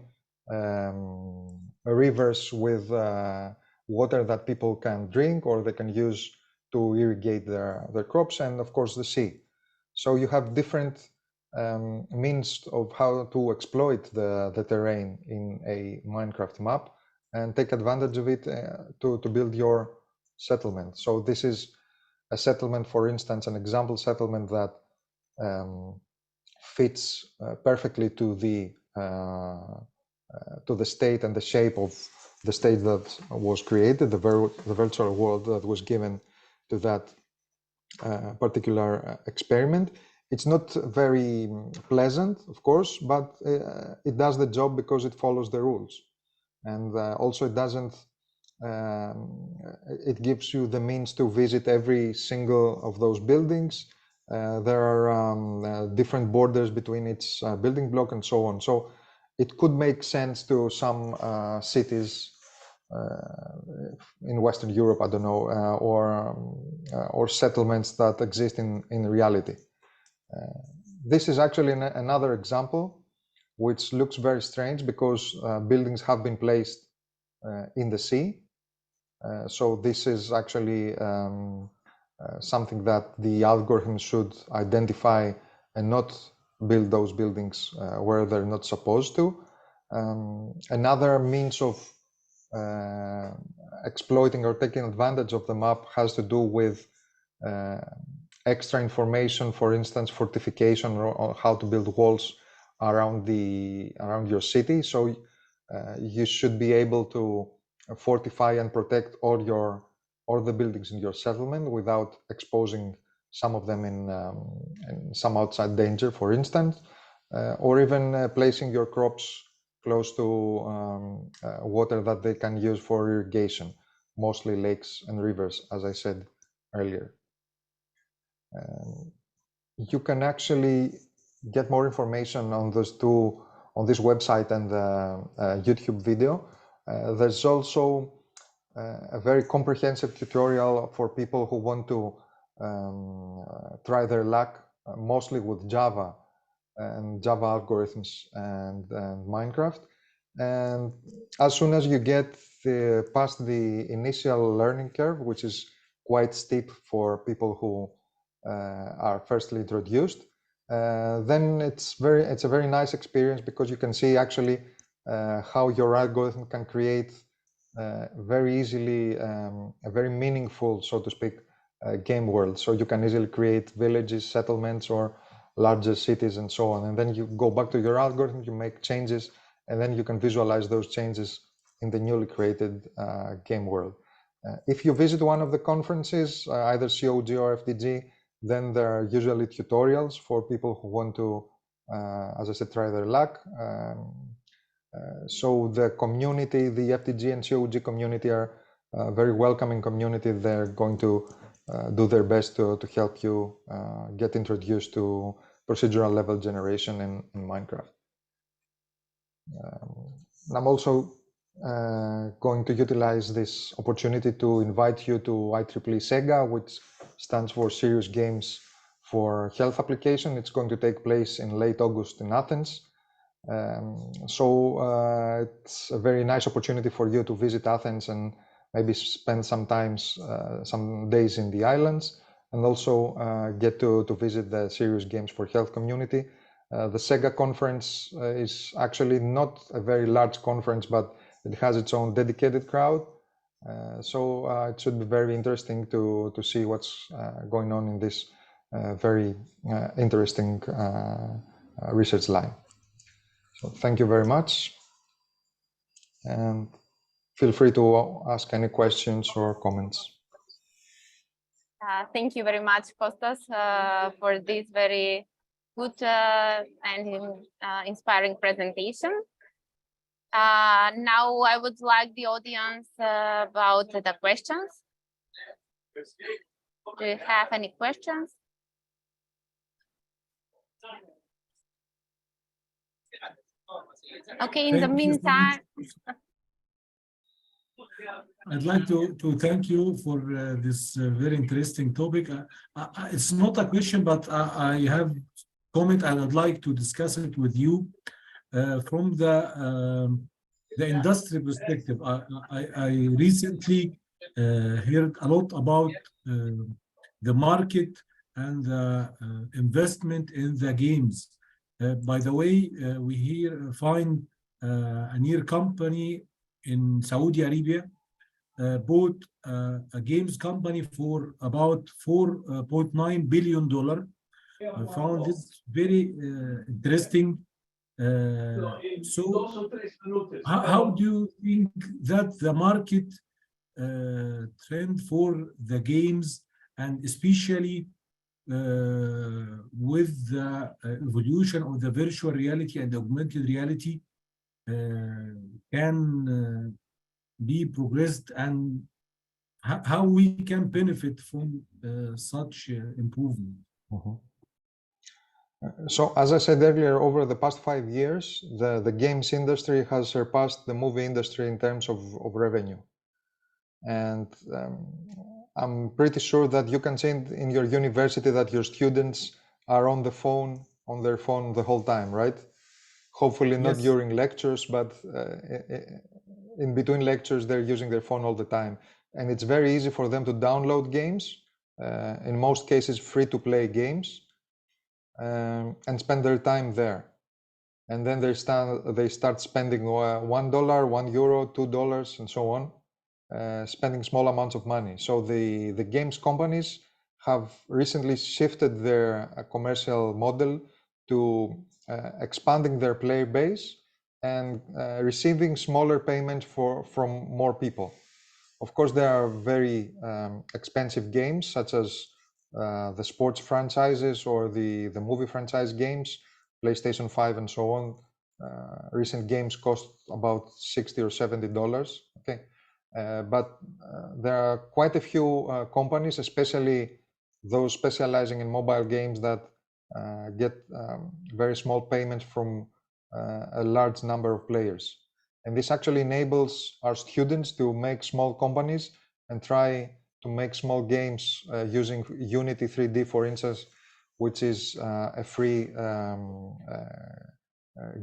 rivers with water that people can drink or they can use to irrigate their crops, and of course the sea. So you have different means of how to exploit the terrain in a Minecraft map and take advantage of it to build your settlement. So this is a settlement, for instance, an example settlement that fits perfectly to the state and the shape of the state that was created, the virtual world that was given to that particular experiment. It's not very pleasant, of course, but it does the job because it follows the rules. And also it doesn't, it gives you the means to visit every single of those buildings. There are different borders between each building block and so on. So it could make sense to some cities in Western Europe, I don't know, or settlements that exist in reality. This is actually another example which looks very strange because buildings have been placed in the sea. So this is actually something that the algorithm should identify and not build those buildings where they're not supposed to. Another means of exploiting or taking advantage of the map has to do with extra information, for instance, fortification or how to build walls around your city. So you should be able to fortify and protect all the buildings in your settlement without exposing some of them in some outside danger, for instance, or even placing your crops close to water that they can use for irrigation, mostly lakes and rivers, as I said earlier. You can actually get more information on those two, on this website and the YouTube video. There's also a very comprehensive tutorial for people who want to try their luck, mostly with Java and Java algorithms and Minecraft. And as soon as you get past the initial learning curve, which is quite steep for people who are firstly introduced, then it's a very nice experience because you can see actually how your algorithm can create very easily a very meaningful, so to speak, game world. So you can easily create villages, settlements, or larger cities and so on. And then you go back to your algorithm, you make changes, and then you can visualize those changes in the newly created game world. If you visit one of the conferences, either COG or FDG, then there are usually tutorials for people who want to, as I said, try their luck. So the community, the FDG and COG community are a very welcoming community. They're going to do their best to help you get introduced to procedural level generation in Minecraft. I'm also going to utilize this opportunity to invite you to IEEE SEGA, which stands for Serious Games for Health Application. It's going to take place in late August in Athens. So it's a very nice opportunity for you to visit Athens and maybe spend some days in the islands, and also get to visit the Serious Games for Health community. The SEGA conference is actually not a very large conference, but It has its own dedicated crowd. So it should be very interesting to see what's going on in this very interesting research line. So thank you very much. And feel free to ask any questions or comments. Thank you very much, Kostas, for this very good and inspiring presentation. Now I would like the audience about the questions. Do you have any questions? Okay, in the meantime. I'd like to thank you for this very interesting topic. It's not a question, but I have comment and I'd like to discuss it with you from the industry perspective. I recently heard a lot about the market and the investment in the games. By the way, we find a near company in Saudi Arabia bought a games company for about $4.9 billion. I found this very interesting. So how do you think that the market trend for the games, and especially with the evolution of the virtual reality and augmented reality can be progressed, and how we can benefit from such improvement? So as I said earlier, over the past 5 years, the games industry has surpassed the movie industry in terms of revenue. And I'm pretty sure that you can say in your university that your students are on their phone the whole time, right? Hopefully not during lectures, but in between lectures, they're using their phone all the time. And it's very easy for them to download games, in most cases free-to-play games, and spend their time there. And then they start spending $1, €1, $2, and so on, spending small amounts of money. So the games companies have recently shifted their commercial model to expanding their player base and receiving smaller payments from more people. Of course, there are very expensive games such as the sports franchises or the movie franchise games, PlayStation 5 and so on. Recent games cost about $60 or $70. Okay, but there are quite a few companies, especially those specializing in mobile games, that get very small payments from a large number of players. And this actually enables our students to make small companies and try to make small games using Unity 3D, for instance, which is a free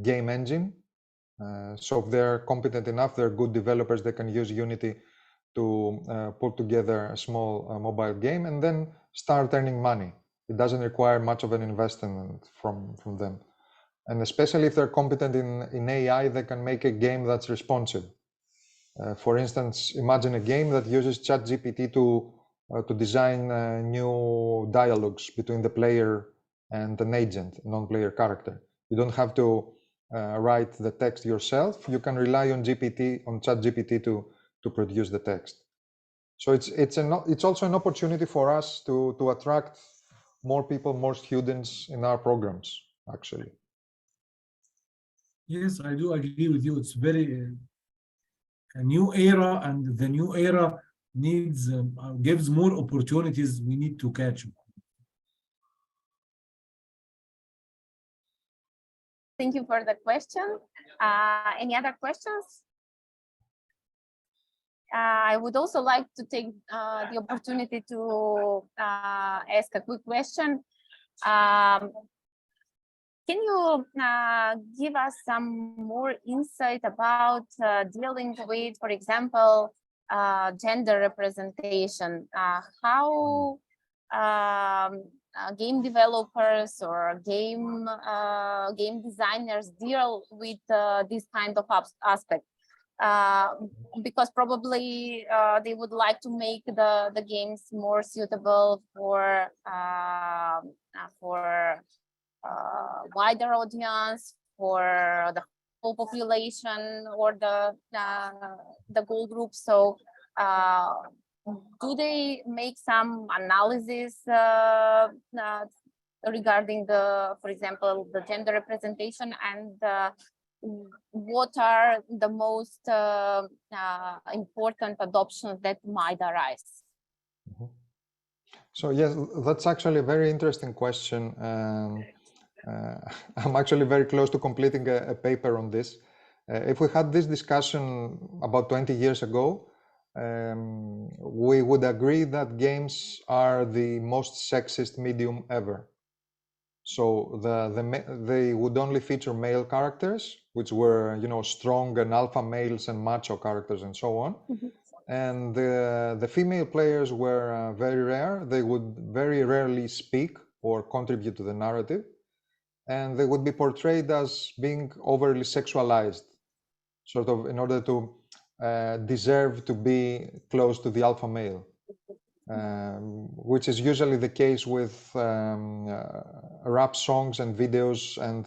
game engine. So if they're competent enough, they're good developers, they can use Unity to put together a small mobile game and then start earning money. It doesn't require much of an investment from them. And especially if they're competent in AI, they can make a game that's responsive. For instance, imagine a game that uses ChatGPT to design new dialogues between the player and an agent, non-player character. You don't have to write the text yourself. You can rely on ChatGPT to produce the text. So it's also an opportunity for us to attract more people, more students in our programs, actually. Yes, I do agree with you. It's very a new era, and the new era needs gives more opportunities we need to catch. Thank you for the question. Any other questions? I would also like to take the opportunity to ask a quick question. Can you give us some more insight about dealing with, for example, gender representation? How game developers or game designers deal with this kind of aspect? because probably they would like to make the games more suitable for wider audience, for the whole population or the goal group. So do they make some analysis regarding for example, the gender representation, and what are the most important adoptions that might arise? So yes, that's actually a very interesting question. I'm actually very close to completing a paper on this. If we had this discussion about 20 years ago, we would agree that games are the most sexist medium ever. So they would only feature male characters, which were, you know, strong and alpha males and macho characters and so on. Mm-hmm. And the female players were very rare. They would very rarely speak or contribute to the narrative. And they would be portrayed as being overly sexualized, sort of in order to deserve to be close to the alpha male. Which is usually the case with rap songs and videos and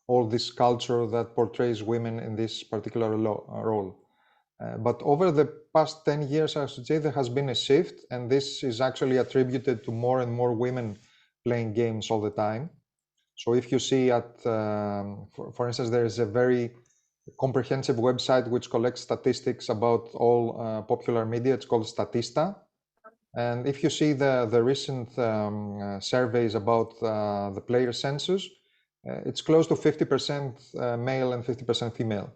all this culture that portrays women in this particular role. But over the past 10 years, I should say, there has been a shift, and this is actually attributed to more and more women playing games all the time. So if you see for instance, there is a very comprehensive website which collects statistics about all popular media. It's called Statista. And if you see the recent surveys about the player census, it's close to 50% male and 50% female.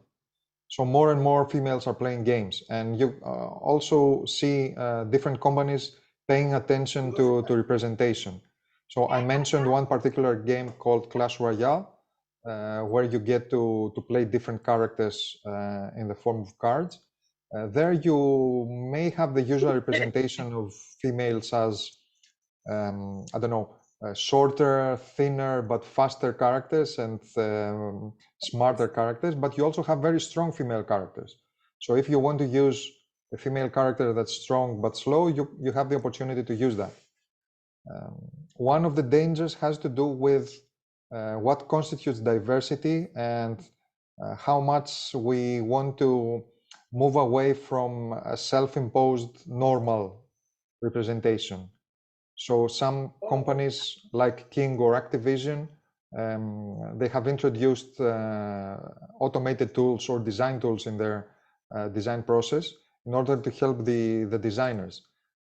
So more and more females are playing games. And you also see different companies paying attention to representation. So I mentioned one particular game called Clash Royale, where you get to play different characters in the form of cards. There you may have the usual representation of females as, I don't know, shorter, thinner, but faster characters and smarter characters, but you also have very strong female characters. So if you want to use a female character that's strong but slow, you have the opportunity to use that. One of the dangers has to do with what constitutes diversity and how much we want to move away from a self-imposed normal representation. So some companies like King or Activision, they have introduced automated tools or design tools in their design process in order to help the designers.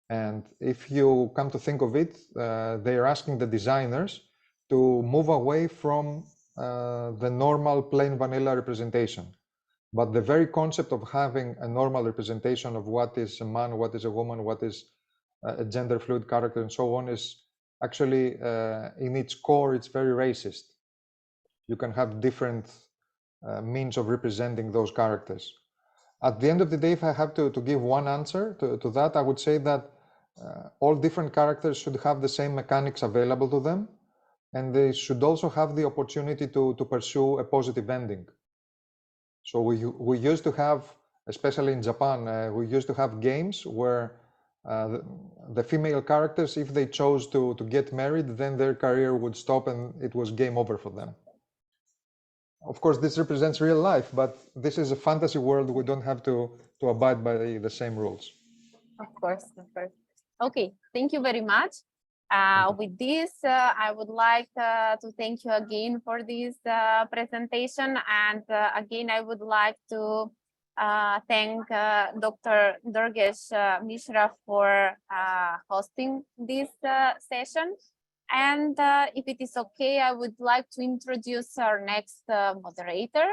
And if you come to think of it, they are asking the designers to move away from the normal plain vanilla representation. But the very concept of having a normal representation of what is a man, what is a woman, what is a gender fluid character and so on is actually in its core, it's very racist. You can have different means of representing those characters. At the end of the day, if I have to give one answer to that, I would say that all different characters should have the same mechanics available to them, and they should also have the opportunity to pursue a positive ending. So we used to have, especially in Japan, we used to have games where the female characters, if they chose to get married, then their career would stop and it was game over for them. Of course, this represents real life, but this is a fantasy world. We don't have to abide by the same rules. Of course, of course. Okay, thank you very much. With this, I would like to thank you again for this presentation. And again, I would like to thank Dr. Durgesh Mishra for hosting this session. And if it is okay, I would like to introduce our next moderator.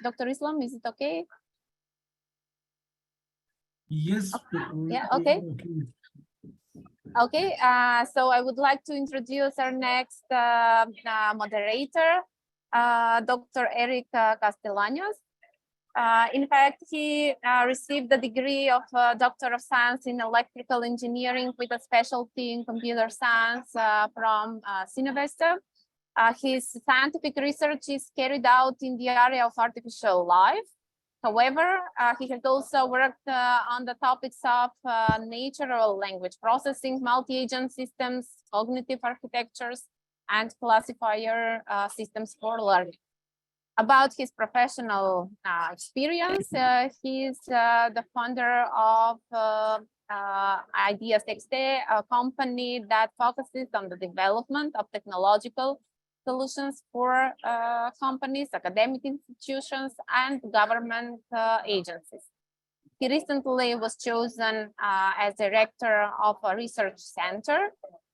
Dr. Islam, is it okay? Yes. Yeah, okay. Okay, so I would like to introduce our next moderator, Dr. Eric Castellanos. In fact, he received the degree of Doctor of Science in Electrical Engineering with a specialty in Computer Science from Sinvesta. His scientific research is carried out in the area of artificial life, However, he has also worked on the topics of natural language processing, multi-agent systems, cognitive architectures, and classifier systems for learning. About his professional experience, he's the founder of IEEE, a company that focuses on the development of technological solutions for companies, academic institutions, and government agencies. He recently was chosen as director of a research center.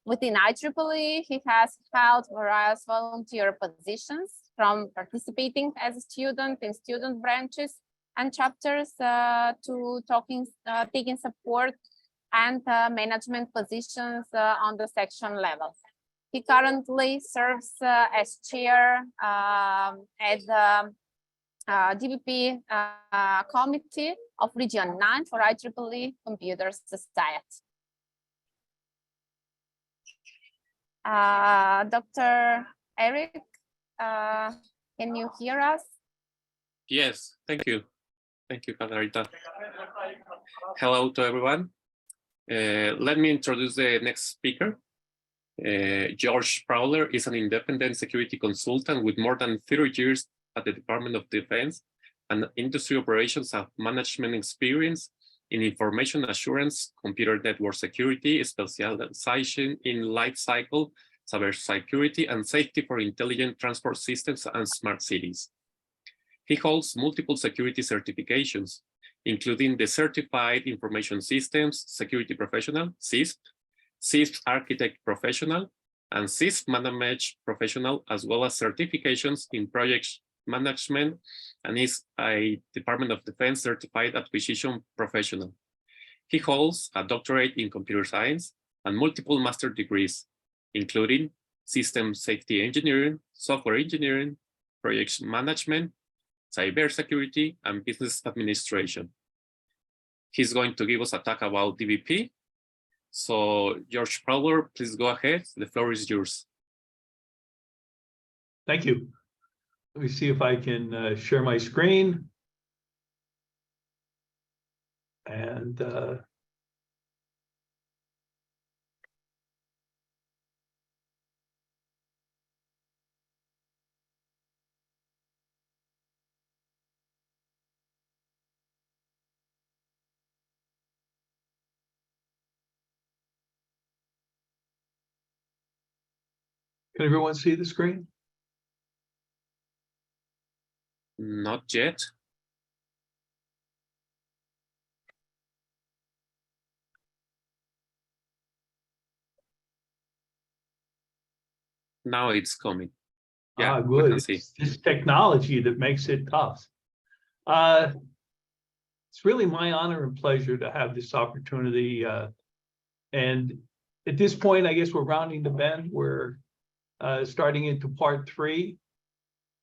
Within IEEE, he has held various volunteer positions, from participating as a student in student branches and chapters to taking support and management positions on the section level. He currently serves as chair at the DVP committee of Region 9 for IEEE Computer Society. Dr. Eric, can you hear us? Yes, thank you. Thank you, Catarina. Hello to everyone. Let me introduce the next speaker. George Prowler is an independent security consultant with more than 30 years at the Department of Defense and industry operations and management experience in information assurance, computer network security, specialization in life cycle, cybersecurity, and safety for intelligent transport systems and smart cities. He holds multiple security certifications, including the Certified Information Systems Security Professional, CISP, CISP Architect Professional, and CISP Management Professional, as well as certifications in project management, and is a Department of Defense Certified Acquisition Professional. He holds a doctorate in computer science and multiple master degrees, including system safety engineering, software engineering, project management, cybersecurity, and business administration. He's going to give us a talk about DVP. So George Prowler, please go ahead. The floor is yours. Thank you. Let me see if I can share my screen. And can everyone see the screen? Not yet. Now it's coming. Yeah, good. It's this technology that makes it tough. It's really my honor and pleasure to have this opportunity. And at this point, I guess we're rounding the bend. We're starting into part 3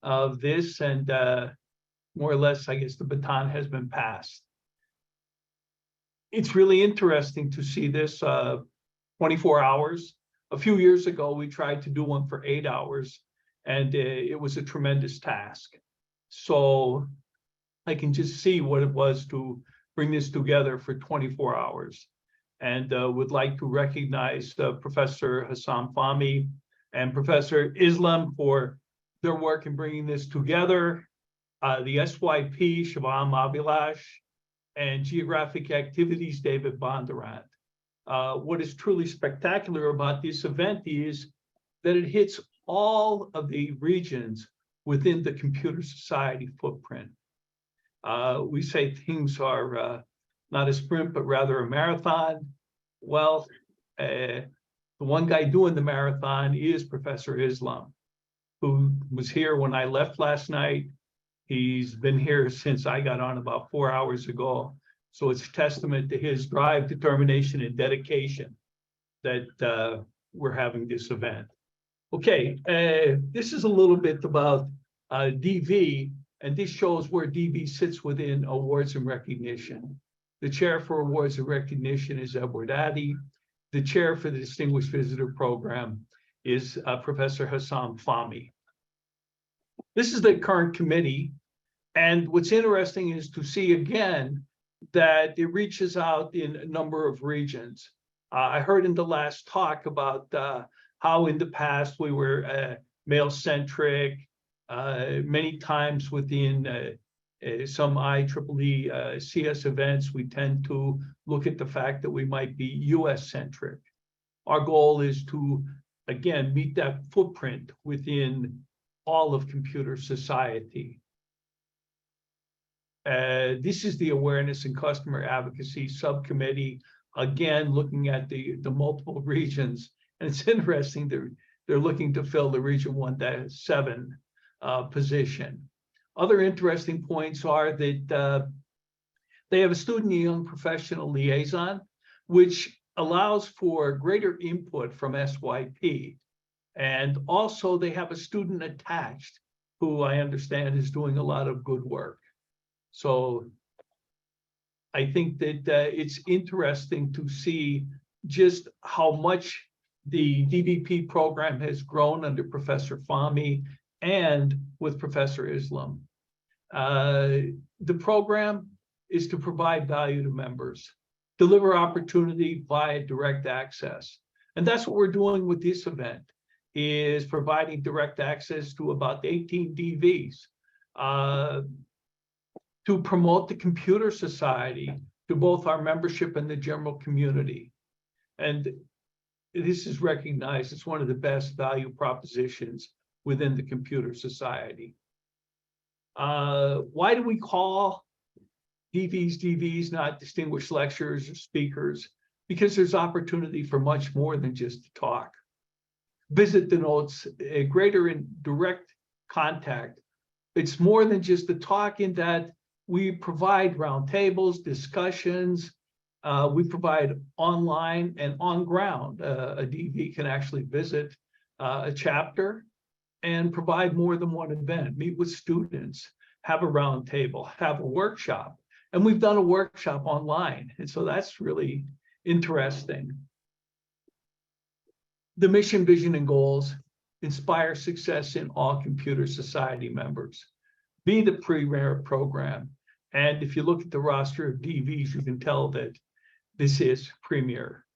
of this, and more or less, I guess the baton has been passed. It's really interesting to see this 24 hours. A few years ago, we tried to do one for 8 hours, and it was a tremendous task. So I can just see what it was to bring this together for 24 hours. And would like to recognize Professor Hassam Fahmy and Professor Islam for their work in bringing this together, the SYP, Shivam Abilash, and Geographic Activities, David Bondurant. What is truly spectacular about this event is that it hits all of the regions within the computer society footprint. We say things are not a sprint, but rather a marathon. Well, the one guy doing the marathon is Professor Islam, who was here when I left last night. He's been here since I got on about 4 hours ago. So it's a testament to his drive, determination, and dedication that we're having this event. Okay, this is a little bit about DV, and this shows where DV sits within awards and recognition. The chair for awards and recognition is Edward Addy. The chair for the Distinguished Visitor Program is Professor Hassam Fahmy. This is the current committee, And what's interesting is to see again that it reaches out in a number of regions. I heard in the last talk about how in the past we were male-centric. Many times within some IEEE CS events, we tend to look at the fact that we might be US-centric. Our goal is to, again, meet that footprint within all of computer society. This is the Awareness and Customer Advocacy Subcommittee, again, looking at the multiple regions. And it's interesting, they're looking to fill the Region 1-7 position. Other interesting points are that they have a student and young professional liaison, which allows for greater input from SYP. And also they have a student attached who I understand is doing a lot of good work. So I think that it's interesting to see just how much the DVP program has grown under Professor Fahmy and with Professor Islam. The program is to provide value to members, deliver opportunity via direct access. And that's what we're doing with this event, is providing direct access to about 18 DVs to promote the computer society to both our membership and the general community. And this is recognized as one of the best value propositions within the computer society. Why do we call DVs, not distinguished lecturers or speakers? Because there's opportunity for much more than just to talk. Visit denotes a greater and direct contact. It's more than just the talk in that we provide roundtables, discussions. We provide online and on ground. A DV can actually visit a chapter and provide more than one event, meet with students, have a roundtable, have a workshop. And we've done a workshop online. And so that's really interesting. The mission, vision, and goals: inspire success in all computer society members. Be the premier program. And if you look at the roster of DVs, you can tell that this is premier.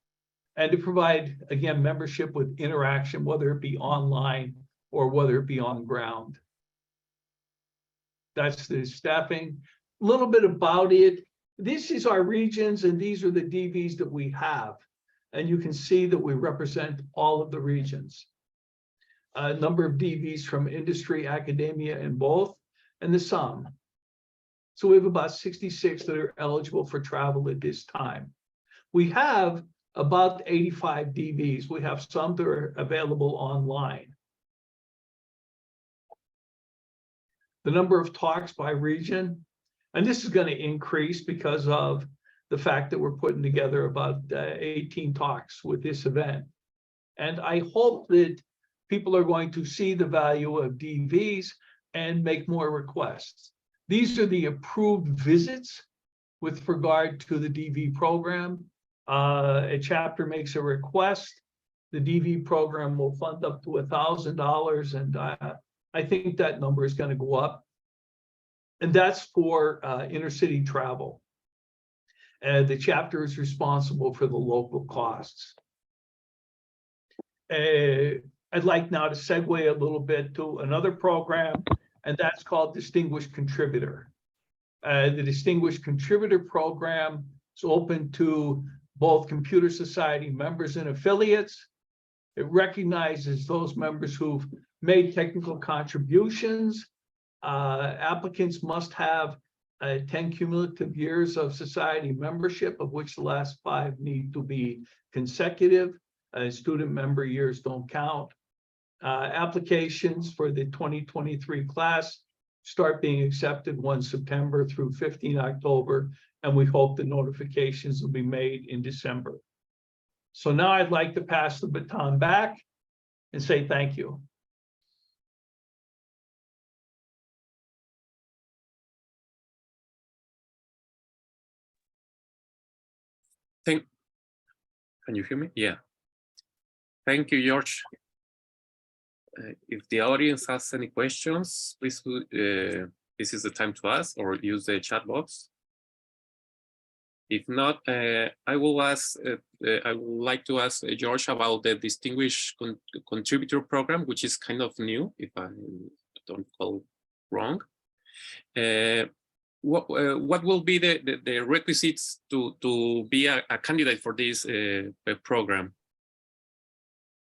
And to provide, again, membership with interaction, whether it be online or whether it be on ground. That's the staffing. A little bit about it. This is our regions, and these are the DVs that we have. And you can see that we represent all of the regions. A number of DVs from industry, academia, and both, and the sum. So we have about 66 that are eligible for travel at this time. We have about 85 DVs. We have some that are available online. The number of talks by region, and this is going to increase because of the fact that we're putting together about 18 talks with this event. And I hope that people are going to see the value of DVs and make more requests. These are the approved visits with regard to the DV program. A chapter makes a request. The DV program will fund up to $1,000, and I think that number is going to go up. And that's for intercity travel. The chapter is responsible for the local costs. I'd like now to segue a little bit to another program, and that's called Distinguished Contributor. The Distinguished Contributor program is open to both computer society members and affiliates. It recognizes those members who've made technical contributions. Applicants must have 10 cumulative years of society membership, of which the last 5 need to be consecutive. Student member years don't count. Applications for the 2023 class start being accepted 1 September through 15 October, and we hope the notifications will be made in December. So now I'd like to pass the baton back and say thank you. Can you hear me? Yeah. Thank you, George. If the audience has any questions, please this is the time to ask or use the chat box. If not, I will ask. I would like to ask George about the Distinguished Contributor Program, which is kind of new, if I don't call wrong. What will be the requisites to be a candidate for this program?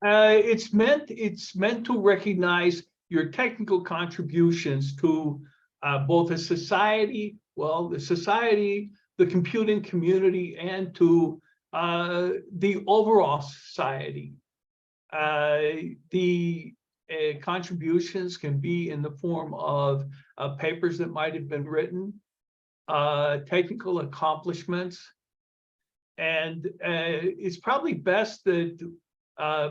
It's meant to recognize your technical contributions to both a society, the society, the computing community, and to the overall society. The contributions can be in the form of papers that might have been written, technical accomplishments, and it's probably best that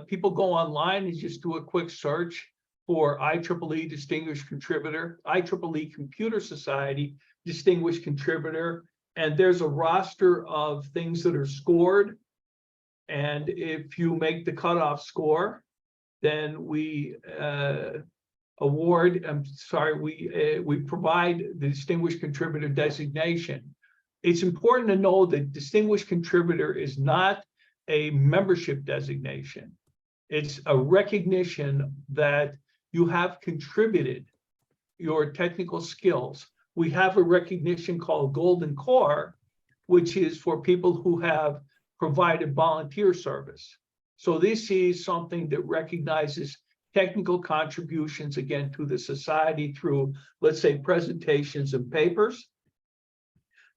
people go online and just do a quick search for IEEE Distinguished Contributor, IEEE Computer Society Distinguished Contributor, and there's a roster of things that are scored. And if you make the cutoff score, then we we provide the Distinguished Contributor designation. It's important to know that Distinguished Contributor is not a membership designation. It's a recognition that you have contributed your technical skills. We have a recognition called Golden Core, which is for people who have provided volunteer service. So this is something that recognizes technical contributions, again, to the society through, let's say, presentations and papers,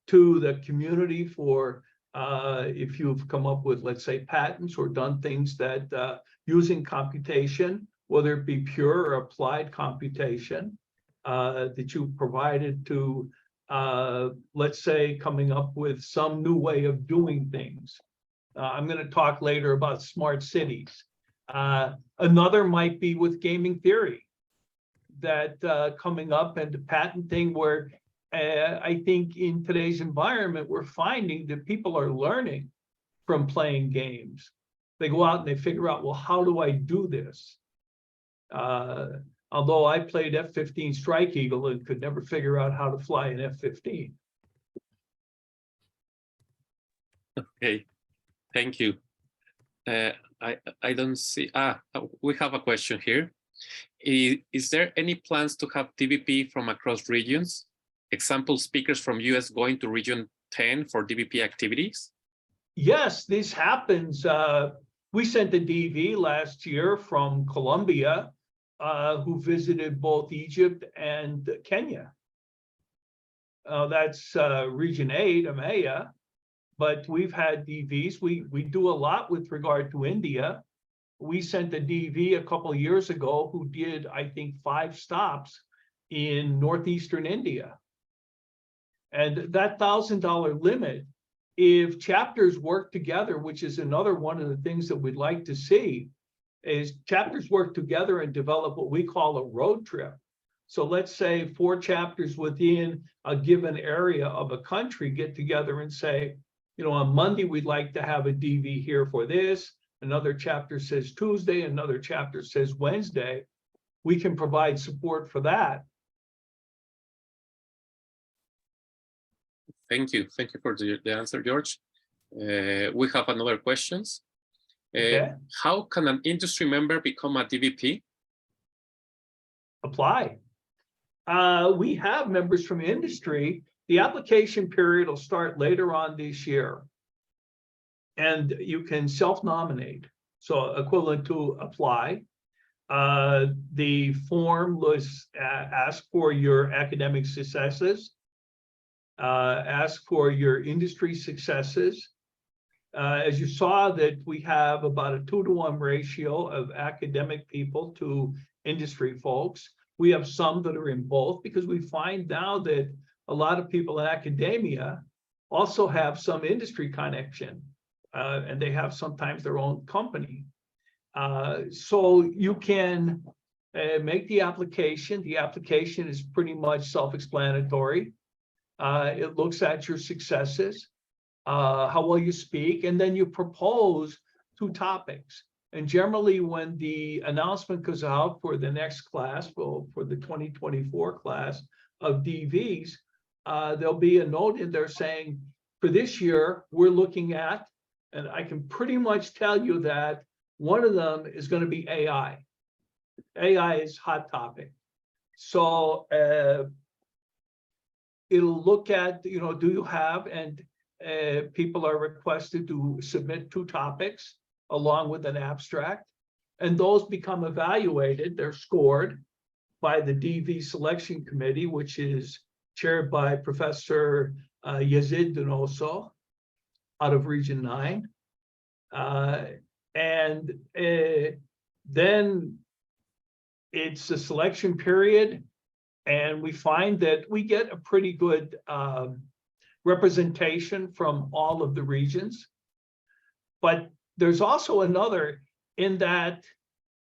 to the community for if you've come up with, let's say, patents or done things that using computation, whether it be pure or applied computation, that you provided to, let's say, coming up with some new way of doing things. I'm going to talk later about smart cities. Another might be with gaming theory, that coming up and the patent thing where I think in today's environment, we're finding that people are learning from playing games. They go out and they figure out, well, how do I do this? Although I played F-15 Strike Eagle and could never figure out how to fly an F-15. Okay, thank you. I don't see, we have a question here. Is there any plans to have DVP from across regions? Example, speakers from US going to region 10 for DVP activities? Yes, this happens. We sent a DV last year from Colombia who visited both Egypt and Kenya. That's region 8, EMEA, but we've had DVs. We do a lot with regard to India. We sent a DV a couple of years ago who did, I think, 5 stops in northeastern India. And that $1,000 limit, if chapters work together, which is another one of the things that we'd like to see, is chapters work together and develop what we call a road trip. So let's say 4 chapters within a given area of a country get together and say, you know, on Monday, we'd like to have a DV here for this. Another chapter says Tuesday, another chapter says Wednesday. We can provide support for that. Thank you. Thank you for the answer, George. We have another questions. Okay. How can an industry member become a DVP? Apply. We have members from industry. The application period will start later on this year. And you can self-nominate, so equivalent to apply. The form was ask for your academic successes, ask for your industry successes. As you saw that we have about a 2-to-1 ratio of academic people to industry folks. We have some that are in both because we find now that a lot of people in academia also have some industry connection and they have sometimes their own company. So you can make the application. The application is pretty much self-explanatory. It looks at your successes, how well you speak, and then you propose 2 topics. And generally when the announcement goes out for the next class, for the 2024 class of DVs, there'll be a note in there saying, for this year, we're looking at, and I can pretty much tell you that one of them is going to be AI. AI is hot topic. So it'll look at, do you have, and people are requested to submit 2 topics along with an abstract, and those become evaluated. They're scored by the DV selection committee, which is chaired by Professor Yazid Donoso out of Region 9. And then it's a selection period, and we find that we get a pretty good representation from all of the regions. But there's also another in that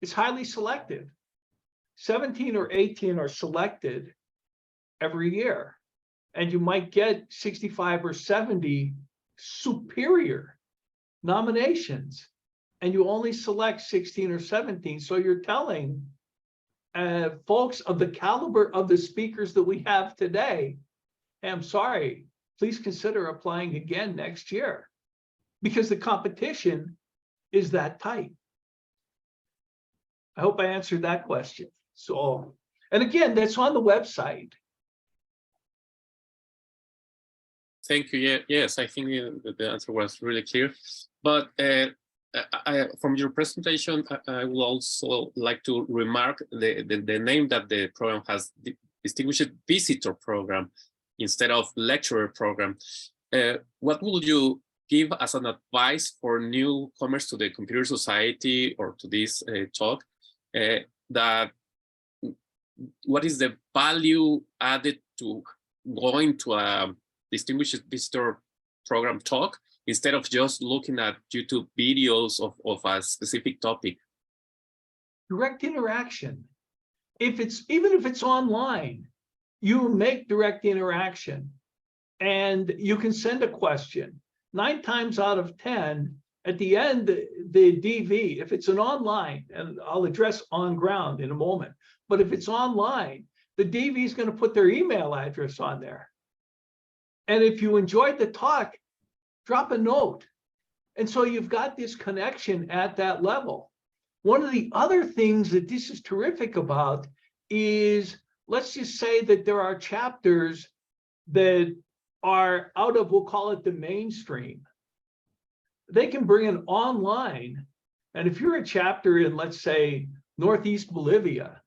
it's highly selective. 17 or 18 are selected every year, and you might get 65 or 70 superior nominations, and you only select 16 or 17. So you're telling folks of the caliber of the speakers that we have today, hey, I'm sorry, please consider applying again next year, because the competition is that tight. I hope I answered that question. So, and again, that's on the website. Thank you. Yes, I think the answer was really clear. But from your presentation, I would also like to remark the name that the program has, the Distinguished Visitor Program, instead of Lecturer Program. What would you give as an advice for newcomers to the Computer Society or to this talk? That what is the value added to going to a Distinguished Visitor Program talk instead of just looking at YouTube videos of a specific topic? Direct interaction. Even if it's online, you make direct interaction, and you can send a question. 9 times out of 10, at the end, the DV, if it's an online, and I'll address on ground in a moment, but if it's online, the DV is going to put their email address on there. And if you enjoyed the talk, drop a note. And so you've got this connection at that level. One of the other things that this is terrific about is, let's just say that there are chapters that are out of, we'll call it the mainstream. They can bring it online. And if you're a chapter in, let's say, Northeast Bolivia,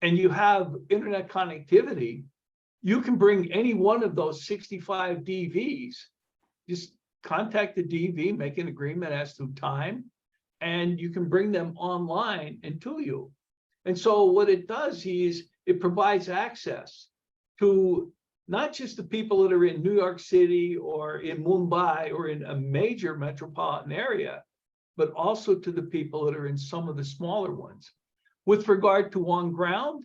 and you have internet connectivity, you can bring any one of those 65 DVs. Just contact the DV, make an agreement as to time, and you can bring them online and to you. And so what it does is it provides access to not just the people that are in New York City or in Mumbai or in a major metropolitan area, but also to the people that are in some of the smaller ones. With regard to on ground,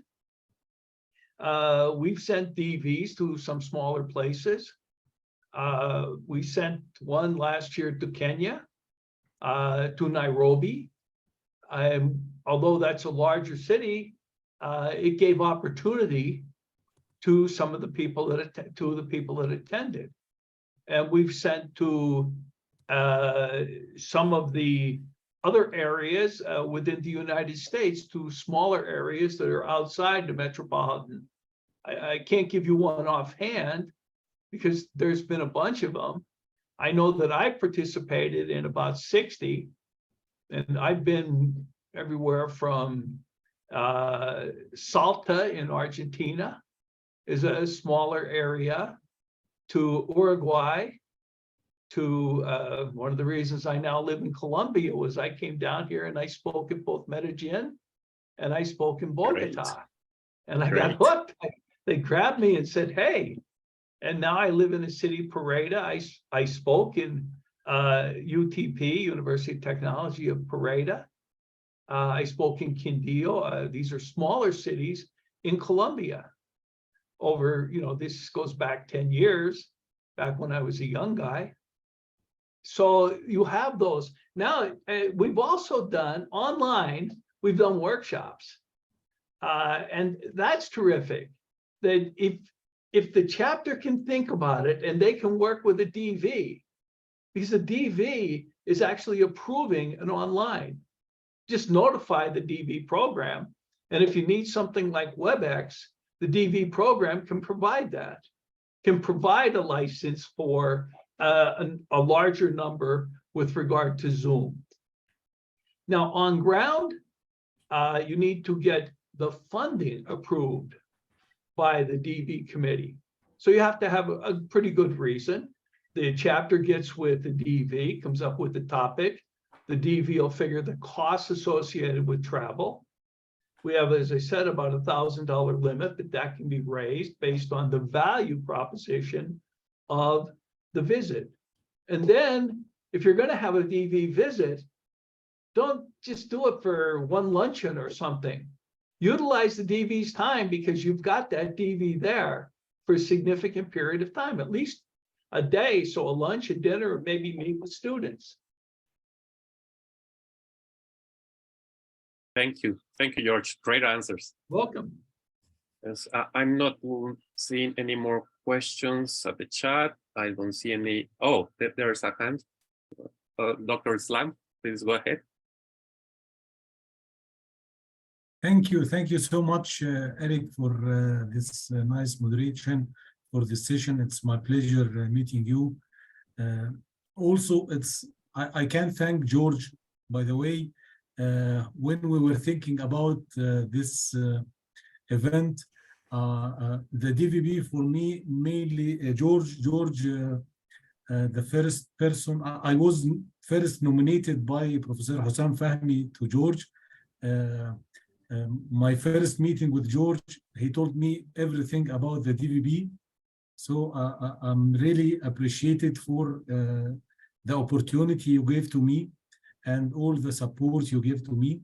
we've sent DVs to some smaller places. We sent one last year to Kenya, to Nairobi. Although that's a larger city, it gave opportunity to some of the people that attended. And we've sent to some of the other areas within the United States, to smaller areas that are outside the metropolitan. I can't give you one offhand because there's been a bunch of them. I know that I participated in about 60, and I've been everywhere from Salta in Argentina is a smaller area, to Uruguay, to one of the reasons I now live in Colombia was I came down here and I spoke in both Medellin and I spoke in Bogota. Great. And I got hooked. They grabbed me and said, hey, and now I live in the city, Pareda. I spoke in UTP, University of Technology of Pareda. I spoke in Quindío. These are smaller cities in Colombia. Over, this goes back 10 years, back when I was a young guy. So you have those. Now, we've also done online, we've done workshops. And that's terrific. that if the chapter can think about it and they can work with a DV, because the DV is actually approving an online, just notify the DV program. And if you need something like WebEx, the DV program can provide that, can provide a license for a larger number with regard to Zoom. Now, on ground, you need to get the funding approved by the DV committee. So you have to have a pretty good reason. The chapter gets with the DV, comes up with the topic. The DV will figure the costs associated with travel. We have, as I said, about $1,000 limit, but that can be raised based on the value proposition of the visit. And then if you're going to have a DV visit, don't just do it for one luncheon or something. Utilize the DV's time because you've got that DV there for a significant period of time, at least a day. So a lunch, a dinner, or maybe meet with students. Thank you, George. Great answers. Welcome. Yes, I'm not seeing any more questions at the chat. I don't see any. Oh, there's a hand. Dr. Islam, please go ahead. Thank you so much, Eric, for this nice moderation for this session. It's my pleasure meeting you. Also, I can thank George, by the way, when we were thinking about this event, the DVP for me, mainly George, the first person, I was first nominated by Professor Hussam Fahmy to George. My first meeting with George, he told me everything about the DVP. So I'm really appreciated for the opportunity you gave to me and all the support you gave to me.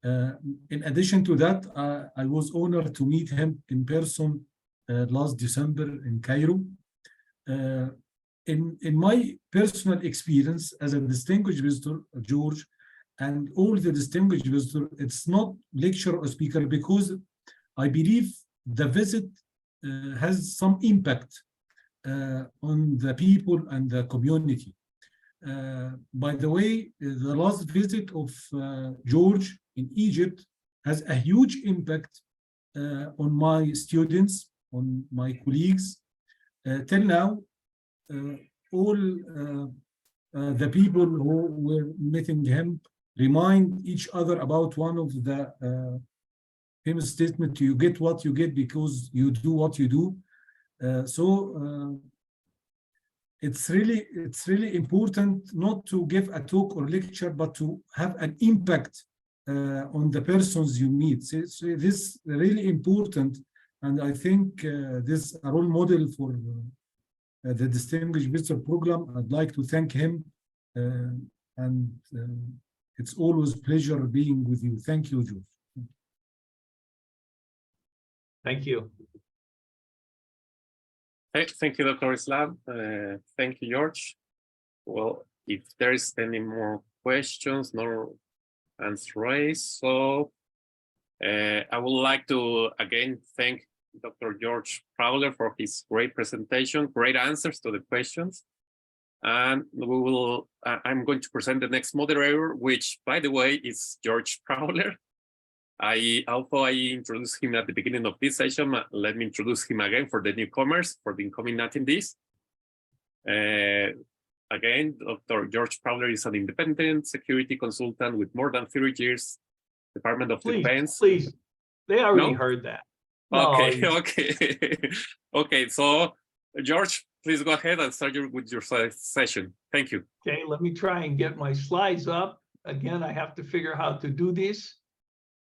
In addition to that, I was honored to meet him in person last December in Cairo. In my personal experience as a distinguished visitor, George, and all the distinguished visitors, it's not lecture or speaker, because I believe the visit has some impact on the people and the community. By the way, the last visit of George in Egypt has a huge impact on my students, on my colleagues. Till now, all the people who were meeting him remind each other about one of the famous statement: you get what you get because you do what you do. It's really important not to give a talk or lecture, but to have an impact on the persons you meet. So this is really important, and I think this is a role model for the Distinguished Visitor Program. I'd like to thank him, and it's always a pleasure being with you. Thank you, George. Thank you. Thank you, Dr. Islam. Thank you, George. Well, if there is any more questions, no hands raised, so I would like to again thank Dr. George Prowler for his great presentation, great answers to the questions. And I'm going to present the next moderator, which, by the way, is George Prowler. Although I introduced him at the beginning of this session, let me introduce him again for the newcomers, for the incoming attendees. Again, Dr. George Prowler is an independent security consultant with more than 30 years, Department of Defense. Please, they already heard that. Okay, okay. So, George, please go ahead and start with your session. Thank you. Okay, let me try and get my slides up. Again, I have to figure out how to do this.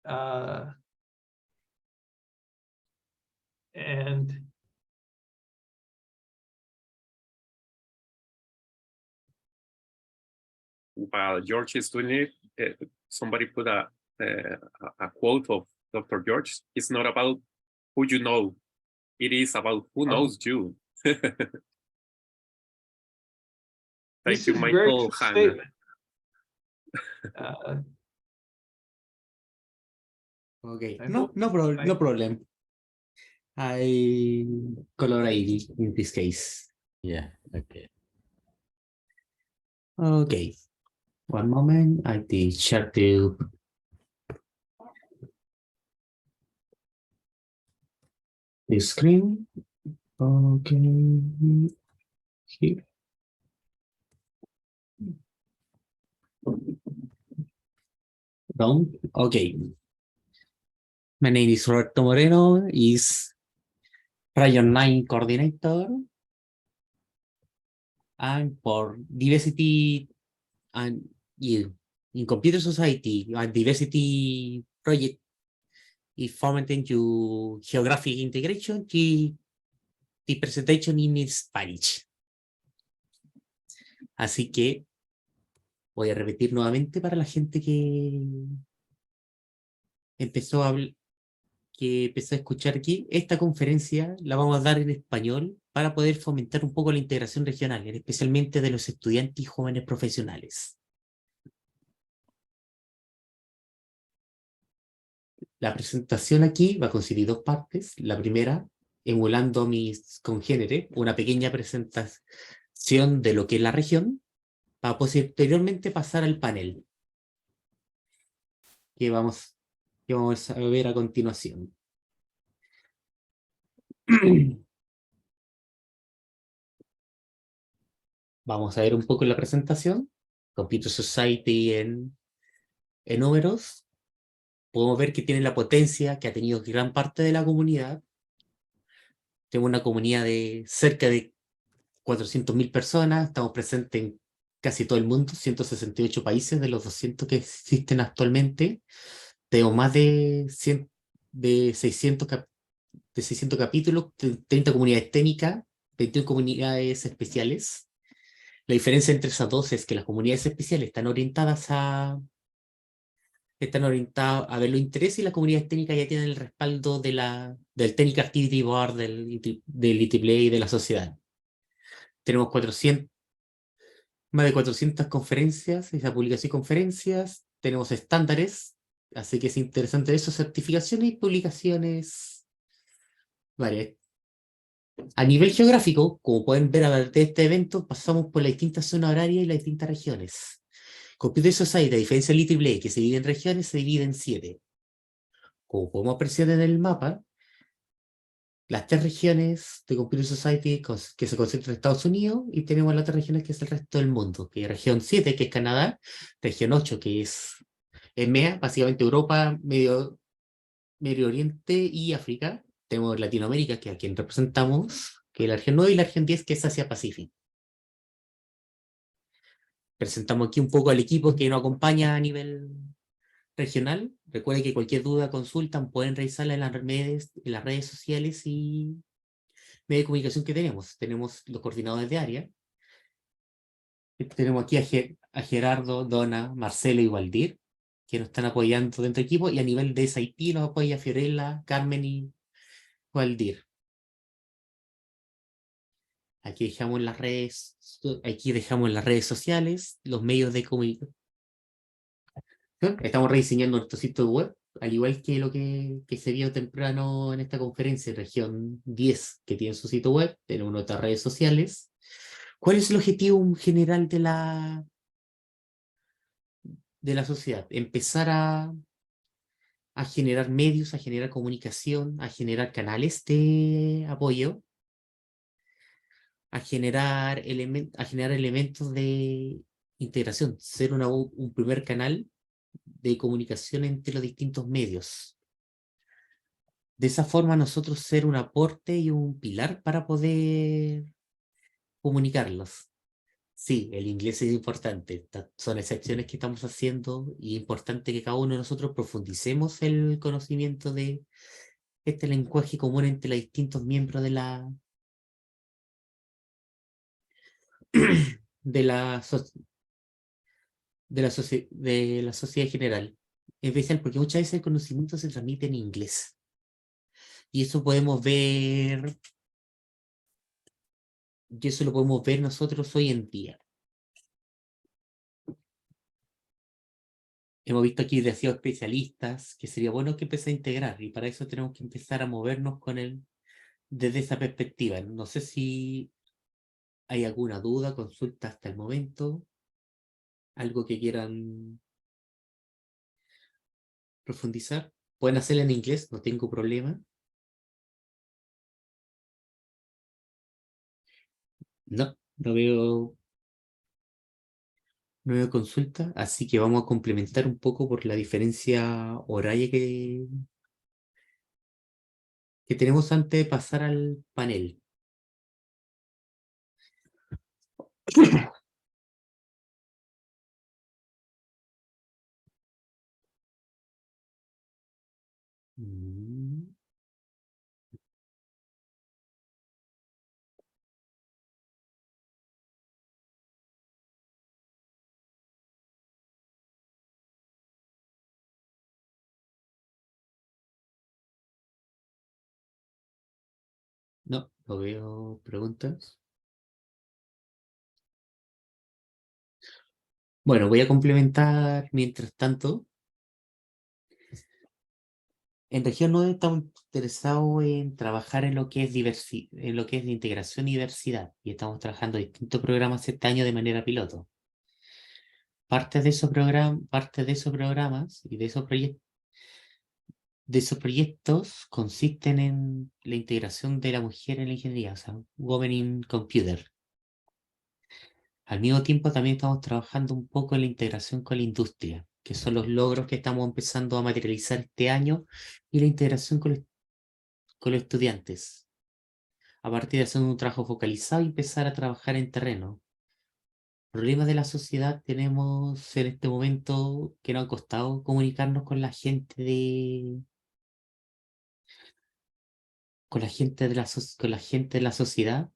And while George is doing it, somebody put a quote of Dr. George. It's not about who you know, it is about who knows you. Thank you, Michael Hanna. Okay, no problem. I color ID in this case. Yeah, okay. Okay, one moment. I did share the screen. Okay, here. Done. Okay. My name is Roberto Moreno, is Region 9 Coordinator. And for diversity and in computer society and diversity project is fomenting to geographic integration, the presentation in Spanish. Así que voy a repetir nuevamente para la gente que empezó a escuchar aquí. Esta conferencia la vamos a dar en español para poder fomentar un poco la integración regional, especialmente de los estudiantes y jóvenes profesionales. La presentación aquí va a consistir de dos partes. La primera, emulando a mis congéneres, una pequeña presentación de lo que es la región, para posteriormente pasar al panel, que vamos a ver a continuación. Vamos a ver un poco la presentación. Computer Society en números. Podemos ver que tiene la potencia que ha tenido gran parte de la comunidad. Tenemos una comunidad de cerca de 400.000 personas. Estamos presentes en casi todo el mundo, 168 países de los 200 que existen actualmente. Tenemos más de 600 capítulos, 30 comunidades técnicas, 21 comunidades especiales. La diferencia entre esas dos es que las comunidades especiales están orientadas a ver los intereses, y las comunidades técnicas ya tienen el respaldo del Technical Activity Board, del IEEE y de la sociedad. Tenemos más de 400 conferencias, esa publicación y conferencias. Tenemos estándares, así que es interesante eso, certificaciones y publicaciones varias. A nivel geográfico, como pueden ver a través de este evento, pasamos por las distintas zonas horarias y las distintas regiones. Computer Society, a diferencia del IEEE, que se divide en regiones, se divide en 7. Como podemos apreciar en el mapa, las 3 regiones de Computer Society que se concentran en Estados Unidos, y tenemos las 3 regiones que es el resto del mundo, que es región 7, que es Canadá, región 8, que es EMEA, básicamente Europa, Medio Oriente y África. Tenemos Latinoamérica, que es a quien representamos, que es la región 9, y la región 10, que es Asia-Pacífico. Presentamos aquí un poco al equipo que nos acompaña a nivel regional. Recuerden que cualquier duda, consulta, pueden revisarla en las redes sociales y medios de comunicación que tenemos. Tenemos los coordinadores de área. Tenemos aquí a Gerardo, Donna, Marcelo y Waldir, que nos están apoyando dentro del equipo, y a nivel de SIT nos apoya Fiorella, Carmen y Waldir. Aquí dejamos las redes sociales, los medios de comunicación. Estamos rediseñando nuestro sitio web, al igual que lo que se vio temprano en esta conferencia, región 10, que tiene su sitio web. Tenemos nuestras redes sociales. ¿Cuál es el objetivo general de la sociedad? Empezar a generar medios, a generar comunicación, a generar canales de apoyo, a generar elementos de integración, ser un primer canal de comunicación entre los distintos medios. De esa forma nosotros ser un aporte y un pilar para poder comunicarlos. Sí, el inglés es importante, son excepciones que estamos haciendo, y es importante que cada uno de nosotros profundicemos el conocimiento de este lenguaje común entre los distintos miembros de la sociedad general, en especial porque muchas veces el conocimiento se transmite en inglés, y eso lo podemos ver nosotros hoy en día. Hemos visto aquí deseos especialistas, que sería bueno que empecé a integrar, y para eso tenemos que empezar a movernos con el desde esa perspectiva. No sé si hay alguna duda, consulta hasta el momento, algo que quieran profundizar. Pueden hacerlo en inglés, no tengo problema. No, no veo consulta, así que vamos a complementar un poco por la diferencia horaria que tenemos antes de pasar al panel. No veo preguntas. Bueno, voy a complementar mientras tanto. En región 9 estamos interesados en trabajar en lo que es en lo que es integración y diversidad, y estamos trabajando distintos programas este año de manera piloto. Parte de esos programas y de esos proyectos consisten en la integración de la mujer en la ingeniería, o sea, Women in Computer. Al mismo tiempo también estamos trabajando un poco en la integración con la industria, que son los logros que estamos empezando a materializar este año, y la integración con los estudiantes. A partir de hacer un trabajo focalizado y empezar a trabajar en terreno. Problemas de la sociedad tenemos en este momento que nos ha costado comunicarnos con la gente con la gente de la sociedad,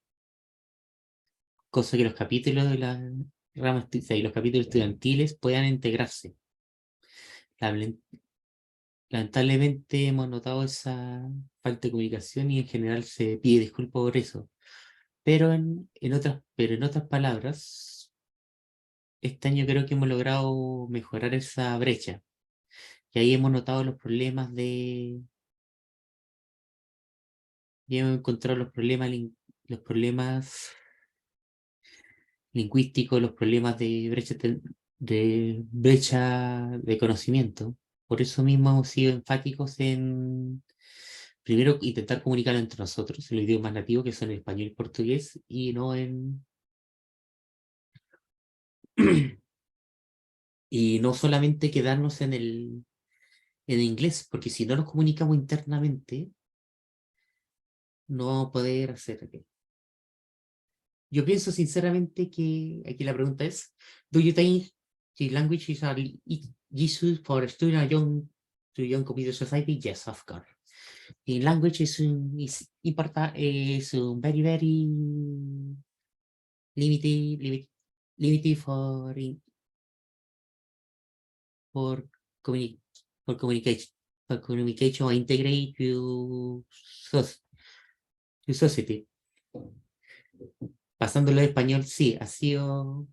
cosa que los capítulos de la rama y los capítulos estudiantiles puedan integrarse. Lamentablemente hemos notado esa falta de comunicación y en general se pide disculpas por eso. Pero en otras palabras, este año creo que hemos logrado mejorar esa brecha. Y ahí hemos notado los problemas y hemos encontrado los problemas lingüísticos, los problemas de brecha de conocimiento. Por eso mismo hemos sido enfáticos en, primero, intentar comunicarlo entre nosotros, en los idiomas nativos que son el español y el portugués, y no y no solamente quedarnos en el inglés, porque si no nos comunicamos internamente, no vamos a poder hacer aquello. Yo pienso sinceramente que aquí la pregunta es, do you think the languages are useful for student to young computer society? Yes, of course. The language is important, is very, very limited for communication, or integrate to society. Pasándolo al español, sí, ha sido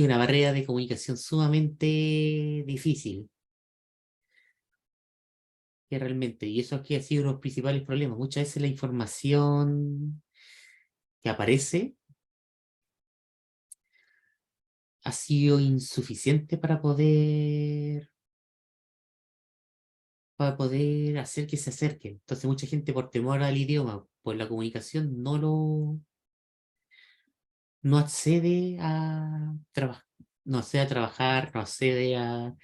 una barrera de comunicación sumamente difícil. Que realmente, y eso aquí ha sido uno de los principales problemas. Muchas veces la información que aparece ha sido insuficiente para poder hacer que se acerquen. Entonces mucha gente, por temor al idioma, por la comunicación, no accede a trabajar, no accede a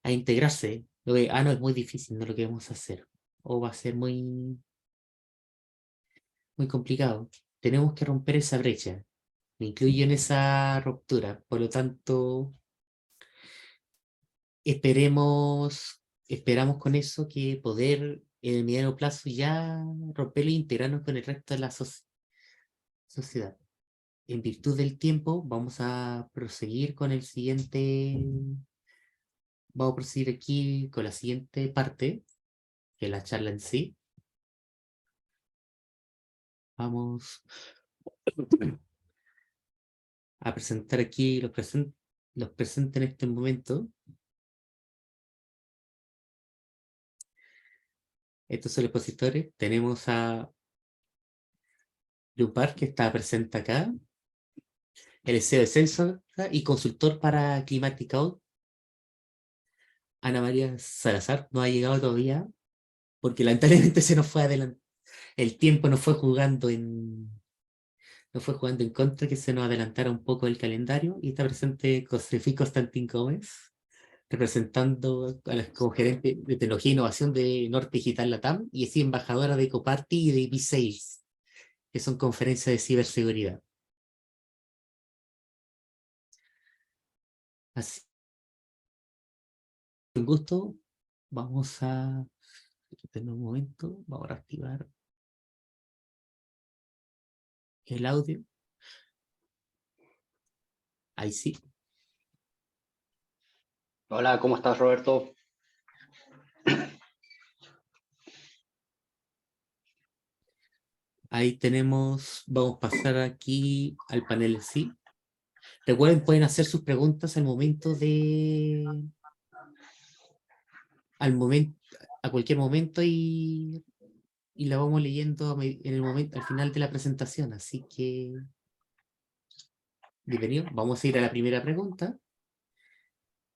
integrarse. No, es muy difícil, no lo queremos hacer. O va a ser muy complicado. Tenemos que romper esa brecha. Me incluyo en esa ruptura. Por lo tanto, esperamos con eso que poder en el mediano plazo ya romperlo e integrarnos con el resto de la sociedad. En virtud del tiempo, vamos a proseguir con el siguiente. Vamos a proseguir aquí con la siguiente parte, que es la charla en sí. Vamos a presentar aquí los presentes en este momento. Estos son los expositores. Tenemos a Leopard, que está presente acá. El CEO de Sensor y consultor para Climatic Out. Ana María Salazar no ha llegado todavía, porque lamentablemente se nos fue adelante. El tiempo nos fue jugando en contra, que se nos adelantara un poco el calendario, y está presente Josefí Constantín Gómez, representando como gerente de tecnología e innovación de Norte Digital Latam, y es embajadora de Ecoparty y de B6, que son conferencias de ciberseguridad. Así, un gusto. Vamos a tener un momento, vamos a activar el audio. Ahí sí. Hola, ¿cómo estás, Roberto? Ahí tenemos, vamos a pasar aquí al panel sí. Recuerden, pueden hacer sus preguntas al momento, a cualquier momento, y la vamos leyendo en el momento, al final de la presentación. Así que, bienvenido. Vamos a ir a la primera pregunta.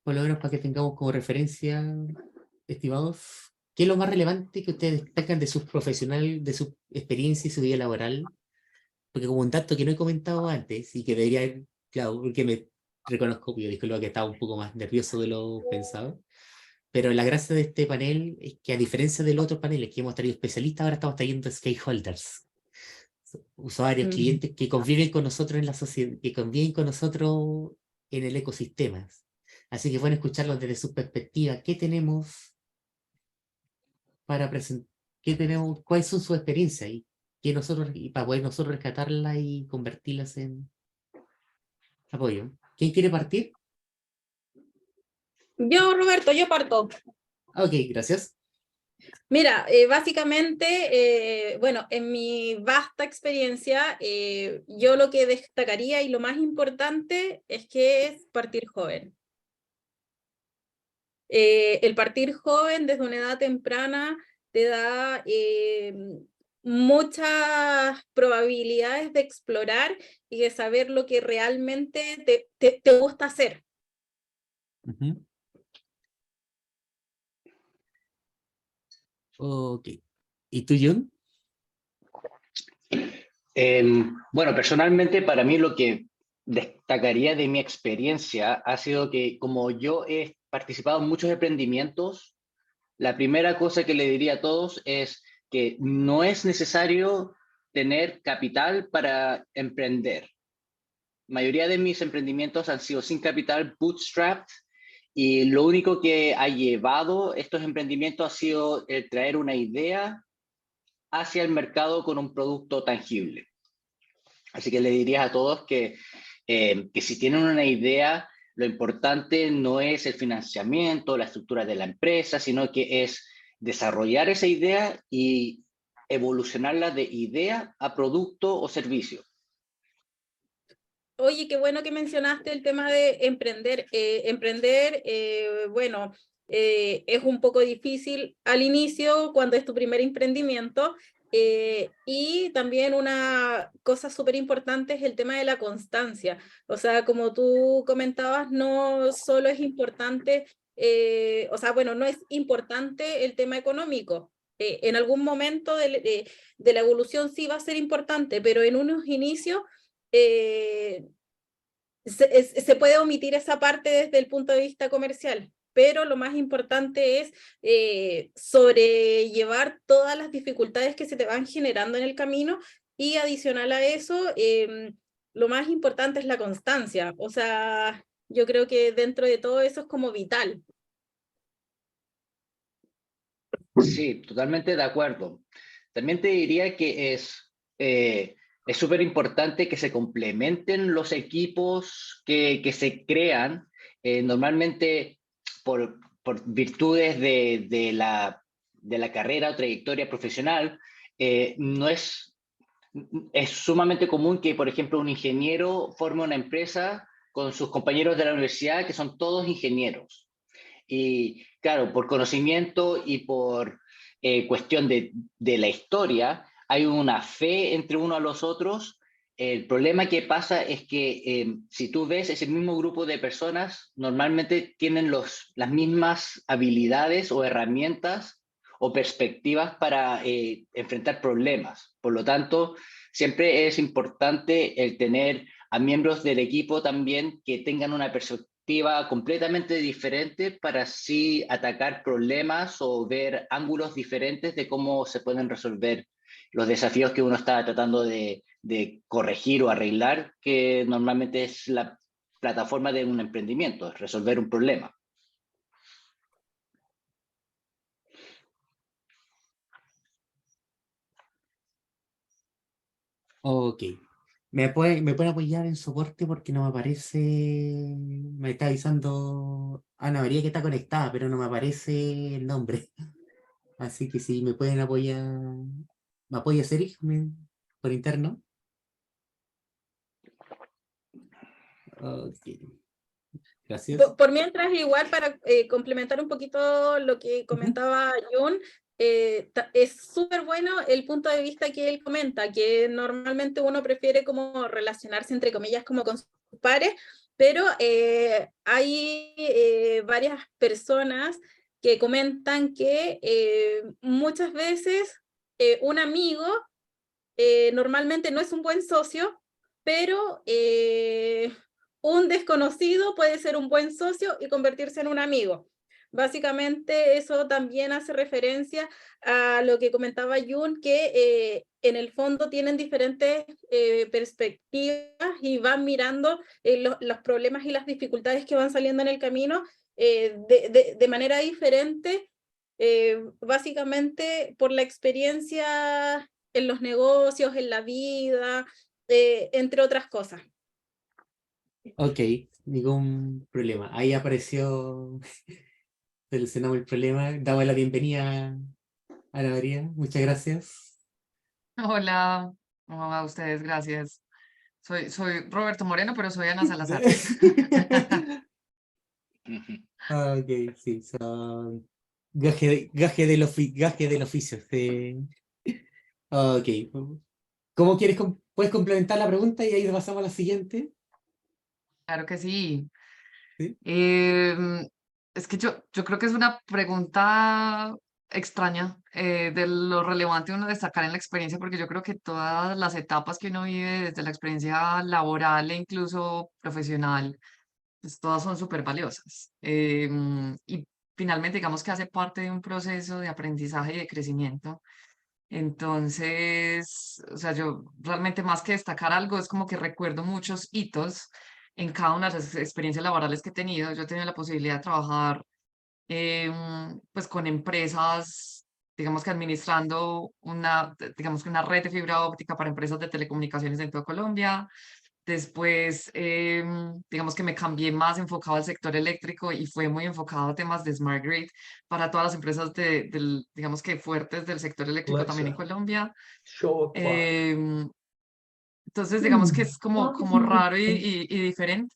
Por lo menos para que tengamos como referencia, estimados, ¿qué es lo más relevante que ustedes destacan de su profesional, de su experiencia y su vida laboral? Porque como un dato que no he comentado antes y que debería haber, claro, porque me reconozco, yo disculpa que estaba un poco más nervioso de lo pensado, pero la gracia de este panel es que, a diferencia de los otros paneles que hemos traído especialistas, ahora estamos trayendo stakeholders, usuarios, clientes que conviven con nosotros en la sociedad, que conviven con nosotros en el ecosistema. Así que bueno, escucharlos desde su perspectiva. ¿Qué tenemos para presentar? ¿Qué tenemos? ¿Cuáles son sus experiencias? Y para poder nosotros rescatarlas y convertirlas en apoyo. ¿Quién quiere partir? Yo, Roberto, yo parto. Ok, gracias. Mira, básicamente, bueno, en mi vasta experiencia, yo lo que destacaría y lo más importante es que es partir joven. El partir joven desde una edad temprana te da muchas probabilidades de explorar y de saber lo que realmente te gusta hacer. Ok. ¿Y tú, John? Bueno, personalmente para mí lo que destacaría de mi experiencia ha sido que, como yo he participado en muchos emprendimientos, la primera cosa que le diría a todos es que no es necesario tener capital para emprender. La mayoría de mis emprendimientos han sido sin capital, bootstrapped, y lo único que ha llevado estos emprendimientos ha sido traer una idea hacia el mercado con un producto tangible. Así que le diría a todos que si tienen una idea, lo importante no es el financiamiento, la estructura de la empresa, sino que es desarrollar esa idea y evolucionarla de idea a producto o servicio. Oye, qué bueno que mencionaste el tema de emprender. Bueno, es un poco difícil al inicio cuando es tu primer emprendimiento, y también una cosa súper importante es el tema de la constancia. O sea, como tú comentabas, no solo es importante, o sea, bueno, no es importante el tema económico. En algún momento de la evolución sí va a ser importante, pero en unos inicios se puede omitir esa parte desde el punto de vista comercial, pero lo más importante es sobrellevar todas las dificultades que se te van generando en el camino, y adicional a eso, lo más importante es la constancia. O sea, yo creo que dentro de todo eso es como vital. Sí, totalmente de acuerdo. También te diría que es súper importante que se complementen los equipos que se crean, normalmente por virtudes de la carrera o trayectoria profesional. No es sumamente común que, por ejemplo, un ingeniero forme una empresa con sus compañeros de la universidad, que son todos ingenieros. Y claro, por conocimiento y por cuestión de la historia, hay una fe entre uno a los otros. El problema que pasa es que si tú ves ese mismo grupo de personas, normalmente tienen las mismas habilidades o herramientas o perspectivas para enfrentar problemas. Por lo tanto, siempre es importante el tener a miembros del equipo también que tengan una perspectiva completamente diferente para así atacar problemas o ver ángulos diferentes de cómo se pueden resolver los desafíos que uno está tratando de corregir o arreglar, que normalmente es la plataforma de un emprendimiento, es resolver un problema. Ok. ¿Me pueden apoyar en soporte porque no me aparece? Me está avisando Ana María que está conectada, pero no me aparece el nombre. Así que si me pueden apoyar, ¿me apoya Sergio por interno? Ok. Gracias. Por mientras, igual para complementar un poquito lo que comentaba Jun, es súper bueno el punto de vista que él comenta, que normalmente uno prefiere como relacionarse entre comillas como con sus pares, pero hay varias personas que comentan que muchas veces un amigo normalmente no es un buen socio, pero un desconocido puede ser un buen socio y convertirse en un amigo. Básicamente eso también hace referencia a lo que comentaba Jun, que en el fondo tienen diferentes perspectivas y van mirando los problemas y las dificultades que van saliendo en el camino de manera diferente, básicamente por la experiencia en los negocios, en la vida, entre otras cosas. Ok, ningún problema. Ahí apareció, solucionamos el problema. Damos la bienvenida a Ana María. Muchas gracias. Hola, a ustedes, gracias. Soy Roberto Moreno, pero soy Ana Salazar. Ok, sí, son gaje del oficio. Sí. Ok. ¿Cómo quieres? ¿Puedes complementar la pregunta y ahí pasamos a la siguiente? Claro que sí. ¿Sí? Es que yo creo que es una pregunta extraña de lo relevante uno destacar en la experiencia, porque yo creo que todas las etapas que uno vive, desde la experiencia laboral e incluso profesional, pues todas son súper valiosas. Y finalmente, digamos que hace parte de un proceso de aprendizaje y de crecimiento. Entonces, o sea, yo realmente más que destacar algo, es como que recuerdo muchos hitos en cada una de las experiencias laborales que he tenido. Yo he tenido la posibilidad de trabajar pues con empresas, digamos que administrando digamos que una red de fibra óptica para empresas de telecomunicaciones en toda Colombia. Después, digamos que me cambié más enfocado al sector eléctrico y fue muy enfocado a temas de Smart Grid para todas las empresas digamos que fuertes del sector eléctrico también en Colombia. Entonces, digamos que es como raro y diferente.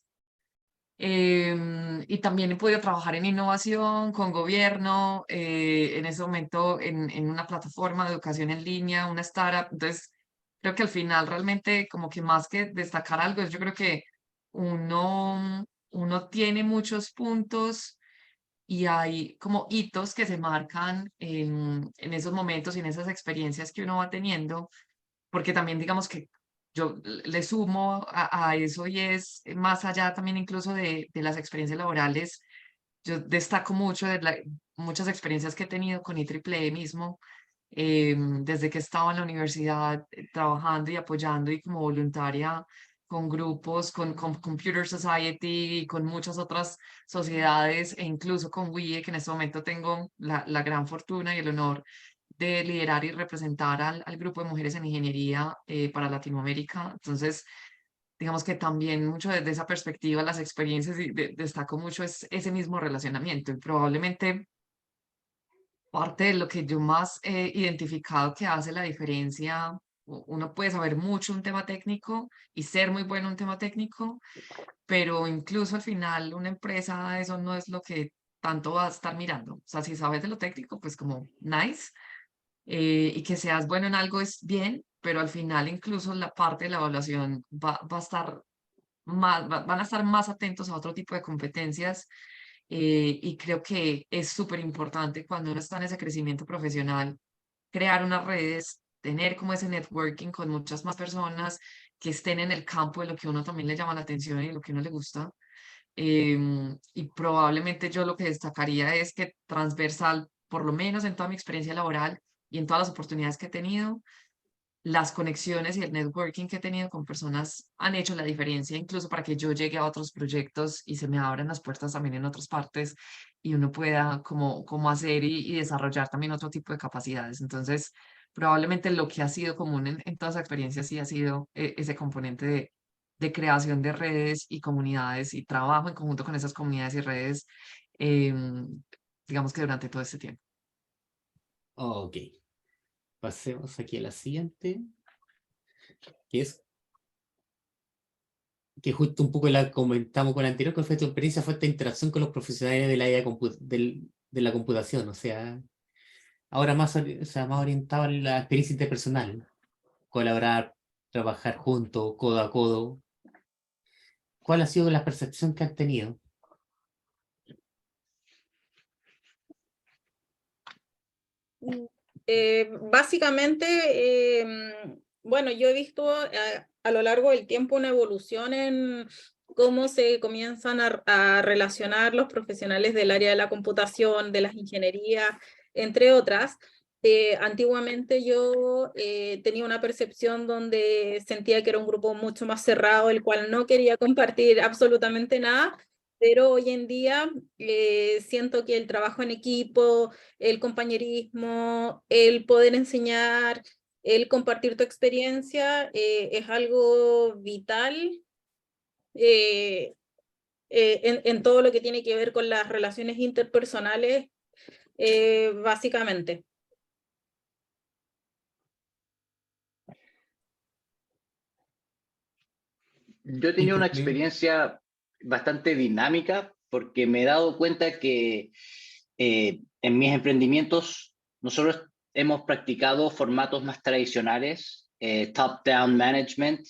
Y también he podido trabajar en innovación, con gobierno, en ese momento en una plataforma de educación en línea, una startup. Entonces, creo que al final realmente como que más que destacar algo, yo creo que uno tiene muchos puntos y hay como hitos que se marcan en esos momentos y en esas experiencias que uno va teniendo, porque también digamos que yo le sumo a eso y es más allá también incluso de las experiencias laborales, yo destaco mucho de muchas experiencias que he tenido con IEEE mismo, desde que estaba en la universidad trabajando y apoyando y como voluntaria con grupos, con Computer Society y con muchas otras sociedades e incluso con WIE, que en este momento tengo la gran fortuna y el honor de liderar y representar al grupo de mujeres en ingeniería para Latinoamérica. Entonces, digamos que también mucho desde esa perspectiva, las experiencias y destaco mucho es ese mismo relacionamiento y probablemente parte de lo que yo más he identificado que hace la diferencia. Uno puede saber mucho un tema técnico y ser muy bueno en un tema técnico, pero incluso al final una empresa eso no es lo que tanto va a estar mirando. O sea, si sabes de lo técnico, pues como nice, y que seas bueno en algo es bien, pero al final incluso la parte de la evaluación va a estar más, van a estar más atentos a otro tipo de competencias y creo que es súper importante cuando uno está en ese crecimiento profesional, crear unas redes, tener como ese networking con muchas más personas que estén en el campo de lo que uno también le llama la atención y lo que uno le gusta. Y probablemente yo lo que destacaría es que transversal, por lo menos en toda mi experiencia laboral y en todas las oportunidades que he tenido, las conexiones y el networking que he tenido con personas han hecho la diferencia, incluso para que yo llegue a otros proyectos y se me abran las puertas también en otras partes y uno pueda como hacer y desarrollar también otro tipo de capacidades. Entonces, probablemente lo que ha sido común en toda esa experiencia sí ha sido ese componente de creación de redes y comunidades y trabajo en conjunto con esas comunidades y redes, digamos que durante todo este tiempo. Ok. Pasemos aquí a la siguiente, que es que justo un poco la comentamos con la anterior, que fue tu experiencia, fue esta interacción con los profesionales del área de la computación, o sea, ahora más, o sea, más orientado a la experiencia interpersonal, colaborar, trabajar juntos, codo a codo. ¿Cuál ha sido la percepción que han tenido? Básicamente, bueno, yo he visto a lo largo del tiempo una evolución en cómo se comienzan a relacionar los profesionales del área de la computación, de las ingenierías, entre otras. Antiguamente yo tenía una percepción donde sentía que era un grupo mucho más cerrado, el cual no quería compartir absolutamente nada, pero hoy en día siento que el trabajo en equipo, el compañerismo, el poder enseñar, el compartir tu experiencia es algo vital en todo lo que tiene que ver con las relaciones interpersonales, básicamente. Yo he tenido una experiencia bastante dinámica porque me he dado cuenta que en mis emprendimientos nosotros hemos practicado formatos más tradicionales, top-down management.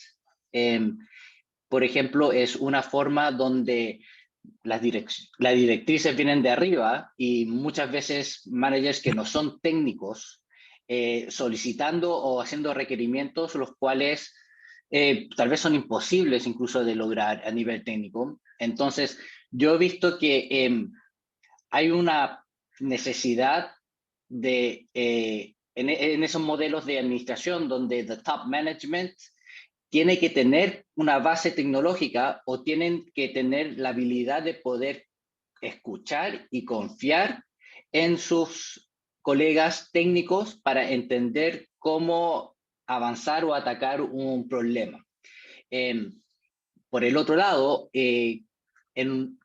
Por ejemplo, es una forma donde las directrices vienen de arriba y muchas veces managers que no son técnicos solicitando o haciendo requerimientos los cuales tal vez son imposibles incluso de lograr a nivel técnico. Entonces, yo he visto que hay una necesidad de, en esos modelos de administración donde the top management tiene que tener una base tecnológica o tienen que tener la habilidad de poder escuchar y confiar en sus colegas técnicos para entender cómo avanzar o atacar un problema. Por el otro lado, en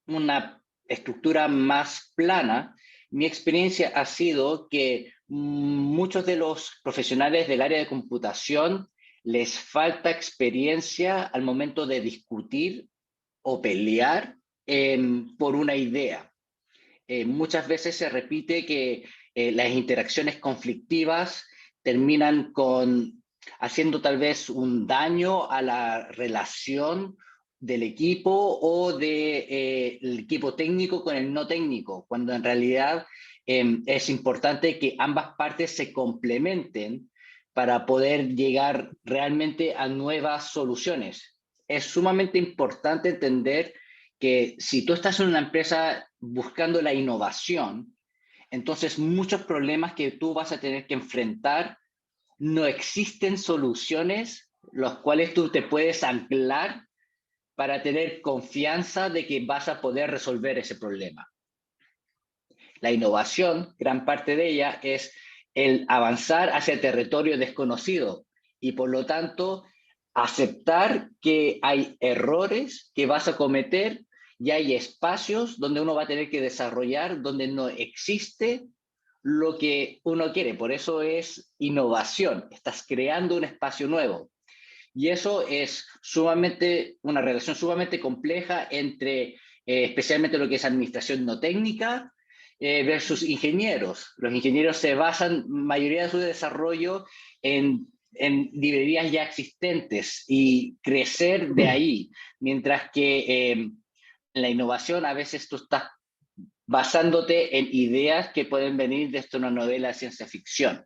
una estructura más plana, mi experiencia ha sido que muchos de los profesionales del área de computación les falta experiencia al momento de discutir o pelear por una idea. Muchas veces se repite que las interacciones conflictivas terminan haciendo tal vez un daño a la relación del equipo o del equipo técnico con el no técnico, cuando en realidad es importante que ambas partes se complementen para poder llegar realmente a nuevas soluciones. Es sumamente importante entender que si tú estás en una empresa buscando la innovación, entonces muchos problemas que tú vas a tener que enfrentar, no existen soluciones los cuales tú te puedes anclar para tener confianza de que vas a poder resolver ese problema. La innovación, gran parte de ella, es el avanzar hacia territorio desconocido y por lo tanto aceptar que hay errores que vas a cometer y hay espacios donde uno va a tener que desarrollar donde no existe lo que uno quiere. Por eso es innovación, estás creando un espacio nuevo. Y eso es una relación sumamente compleja entre especialmente lo que es administración no técnica versus ingenieros. Los ingenieros se basan, mayoría de su desarrollo, en librerías ya existentes y crecer de ahí, mientras que en la innovación a veces tú estás basándote en ideas que pueden venir desde una novela de ciencia ficción.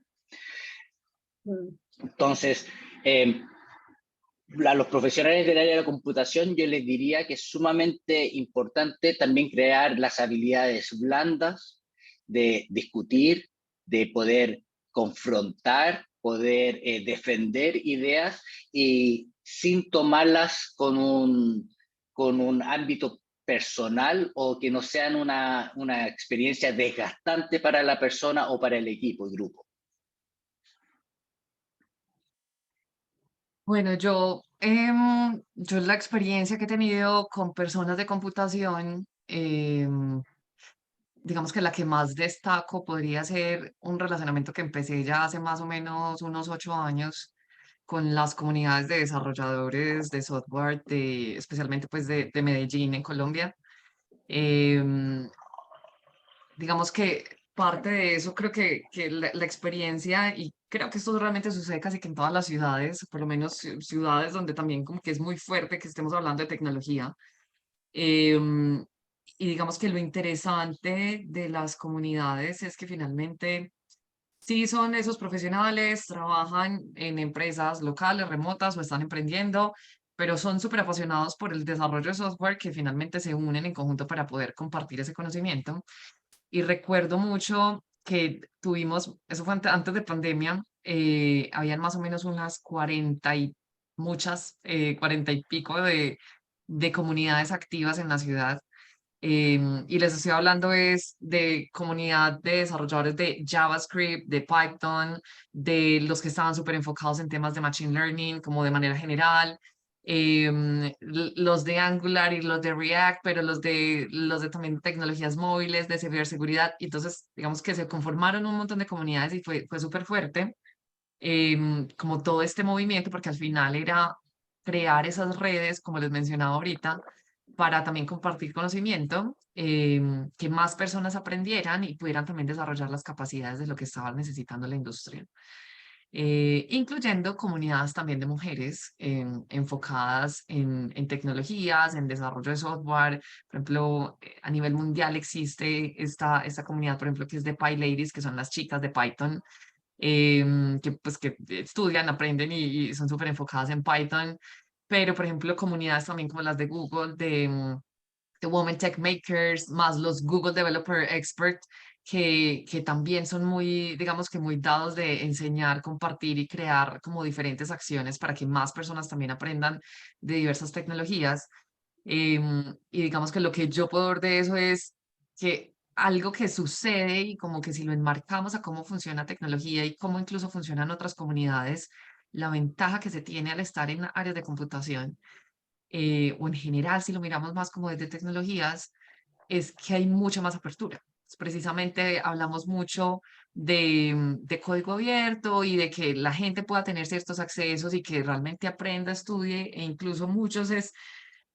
Entonces, a los profesionales del área de la computación yo les diría que es sumamente importante también crear las habilidades blandas de discutir, de poder confrontar, poder defender ideas y sin tomarlas con un ámbito personal o que no sean una experiencia desgastante para la persona o para el equipo y grupo. Bueno, yo la experiencia que he tenido con personas de computación, digamos que la que más destaco podría ser un relacionamiento que empecé ya hace más o menos unos 8 años con las comunidades de desarrolladores de software, especialmente pues de Medellín, en Colombia. Digamos que parte de eso creo que la experiencia, y creo que esto realmente sucede casi que en todas las ciudades, por lo menos ciudades donde también como que es muy fuerte que estemos hablando de tecnología. em, y digamos que lo interesante de las comunidades es que finalmente sí son esos profesionales, trabajan en empresas locales, remotas o están emprendiendo, pero son súper apasionados por el desarrollo de software que finalmente se unen en conjunto para poder compartir ese conocimiento. Y recuerdo mucho que tuvimos, eso fue antes de pandemia, habían más o menos unas 40 y muchas, 40 y pico de comunidades activas en la ciudad. Y les estoy hablando es de comunidad de desarrolladores de JavaScript, de Python, de los que estaban súper enfocados en temas de Machine Learning, como de manera general, los de Angular y los de React, pero los de también tecnologías móviles, de ciberseguridad. Y entonces, digamos que se conformaron un montón de comunidades y fue súper fuerte, como todo este movimiento, porque al final era crear esas redes, como les mencionaba ahorita, para también compartir conocimiento, que más personas aprendieran y pudieran también desarrollar las capacidades de lo que estaba necesitando la industria. Incluyendo comunidades también de mujeres enfocadas en tecnologías, en desarrollo de software. Por ejemplo, a nivel mundial existe esta comunidad, por ejemplo, que es de PyLadies, que son las chicas de Python, que pues que estudian, aprenden y son súper enfocadas en Python. Pero, por ejemplo, comunidades también como las de Google, de Women Tech Makers, más los Google Developer Expert, que también son muy, digamos que muy dados de enseñar, compartir y crear como diferentes acciones para que más personas también aprendan de diversas tecnologías. Y digamos que lo que yo puedo ver de eso es que algo que sucede y como que si lo enmarcamos a cómo funciona tecnología y cómo incluso funcionan otras comunidades, la ventaja que se tiene al estar en áreas de computación, o en general, si lo miramos más como desde tecnologías, es que hay mucha más apertura. Precisamente hablamos mucho de código abierto y de que la gente pueda tener ciertos accesos y que realmente aprenda, estudie, e incluso muchos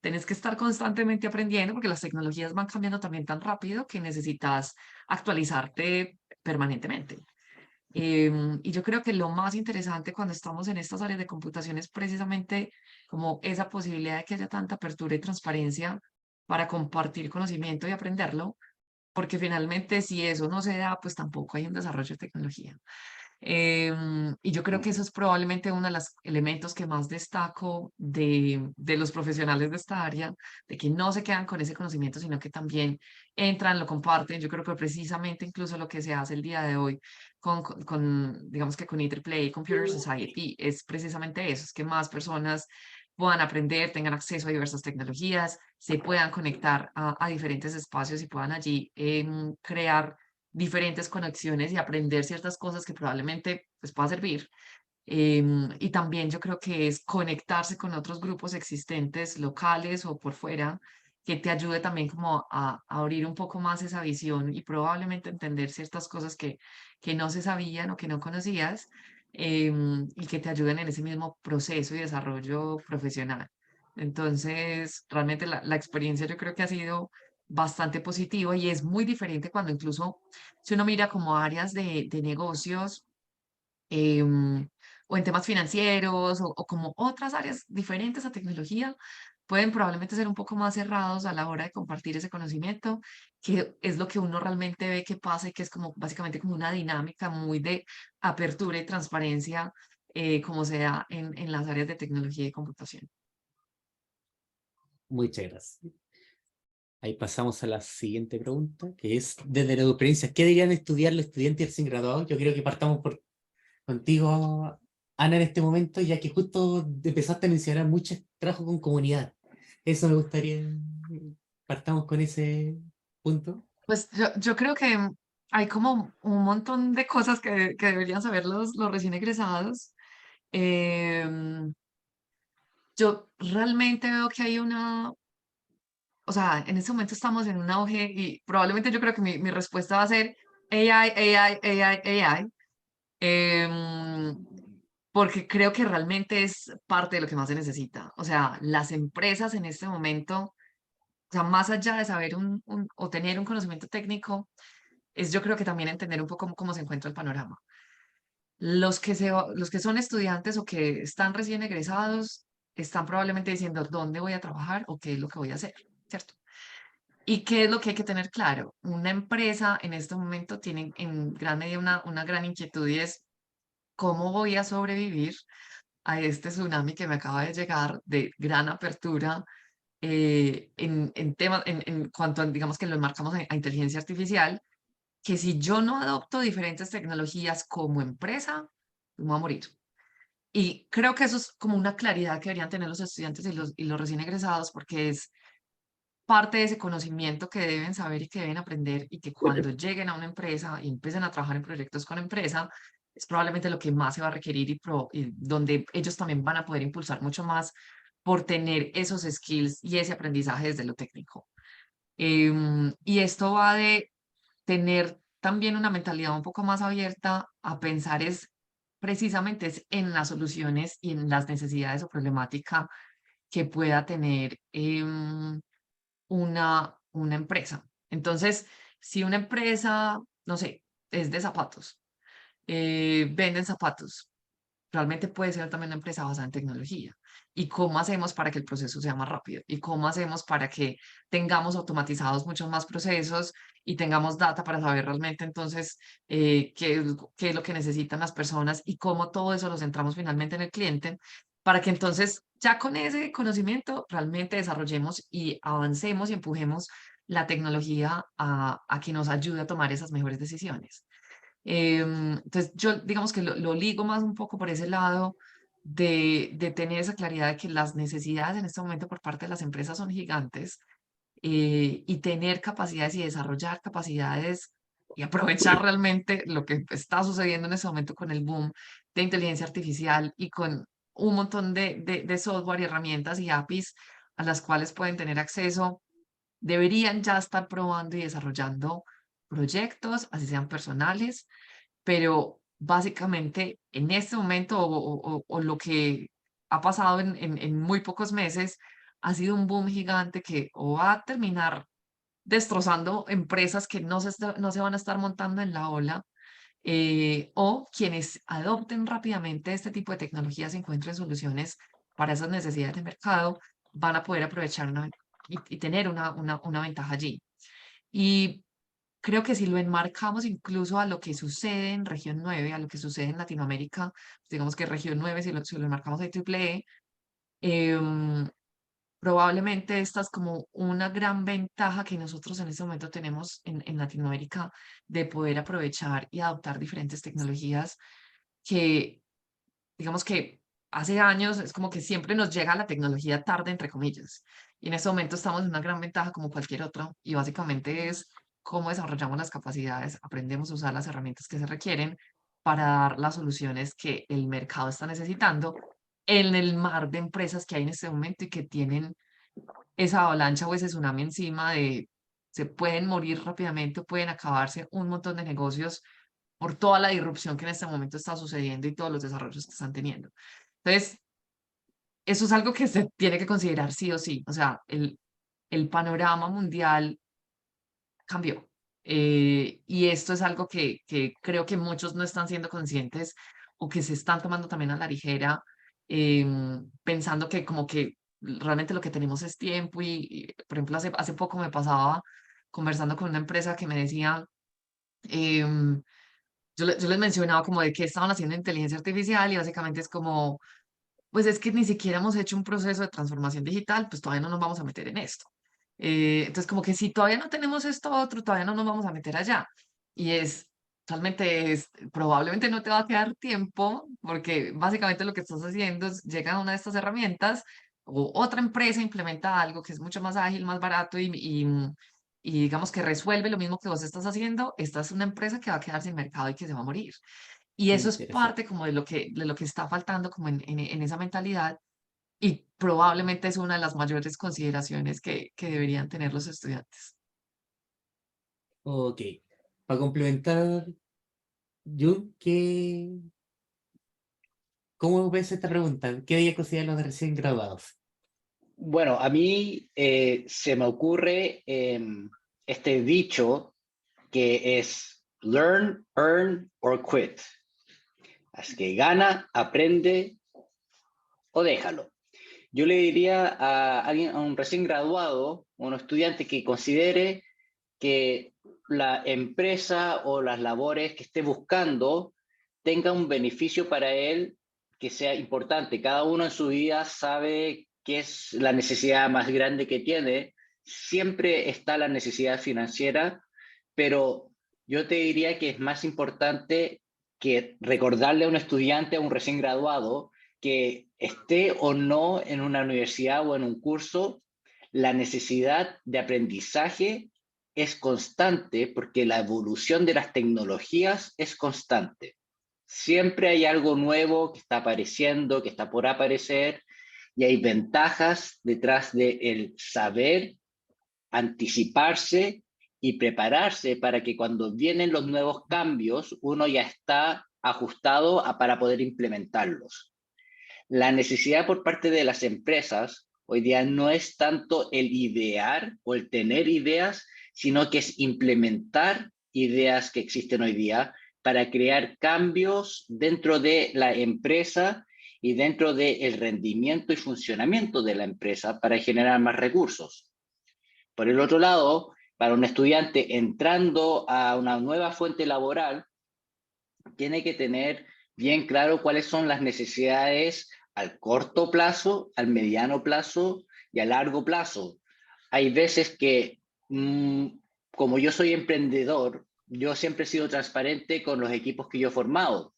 tenés que estar constantemente aprendiendo porque las tecnologías van cambiando también tan rápido que necesitas actualizarte permanentemente. Y yo creo que lo más interesante cuando estamos en estas áreas de computación es precisamente como esa posibilidad de que haya tanta apertura y transparencia para compartir conocimiento y aprenderlo, porque finalmente si eso no se da, pues tampoco hay un desarrollo de tecnología. Y yo creo que eso es probablemente uno de los elementos que más destaco de los profesionales de esta área, de que no se quedan con ese conocimiento, sino que también entran, lo comparten. Yo creo que precisamente incluso lo que se hace el día de hoy digamos que con IEEE, Computer Society, es precisamente eso, es que más personas puedan aprender, tengan acceso a diversas tecnologías, se puedan conectar a diferentes espacios y puedan allí crear diferentes conexiones y aprender ciertas cosas que probablemente les pueda servir. Y también yo creo que es conectarse con otros grupos existentes locales o por fuera que te ayude también como a abrir un poco más esa visión y probablemente entender ciertas cosas que no se sabían o que no conocías, y que te ayuden en ese mismo proceso y desarrollo profesional. Entonces, realmente la experiencia yo creo que ha sido bastante positivo y es muy diferente cuando incluso si uno mira como áreas de negocios o en temas financieros o como otras áreas diferentes a tecnología, pueden probablemente ser un poco más cerrados a la hora de compartir ese conocimiento, que es lo que uno realmente ve que pasa y que es como básicamente como una dinámica muy de apertura y transparencia, como se da en las áreas de tecnología y computación. Muchas gracias. Ahí pasamos a la siguiente pregunta, que es, desde la experiencia, ¿qué deberían estudiar los estudiantes recién graduados? Yo creo que partamos contigo, Ana, en este momento, ya que justo empezaste a mencionar mucho trabajo con comunidad. Eso me gustaría, partamos con ese punto. Pues yo creo que hay como un montón de cosas que deberían saber los recién egresados. Em, yo realmente veo que hay o sea, en este momento estamos en un auge y probablemente yo creo que mi respuesta va a ser AI, AI, AI, AI, porque creo que realmente es parte de lo que más se necesita. O sea, las empresas en este momento, o sea, más allá de saber o tener un conocimiento técnico, es yo creo que también entender un poco cómo se encuentra el panorama. Los que son estudiantes o que están recién egresados están probablemente diciendo dónde voy a trabajar o qué es lo que voy a hacer, ¿cierto? ¿Y qué es lo que hay que tener claro? Una empresa en este momento tiene en gran medida una gran inquietud y es cómo voy a sobrevivir a este tsunami que me acaba de llegar de gran apertura en temas, en cuanto a, digamos que lo enmarcamos a inteligencia artificial, que si yo no adopto diferentes tecnologías como empresa, me voy a morir. Y creo que eso es como una claridad que deberían tener los estudiantes y los recién egresados, porque es parte de ese conocimiento que deben saber y que deben aprender y que cuando lleguen a una empresa y empiecen a trabajar en proyectos con empresa, es probablemente lo que más se va a requerir y donde ellos también van a poder impulsar mucho más por tener esos skills y ese aprendizaje desde lo técnico. Y esto va de tener también una mentalidad un poco más abierta a pensar precisamente es en las soluciones y en las necesidades o problemática que pueda tener una empresa. Entonces, si una empresa, no sé, es de zapatos, venden zapatos, realmente puede ser también una empresa basada en tecnología. ¿Y cómo hacemos para que el proceso sea más rápido? ¿Y cómo hacemos para que tengamos automatizados muchos más procesos y tengamos data para saber realmente entonces qué es lo que necesitan las personas y cómo todo eso lo centramos finalmente en el cliente? Para que entonces ya con ese conocimiento realmente desarrollemos y avancemos y empujemos la tecnología a que nos ayude a tomar esas mejores decisiones. Entonces, yo digamos que lo ligo más un poco por ese lado de tener esa claridad de que las necesidades en este momento por parte de las empresas son gigantes y tener capacidades y desarrollar capacidades y aprovechar realmente lo que está sucediendo en este momento con el boom de inteligencia artificial y con un montón de software y herramientas y APIs a las cuales pueden tener acceso, deberían ya estar probando y desarrollando proyectos, así sean personales, pero básicamente en este momento o lo que ha pasado en muy pocos meses ha sido un boom gigante que o va a terminar destrozando empresas que no se van a estar montando en la ola o quienes adopten rápidamente este tipo de tecnologías y encuentren soluciones para esas necesidades de mercado van a poder aprovechar y tener una ventaja allí. Y creo que si lo enmarcamos incluso a lo que sucede en región 9, a lo que sucede en Latinoamérica, digamos que región 9, si lo enmarcamos a IEEE, probablemente esta es como una gran ventaja que nosotros en este momento tenemos en Latinoamérica de poder aprovechar y adoptar diferentes tecnologías que, digamos que hace años es como que siempre nos llega la tecnología tarde, entre comillas. Y en este momento estamos en una gran ventaja como cualquier otra y básicamente es cómo desarrollamos las capacidades, aprendemos a usar las herramientas que se requieren para dar las soluciones que el mercado está necesitando en el mar de empresas que hay en este momento y que tienen esa avalancha o ese tsunami encima de se pueden morir rápidamente o pueden acabarse un montón de negocios por toda la disrupción que en este momento está sucediendo y todos los desarrollos que están teniendo. Entonces, eso es algo que se tiene que considerar sí o sí. O sea, el panorama mundial cambió. Y esto es algo que creo que muchos no están siendo conscientes o que se están tomando también a la ligera, pensando que como que realmente lo que tenemos es tiempo por ejemplo, hace poco me pasaba conversando con una empresa que me decía, yo les mencionaba como de que estaban haciendo inteligencia artificial y básicamente es como, pues es que ni siquiera hemos hecho un proceso de transformación digital, pues todavía no nos vamos a meter en esto. Entonces, como que si todavía no tenemos esto otro, todavía no nos vamos a meter allá. Y realmente probablemente no te va a quedar tiempo, porque básicamente lo que estás haciendo es llega a una de estas herramientas o otra empresa implementa algo que es mucho más ágil, más barato y digamos que resuelve lo mismo que vos estás haciendo. Esta es una empresa que va a quedar sin mercado y que se va a morir. Y eso es parte como de lo que está faltando como en esa mentalidad y probablemente es una de las mayores consideraciones que deberían tener los estudiantes. Ok. Para complementar, Jun, ¿cómo ves esta pregunta? ¿Qué día consideran los recién graduados? Bueno, a mí se me ocurre este dicho que es learn, earn or quit. Así que gana, aprende o déjalo. Yo le diría a alguien, a un recién graduado, a un estudiante que considere que la empresa o las labores que esté buscando tenga un beneficio para él que sea importante. Cada uno en su vida sabe qué es la necesidad más grande que tiene. Siempre está la necesidad financiera, pero yo te diría que es más importante que recordarle a un estudiante, a un recién graduado, que esté o no en una universidad o en un curso, la necesidad de aprendizaje es constante porque la evolución de las tecnologías es constante. Siempre hay algo nuevo que está apareciendo, que está por aparecer, y hay ventajas detrás del saber, anticiparse y prepararse para que cuando vienen los nuevos cambios, uno ya está ajustado para poder implementarlos. La necesidad por parte de las empresas hoy día no es tanto el idear o el tener ideas, sino que es implementar ideas que existen hoy día para crear cambios dentro de la empresa y dentro del rendimiento y funcionamiento de la empresa para generar más recursos. Por el otro lado, para un estudiante entrando a una nueva fuente laboral, tiene que tener bien claro cuáles son las necesidades al corto plazo, al mediano plazo y a largo plazo. Hay veces que, como yo soy emprendedor, yo siempre he sido transparente con los equipos que yo he formado.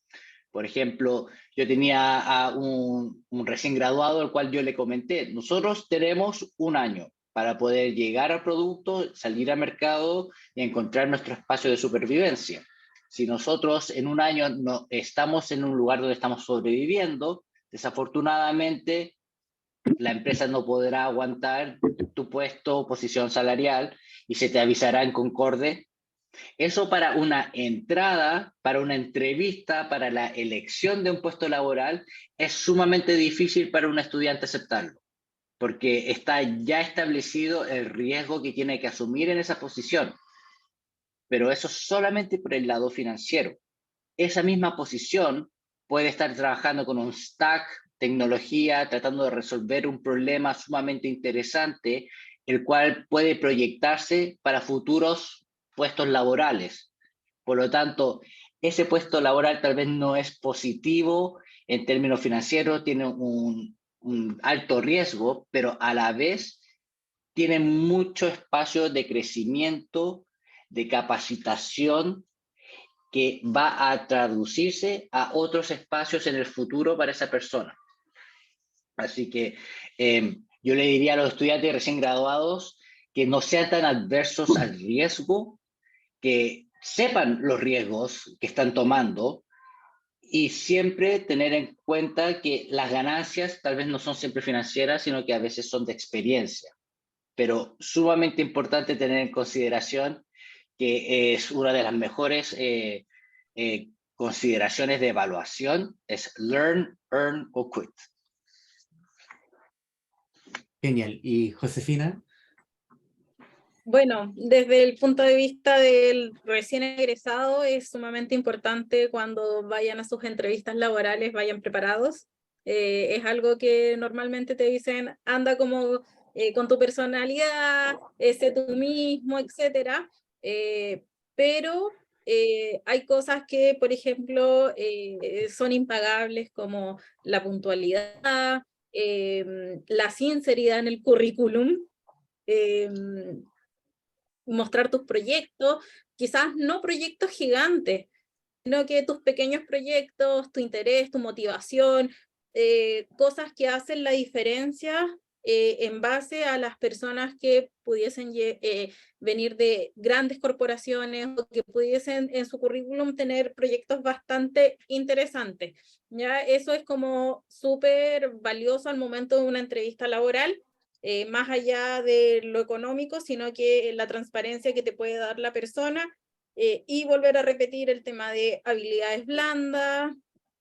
Por ejemplo, yo tenía a un recién graduado al cual yo le comenté, nosotros tenemos un año para poder llegar al producto, salir al mercado y encontrar nuestro espacio de supervivencia. Si nosotros en un año no estamos en un lugar donde estamos sobreviviendo, desafortunadamente la empresa no podrá aguantar tu puesto, posición salarial y se te avisará en concorde. Eso para una entrada, para una entrevista, para la elección de un puesto laboral, es sumamente difícil para un estudiante aceptarlo, porque está ya establecido el riesgo que tiene que asumir en esa posición. Pero eso solamente por el lado financiero. Esa misma posición puede estar trabajando con un stack, tecnología, tratando de resolver un problema sumamente interesante, el cual puede proyectarse para futuros puestos laborales. Por lo tanto, ese puesto laboral tal vez no es positivo en términos financieros, tiene un alto riesgo, pero a la vez tiene mucho espacio de crecimiento, de capacitación, que va a traducirse a otros espacios en el futuro para esa persona. Así que yo le diría a los estudiantes recién graduados que no sean tan adversos al riesgo, que sepan los riesgos que están tomando y siempre tener en cuenta que las ganancias tal vez no son siempre financieras, sino que a veces son de experiencia. Pero sumamente importante tener en consideración que es una de las mejores consideraciones de evaluación, es learn, earn or quit. Genial. ¿Y Josefina? Bueno, desde el punto de vista del recién egresado, es sumamente importante cuando vayan a sus entrevistas laborales, vayan preparados. Es algo que normalmente te dicen, anda como con tu personalidad, sé tú mismo, etcétera. Pero hay cosas que, por ejemplo, son impagables, como la puntualidad, la sinceridad en el currículum, mostrar tus proyectos, quizás no proyectos gigantes, sino que tus pequeños proyectos, tu interés, tu motivación, cosas que hacen la diferencia en base a las personas que pudiesen venir de grandes corporaciones o que pudiesen en su currículum tener proyectos bastante interesantes. ¿Ya? Eso es como súper valioso al momento de una entrevista laboral. Más allá de lo económico, sino que la transparencia que te puede dar la persona, y volver a repetir el tema de habilidades blandas,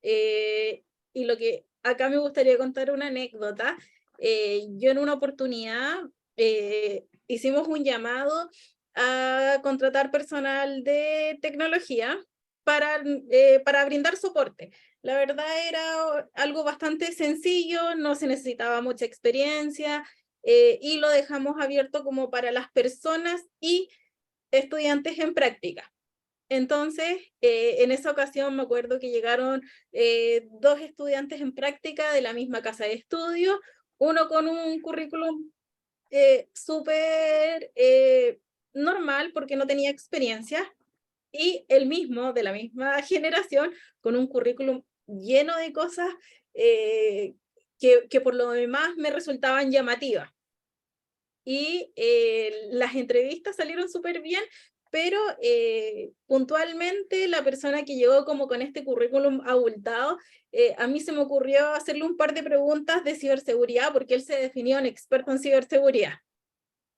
y lo que acá me gustaría contar una anécdota. Yo en una oportunidad hicimos un llamado a contratar personal de tecnología para brindar soporte. La verdad era algo bastante sencillo, no se necesitaba mucha experiencia, y lo dejamos abierto como para las personas y estudiantes en práctica. Entonces, en esa ocasión me acuerdo que llegaron 2 estudiantes en práctica de la misma casa de estudio, uno con un currículum súper normal porque no tenía experiencia, y el mismo, de la misma generación, con un currículum lleno de cosas que por lo demás me resultaban llamativas. Y las entrevistas salieron súper bien, pero puntualmente la persona que llegó como con este currículum abultado, a mí se me ocurrió hacerle un par de preguntas de ciberseguridad, porque él se definió un experto en ciberseguridad.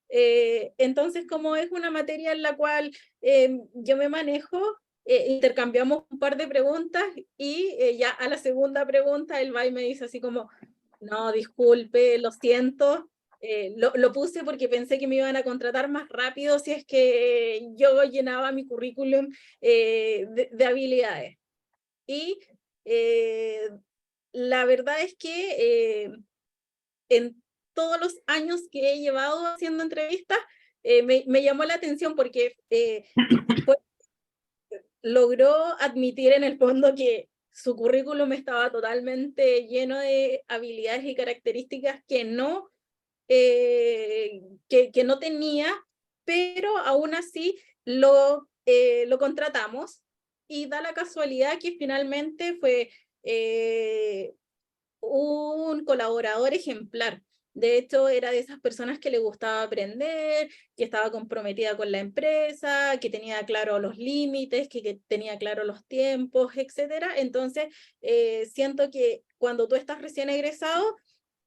Entonces, como es una materia en la cual yo me manejo, intercambiamos un par de preguntas y ya a la segunda pregunta él va y me dice así como, no, disculpe, lo siento, lo puse porque pensé que me iban a contratar más rápido si es que yo llenaba mi currículum de habilidades. Y la verdad es que en todos los años que he llevado haciendo entrevistas, me llamó la atención porque logró admitir en el fondo que su currículum estaba totalmente lleno de habilidades y características que no tenía, pero aún así lo contratamos, y da la casualidad que finalmente fue un colaborador ejemplar. De hecho, era de esas personas que le gustaba aprender, que estaba comprometida con la empresa, que tenía claro los límites, que tenía claro los tiempos, etc. Entonces, siento que cuando tú estás recién egresado,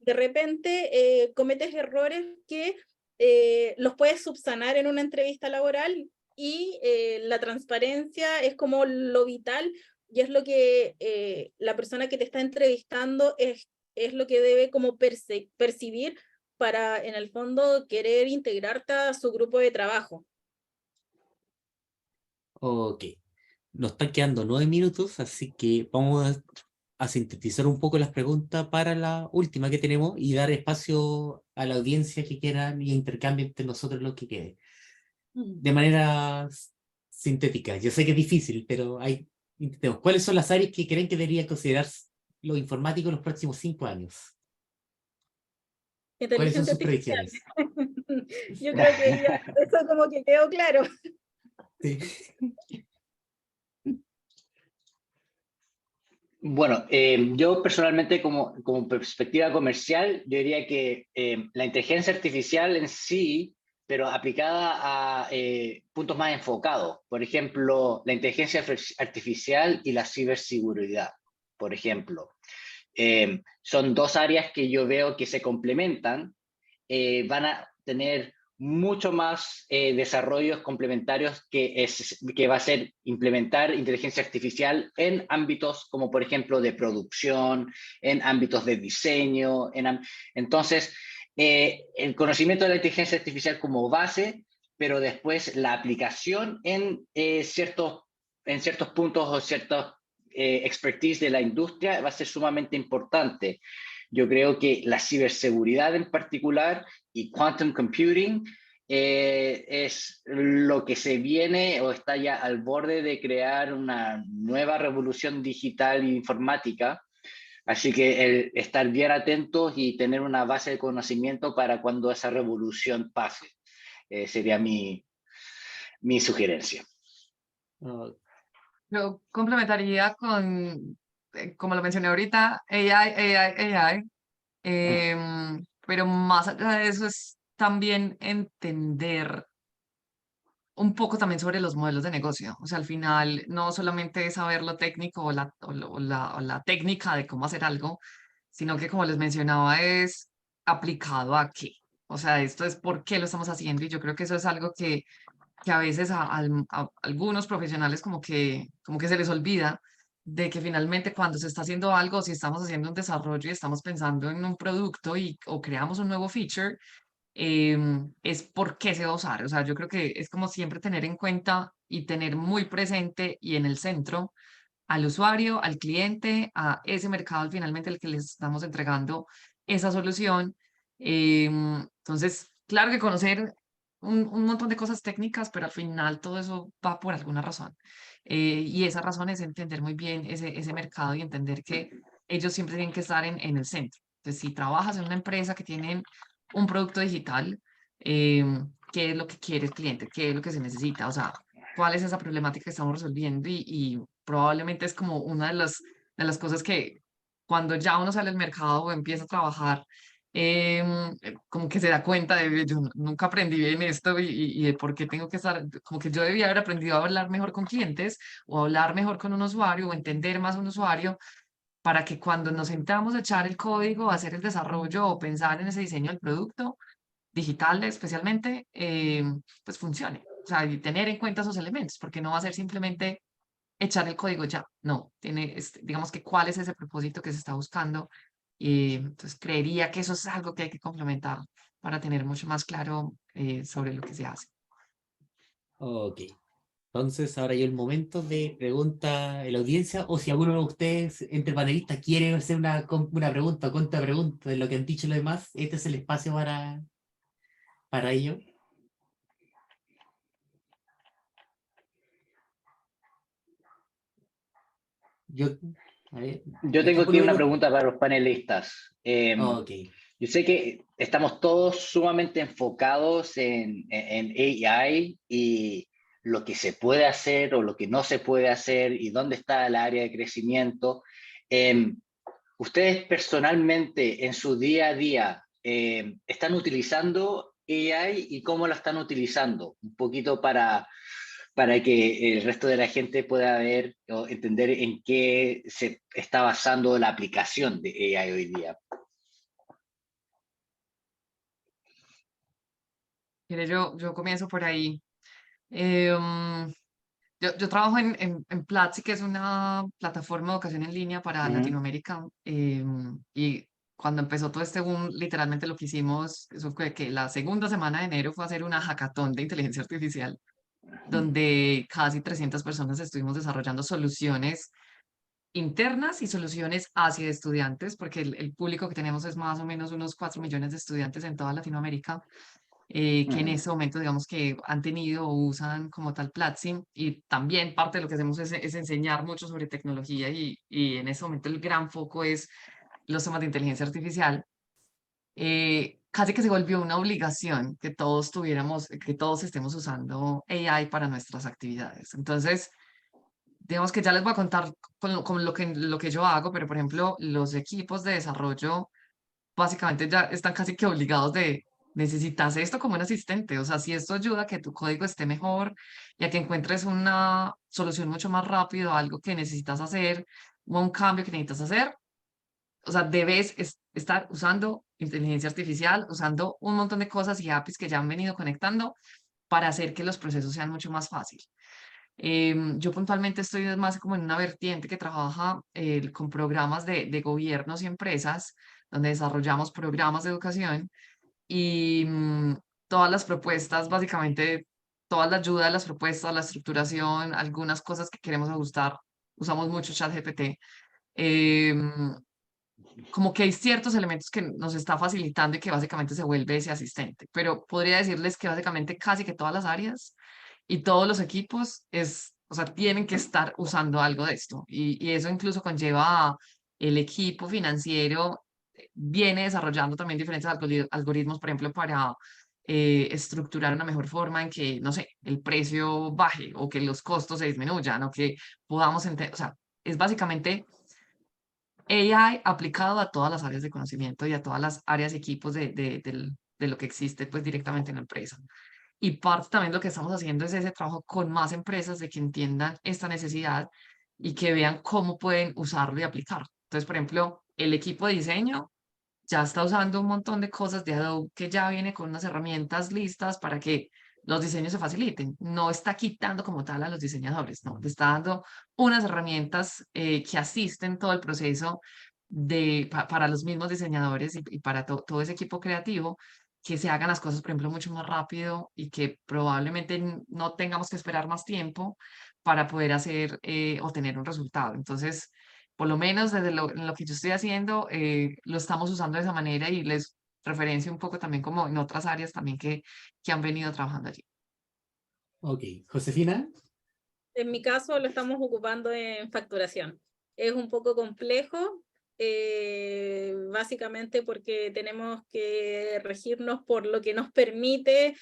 de repente cometes errores que los puedes subsanar en una entrevista laboral, y la transparencia es como lo vital, y es lo que la persona que te está entrevistando es lo que debe como percibir para, en el fondo, querer integrarte a su grupo de trabajo. Ok, nos están quedando 9 minutos, así que vamos a sintetizar un poco las preguntas para la última que tenemos y dar espacio a la audiencia que quieran y intercambio entre nosotros lo que quede. De manera sintética. Yo sé que es difícil, pero intentemos. ¿Cuáles son las áreas que creen que deberían considerar los informáticos en los próximos 5 años? ¿Cuáles son sus predicciones? Yo creo que ya eso como que quedó claro. Sí. Bueno, yo personalmente como perspectiva comercial, yo diría que la inteligencia artificial en sí, pero aplicada a puntos más enfocados. Por ejemplo, la inteligencia artificial y la ciberseguridad, por ejemplo. Son 2 áreas que yo veo que se complementan, van a tener mucho más desarrollos complementarios que va a ser implementar inteligencia artificial en ámbitos como por ejemplo de producción, en ámbitos de diseño, entonces el conocimiento de la inteligencia artificial como base, pero después la aplicación en ciertos puntos o ciertos expertise de la industria va a ser sumamente importante. Yo creo que la ciberseguridad en particular y quantum computing es lo que se viene o está ya al borde de crear una nueva revolución digital e informática. Así que estar bien atentos y tener una base de conocimiento para cuando esa revolución pase. Sería mi sugerencia. Yo complementaría con, como lo mencioné ahorita, AI. Pero más allá de eso es también entender un poco también sobre los modelos de negocio. O sea, al final no solamente es saber lo técnico o la técnica de cómo hacer algo, sino que como les mencionaba es aplicado a qué. O sea, esto es por qué lo estamos haciendo y yo creo que eso es algo que a veces a algunos profesionales como que se les olvida de que finalmente cuando se está haciendo algo, si estamos haciendo un desarrollo y estamos pensando en un producto o creamos un nuevo feature, es por qué se va a usar. O sea, yo creo que es como siempre tener en cuenta y tener muy presente y en el centro al usuario, al cliente, a ese mercado finalmente al que les estamos entregando esa solución. Entonces, claro que conocer un montón de cosas técnicas, pero al final todo eso va por alguna razón. Y esa razón es entender muy bien ese mercado y entender que ellos siempre tienen que estar en el centro. Entonces, si trabajas en una empresa que tienen un producto digital, ¿qué es lo que quiere el cliente? ¿Qué es lo que se necesita? O sea, ¿cuál es esa problemática que estamos resolviendo? Y probablemente es como una de las cosas que cuando ya uno sale al mercado o empieza a trabajar, como que se da cuenta de yo nunca aprendí bien esto y de por qué tengo que estar, como que yo debía haber aprendido a hablar mejor con clientes o a hablar mejor con un usuario o entender más un usuario para que cuando nos sentamos a echar el código, a hacer el desarrollo o pensar en ese diseño del producto, digital especialmente, pues funcione. O sea, y tener en cuenta esos elementos, porque no va a ser simplemente echar el código ya, no, tiene, digamos que cuál es ese propósito que se está buscando. Y entonces creería que eso es algo que hay que complementar para tener mucho más claro sobre lo que se hace. Ok. Entonces, ahora hay el momento de pregunta de la audiencia, o si alguno de ustedes, entre panelistas, quiere hacer una pregunta o contrapregunta de lo que han dicho los demás, este es el espacio para ello. A ver, Yo tengo aquí una pregunta para los panelistas. Ok. Yo sé que estamos todos sumamente enfocados en AI y lo que se puede hacer o lo que no se puede hacer y dónde está el área de crecimiento. ¿Ustedes personalmente en su día a día están utilizando AI y cómo la están utilizando? Un poquito para que el resto de la gente pueda ver o entender en qué se está basando la aplicación de AI hoy día. Mire, yo comienzo por ahí. Yo trabajo en Platzi, que es una plataforma de educación en línea para Latinoamérica. Y cuando empezó todo este boom, literalmente lo que hicimos, eso fue que la segunda semana de enero fue hacer una hackathon de inteligencia artificial, donde casi 300 personas estuvimos desarrollando soluciones internas y soluciones hacia estudiantes, porque el público que tenemos es más o menos unos 4 millones de estudiantes en toda Latinoamérica, que en ese momento, digamos que han tenido o usan como tal Platzi, y también parte de lo que hacemos es enseñar mucho sobre tecnología y en ese momento el gran foco es los temas de inteligencia artificial. Casi que se volvió una obligación que todos que todos estemos usando AI para nuestras actividades. Entonces, digamos que ya les voy a contar con lo que yo hago, pero por ejemplo, los equipos de desarrollo básicamente ya están casi que obligados de necesitas esto como un asistente. O sea, si esto ayuda a que tu código esté mejor y a que encuentres una solución mucho más rápido a algo que necesitas hacer o a un cambio que necesitas hacer, o sea, debes estar usando inteligencia artificial, usando un montón de cosas y APIs que ya han venido conectando para hacer que los procesos sean mucho más fáciles. Yo puntualmente estoy más como en una vertiente que trabaja con programas de gobiernos y empresas, donde desarrollamos programas de educación y todas las propuestas básicamente toda la ayuda, las propuestas, la estructuración, algunas cosas que queremos ajustar, usamos mucho ChatGPT. Como que hay ciertos elementos que nos está facilitando y que básicamente se vuelve ese asistente, pero podría decirles que básicamente casi que todas las áreas y todos los equipos o sea, tienen que estar usando algo de esto y eso incluso conlleva a el equipo financiero viene desarrollando también diferentes algoritmos, por ejemplo, para estructurar una mejor forma en que, no sé, el precio baje o que los costos se disminuyan o que podamos entender, o sea, es básicamente AI aplicado a todas las áreas de conocimiento y a todas las áreas y equipos de lo que existe pues directamente en la empresa. Y parte también lo que estamos haciendo es ese trabajo con más empresas de que entiendan esta necesidad y que vean cómo pueden usarlo y aplicarlo. Entonces, por ejemplo, el equipo de diseño ya está usando un montón de cosas de Adobe que ya viene con unas herramientas listas para que los diseños se faciliten. No está quitando como tal a los diseñadores, no, le está dando unas herramientas que asisten todo el proceso para los mismos diseñadores y para todo ese equipo creativo, que se hagan las cosas, por ejemplo, mucho más rápido y que probablemente no tengamos que esperar más tiempo para poder hacer o tener un resultado. Entonces, por lo menos desde lo que yo estoy haciendo, lo estamos usando de esa manera y les referencio un poco también como en otras áreas también que han venido trabajando allí. Ok, Josefina. En mi caso lo estamos ocupando en facturación. Es un poco complejo, básicamente porque tenemos que regirnos por lo que nos permite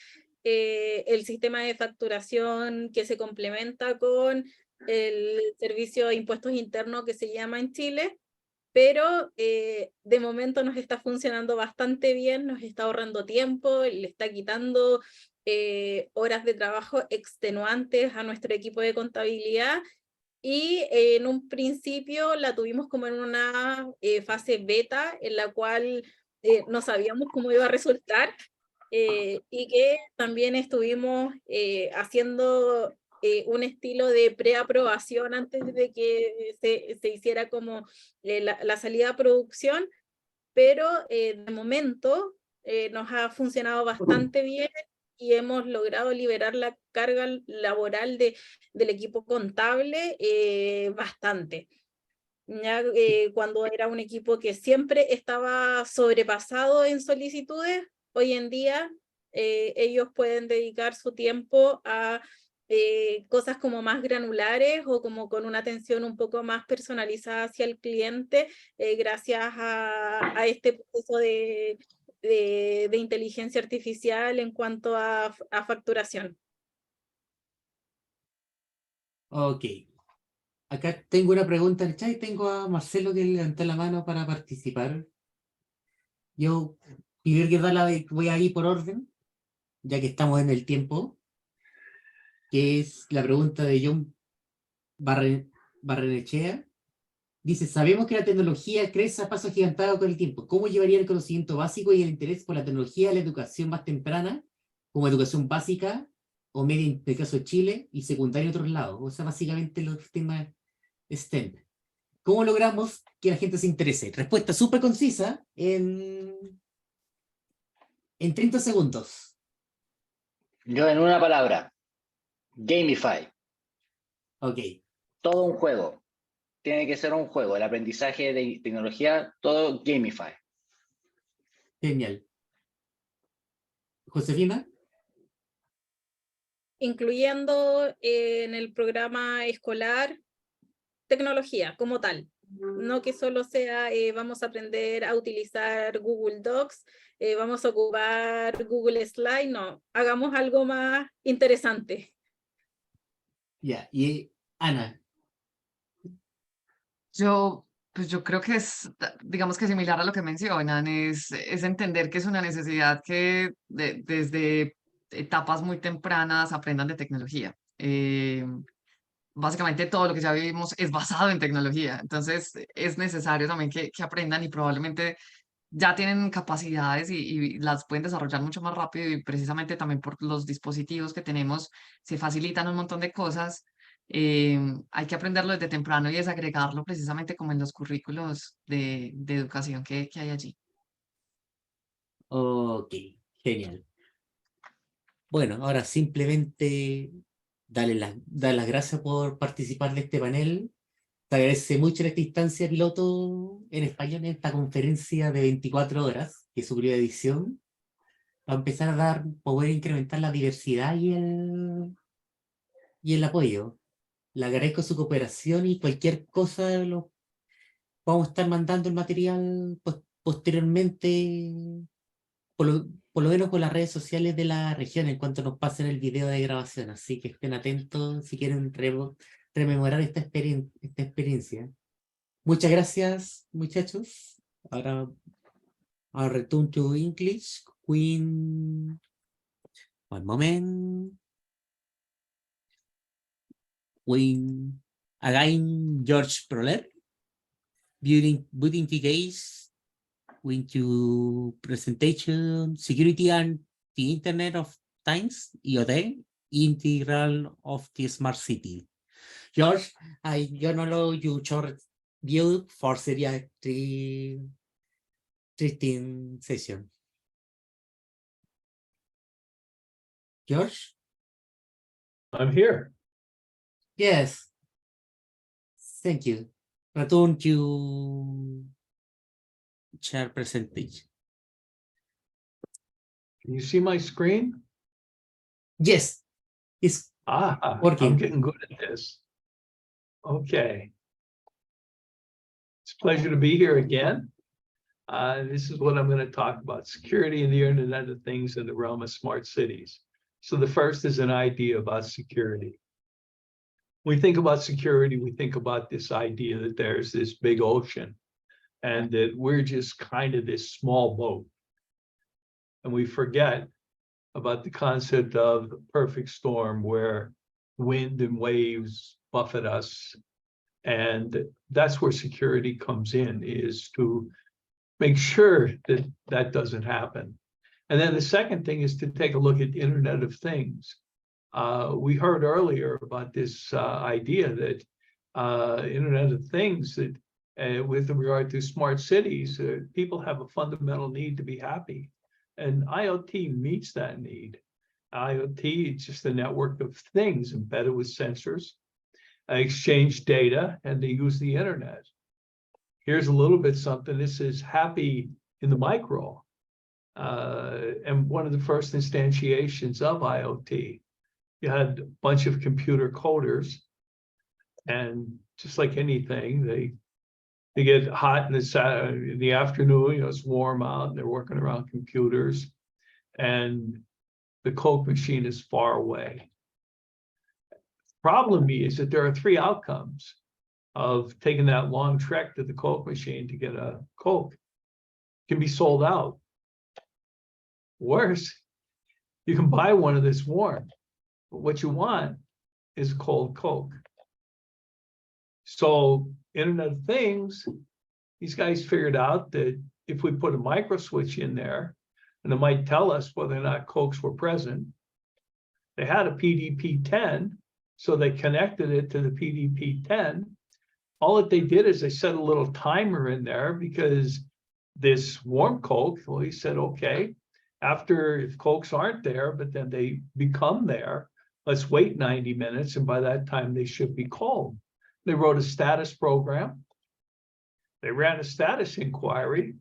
el sistema de facturación que se complementa con el servicio de impuestos internos que se llama en Chile, pero de momento nos está funcionando bastante bien, nos está ahorrando tiempo, le está quitando horas de trabajo extenuantes a nuestro equipo de contabilidad y en un principio la tuvimos como en una fase beta en la cual no sabíamos cómo iba a resultar y que también estuvimos haciendo un estilo de preaprobación antes de que se hiciera como la salida a producción, pero de momento nos ha funcionado bastante bien y hemos logrado liberar la carga laboral del equipo contable bastante. Ya, cuando era un equipo que siempre estaba sobrepasado en solicitudes, hoy en día ellos pueden dedicar su tiempo a cosas como más granulares o como con una atención un poco más personalizada hacia el cliente gracias a este proceso de inteligencia artificial en cuanto a facturación. Ok. Acá tengo una pregunta en el chat y tengo a Marcelo que levantó la mano para participar. Yo, primero que nada, voy a ir por orden, ya que estamos en el tiempo, que es la pregunta de John Barrenechea. Dice, sabemos que la tecnología crece a paso agigantado con el tiempo. ¿Cómo llevaría el conocimiento básico y el interés por la tecnología a la educación más temprana, como educación básica o media en el caso de Chile y secundaria en otros lados? O sea, básicamente los temas STEM. ¿Cómo logramos que la gente se interese? Respuesta súper concisa en 30 segundos. Yo en una palabra, gamify. Ok. Todo un juego. Tiene que ser un juego. El aprendizaje de tecnología, todo gamify. Genial. Josefina. Incluyendo en el programa escolar tecnología como tal. No que solo sea vamos a aprender a utilizar Google Docs, vamos a ocupar Google Slide, no, hagamos algo más interesante. Ya, y Ana. Pues yo creo que es, digamos que similar a lo que mencionan, es entender que es una necesidad que desde etapas muy tempranas aprendan de tecnología. Básicamente todo lo que ya vivimos es basado en tecnología, entonces es necesario también que aprendan y probablemente ya tienen capacidades y las pueden desarrollar mucho más rápido y precisamente también por los dispositivos que tenemos se facilitan un montón de cosas. Hay que aprenderlo desde temprano y desagregarlo precisamente como en los currículos de educación que hay allí. Ok, genial. Bueno, ahora simplemente darle las gracias por participar de este panel. Te agradece mucho en esta instancia, piloto, en español, en esta conferencia de 24 horas, que es su primera edición, para empezar a poder incrementar la diversidad y el apoyo. Le agradezco su cooperación y cualquier cosa vamos a estar mandando el material posteriormente, por lo menos por las redes sociales de la región en cuanto nos pasen el video de grabación. Así que estén atentos si quieren rememorar esta experiencia. Muchas gracias, muchachos. Ahora, I'll return to English. One moment. Again, George Proler, building case into presentation, security and the Internet of Things, IoT, integral of the smart city. George, I don't know your short view for Seria 13 session. George? I'm here. Yes. Thank you. Return to share presentation. Can you see my screen? Yes. It's working. I'm getting good at this. Okay. It's a pleasure to be here again. This is what I'm going to talk about: security and the Internet of Things in the realm of smart cities. So the first is an idea about security. When we think about security, we think about this idea that there's this big ocean and that we're just kind of this small boat. And we forget about the concept of perfect storm where wind and waves buffet us. And that's where security comes in, is to make sure that that doesn't happen. And then the second thing is to take a look at the Internet of Things. We heard earlier about this idea that Internet of Things, that with regard to smart cities, people have a fundamental need to be happy. And IoT meets that need. IoT is just a network of things embedded with sensors, exchange data, and they use the internet. Here's a little bit something. This is happy in the micro. And one of the first instantiations of IoT, you had a bunch of computer coders, and just like anything, they get hot in the afternoon, you know, it's warm out, and they're working around computers, and the Coke machine is far away. Problem is that there are three outcomes of taking that long trek to the Coke machine to get a Coke. It can be sold out. Worse, you can buy one of this warm, but what you want is a cold Coke. So Internet of Things, these guys figured out that if we put a micro switch in there, and it might tell us whether or not Cokes were present. They had a PDP-10, so they connected it to the PDP-10. All that they did is they set a little timer in there, because this warm Coke, well, he said, okay, if Cokes aren't there, but then they become there, let's wait 90 minutes, and by that time they should be cold. They wrote a status program. They ran a status inquiry,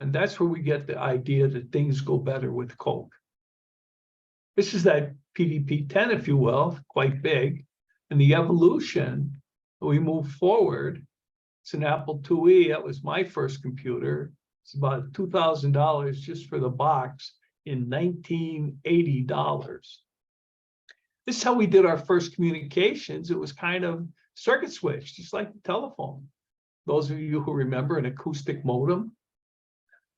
and that's where we get the idea that things go better with Coke. This is that PDP-10, if you will, quite big. And the evolution, we move forward. It's an Apple IIe. That was my first computer. It's about $2,000 just for the box in $1980. This is how we did our first communications. It was kind of circuit switch, just like the telephone. Those of you who remember an acoustic modem,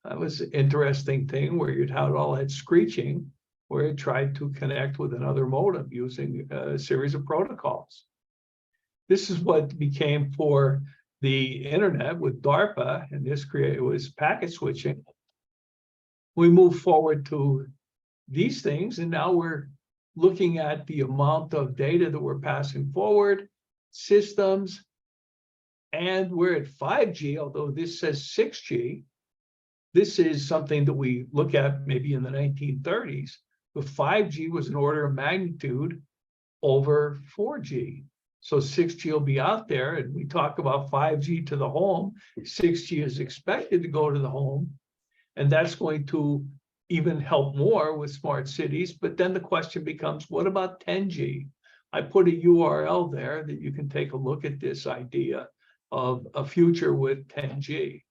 that was an interesting thing where you'd have all that screeching, where it tried to connect with another modem using a series of protocols. This is what became for the internet with DARPA, and this was packet switching. We move forward to these things, and now we're looking at the amount of data that we're passing forward, systems, and we're at 5G, although this says 6G. This is something that we look at maybe in the 1930s. But 5G was an order of magnitude over 4G. So 6G will be out there, and we talk about 5G to the home. 6G is expected to go to the home, and that's going to even help more with smart cities. But then the question becomes, what about 10G? I put a URL there that you can take a look at this idea of a future with 10G.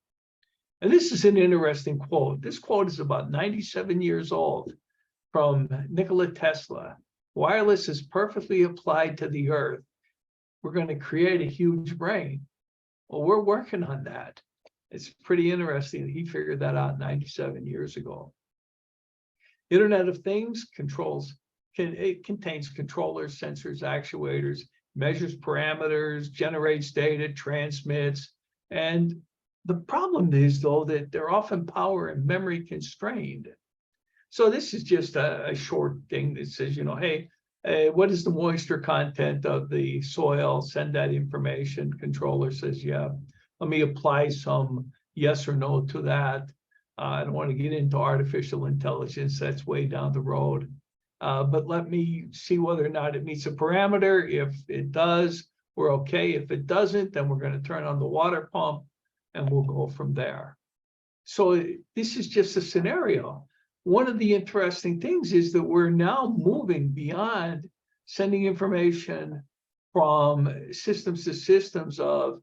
And this is an interesting quote. This quote is about 97 years old from Nikola Tesla. Wireless is perfectly applied to the earth. We're going to create a huge brain. Well, we're working on that. It's pretty interesting that he figured that out 97 years ago. Internet of Things it contains controllers, sensors, actuators, measures parameters, generates data, transmits. And the problem is, though, that they're often power and memory constrained. So this is just a short thing that says, you know, hey, what is the moisture content of the soil? Send that information. Controller says, yeah. Let me apply some yes or no to that. I don't want to get into artificial intelligence. That's way down the road. But let me see whether or not it meets a parameter. If it does, we're okay. If it doesn't, then we're going to turn on the water pump and we'll go from there. So this is just a scenario. One of the interesting things is that we're now moving beyond sending information from systems to systems of,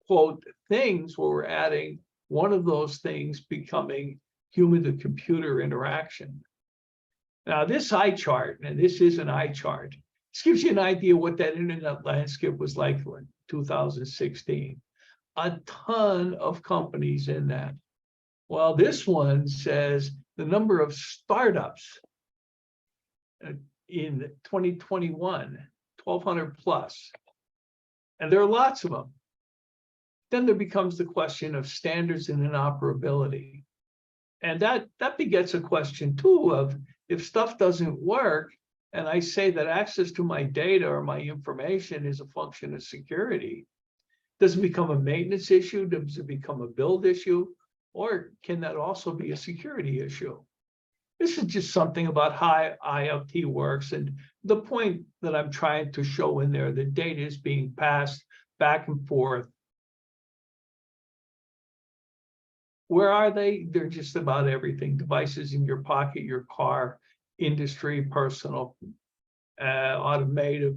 quote, things, where we're adding one of those things becoming human to computer interaction. Now, this eye chart, and this is an eye chart, this gives you an idea what that internet landscape was like in 2016. A ton of companies in that. Well, this one says the number of startups in 2021, 1,200 plus. And there are lots of them. Then there becomes the question of standards and interoperability. And that begets a question too of, if stuff doesn't work, and I say that access to my data or my information is a function of security, does it become a maintenance issue? Does it become a build issue? Or can that also be a security issue? This is just something about how IoT works. And the point that I'm trying to show in there, the data is being passed back and forth. Where are they? They're just about everything. Devices in your pocket, your car, industry, personal, automotive,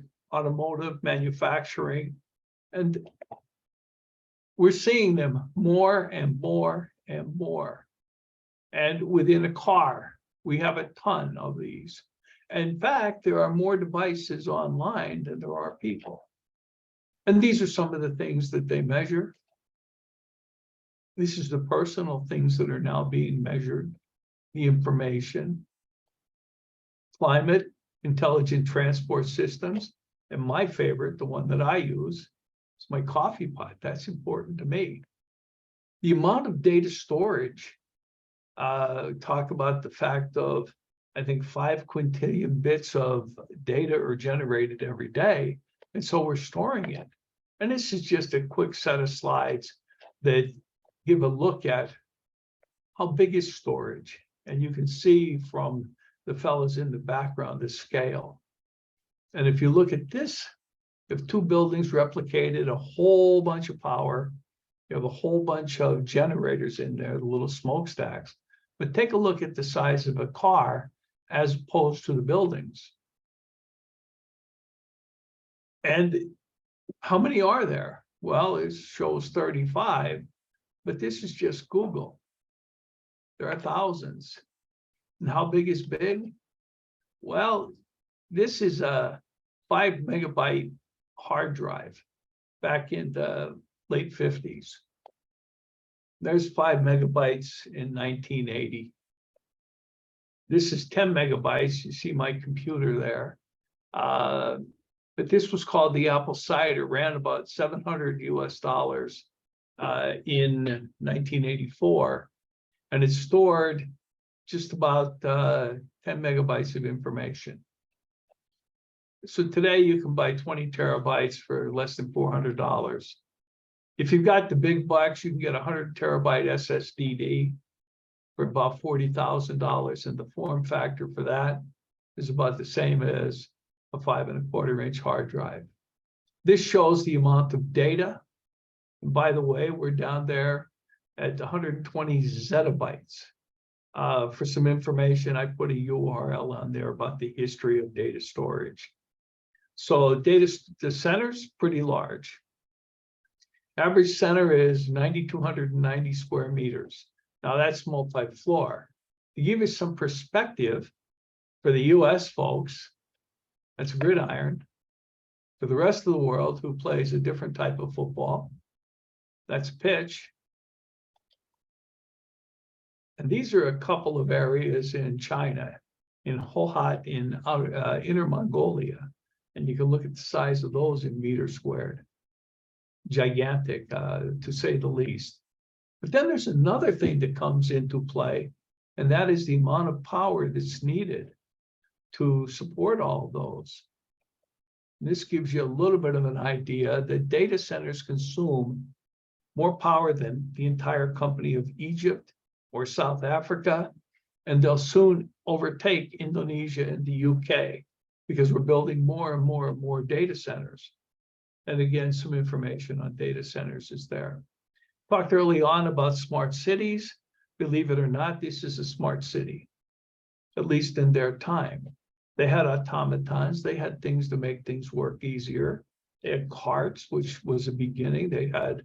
manufacturing. And we're seeing them more and more and more. And within a car, we have a ton of these. In fact, there are more devices online than there are people. And these are some of the things that they measure. This is the personal things that are now being measured, the information, climate, intelligent transport systems, and my favorite, the one that I use, is my coffee pot. That's important to me. The amount of data storage, talk about the fact of, I think 5 quintillion bits of data are generated every day. And so we're storing it. And this is just a quick set of slides that give a look at how big is storage. And you can see from the fellows in the background, the scale. And if you look at this, if 2 buildings replicated a whole bunch of power, you have a whole bunch of generators in there, the little smokestacks. But take a look at the size of a car as opposed to the buildings. And how many are there? Well, it shows 35, but this is just Google. There are thousands. And how big is big? Well, this is a 5 megabyte hard drive back in the late 50s. There's 5 megabytes in 1980. This is 10 megabytes. You see my computer there. But this was called the Apple Cider, ran about $700 US in 1984. And it stored just about 10 megabytes of information. So today you can buy 20 terabytes for less than $400. If you've got the big bucks, you can get 100 terabyte SSD for about $40,000, and the form factor for that is about the same as a 5¼ inch hard drive. This shows the amount of data. And by the way, we're down there at 120 zettabytes. For some information, I put a URL on there about the history of data storage. So the center's pretty large. Average center is 9,290 square meters. Now that's multi-floor. To give you some perspective, for the US folks, that's gridiron. For the rest of the world who plays a different type of football, that's pitch. And these are a couple of areas in China, in Hohhot, in Inner Mongolia. And you can look at the size of those in meters squared. Gigantic, to say the least. But then there's another thing that comes into play, and that is the amount of power that's needed to support all those. This gives you a little bit of an idea that data centers consume more power than the entire company of Egypt or South Africa, and they'll soon overtake Indonesia and the UK because we're building more and more and more data centers. And again, some information on data centers is there. Talked early on about smart cities. Believe it or not, this is a smart city, at least in their time. They had automatons, they had things to make things work easier. They had carts, which was a beginning. They had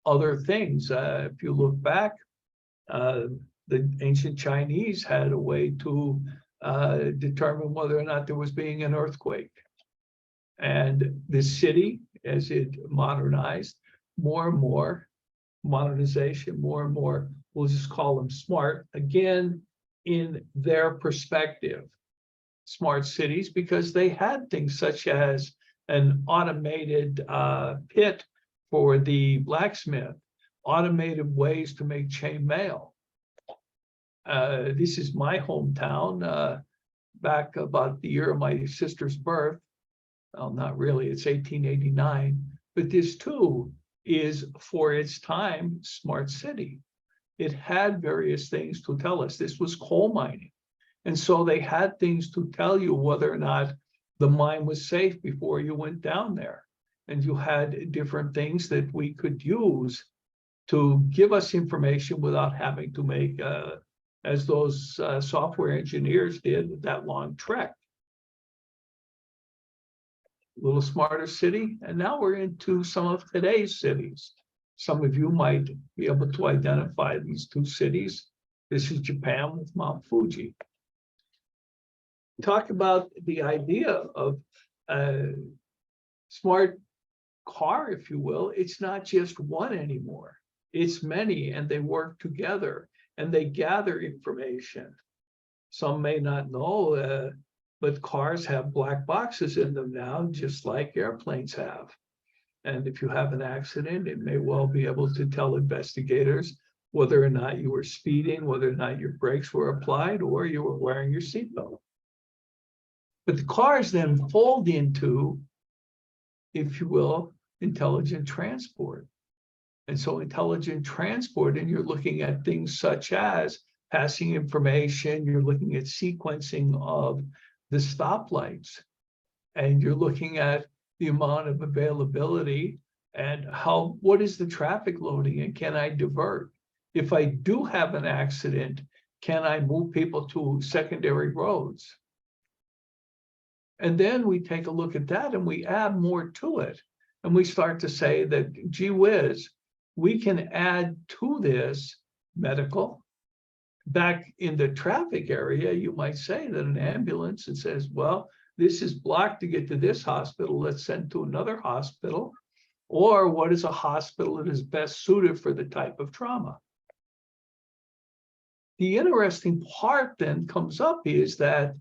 other things. If you look back, the ancient Chinese had a way to determine whether or not there was being an earthquake. And this city, as it modernized, more and more modernization, more and more, we'll just call them smart, again, in their perspective. Smart cities, because they had things such as an automated pit for the blacksmith, automated ways to make chain mail. This is my hometown, back about the year of my sister's birth. Well, not really, it's 1889, but this too is, for its time, smart city. It had various things to tell us. This was coal mining. And so they had things to tell you whether or not the mine was safe before you went down there. And you had different things that we could use to give us information without having to make, as those software engineers did, that long trek. A little smarter city, and now we're into some of today's cities. Some of you might be able to identify these two cities. This is Japan with Mount Fuji. Talk about the idea of a smart car, if you will. It's not just one anymore. It's many, and they work together, and they gather information. Some may not know, but cars have black boxes in them now, just like airplanes have. And if you have an accident, it may well be able to tell investigators whether or not you were speeding, whether or not your brakes were applied, or you were wearing your seatbelt. But the cars then fold into, if you will, intelligent transport. And so intelligent transport, and you're looking at things such as passing information, you're looking at sequencing of the stoplights, and you're looking at the amount of availability and what is the traffic loading, and can I divert? If I do have an accident, can I move people to secondary roads? And then we take a look at that and we add more to it. And we start to say that, gee whiz, we can add to this medical. Back in the traffic area, you might say that an ambulance, it says, well, this is blocked to get to this hospital, let's send to another hospital. Or what is a hospital that is best suited for the type of trauma? The interesting part then comes up is that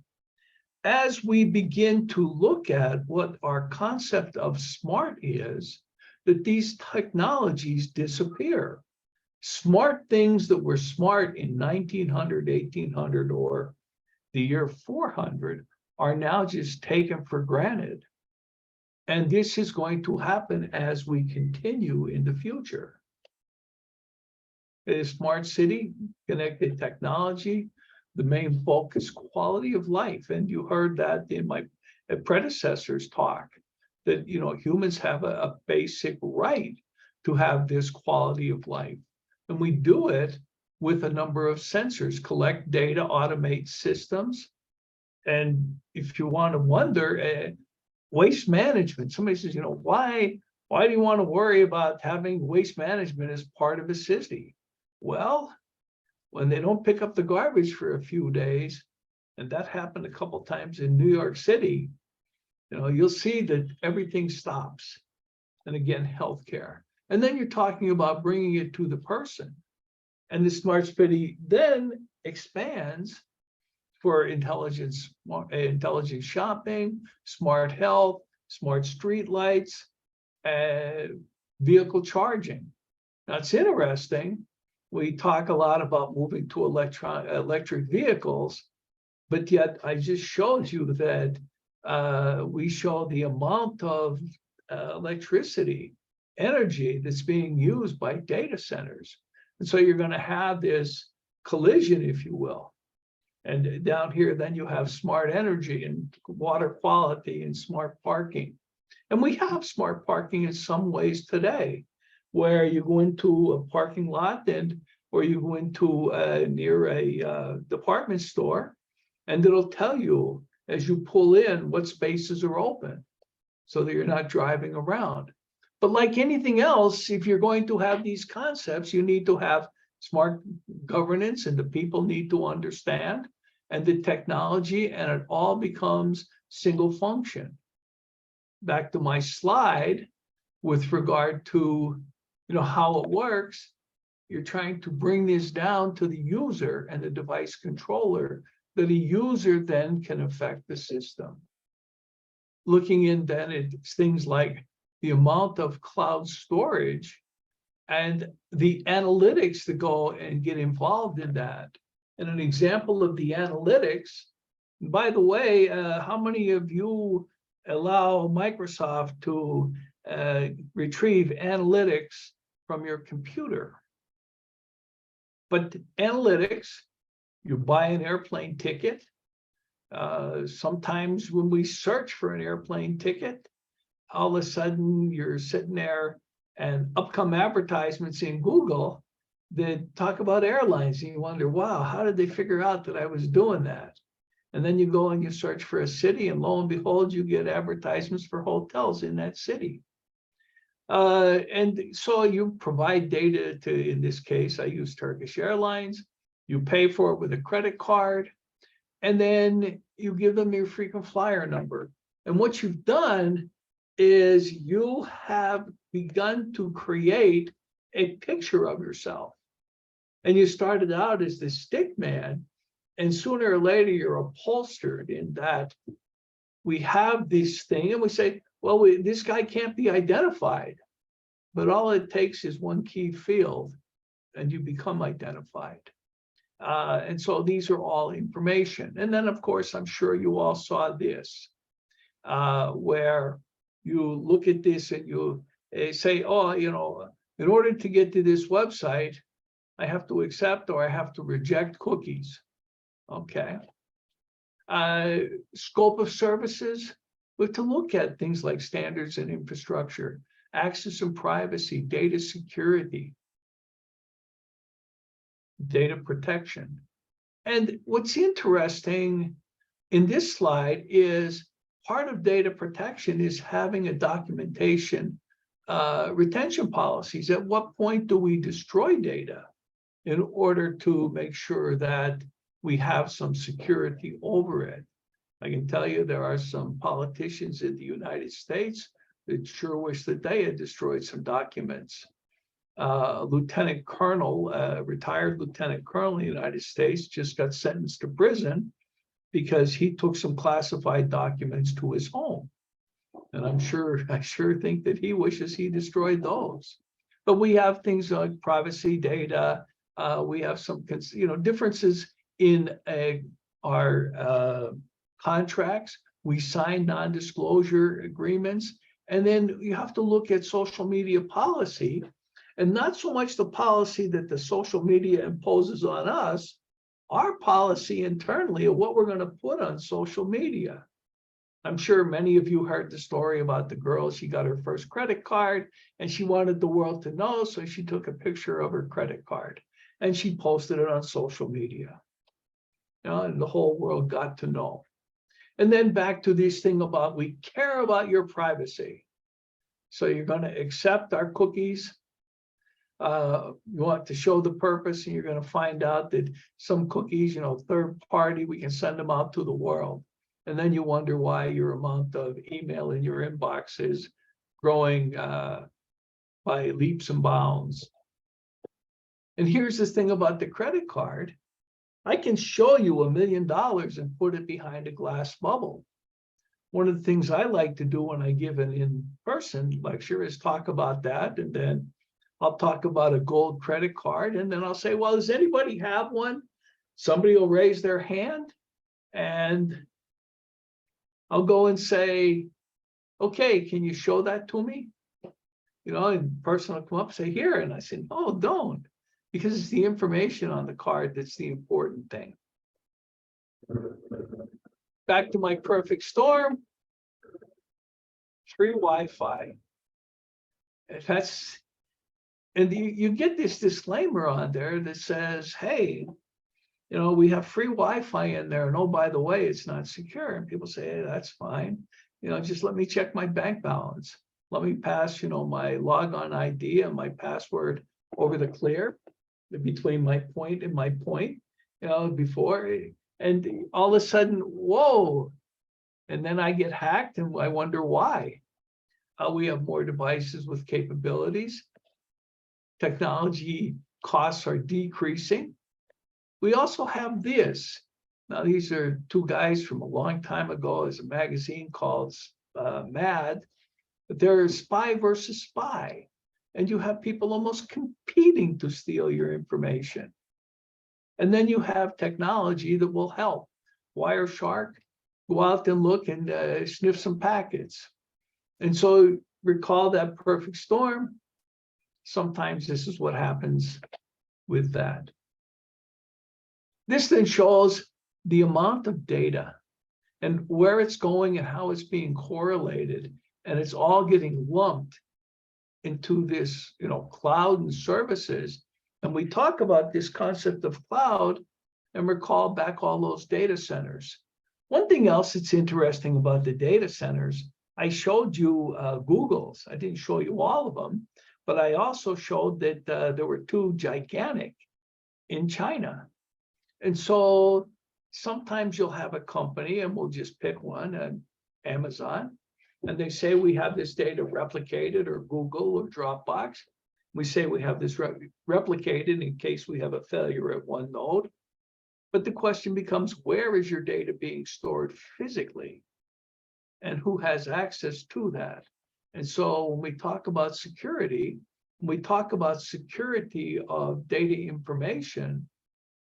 as we begin to look at what our concept of smart is, that these technologies disappear. Smart things that were smart in 1900, 1800, or the year 400 are now just taken for granted. And this is going to happen as we continue in the future. A smart city, connected technology, the main focus, quality of life. And you heard that in my predecessors talk, that humans have a basic right to have this quality of life. And we do it with a number of sensors, collect data, automate systems. And if you want to wonder, waste management, somebody says, why do you want to worry about having waste management as part of a city? Well, when they don't pick up the garbage for a few days, and that happened a couple times in New York City, you'll see that everything stops. And again, healthcare. And then you're talking about bringing it to the person. And the smart city then expands for intelligent shopping, smart health, smart street lights, vehicle charging. Now, it's interesting. We talk a lot about moving to electric vehicles, but yet I just showed you that we show the amount of electricity, energy that's being used by data centers. And so you're going to have this collision, if you will. And down here, then you have smart energy and water quality and smart parking. And we have smart parking in some ways today, where you go into a parking lot or you go into near a department store, and it'll tell you as you pull in what spaces are open so that you're not driving around. But like anything else, if you're going to have these concepts, you need to have smart governance, and the people need to understand, and the technology, and it all becomes single function. Back to my slide with regard to how it works, you're trying to bring this down to the user and the device controller, that a user then can affect the system. Looking in then at things like the amount of cloud storage and the analytics that go and get involved in that. And an example of the analytics, by the way, how many of you allow Microsoft to retrieve analytics from your computer? But analytics, you buy an airplane ticket. Sometimes when we search for an airplane ticket, all of a sudden you're sitting there and up come advertisements in Google that talk about airlines, and you wonder, wow, how did they figure out that I was doing that? And then you go and you search for a city, and lo and behold, you get advertisements for hotels in that city. And so you provide data to, in this case, I use Turkish Airlines. You pay for it with a credit card, and then you give them your frequent flyer number. And what you've done is you have begun to create a picture of yourself. And you started out as the stick man, and sooner or later you're upholstered in that we have this thing, and we say, well, this guy can't be identified. But all it takes is one key field, and you become identified. And so these are all information. And then, of course, I'm sure you all saw this, where you look at this and you say, oh, in order to get to this website, I have to accept or I have to reject cookies. Okay. Scope of services, we have to look at things like standards and infrastructure, access and privacy, data security, data protection. And what's interesting in this slide is part of data protection is having a documentation retention policies. At what point do we destroy data in order to make sure that we have some security over it? I can tell you there are some politicians in the United States that sure wish that they had destroyed some documents. Lieutenant Colonel, retired Lieutenant Colonel in the United States, just got sentenced to prison because he took some classified documents to his home. And I sure think that he wishes he destroyed those. But we have things like privacy data. We have some, differences in our contracts. We sign non-disclosure agreements. And then you have to look at social media policy, and not so much the policy that the social media imposes on us, our policy internally of what we're going to put on social media. I'm sure many of you heard the story about the girl. She got her first credit card and she wanted the world to know. So she took a picture of her credit card and she posted it on social media. And the whole world got to know. And then back to this thing about we care about your privacy. So you're going to accept our cookies. You want to show the purpose, and you're going to find out that some cookies, third party, we can send them out to the world. And then you wonder why your amount of email in your inbox is growing by leaps and bounds. And here's the thing about the credit card. I can show you $1 million and put it behind a glass bubble. One of the things I like to do when I give an in-person lecture is talk about that. And then I'll talk about a gold credit card. And then I'll say, well, does anybody have one? Somebody will raise their hand and I'll go and say, okay, can you show that to me? And the person will come up and say, here. And I say, no, don't. Because it's the information on the card that's the important thing. Back to my perfect storm. Free Wi-Fi. And you get this disclaimer on there that says, hey, we have free Wi-Fi in there. And oh, by the way, it's not secure. And people say, hey, that's fine. Just let me check my bank balance. Let me pass, my logon ID and my password over the clear between my point and my point, before. And all of a sudden, whoa. And then I get hacked and I wonder why. We have more devices with capabilities. Technology costs are decreasing. We also have this. Now, these are two guys from a long time ago. There's a magazine called Mad. But there's spy versus spy. And you have people almost competing to steal your information. And then you have technology that will help. Wireshark, go out and look and sniff some packets. And so recall that perfect storm. Sometimes this is what happens with that. This then shows the amount of data and where it's going and how it's being correlated. And it's all getting lumped into this, cloud and services. And we talk about this concept of cloud and recall back all those data centers. One thing else that's interesting about the data centers, I showed you Google's. I didn't show you all of them, but I also showed that there were two gigantic in China. And so sometimes you'll have a company, and we'll just pick one, Amazon, and they say we have this data replicated, or Google or Dropbox. We say we have this replicated in case we have a failure at one node. But the question becomes, where is your data being stored physically? And who has access to that? And so when we talk about security, when we talk about security of data information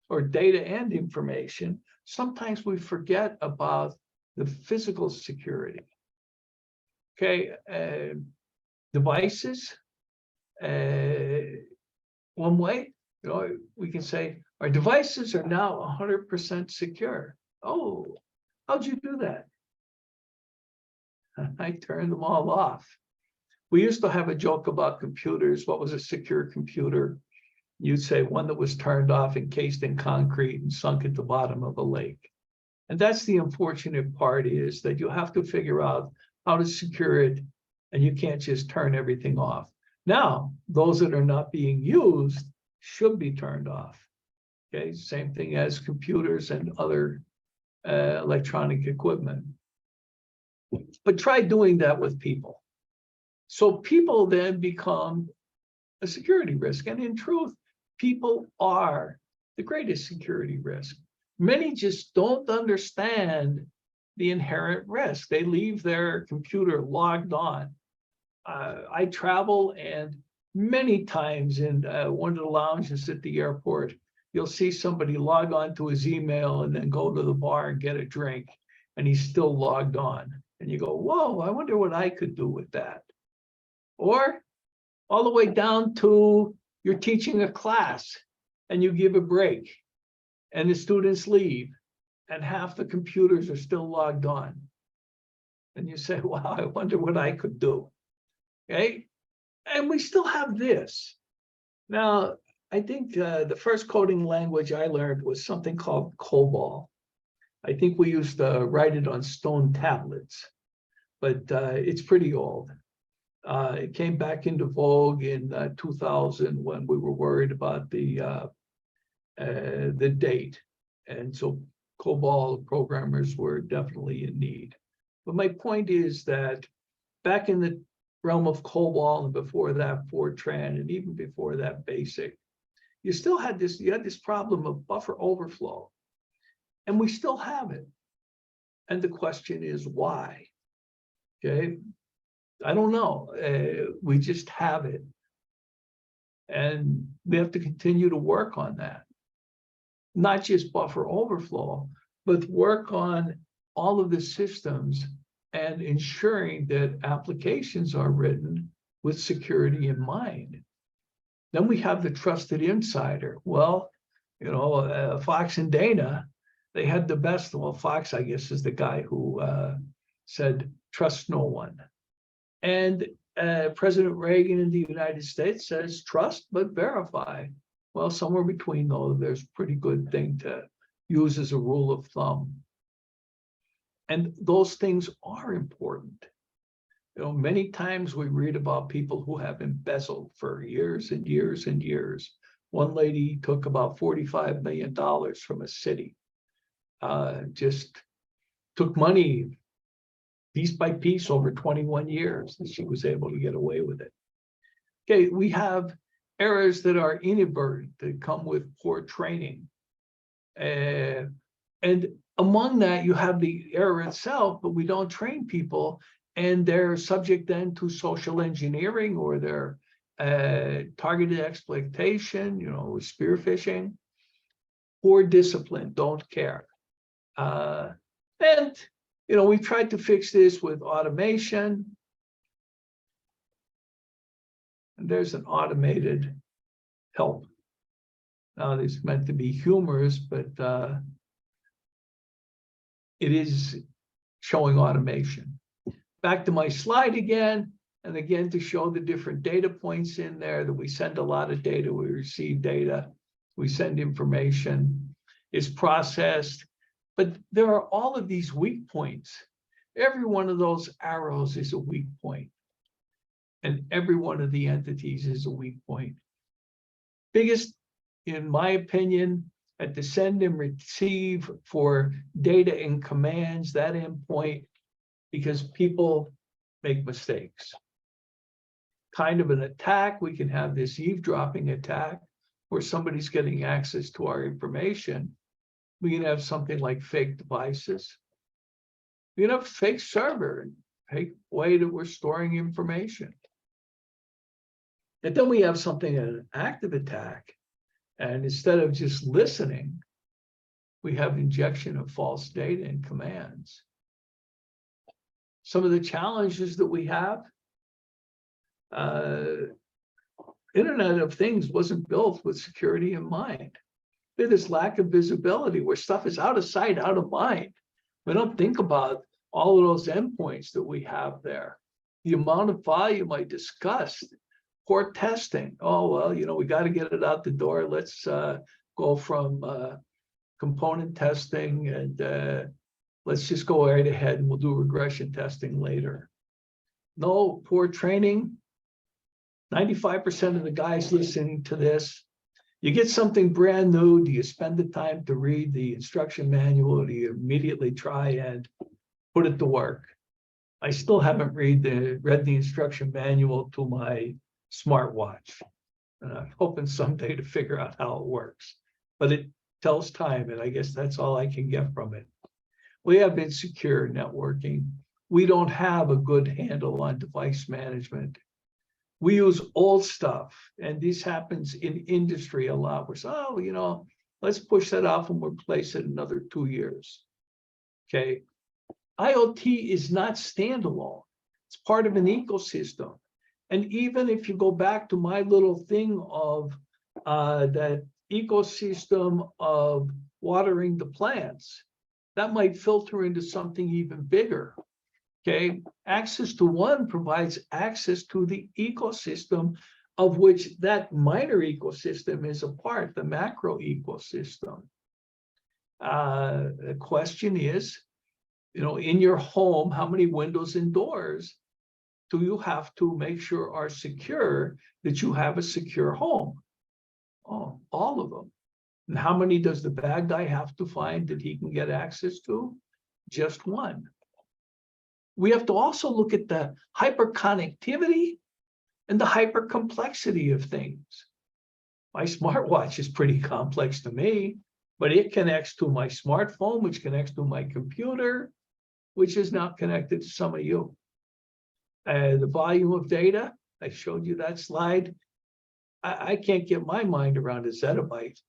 or data and information, sometimes we forget about the physical security. Okay, devices, one way, we can say our devices are now 100% secure. Oh, how'd you do that? I turned them all off. We used to have a joke about computers. What was a secure computer? You'd say one that was turned off, encased in concrete, and sunk at the bottom of a lake. And that's the unfortunate part, is that you have to figure out how to secure it, and you can't just turn everything off. Now, those that are not being used should be turned off. Okay, same thing as computers and other electronic equipment. But try doing that with people. So people then become a security risk. And in truth, people are the greatest security risk. Many just don't understand the inherent risk. They leave their computer logged on. I travel, and many times in one of the lounges at the airport, you'll see somebody log on to his email and then go to the bar and get a drink, and he's still logged on. And you go, whoa, I wonder what I could do with that. Or all the way down to you're teaching a class and you give a break. and the students leave, and half the computers are still logged on. And you say, wow, I wonder what I could do. Okay, and we still have this. Now, I think the first coding language I learned was something called COBOL. I think we used to write it on stone tablets, but it's pretty old. It came back into vogue in 2000 when we were worried about the date. And so COBOL programmers were definitely in need. But my point is that back in the realm of COBOL and before that Fortran and even before that BASIC, you still had this, problem of buffer overflow. And we still have it. And the question is why? Okay, I don't know. We just have it. And we have to continue to work on that. Not just buffer overflow, but work on all of the systems and ensuring that applications are written with security in mind. Then we have the trusted insider. Well, Fox and Dana, they had the best. Well, Fox, I guess, is the guy who said, trust no one. And President Reagan in the United States says, trust but verify. Well, somewhere between those, there's a pretty good thing to use as a rule of thumb. And those things are important. Many times we read about people who have embezzled for years and years and years. One lady took about $45 million from a city, just took money piece by piece over 21 years, and she was able to get away with it. Okay, we have errors that are inadvertent, that come with poor training. And among that, you have the error itself, but we don't train people, and they're subject then to social engineering, or they're targeted exploitation, spear phishing. Poor discipline, don't care. And we've tried to fix this with automation. And there's an automated help. Now, this is meant to be humorous, but it is showing automation. Back to my slide again, and again to show the different data points in there, that we send a lot of data, we receive data, we send information, it's processed. But there are all of these weak points. Every one of those arrows is a weak point. And every one of the entities is a weak point. Biggest, in my opinion, at the send and receive for data and commands, that endpoint, because people make mistakes. Kind of an attack, we can have this eavesdropping attack where somebody's getting access to our information. We can have something like fake devices. We can have a fake server and fake way that we're storing information. And then we have something, an active attack. And instead of just listening, we have injection of false data and commands. Some of the challenges that we have, Internet of Things wasn't built with security in mind. There's this lack of visibility where stuff is out of sight, out of mind. We don't think about all of those endpoints that we have there. The amount of volume I discussed, poor testing. Oh, well, we got to get it out the door. Let's go from component testing and let's just go right ahead and we'll do regression testing later. No, poor training. 95% of the guys listening to this, you get something brand new, do you spend the time to read the instruction manual, or do you immediately try and put it to work? I still haven't read the instruction manual to my smartwatch. And I'm hoping someday to figure out how it works. But it tells time, and I guess that's all I can get from it. We have insecure networking. We don't have a good handle on device management. We use old stuff, and this happens in industry a lot. We're saying, let's push that off and replace it another 2 years. Okay. IoT is not standalone. It's part of an ecosystem. And even if you go back to my little thing of that ecosystem of watering the plants. That might filter into something even bigger. Okay, access to one provides access to the ecosystem of which that minor ecosystem is a part, the macro ecosystem. The question is, in your home, how many windows and doors do you have to make sure are secure, that you have a secure home? Oh, all of them. And how many does the bad guy have to find that he can get access to? Just one. We have to also look at the hyperconnectivity and the hypercomplexity of things. My smartwatch is pretty complex to me, but it connects to my smartphone, which connects to my computer, which is now connected to some of you. The volume of data, I showed you that slide. I can't get my mind around a zettabyte.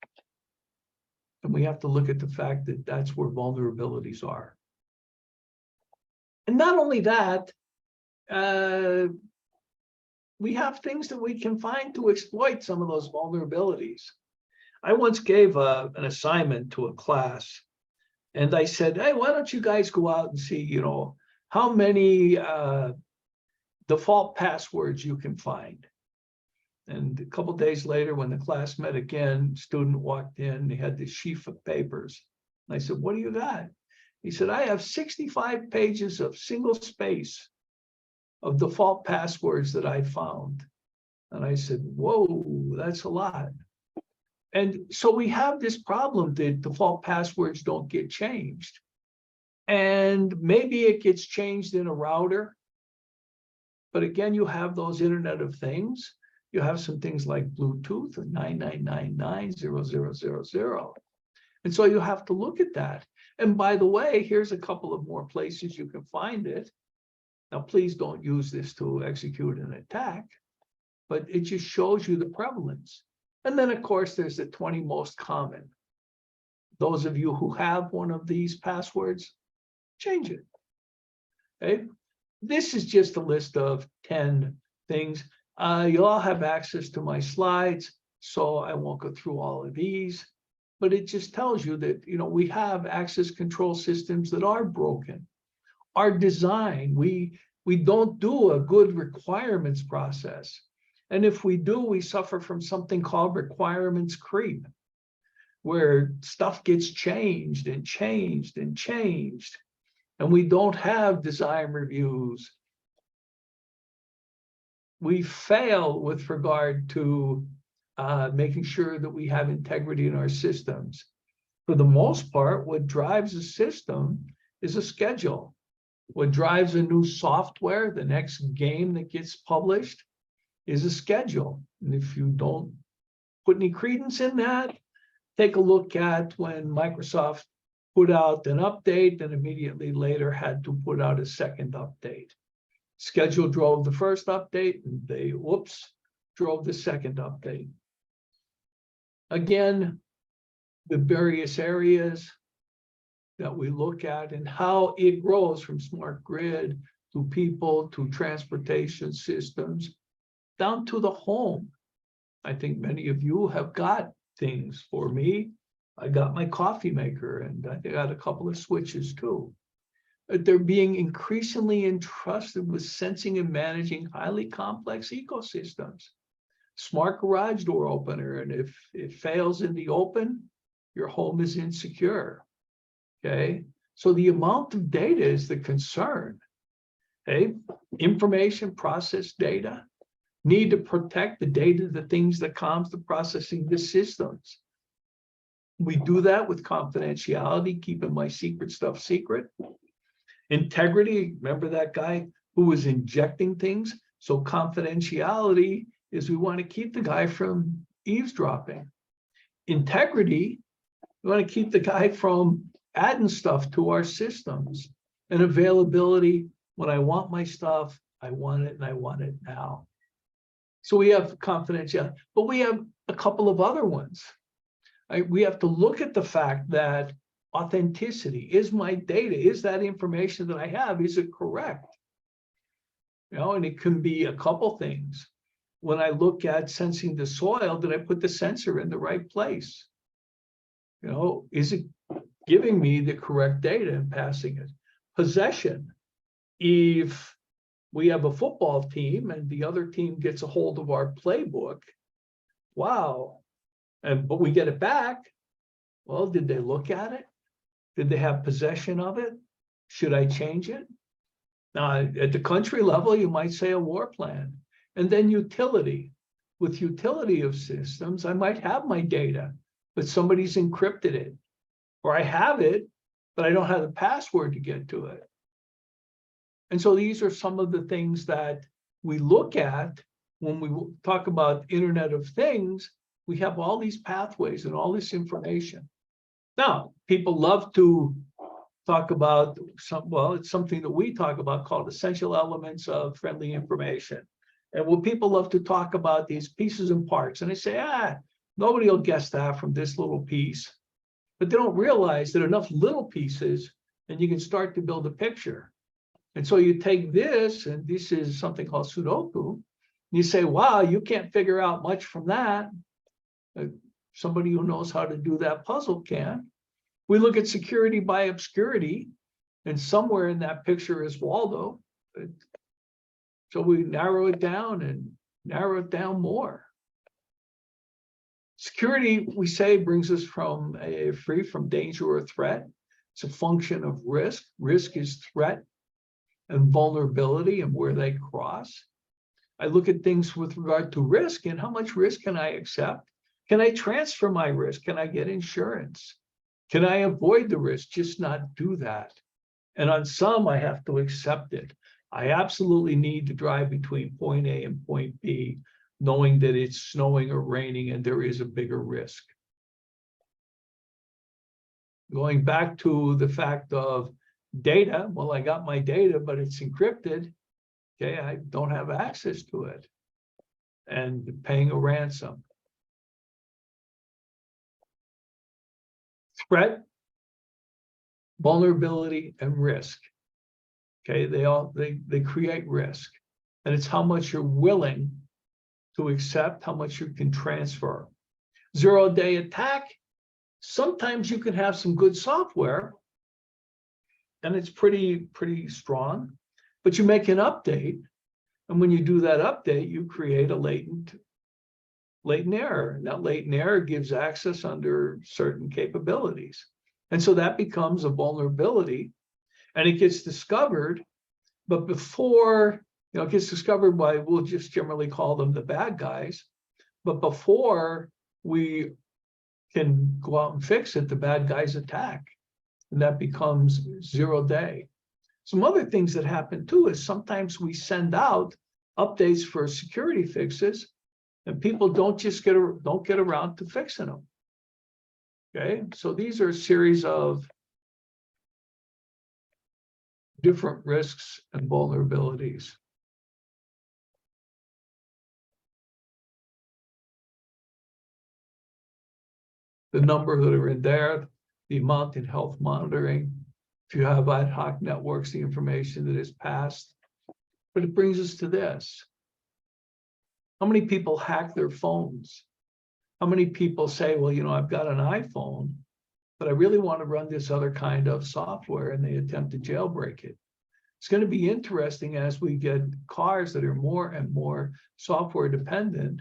And we have to look at the fact that that's where vulnerabilities are. And not only that, we have things that we can find to exploit some of those vulnerabilities. I once gave an assignment to a class, and I said, hey, why don't you guys go out and see, how many default passwords you can find. And a couple of days later, when the class met again, student walked in, they had this sheaf of papers. And I said, what do you got? He said, I have 65 pages of single space of default passwords that I found. And I said, whoa, that's a lot. And so we have this problem that default passwords don't get changed. And maybe it gets changed in a router. But again, you have those Internet of Things. You have some things like Bluetooth and 99990000. And so you have to look at that. And by the way, here's a couple of more places you can find it. Now, please don't use this to execute an attack, but it just shows you the prevalence. And then, of course, there's the 20 most common. Those of you who have one of these passwords, change it. Okay? This is just a list of 10 things. You all have access to my slides, so I won't go through all of these. But it just tells you that, we have access control systems that are broken. Our design, we don't do a good requirements process. And if we do, we suffer from something called requirements creep, where stuff gets changed and changed and changed. And we don't have design reviews. We fail with regard to making sure that we have integrity in our systems. For the most part, what drives a system is a schedule. What drives a new software, the next game that gets published, is a schedule. And if you don't put any credence in that, take a look at when Microsoft put out an update and immediately later had to put out a second update. Schedule drove the first update, and they, drove the second update. Again, the various areas that we look at and how it grows from smart grid to people to transportation systems down to the home. I think many of you have got things. For me, I got my coffee maker, and I got a couple of switches too. They're being increasingly entrusted with sensing and managing highly complex ecosystems. Smart garage door opener, and if it fails in the open, your home is insecure. Okay, so the amount of data is the concern. Okay, information process data, need to protect the data, the things that comes to processing the systems. We do that with confidentiality, keeping my secret stuff secret. Integrity, remember that guy who was injecting things? So confidentiality is we want to keep the guy from eavesdropping. Integrity, we want to keep the guy from adding stuff to our systems. And availability, when I want my stuff, I want it and I want it now. So we have confidentiality, but we have a couple of other ones. We have to look at the fact that authenticity, is my data, is that information that I have, is it correct? And it can be a couple things. When I look at sensing the soil, did I put the sensor in the right place? is it giving me the correct data and passing it? Possession. If we have a football team and the other team gets a hold of our playbook, wow. But we get it back. Well, did they look at it? Did they have possession of it? Should I change it? Now, at the country level, you might say a war plan. And then utility. With utility of systems, I might have my data, but somebody's encrypted it. Or I have it, but I don't have the password to get to it. And so these are some of the things that we look at when we talk about Internet of Things. We have all these pathways and all this information. Now, people love to talk about it's something that we talk about called essential elements of friendly information. And when people love to talk about these pieces and parts, and they say, nobody will guess that from this little piece. But they don't realize that enough little pieces, and you can start to build a picture. And so you take this, and this is something called Sudoku, and you say, wow, you can't figure out much from that. Somebody who knows how to do that puzzle can. We look at security by obscurity, and somewhere in that picture is Waldo. So we narrow it down and narrow it down more. Security, we say, brings us from free from danger or threat. It's a function of risk. Risk is threat and vulnerability and where they cross. I look at things with regard to risk and how much risk can I accept? Can I transfer my risk? Can I get insurance? Can I avoid the risk? Just not do that. And on some, I have to accept it. I absolutely need to drive between point A and point B, knowing that it's snowing or raining and there is a bigger risk. Going back to the fact of data, well, I got my data, but it's encrypted. Okay, I don't have access to it. And paying a ransom. Threat, vulnerability, and risk. Okay, they create risk. And it's how much you're willing to accept, how much you can transfer. Zero-day attack, sometimes you can have some good software and it's pretty strong, but you make an update, and when you do that update, you create a latent error. And that latent error gives access under certain capabilities. And so that becomes a vulnerability, and it gets discovered, but before, it gets discovered by, we'll just generally call them the bad guys, but before we can go out and fix it, the bad guys attack, and that becomes 0-day. Some other things that happen too is sometimes we send out updates for security fixes, and people don't get around to fixing them. Okay, so these are a series of different risks and vulnerabilities. The number that are in there, the amount in health monitoring. If you have ad hoc networks, the information that is passed. But it brings us to this. How many people hack their phones? How many people say, well, I've got an iPhone, but I really want to run this other kind of software, and they attempt to jailbreak it. It's going to be interesting as we get cars that are more and more software dependent,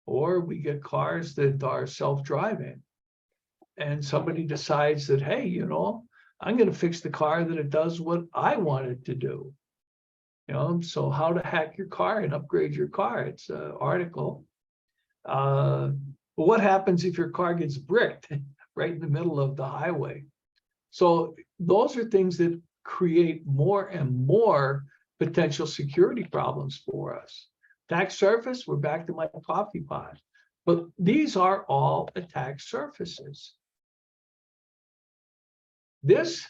or we get cars that are self-driving. And somebody decides that, hey, I'm going to fix the car that it does what I want it to do. So how to hack your car and upgrade your car. It's an article. But what happens if your car gets bricked right in the middle of the highway? So those are things that create more and more potential security problems for us. Attack surface, we're back to my coffee pot. But these are all attack surfaces. This,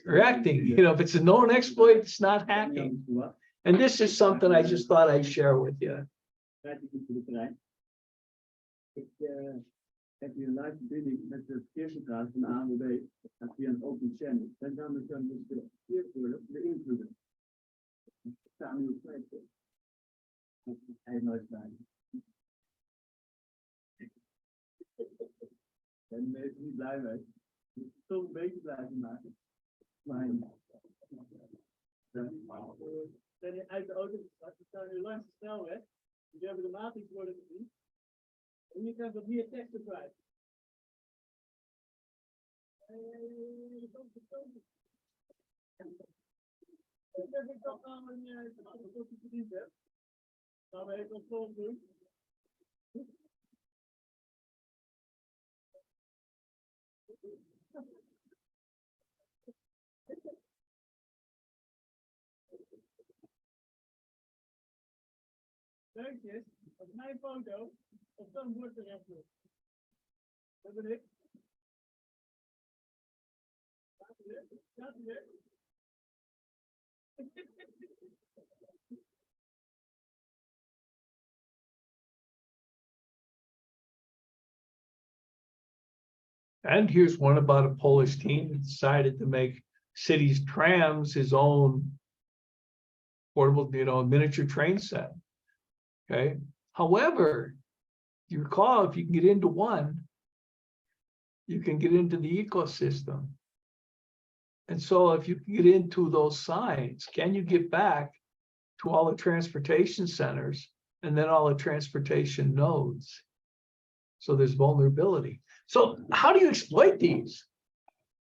reacting, if it's a known exploit, it's not hacking. And this is something I just thought I'd share with you. Heb je een live verbinding met de verkeerscentrale van de ANWB via een open channel. En daarmee kan je de verkeersbeurder beïnvloeden. Ik sta nu op 5. Dat is nooit bij. En is niet blij mee. Dus toch een beetje blijven maken. Maar zijn je uit de auto gestapt, we staan nu langs de snelweg. Jullie hebben de matrix worden gezien. En je kan wat meer teksten kwijt. Dat heb ik toch al een kopje verdiend heb. Gaan we even volgend doen. Leukjes, dat is mijn foto. Op zo'n bord terecht moet. Dat ben ik. Gaat u weer? Gaat u weer? And here's one about a Polish team that decided to make cities trams his own portable, miniature train set. Okay. However, you recall, if you can get into one, you can get into the ecosystem. And so if you can get into those signs, can you get back to all the transportation centers and then all the transportation nodes? So there's vulnerability. So how do you exploit these?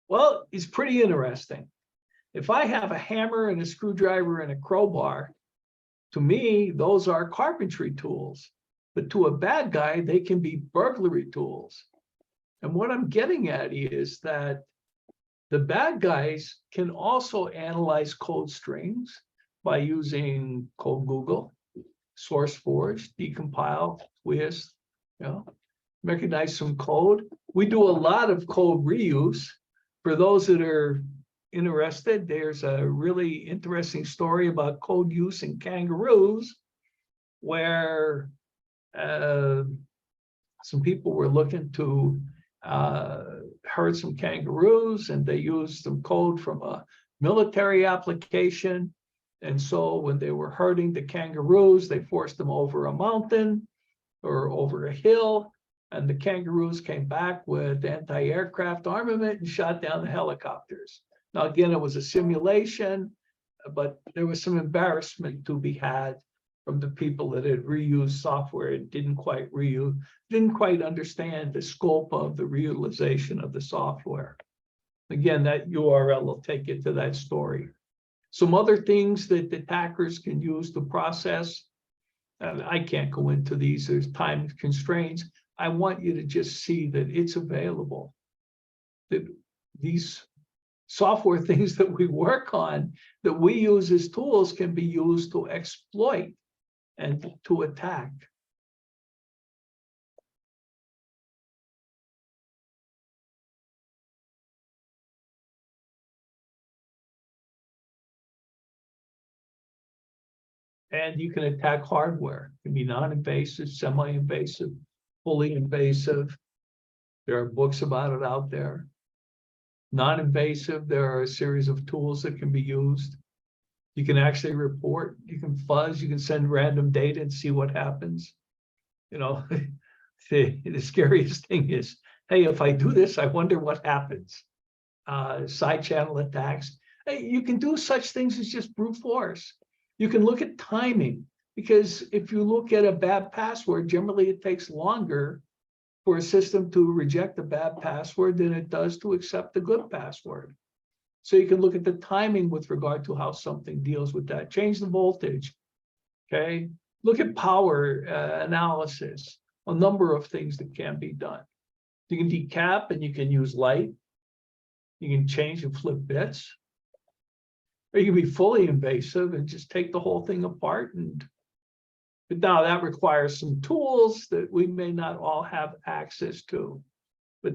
Well, it's pretty interesting. If I have a hammer and a screwdriver and a crowbar, to me, those are carpentry tools. But to a bad guy, they can be burglary tools. And what I'm getting at is that the bad guys can also analyze code strings by using Code Google, SourceForge, decompile, twist, recognize some code. We do a lot of code reuse. For those that are interested, there's a really interesting story about code use in kangaroos, where some people were looking to herd some kangaroos, and they used some code from a military application. And so when they were herding the kangaroos, they forced them over a mountain or over a hill, and the kangaroos came back with anti-aircraft armament and shot down the helicopters. Now, again, it was a simulation, but there was some embarrassment to be had from the people that had reused software and didn't quite understand the scope of the reutilization of the software. Again, that URL will take you to that story. Some other things that attackers can use to process, I can't go into these, there's time constraints. I want you to just see that it's available. That these software things that we work on, that we use as tools, can be used to exploit and to attack. And you can attack hardware. It can be non-invasive, semi-invasive, fully invasive. There are books about it out there. Non-invasive, there are a series of tools that can be used. You can actually report, you can fuzz, you can send random data and see what happens. The scariest thing is, hey, if I do this, I wonder what happens. Side channel attacks. Hey, you can do such things as just brute force. You can look at timing, because if you look at a bad password, generally it takes longer for a system to reject a bad password than it does to accept a good password. So you can look at the timing with regard to how something deals with that. Change the voltage, okay? Look at power analysis, a number of things that can be done. You can decap and you can use light. You can change and flip bits. Or you can be fully invasive and just take the whole thing apart. But now that requires some tools that we may not all have access to. But,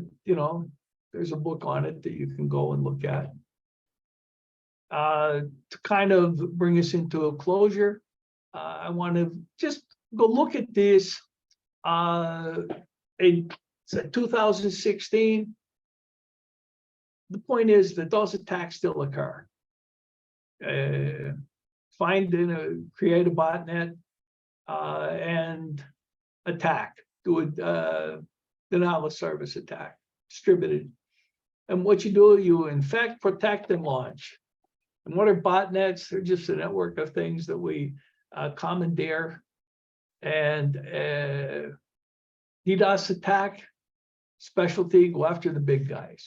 there's a book on it that you can go and look at. To kind of bring us into a closure, I want to just go look at this. In 2016, the point is that those attacks still occur. Create a botnet and attack, do a denial of service attack. distributed. And what you do, you infect, protect, and launch. And what are botnets? They're just a network of things that we commandeer. And DDoS attack, specialty, go after the big guys.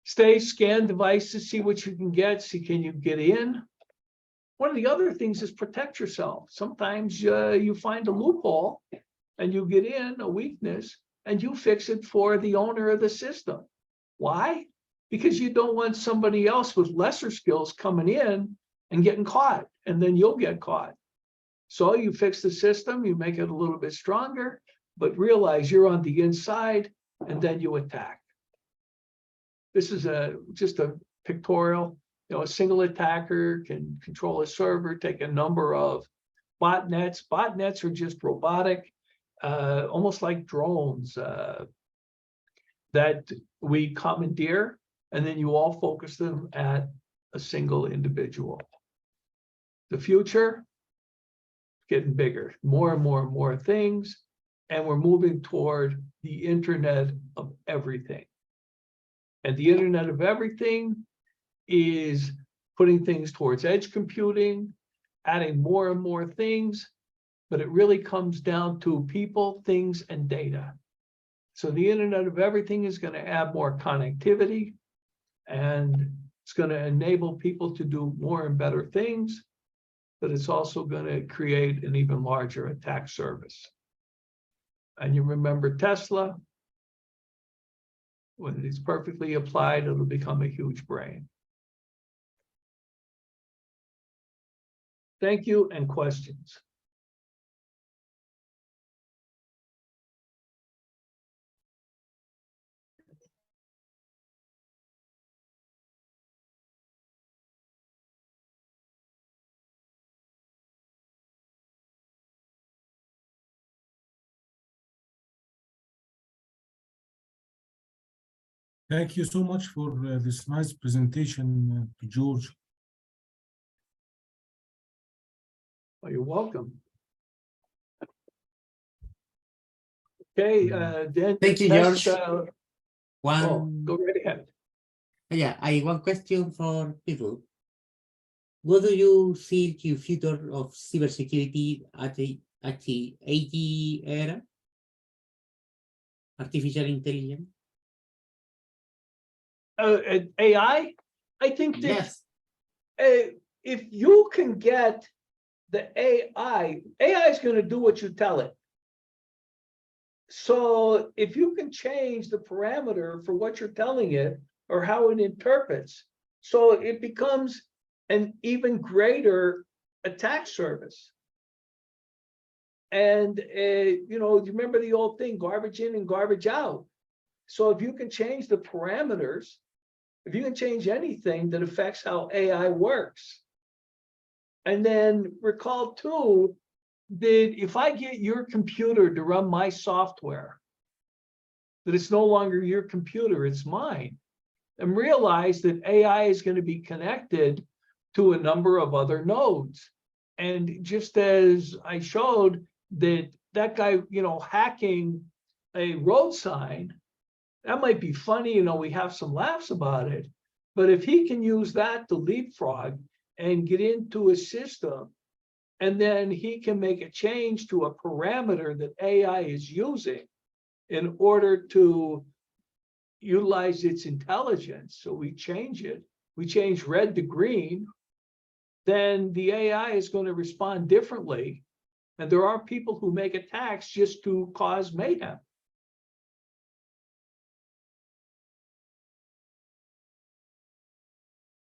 Scan devices, see what you can get, see can you get in. One of the other things is protect yourself. Sometimes you find a loophole and you get in, a weakness, and you fix it for the owner of the system. Why? Because you don't want somebody else with lesser skills coming in and getting caught, and then you'll get caught. So you fix the system, you make it a little bit stronger, but realize you're on the inside, and then you attack. This is just a pictorial. You know, a single attacker can control a server, take a number of botnets. Botnets are just robotic, almost like drones that we commandeer, and then you all focus them at a single individual. The future, getting bigger, more and more and more things, and we're moving toward the Internet of Everything. And the Internet of Everything is putting things towards edge computing, adding more and more things, but it really comes down to people, things, and data. So the Internet of Everything is going to add more connectivity, and it's going to enable people to do more and better things, but it's also going to create an even larger attack surface. And you remember Tesla, when it's perfectly applied, it'll become a huge brain. Thank you, and questions? Thank you so much for this nice presentation, to George. Oh, you're welcome. Okay, then Thank you, test, George. go right ahead. Yeah, one question for people. What do you see the future of cybersecurity at the AT era? Artificial intelligence? AI? I think that Yes. If you can get the AI is going to do what you tell it. So if you can change the parameter for what you're telling it or how it interprets, so it becomes an even greater attack surface. And, you know, you remember the old thing, garbage in and garbage out. So if you can change the parameters, if you can change anything that affects how AI works, and then recall too, that if I get your computer to run my software, that it's no longer your computer, it's mine, and realize that AI is going to be connected to a number of other nodes. And just as I showed that guy, you know, hacking a road sign, that might be funny, you know, we have some laughs about it, but if he can use that to leapfrog and get into a system, and then he can make a change to a parameter that AI is using in order to utilize its intelligence. So we change it, we change red to green, then the AI is going to respond differently. And there are people who make attacks just to cause mayhem.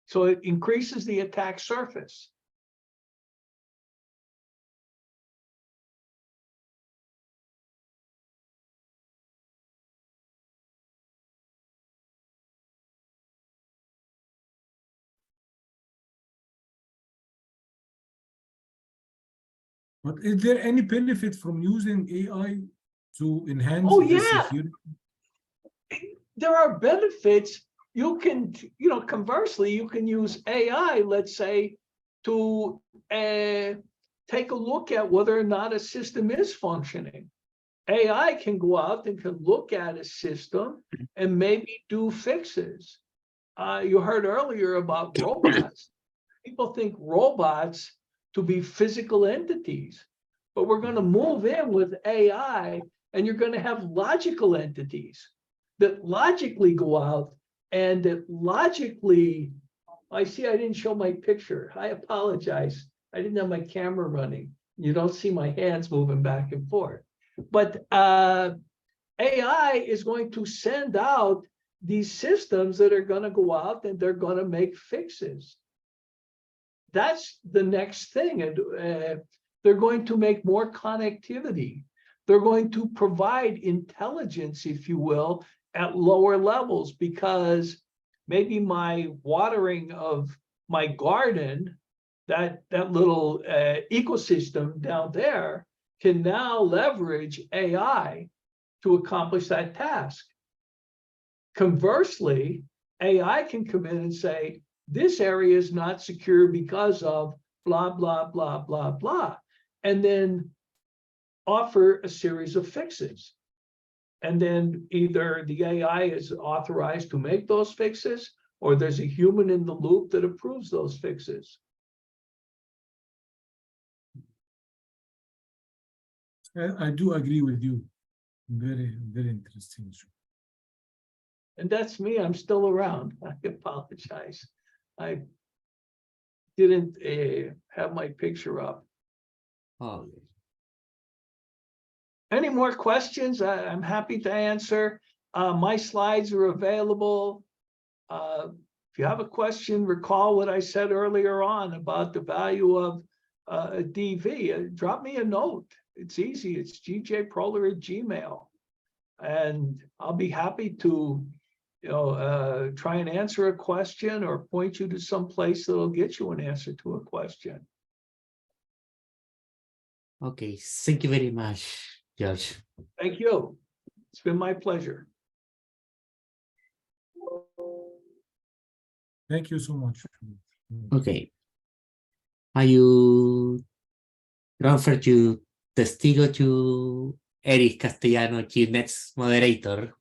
So it increases the attack surface. But is there any benefit from using AI to enhance the security? There are benefits. You can, you know, conversely, you can use AI, let's say, to take a look at whether or not a system is functioning. AI can go out and can look at a system and maybe do fixes. You heard earlier about robots. People think robots to be physical entities, but we're going to move in with AI and you're going to have logical entities that logically go out and that logically, I see I didn't show my picture. I apologize. I didn't have my camera running. You don't see my hands moving back and forth. But AI is going to send out these systems that are going to go out and they're going to make fixes. That's the next thing. And they're going to make more connectivity. They're going to provide intelligence, if you will, at lower levels, because maybe my watering of my garden, that little ecosystem down there, can now leverage AI to accomplish that task. Conversely, AI can come in and say, this area is not secure because of blah, blah, blah, blah, blah, and then offer a series of fixes. And then either the AI is authorized to make those fixes, or there's a human in the loop that approves those fixes. I do agree with you. Very, very interesting. And that's me. I'm still around. I apologize. I didn't have my picture up. Oh. Any more questions? I'm happy to answer. My slides are available. If you have a question, recall what I said earlier on about the value of a DV. Drop me a note. It's easy. It's gjproler@gmail.com. And I'll be happy to try and answer a question or point you to some place that'll get you an answer to a question. Okay, thank you very much, George. Thank you. It's been my pleasure. Thank you so much. Okay. I will transfer to Testigo to Eric Castellano, Chief Next Moderator.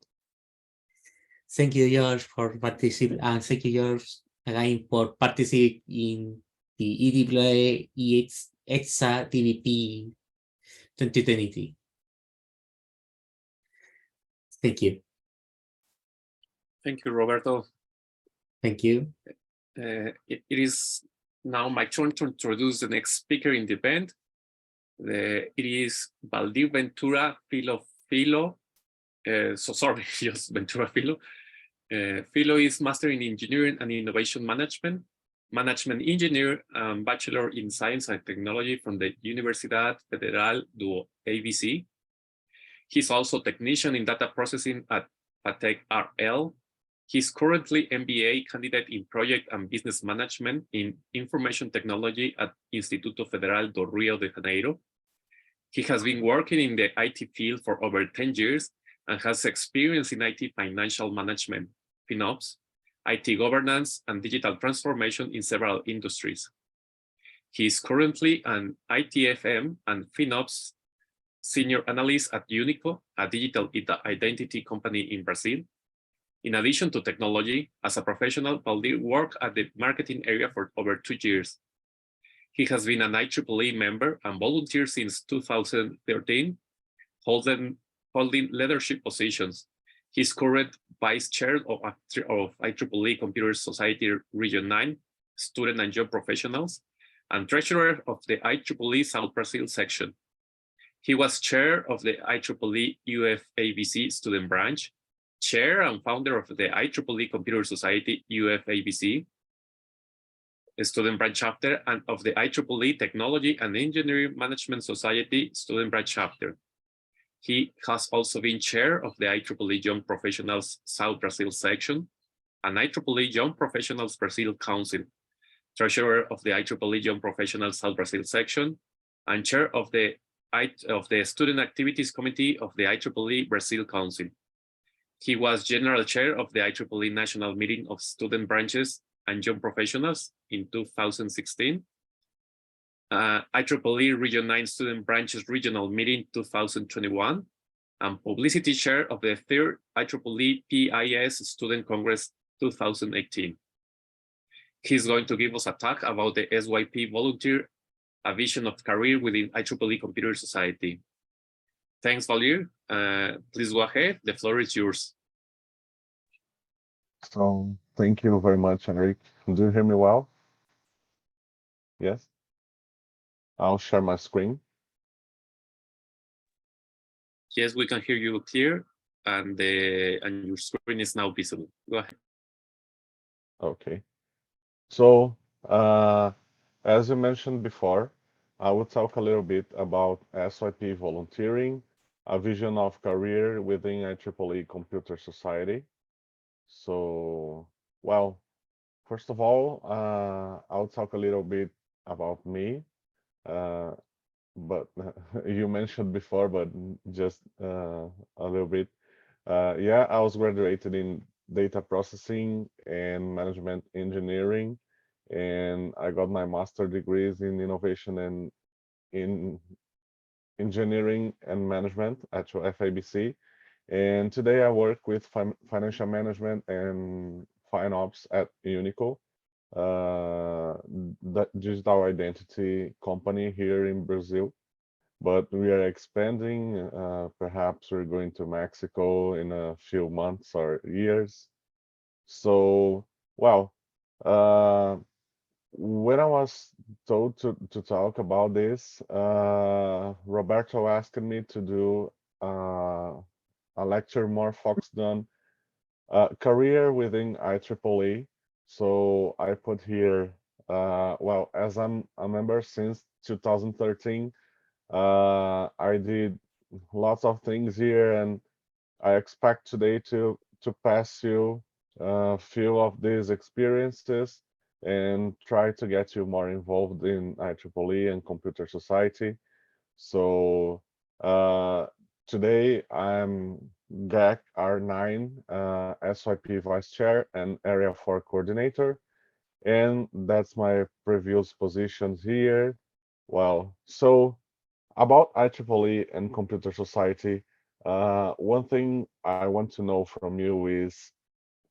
Thank you, George, for participating, and thank you, George, again for participating in the IEEE EXA DVP 2023. Thank you. Thank you, Roberto. Thank you. It is now my turn to introduce the next speaker in the event. It is Valdir Ventura Filo. So sorry, just Ventura Filo. Filo is Master in Engineering and Innovation Management, Management Engineer, and Bachelor in Science and Technology from the Universidad Federal do ABC. He's also Technician in Data Processing at Patec RL. He's currently MBA candidate in Project and Business Management in Information Technology at Instituto Federal do Rio de Janeiro. He has been working in the IT field for over 10 years and has experience in IT financial management, FinOps, IT governance, and digital transformation in several industries. He is currently an ITFM and FinOps senior analyst at Unico, a digital identity company in Brazil. In addition to technology, as a professional, Valdir worked at the marketing area for over 2 years. He has been an IEEE member and volunteer since 2013, holding leadership positions. He's current vice chair of IEEE Computer Society Region 9, Student and Job Professionals, and treasurer of the IEEE South Brazil section. He was chair of the IEEE UFABC student branch, chair and founder of the IEEE Computer Society UFABC student branch chapter, and of the IEEE Technology and Engineering Management Society student branch chapter. He has also been chair of the IEEE Young Professionals South Brazil section and IEEE Young Professionals Brazil Council, treasurer of the IEEE Young Professionals South Brazil section, and chair of the Student Activities Committee of the IEEE Brazil Council. He was general chair of the IEEE National Meeting of Student Branches and Young Professionals in 2016, IEEE Region 9 Student Branches Regional Meeting 2021, and Publicity Chair of the 3rd IEEE PIS Student Congress 2018. He's going to give us a talk about the SYP Volunteer, a vision of career within IEEE Computer Society. Thanks, Valir. Please go ahead. The floor is yours. So thank you very much, Enrique. Do you hear me well? Yes? I'll share my screen. Yes, we can hear you clear, and your screen is now visible. Go ahead. Okay. So, as you mentioned before, I will talk a little bit about SYP volunteering, a vision of career within IEEE Computer Society. So, well, first of all, I'll talk a little bit about me. But you mentioned before, but just a little bit. Yeah, I was graduated in data processing and management engineering, and I got my master degrees in innovation and in engineering and management at FABC. And today I work with financial management and FinOps at Unico, the digital identity company here in Brazil. But we are expanding. Perhaps we're going to Mexico in a few months or years. So, well, when I was told to talk about this, Roberto asked me to do a lecture more focused on career within IEEE. So I put here, well, as I'm a member since 2013, I did lots of things here, and I expect today to pass you a few of these experiences and try to get you more involved in IEEE and computer society. So today I'm GAC R9 SYP Vice Chair and Area 4 Coordinator, and that's my previous positions here. Well, so about IEEE and computer society, one thing I want to know from you is,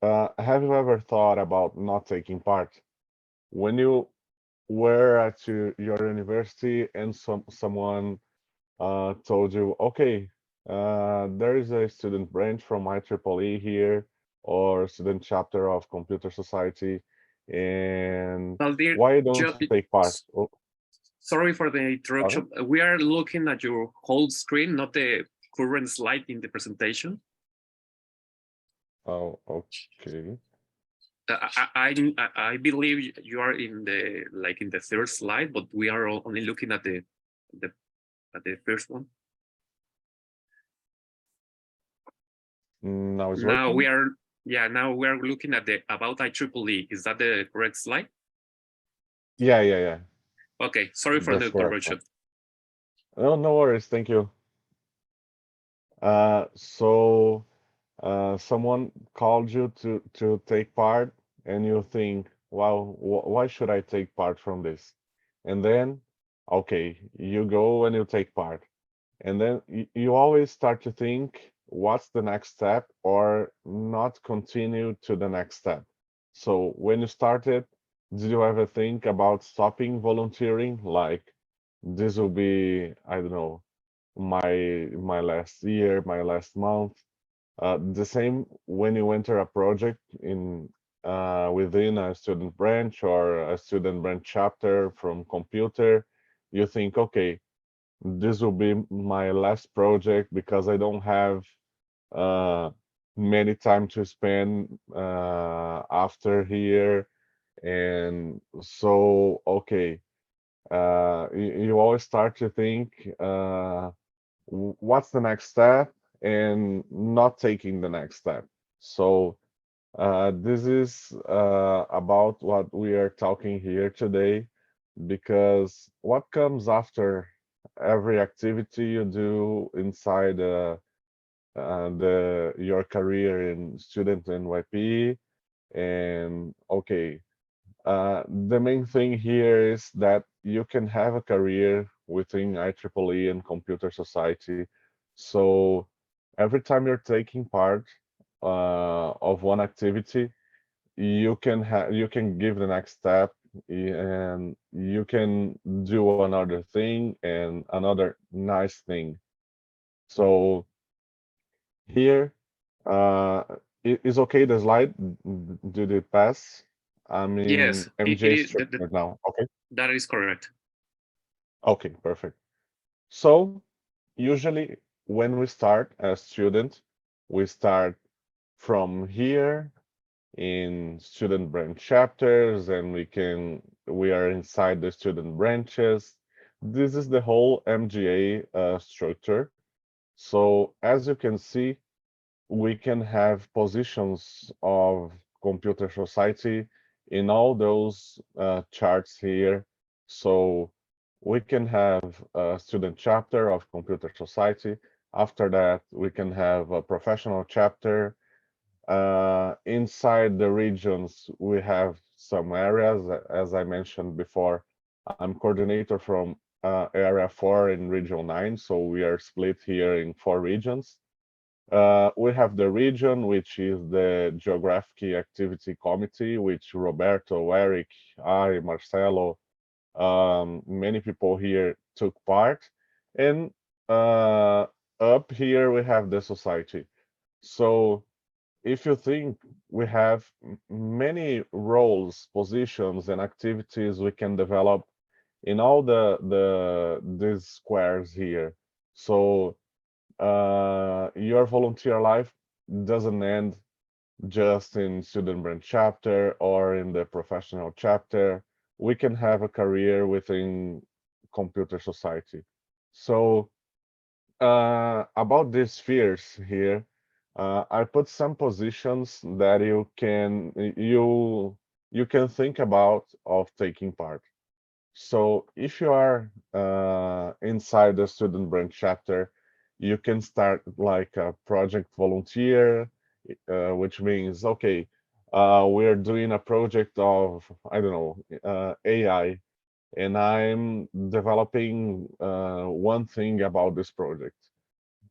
have you ever thought about not taking part? When you were at your university and someone told you, okay, there is a student branch from IEEE here, or student chapter of computer society, and Valdir, why don't you take part? Oh, sorry for the interruption. We are looking at your whole screen, not the current slide in the presentation. oh, okay. I believe you are in the in the 3rd slide, but we are only looking at the first one. Now it's now working? now we are looking at the about IEEE. Is that the correct slide? Yeah. Okay, sorry for the interruption. No, no worries. Thank you. So someone called you to take part, and you think, wow, why should I take part from this? And then, okay, you go and you take part, and then you always start to think, what's the next step, or not continue to the next step. So when you started, did you ever think about stopping volunteering? Like, this will be, I don't know, my last year, my last month. The same when you enter a project in within a student branch or a student branch chapter from computer, you think, okay, this will be my last project because I don't have many time to spend after here. And so, okay, you always start to think, what's the next step, and not taking the next step. So this is about what we are talking here today, because what comes after every activity you do inside your career in student NYP. And okay, the main thing here is that you can have a career within IEEE and computer society. So every time you're taking part of one activity, you can give the next step, and you can do another thing and another nice thing. So here, is okay the slide? Did it pass? I'm Yes, in it MJ is. structure now. Okay. That is correct. Okay, perfect. So usually when we start as student, we start from here in student branch chapters, and we are inside the student branches. This is the whole MGA structure. So as you can see, we can have positions of computer society in all those charts here. So we can have a student chapter of computer society. After that, we can have a professional chapter. Inside the regions, we have some areas. As I mentioned before, I'm coordinator from area 4 in region 9, so we are split here in 4 regions. We have the region, which is the Geographic Activity Committee, which Roberto, Eric, I, Marcelo, many people here took part. And up here we have the society. So if you think, we have many roles, positions, and activities we can develop in all these squares here. So your volunteer life doesn't end just in student branch chapter or in the professional chapter. We can have a career within computer society. So about these spheres here, I put some positions that you can think about of taking part. So if you are inside the student branch chapter, you can start like a project volunteer, which means, okay, we're doing a project of, I don't know, AI, and I'm developing one thing about this project.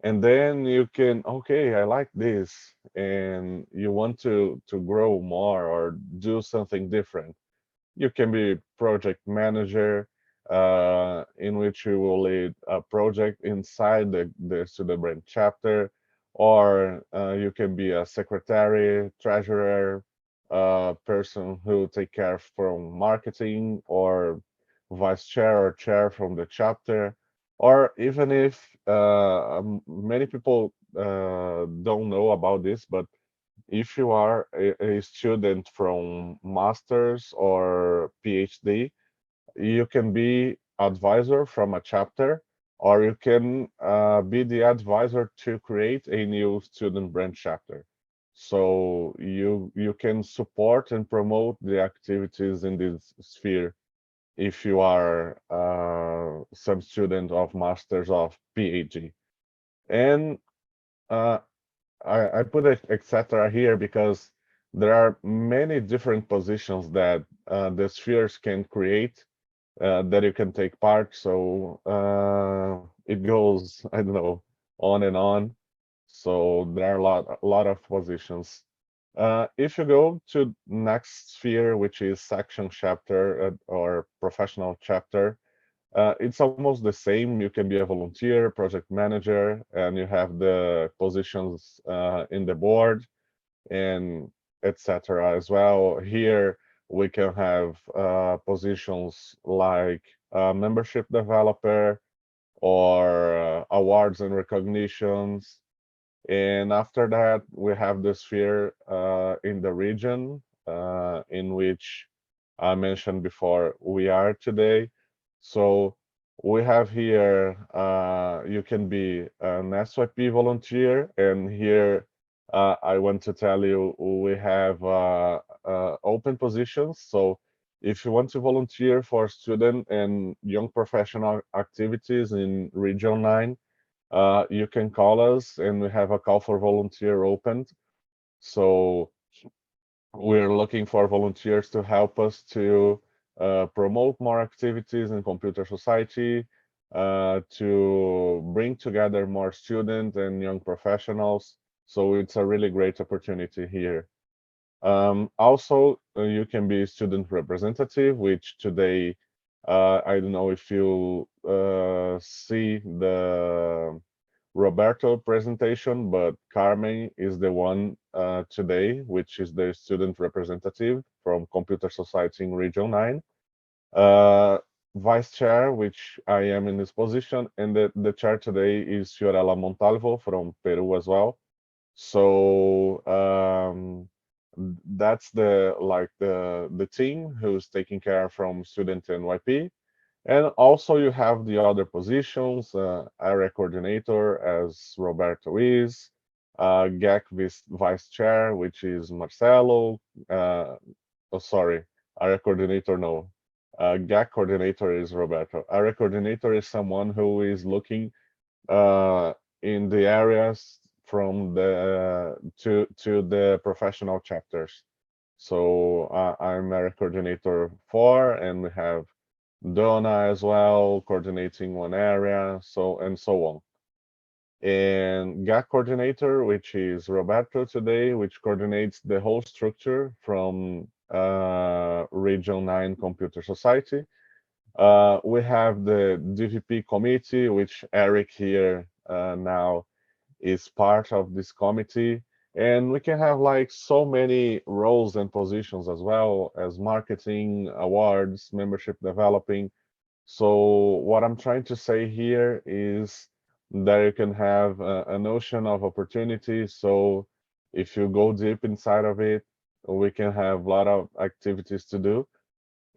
And then you can, okay, I like this, and you want to grow more or do something different. You can be project manager, in which you will lead a project inside the student branch chapter, or you can be a secretary, treasurer, person who take care from marketing, or vice chair or chair from the chapter. Or even if many people don't know about this, but if you are a student from master's or PhD, you can be advisor from a chapter, or you can be the advisor to create a new student branch chapter. So you can support and promote the activities in this sphere if you are some student of master's of PhD. And I put etc. here because there are many different positions that the spheres can create, that you can take part. So it goes, I don't know, on and on. So there are a lot of positions. If you go to next sphere, which is section chapter or professional chapter, it's almost the same. You can be a volunteer, project manager, and you have the positions in the board and etc. as well. Here we can have positions like membership developer or awards and recognitions. And after that, we have the sphere in the region in which I mentioned before we are today. So we have here, you can be an SYP volunteer, and here I want to tell you we have open positions. So if you want to volunteer for student and young professional activities in Region 9, you can call us, and we have a call for volunteer opened. So we're looking for volunteers to help us to promote more activities in computer society, to bring together more students and young professionals. So it's a really great opportunity here. Also, you can be student representative, which today, I don't know if you see the Roberto presentation, but Carmen is the one today, which is the student representative from Computer Society in Region 9. Vice Chair, which I am in this position, and the chair today is Fiorella Montalvo from Peru as well. So that's the team who's taking care from student NYP. And also you have the other positions, area coordinator as Roberto is, GAC vice chair, which is Marcelo. Oh, sorry, area coordinator, no. GAC coordinator is Roberto. Area coordinator is someone who is looking in the areas from the to the professional chapters. So I'm area coordinator 4, and we have Donna as well, coordinating one area, so and so on. And GAC coordinator, which is Roberto today, which coordinates the whole structure from Region 9 Computer Society. We have the DVP committee, which Eric here now is part of this committee. And we can have like so many roles and positions as well as marketing, awards, membership developing. So what I'm trying to say here is that you can have a notion of opportunity. So if you go deep inside of it, we can have a lot of activities to do.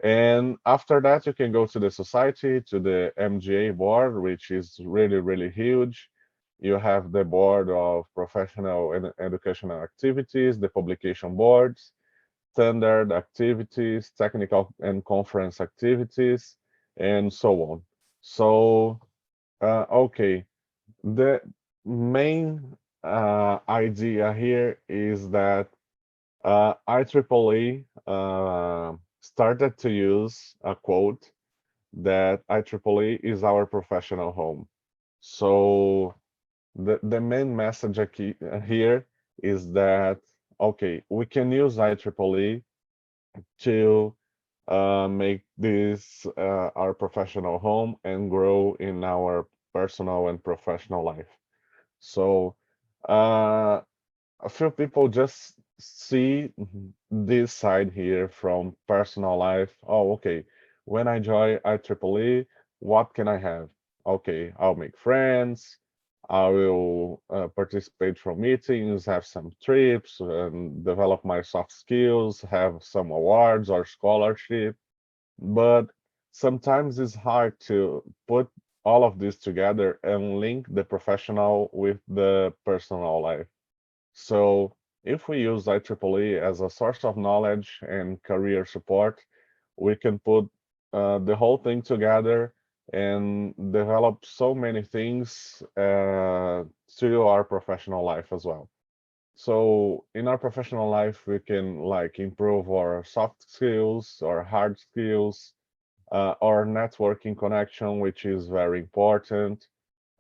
And after that, you can go to the society, to the MGA board, which is really, really huge. You have the board of professional and educational activities, the publication boards, standard activities, technical and conference activities, and so on. So, okay, the main idea here is that IEEE started to use a quote that IEEE is our professional home. So the main message here is that, okay, we can use IEEE to make this our professional home and grow in our personal and professional life. So a few people just see this side here from personal life. Oh, okay, when I join IEEE, what can I have? Okay, I'll make friends. I will participate from meetings, have some trips, and develop my soft skills, have some awards or scholarship. But sometimes it's hard to put all of this together and link the professional with the personal life. So if we use IEEE as a source of knowledge and career support, we can put the whole thing together and develop so many things to our professional life as well. So in our professional life, we can like improve our soft skills or hard skills, our networking connection, which is very important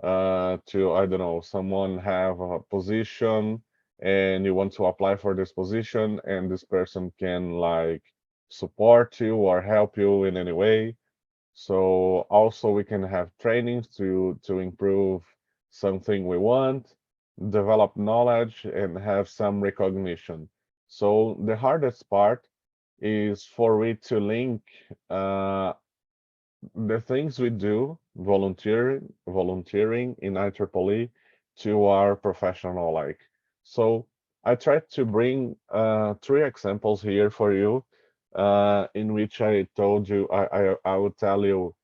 to, I don't know, someone have a position and you want to apply for this position and this person can like support you or help you in any way. So also we can have trainings to improve something we want, develop knowledge and have some recognition. So the hardest part is for it to link the things we do, volunteering in IEEE to our professional life. So I tried to bring 3 examples here for you, in which I told you, I would tell you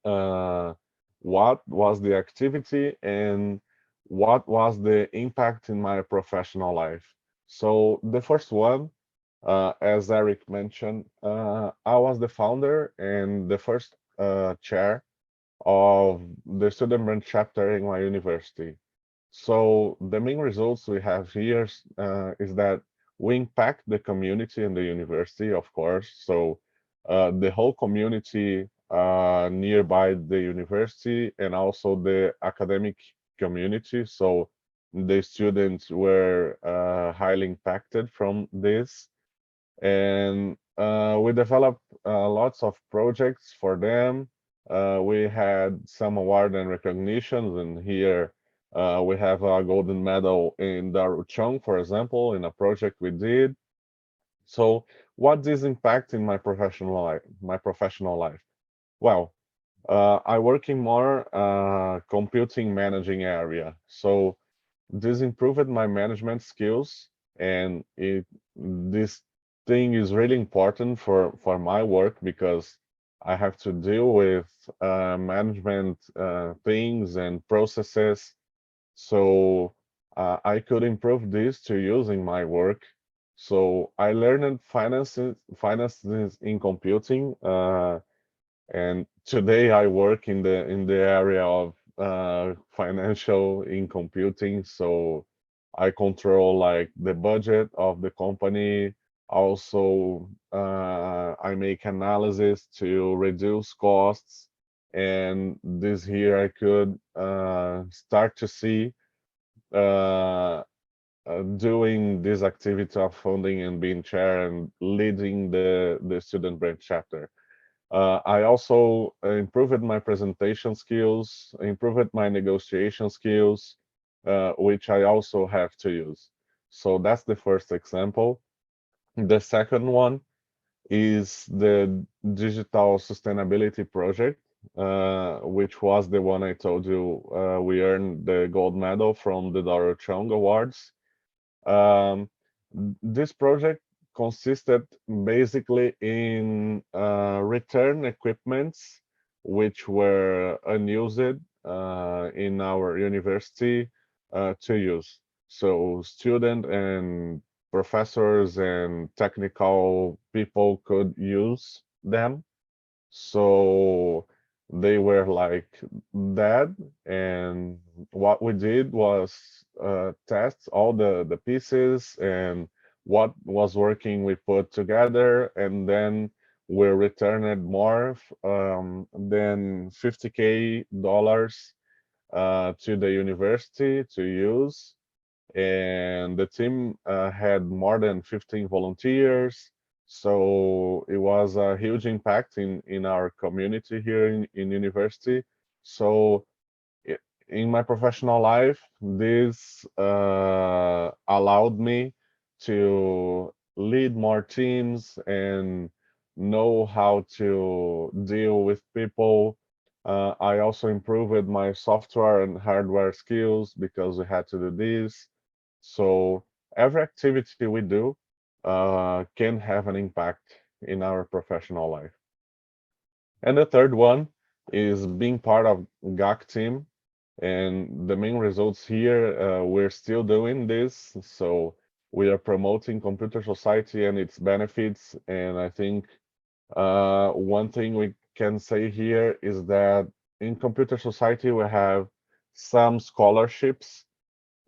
what was the activity and what was the impact in my professional life. So the first one, as Eric mentioned, I was the founder and the first chair of the student branch chapter in my university. So the main results we have here is that we impact the community and the university, of course. So the whole community nearby the university and also the academic community. So the students were highly impacted from this. And we developed lots of projects for them. We had some award and recognitions, and here we have a golden medal in Daruchong, for example, in a project we did. So what this impact in my professional life? Well, I work in more computing managing area. So this improved my management skills, and this thing is really important for my work because I have to deal with management things and processes. So I could improve this to use in my work. So I learned finances in computing, and today I work in the area of financial in computing. So I control like the budget of the company. Also, I make analysis to reduce costs. And this year I could start to see doing this activity of funding and being chair and leading the student branch chapter. I also improved my presentation skills, improved my negotiation skills, which I also have to use. So that's the first example. The second one is the digital sustainability project, which was the one I told you we earned the gold medal from the Doro Chung Awards. This project consisted basically in return equipments which were unused in our university to use. So student and professors and technical people could use them. So they were like dead, and what we did was test all the pieces, and what was working we put together, and then we returned more than $50K to the university to use. And the team had more than 15 volunteers. So it was a huge impact in our community here in university. So in my professional life, this allowed me to lead more teams and know how to deal with people. I also improved my software and hardware skills because we had to do this. So every activity we do can have an impact in our professional life. And the third one is being part of GAC team. And the main results here, we're still doing this. So we are promoting computer society and its benefits. And I think one thing we can say here is that in computer society, we have some scholarships.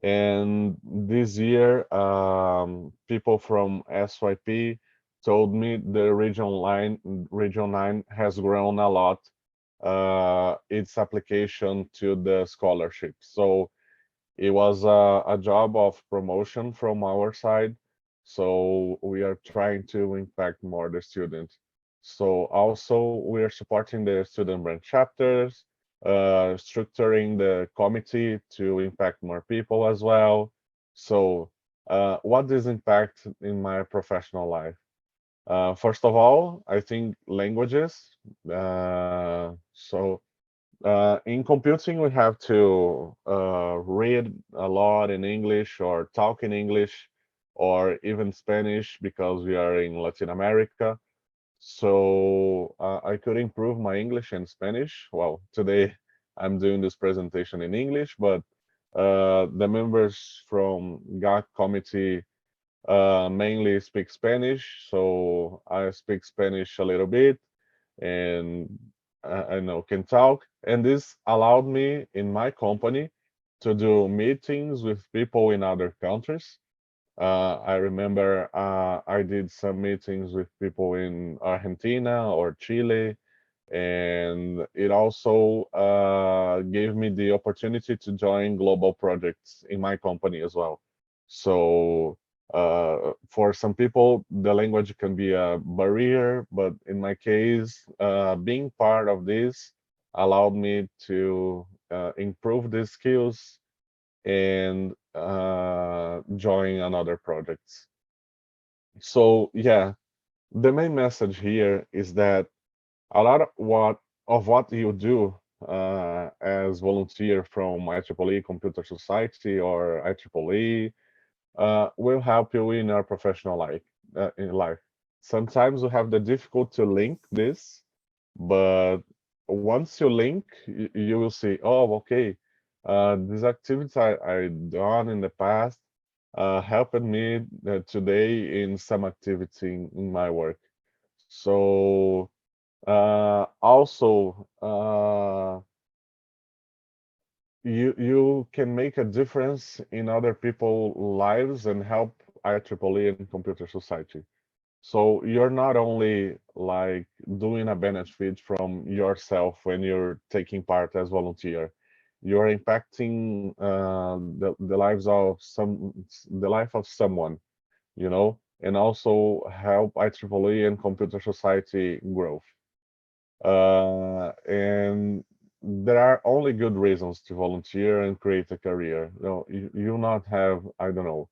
And this year, people from SYP told me the Region 9 has grown a lot its application to the scholarship. So it was a job of promotion from our side. So we are trying to impact more the students. So also we are supporting the student branch chapters, structuring the committee to impact more people as well. So what is impact in my professional life? First of all, I think languages. In computing, we have to read a lot in English or talk in English or even Spanish because we are in Latin America. So I could improve my English and Spanish. Well, today I'm doing this presentation in English, but the members from GAC committee mainly speak Spanish, so I speak Spanish a little bit, and I know can talk. And this allowed me in my company to do meetings with people in other countries. I remember I did some meetings with people in Argentina or Chile, And it also gave me the opportunity to join global projects in my company as well. So for some people, the language can be a barrier, but in my case, being part of this allowed me to improve these skills and join another projects. So yeah, the main message here is that a lot of what you do as volunteer from IEEE Computer Society or IEEE will help you in your professional life. In life, sometimes you have the difficulty to link this, but once you link, you will see, oh, okay, these activities I done in the past helped me today in some activity in my work. So also, you can make a difference in other people's lives and help IEEE and computer society. So you're not only like doing a benefit from yourself when you're taking part as volunteer, you're impacting the lives of the life of someone, you know, and also help IEEE and computer society grow. And there are only good reasons to volunteer and create a career. You not have, I don't know,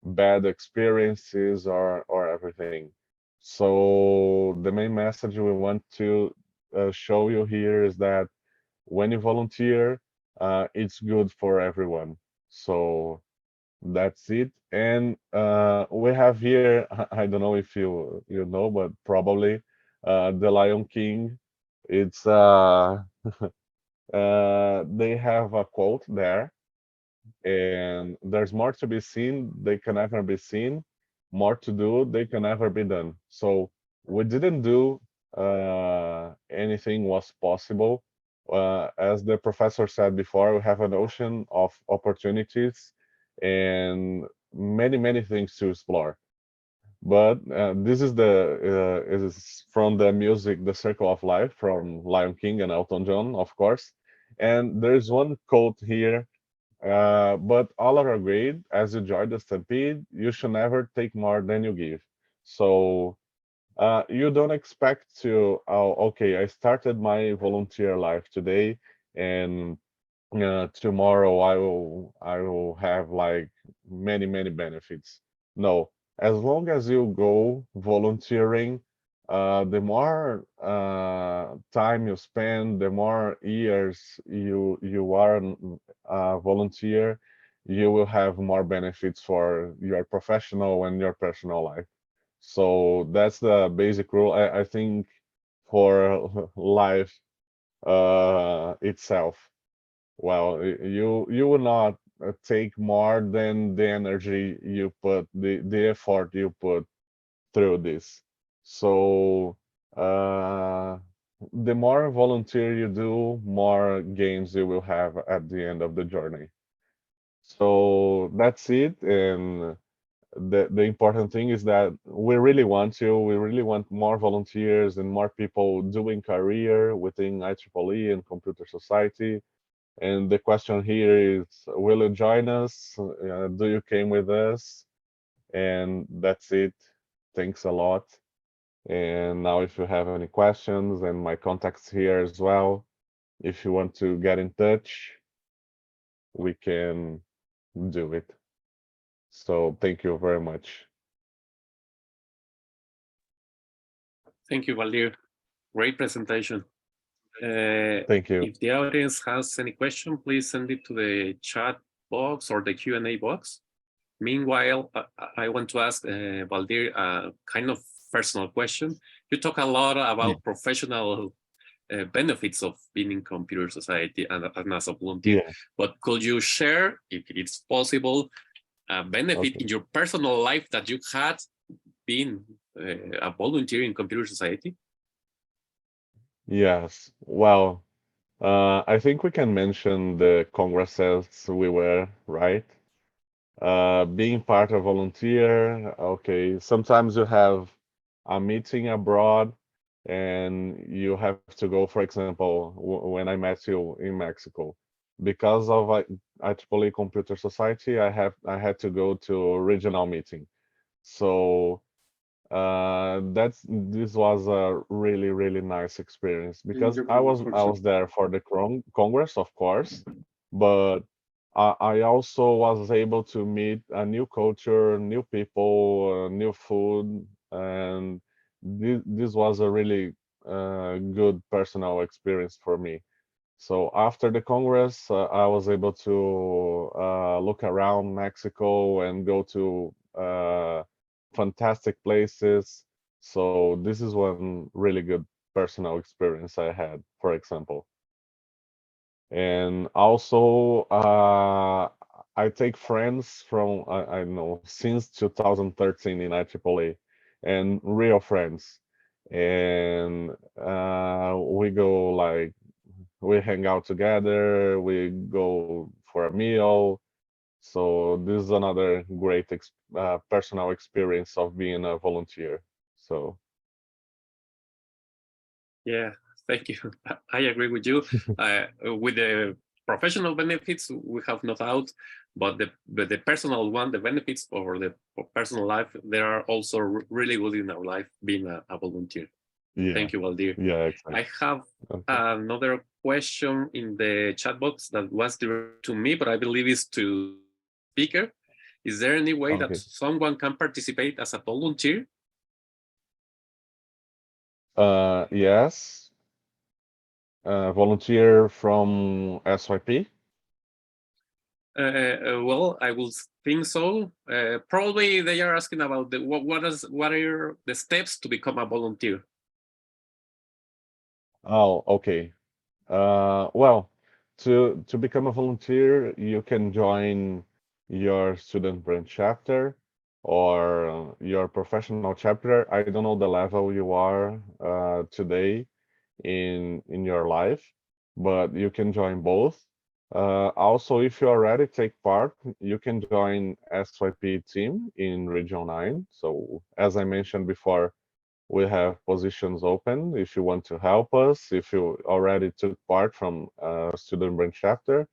bad experiences or everything. So the main message we want to show you here is that when you volunteer, it's good for everyone. So that's it. And we have here, I don't know if you know, but probably the Lion King. It's they have a quote there, and there's more to be seen, they can never be seen, more to do, they can never be done. So we didn't do anything was possible. As the professor said before, we have an ocean of opportunities and many things to explore. But this is is from the music The Circle of Life from Lion King and Elton John, of course. And there's one quote here, but all are great. As you join the stampede, you should never take more than you give. So you don't expect to, oh, okay, I started my volunteer life today, and tomorrow I will have like many benefits. No, as long as you go volunteering, the more time you spend, the more years you are a volunteer, you will have more benefits for your professional and your personal life. So that's the basic rule. I think for life itself. Well, you will not take more than the energy you put, the effort you put through this. So the more volunteer you do, more gains you will have at the end of the journey. So that's it. And the important thing is that we really want more volunteers and more people doing career within IEEE and computer society. And the question here is, will you join us? Do you came with us? And that's it. Thanks a lot. And now if you have any questions, and my contacts here as well, if you want to get in touch, we can do it. So thank you very much. Thank you, Valdir. Great presentation. Thank you. If the audience has any question, please send it to the chat box or the Q&A box. Meanwhile, I want to ask Valdir a kind of personal question. You talk a lot about professional benefits of being in computer society and as a volunteer, but could you share, if it's possible, a benefit in your personal life that you had being a volunteer in computer society? Yes. Well, I think we can mention the congresses we were, right? Being part of volunteer, okay. Sometimes you have a meeting abroad, and you have to go, for example, when I met you in Mexico, because of IEEE Computer Society, I had to go to a regional meeting. So this was a really nice experience, because I was there for the Congress, of course, but I also was able to meet a new culture, new people, new food, and this was a really good personal experience for me. So after the Congress, I was able to look around Mexico and go to fantastic places. So this is one really good personal experience I had, for example. And also, I take friends from, I know, since 2013 in IEEE, and real friends. And we go like, we hang out together, we go for a meal. So this is another great personal experience of being a volunteer. So Yeah, thank you. I agree with you. With the professional benefits, we have no doubt, but the personal one, the benefits for the personal life, they are also really good in our life being a volunteer. yeah. Thank you, Valdir. Yeah, exactly. I have another question in the chat box that was directed to me, but I believe it's to speaker. Is there any way that someone can participate as a volunteer? Yes. Volunteer from SYP? Well, I would think so. Probably they are asking about what are the steps to become a volunteer? Oh, okay. Well, to become a volunteer, you can join your student branch chapter or your professional chapter. I don't know the level you are today in your life, but you can join both. Also, if you already take part, you can join SYP team in Region 9. So as I mentioned before, we have positions open if you want to help us, if you already took part from a student branch chapter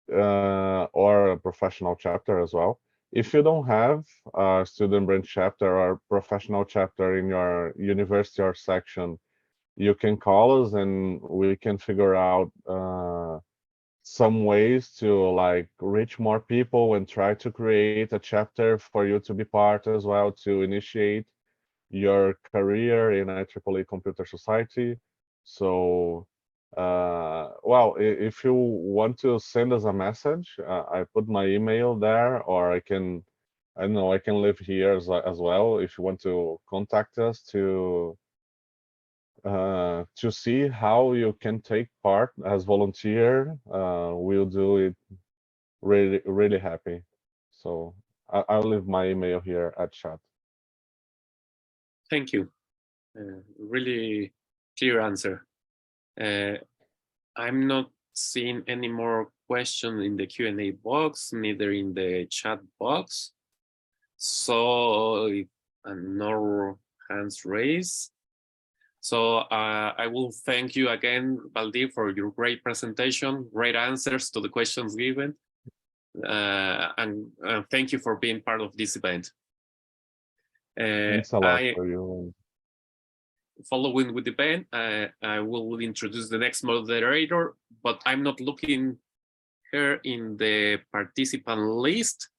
or a professional chapter as well. If you don't have a student branch chapter or professional chapter in your university or section, you can call us and we can figure out some ways to like reach more people and try to create a chapter for you to be part as well, to initiate your career in IEEE Computer Society. So, well, if you want to send us a message, I put my email there, or I don't know, I can live here as well. If you want to contact us to see how you can take part as volunteer, we'll do it really happy. So I'll leave my email here at chat. Thank you. Really clear answer. I'm not seeing any more questions in the Q&A box, neither in the chat box. So if no hands raised. So I will thank you again, Valdir, for your great presentation, great answers to the questions given. And thank you for being part of this event. Thanks a lot for you. Following with the event, I will introduce the next moderator, but I'm not looking here in the participant list.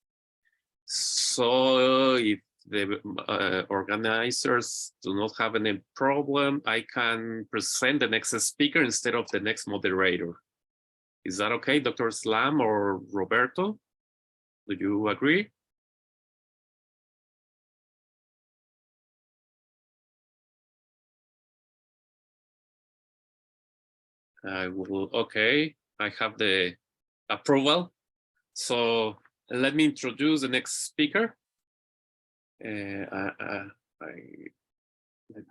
So if the organizers do not have any problem, I can present the next speaker instead of the next moderator. Is that okay, Dr. Islam or Roberto? Do you agree? I will, okay, I have the approval. So let me introduce the next speaker.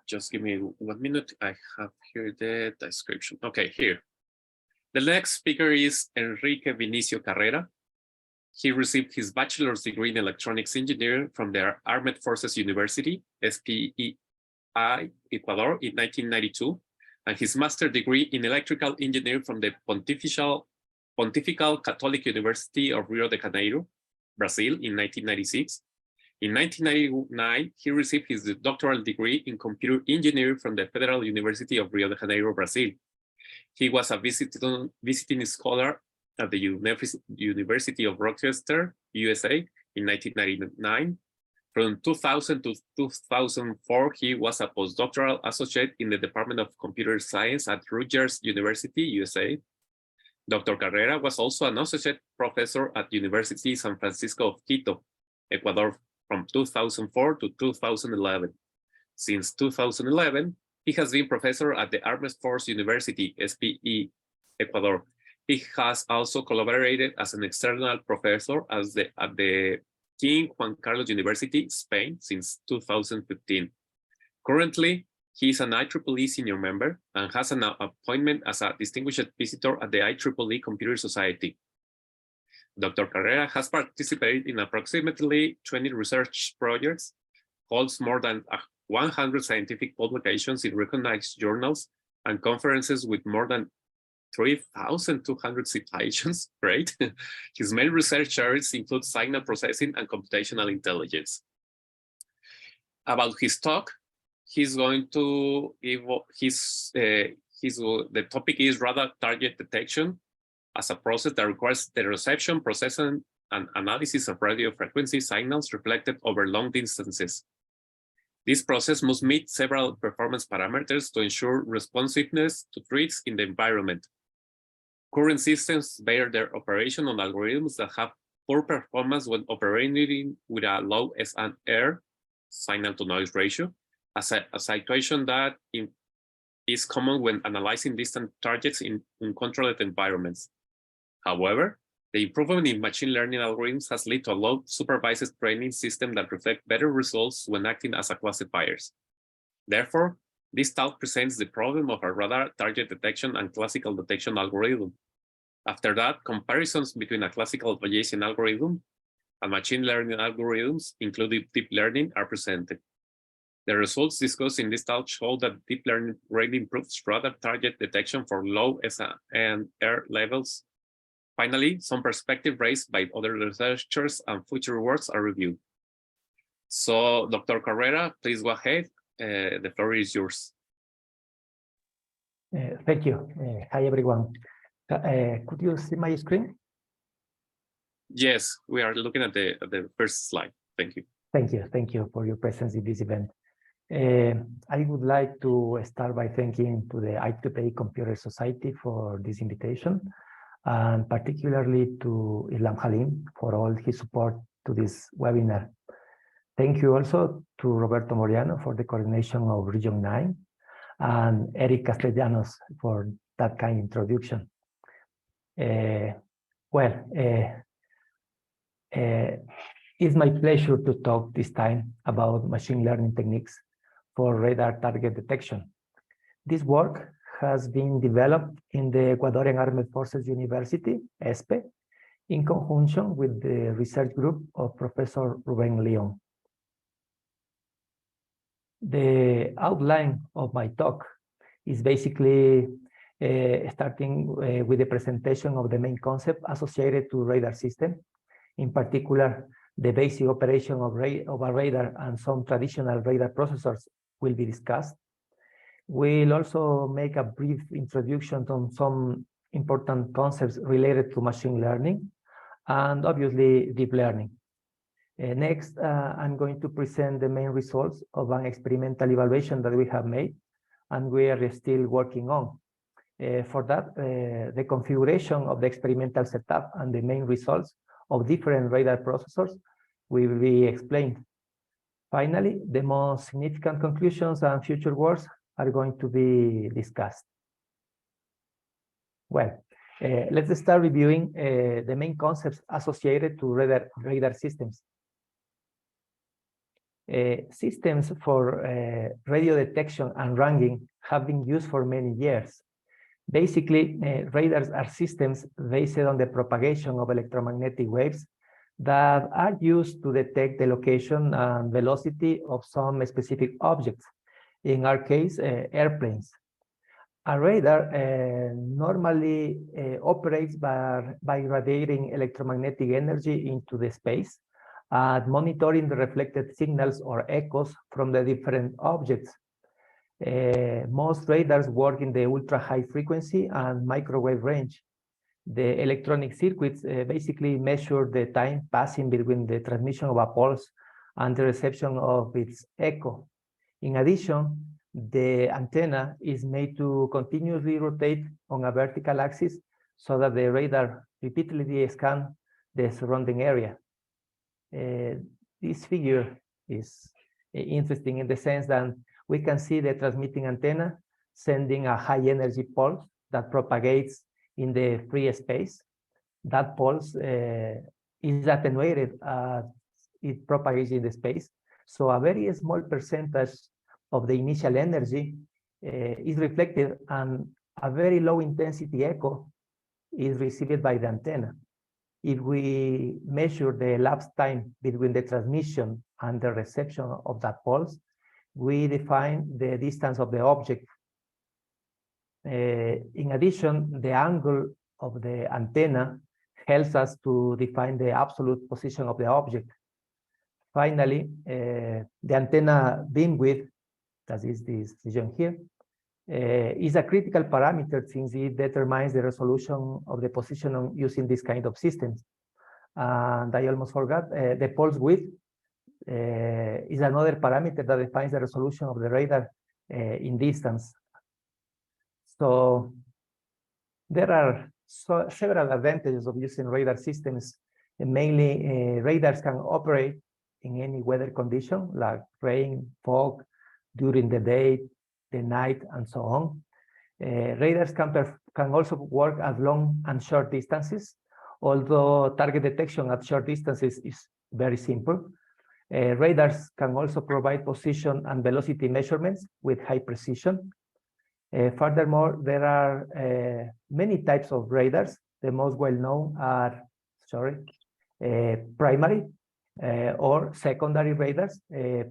Just give me 1 minute. I have here the description. Okay, here. The next speaker is Enrique Vinicio Carrera. He received his bachelor's degree in electronics engineering from the Armed Forces University, SPEI, I, Ecuador in 1992, and his master's degree in electrical engineering from the Pontifical Catholic University of Rio de Janeiro, Brazil in 1996. In 1999, he received his doctoral degree in computer engineering from the Federal University of Rio de Janeiro, Brazil. He was a visiting scholar at the University of Rochester, USA in 1999. From 2000 to 2004, he was a postdoctoral associate in the Department of Computer Science at Rutgers University, USA. Dr. Carrera was also an associate professor at University San Francisco of Quito, Ecuador, from 2004 to 2011. Since 2011, he has been professor at the Armed Forces University, SPE, Ecuador. He has also collaborated as an external professor at the King Juan Carlos University, Spain, since 2015. Currently, he is an IEEE senior member and has an appointment as a distinguished visitor at the IEEE Computer Society. Dr. Carrera has participated in approximately 20 research projects, holds more than 100 scientific publications in recognized journals, and conferences with more than 3,200 citations. Great. His main research areas include signal processing and computational intelligence. About his talk, he's going to the topic is radar target detection as a process that requires the reception, processing, and analysis of radio frequency signals reflected over long distances. This process must meet several performance parameters to ensure responsiveness to threats in the environment. Current systems base their operation on algorithms that have poor performance when operating with a low SNR, signal to noise ratio, a situation that is common when analyzing distant targets in uncontrolled environments. However, the improvement in machine learning algorithms has led to a low supervised training system that reflect better results when acting as a classifiers. Therefore, this talk presents the problem of a radar target detection and classical detection algorithm. After that, comparisons between a classical Bayesian algorithm and machine learning algorithms, including deep learning, are presented. The results discussed in this talk show that deep learning greatly improves radar target detection for low SNR levels. Finally, some perspective raised by other researchers and future works are reviewed. So, Dr. Carrera, please go ahead. The floor is yours. Thank you. Hi, everyone. Could you see my screen? Yes, we are looking at the first slide. Thank you. Thank you. Thank you for your presence in this event. I would like to start by thanking to the IEEE Computer Society for this invitation, and particularly to Islam Halim for all his support to this webinar. Thank you also to Roberto Moriano for the coordination of Region 9 and Eric Castellanos for that kind introduction. It's my pleasure to talk this time about machine learning techniques for radar target detection. This work has been developed in the Ecuadorian Armed Forces University, ESPE, in conjunction with the research group of Professor Ruben Leon. The outline of my talk is basically starting with the presentation of the main concept associated to radar system, in particular, the basic operation of a radar and some traditional radar processors will be discussed. We'll also make a brief introduction on some important concepts related to machine learning and obviously deep learning. Next, I'm going to present the main results of an experimental evaluation that we have made and we are still working on. For that, the configuration of the experimental setup and the main results of different radar processors will be explained. Finally, the most significant conclusions and future works are going to be discussed. Well, let's start reviewing the main concepts associated to radar systems. Systems for radio detection and ranking have been used for many years. Basically, radars are systems based on the propagation of electromagnetic waves that are used to detect the location and velocity of some specific objects, in our case, airplanes. A radar normally operates by radiating electromagnetic energy into the space and monitoring the reflected signals or echoes from the different objects. Most radars work in the ultra-high frequency and microwave range. The electronic circuits basically measure the time passing between the transmission of a pulse and the reception of its echo. In addition, the antenna is made to continuously rotate on a vertical axis so that the radar repeatedly scans the surrounding area. This figure is interesting in the sense that we can see the transmitting antenna sending a high energy pulse that propagates in the free space. That pulse is attenuated as it propagates in the space. So a very small percentage of the initial energy is reflected and a very low intensity echo is received by the antenna. If we measure the elapsed time between the transmission and the reception of that pulse, we define the distance of the object. In addition, the angle of the antenna helps us to define the absolute position of the object. Finally, the antenna beam width, that is this region here, is a critical parameter since it determines the resolution of the position using this kind of systems. And I almost forgot, the pulse width is another parameter that defines the resolution of the radar in distance. So there are several advantages of using radar systems. And mainly, radars can operate in any weather condition, like rain, fog, during the day, the night, and so on. Radars can also work at long and short distances, although target detection at short distances is very simple. Radars can also provide position and velocity measurements with high precision. Furthermore, there are many types of radars. The most well-known are, primary or secondary radars.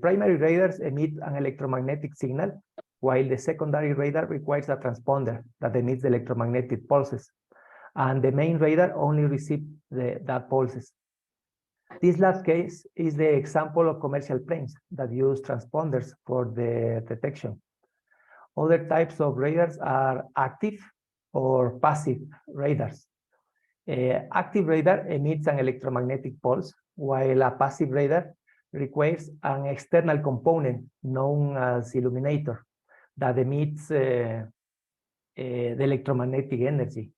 Primary radars emit an electromagnetic signal, while the secondary radar requires a transponder that emits the electromagnetic pulses. And the main radar only receives that pulses. This last case is the example of commercial planes that use transponders for the detection. Other types of radars are active or passive radars. Active radar emits an electromagnetic pulse, while a passive radar requires an external component known as illuminator that emits the electromagnetic energy.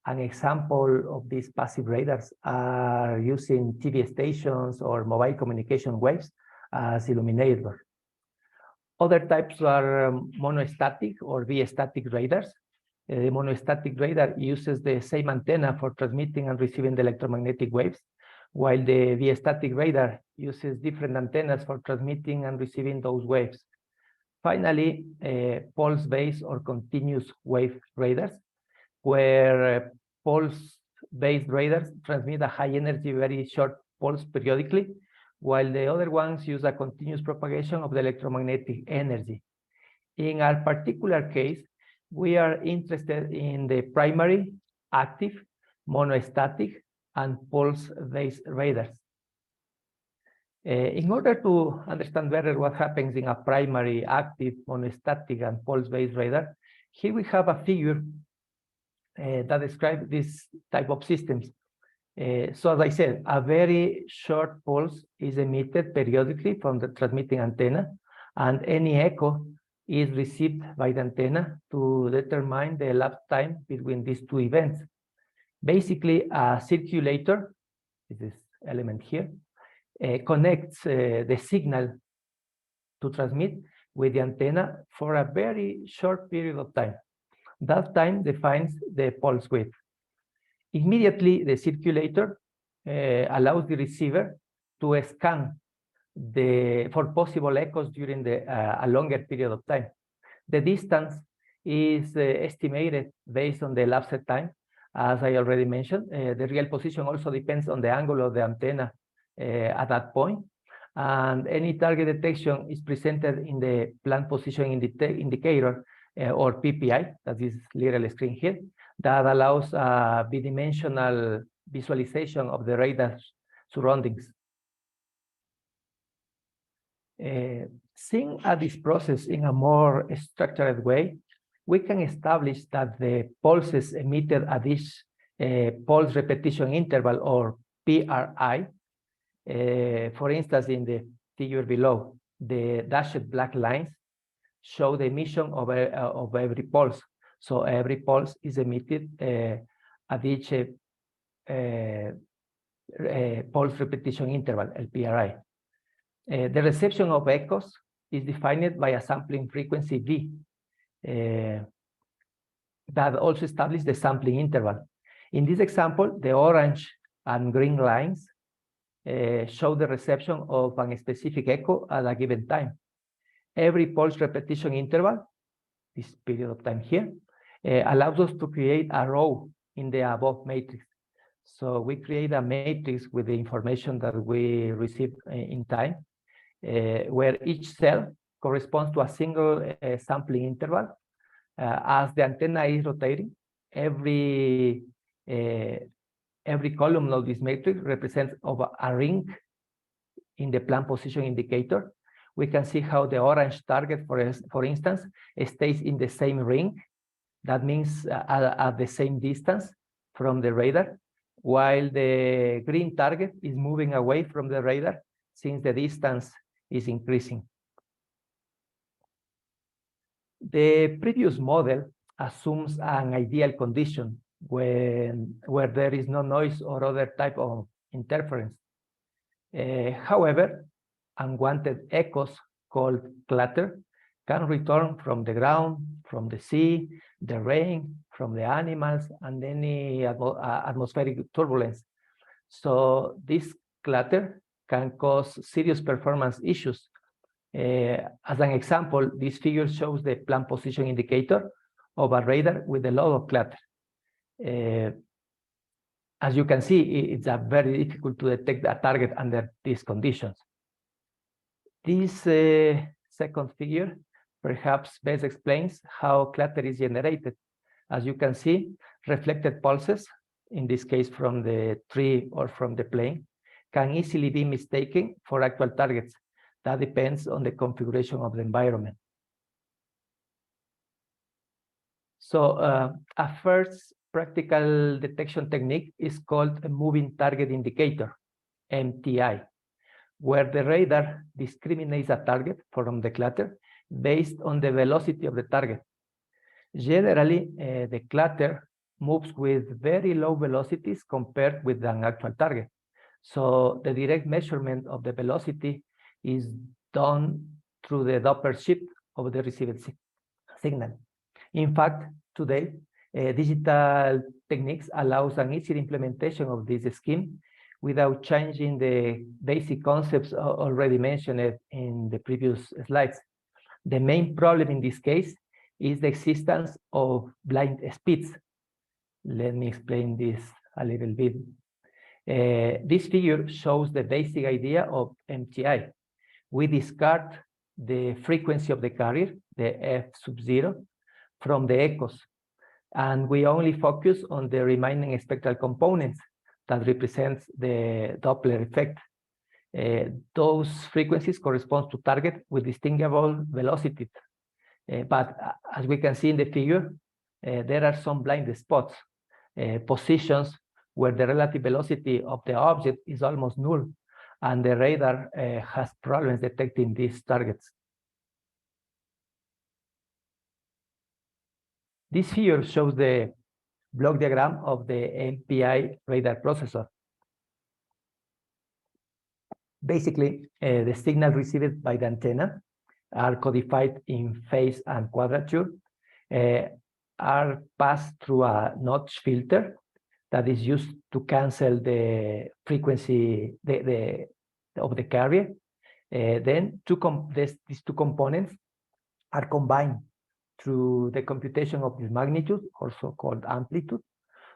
An example of these passive radars are using TV stations or mobile communication waves as illuminator. Other types are monostatic or bistatic radars. The monostatic radar uses the same antenna for transmitting and receiving the electromagnetic waves, while the bistatic radar uses different antennas for transmitting and receiving those waves. Finally, pulse-based or continuous wave radars, where pulse-based radars transmit a high energy, very short pulse periodically, while the other ones use a continuous propagation of the electromagnetic energy. In our particular case, we are interested in the primary, active, monostatic, and pulse-based radars. In order to understand better what happens in a primary, active, monostatic, and pulse-based radar, here we have a figure that describes this type of systems. So as I said, a very short pulse is emitted periodically from the transmitting antenna, and any echo is received by the antenna to determine the elapsed time between these two events. Basically, a circulator, this element here, connects the signal to transmit with the antenna for a very short period of time. That time defines the pulse width. Immediately, the circulator allows the receiver to scan for possible echoes during a longer period of time. The distance is estimated based on the elapsed time, as I already mentioned. The real position also depends on the angle of the antenna at that point. And any target detection is presented in the plant positioning indicator or PPI, that is little screen here, that allows bidimensional visualization of the radar surroundings. Seeing this process in a more structured way, we can establish that the pulses emitted at each pulse repetition interval, or PRI, for instance, in the figure below, the dashed black lines show the emission of every pulse. So every pulse is emitted at each pulse repetition interval, LPRI. The reception of echoes is defined by a sampling frequency V that also establishes the sampling interval. In this example, the orange and green lines show the reception of a specific echo at a given time. Every pulse repetition interval, this period of time here, allows us to create a row in the above matrix. So we create a matrix with the information that we receive in time, where each cell corresponds to a single sampling interval. As the antenna is rotating, every column of this matrix represents a ring in the plant position indicator. We can see how the orange target, for instance, stays in the same ring. That means at the same distance from the radar, while the green target is moving away from the radar since the distance is increasing. The previous model assumes an ideal condition where there is no noise or other type of interference. However, unwanted echoes called clutter can return from the ground, from the sea, the rain, from the animals, and any atmospheric turbulence. So this clutter can cause serious performance issues. As an example, this figure shows the plant position indicator of a radar with a lot of clutter. As you can see, it's very difficult to detect a target under these conditions. This second figure perhaps best explains how clutter is generated. As you can see, reflected pulses, in this case from the tree or from the plane, can easily be mistaken for actual targets. That depends on the configuration of the environment. So a first practical detection technique is called a moving target indicator, MTI, where the radar discriminates a target from the clutter based on the velocity of the target. Generally, the clutter moves with very low velocities compared with an actual target. So the direct measurement of the velocity is done through the Doppler shift of the received signal. In fact, today, digital techniques allows an easy implementation of this scheme without changing the basic concepts already mentioned in the previous slides. The main problem in this case is the existence of blind speeds. Let me explain this a little bit. This figure shows the basic idea of MTI. We discard the frequency of the carrier, the F sub 0, from the echoes, and we only focus on the remaining spectral components that represents the Doppler effect. Those frequencies correspond to target with distinguishable velocities. But as we can see in the figure, there are some blind spots, positions where the relative velocity of the object is almost null, and the radar has problems detecting these targets. This figure shows the block diagram of the MPI radar processor. Basically, the signal received by the antenna are codified in phase and quadrature, are passed through a notch filter that is used to cancel the frequency of the carrier. Then these two components are combined through the computation of this magnitude, also called amplitude.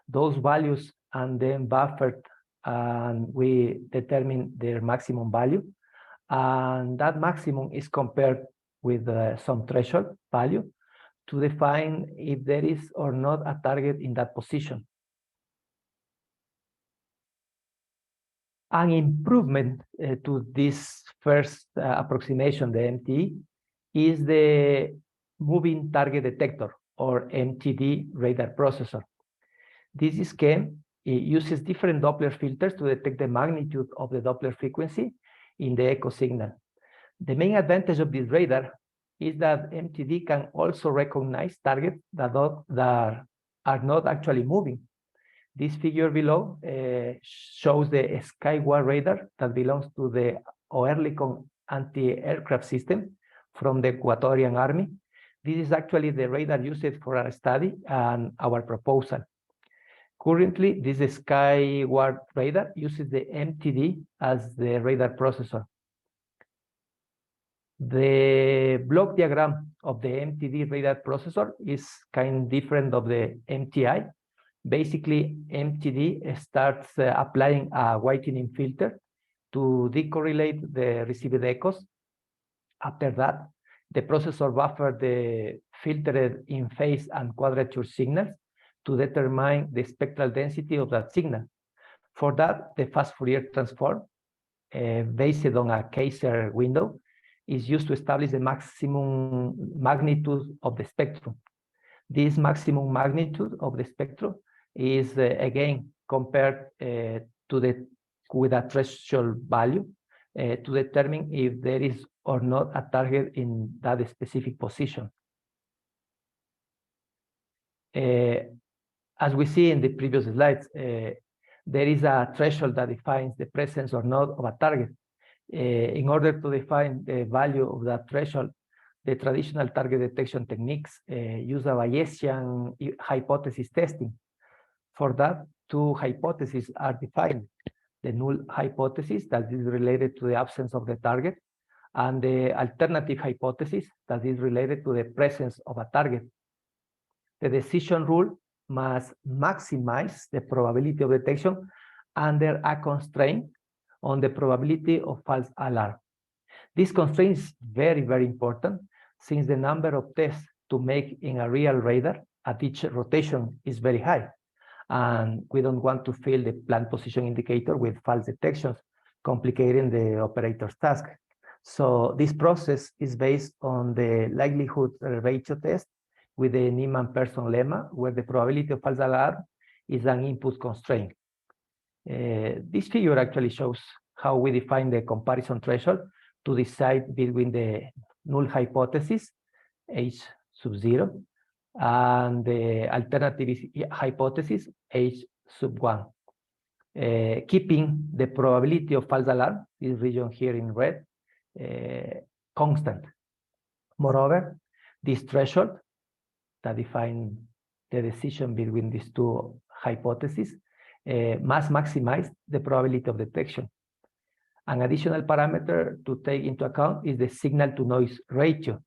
Those values and then buffered, and we determine their maximum value. And that maximum is compared with some threshold value to define if there is or not a target in that position. An improvement to this first approximation, the MTE, is the moving target detector, or MTD radar processor. This scheme uses different Doppler filters to detect the magnitude of the Doppler frequency in the echo signal. The main advantage of this radar is that MTD can also recognize targets that are not actually moving. This figure below shows the Skyward radar that belongs to the Oerlikon anti-aircraft system from the Ecuadorian Army. This is actually the radar used for our study and our proposal. Currently, this Skyward radar uses the MTD as the radar processor. The block diagram of the MTD radar processor is kind of different of the MTI. Basically, MTD starts applying a whitening filter to decorrelate the received echoes. After that, the processor buffers the filtered in-phase and quadrature signals to determine the spectral density of that signal. For that, the fast Fourier transform, based on a Kaiser window, is used to establish the maximum magnitude of the spectrum. This maximum magnitude of the spectrum is again compared with a threshold value to determine if there is or not a target in that specific position. As we see in the previous slides, there is a threshold that defines the presence or not of a target. In order to define the value of that threshold, the traditional target detection techniques use a Bayesian hypothesis testing. For that, two hypotheses are defined: the null hypothesis, that is related to the absence of the target, and the alternative hypothesis, that is related to the presence of a target. The decision rule must maximize the probability of detection under a constraint on the probability of false alarm. This constraint is very, very important, since the number of tests to make in a real radar at each rotation is very high. And we don't want to fill the planned position indicator with false detections, complicating the operator's task. So this process is based on the likelihood ratio test with the Niemann-Persson lemma, where the probability of false alarm is an input constraint. This figure actually shows how we define the comparison threshold to decide between the null hypothesis, H sub 0, and the alternative hypothesis, H sub 1, keeping the probability of false alarm, this region here in red, constant. Moreover, this threshold that defines the decision between these two hypotheses must maximize the probability of detection. An additional parameter to take into account is the signal-to-noise ratio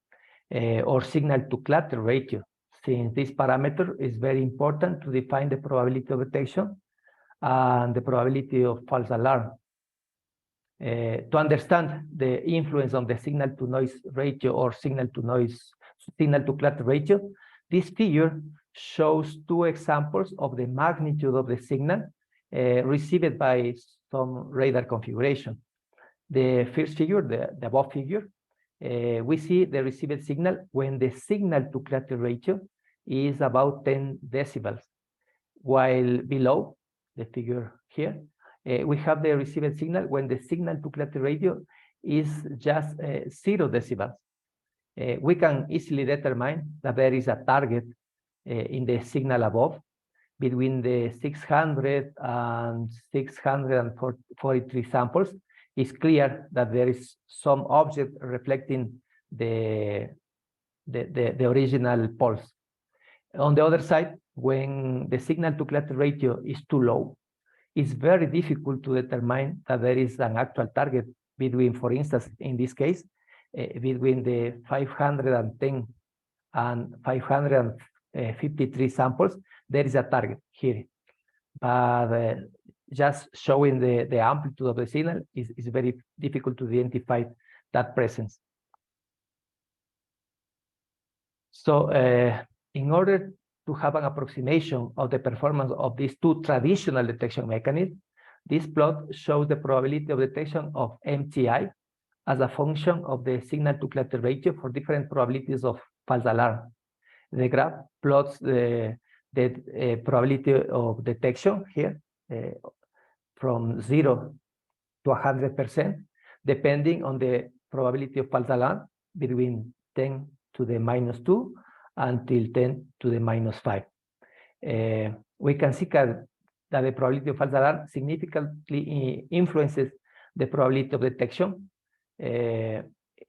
or signal-to-clutter ratio, since this parameter is very important to define the probability of detection and the probability of false alarm. To understand the influence of the signal-to-noise ratio or signal-to-clutter ratio, this figure shows two examples of the magnitude of the signal received by some radar configuration. The first figure, the above figure, we see the received signal when the signal-to-clutter ratio is about 10 decibels, while below the figure here, we have the received signal when the signal-to-clutter ratio is just 0 decibels. We can easily determine that there is a target in the signal above between the 600 and 643 samples. It's clear that there is some object reflecting the original pulse. On the other side, when the signal-to-clutter ratio is too low, it's very difficult to determine that there is an actual target between, for instance, in this case, between the 510 and 553 samples, there is a target here. But just showing the amplitude of the signal is very difficult to identify that presence. So in order to have an approximation of the performance of these two traditional detection mechanisms, this plot shows the probability of detection of MTI as a function of the signal to cluster ratio for different probabilities of false alarm. The graph plots the probability of detection here from 0 to 100%, depending on the probability of false alarm between 10 to the -2 until 10 to the -5. We can see that the probability of false alarm significantly influences the probability of detection.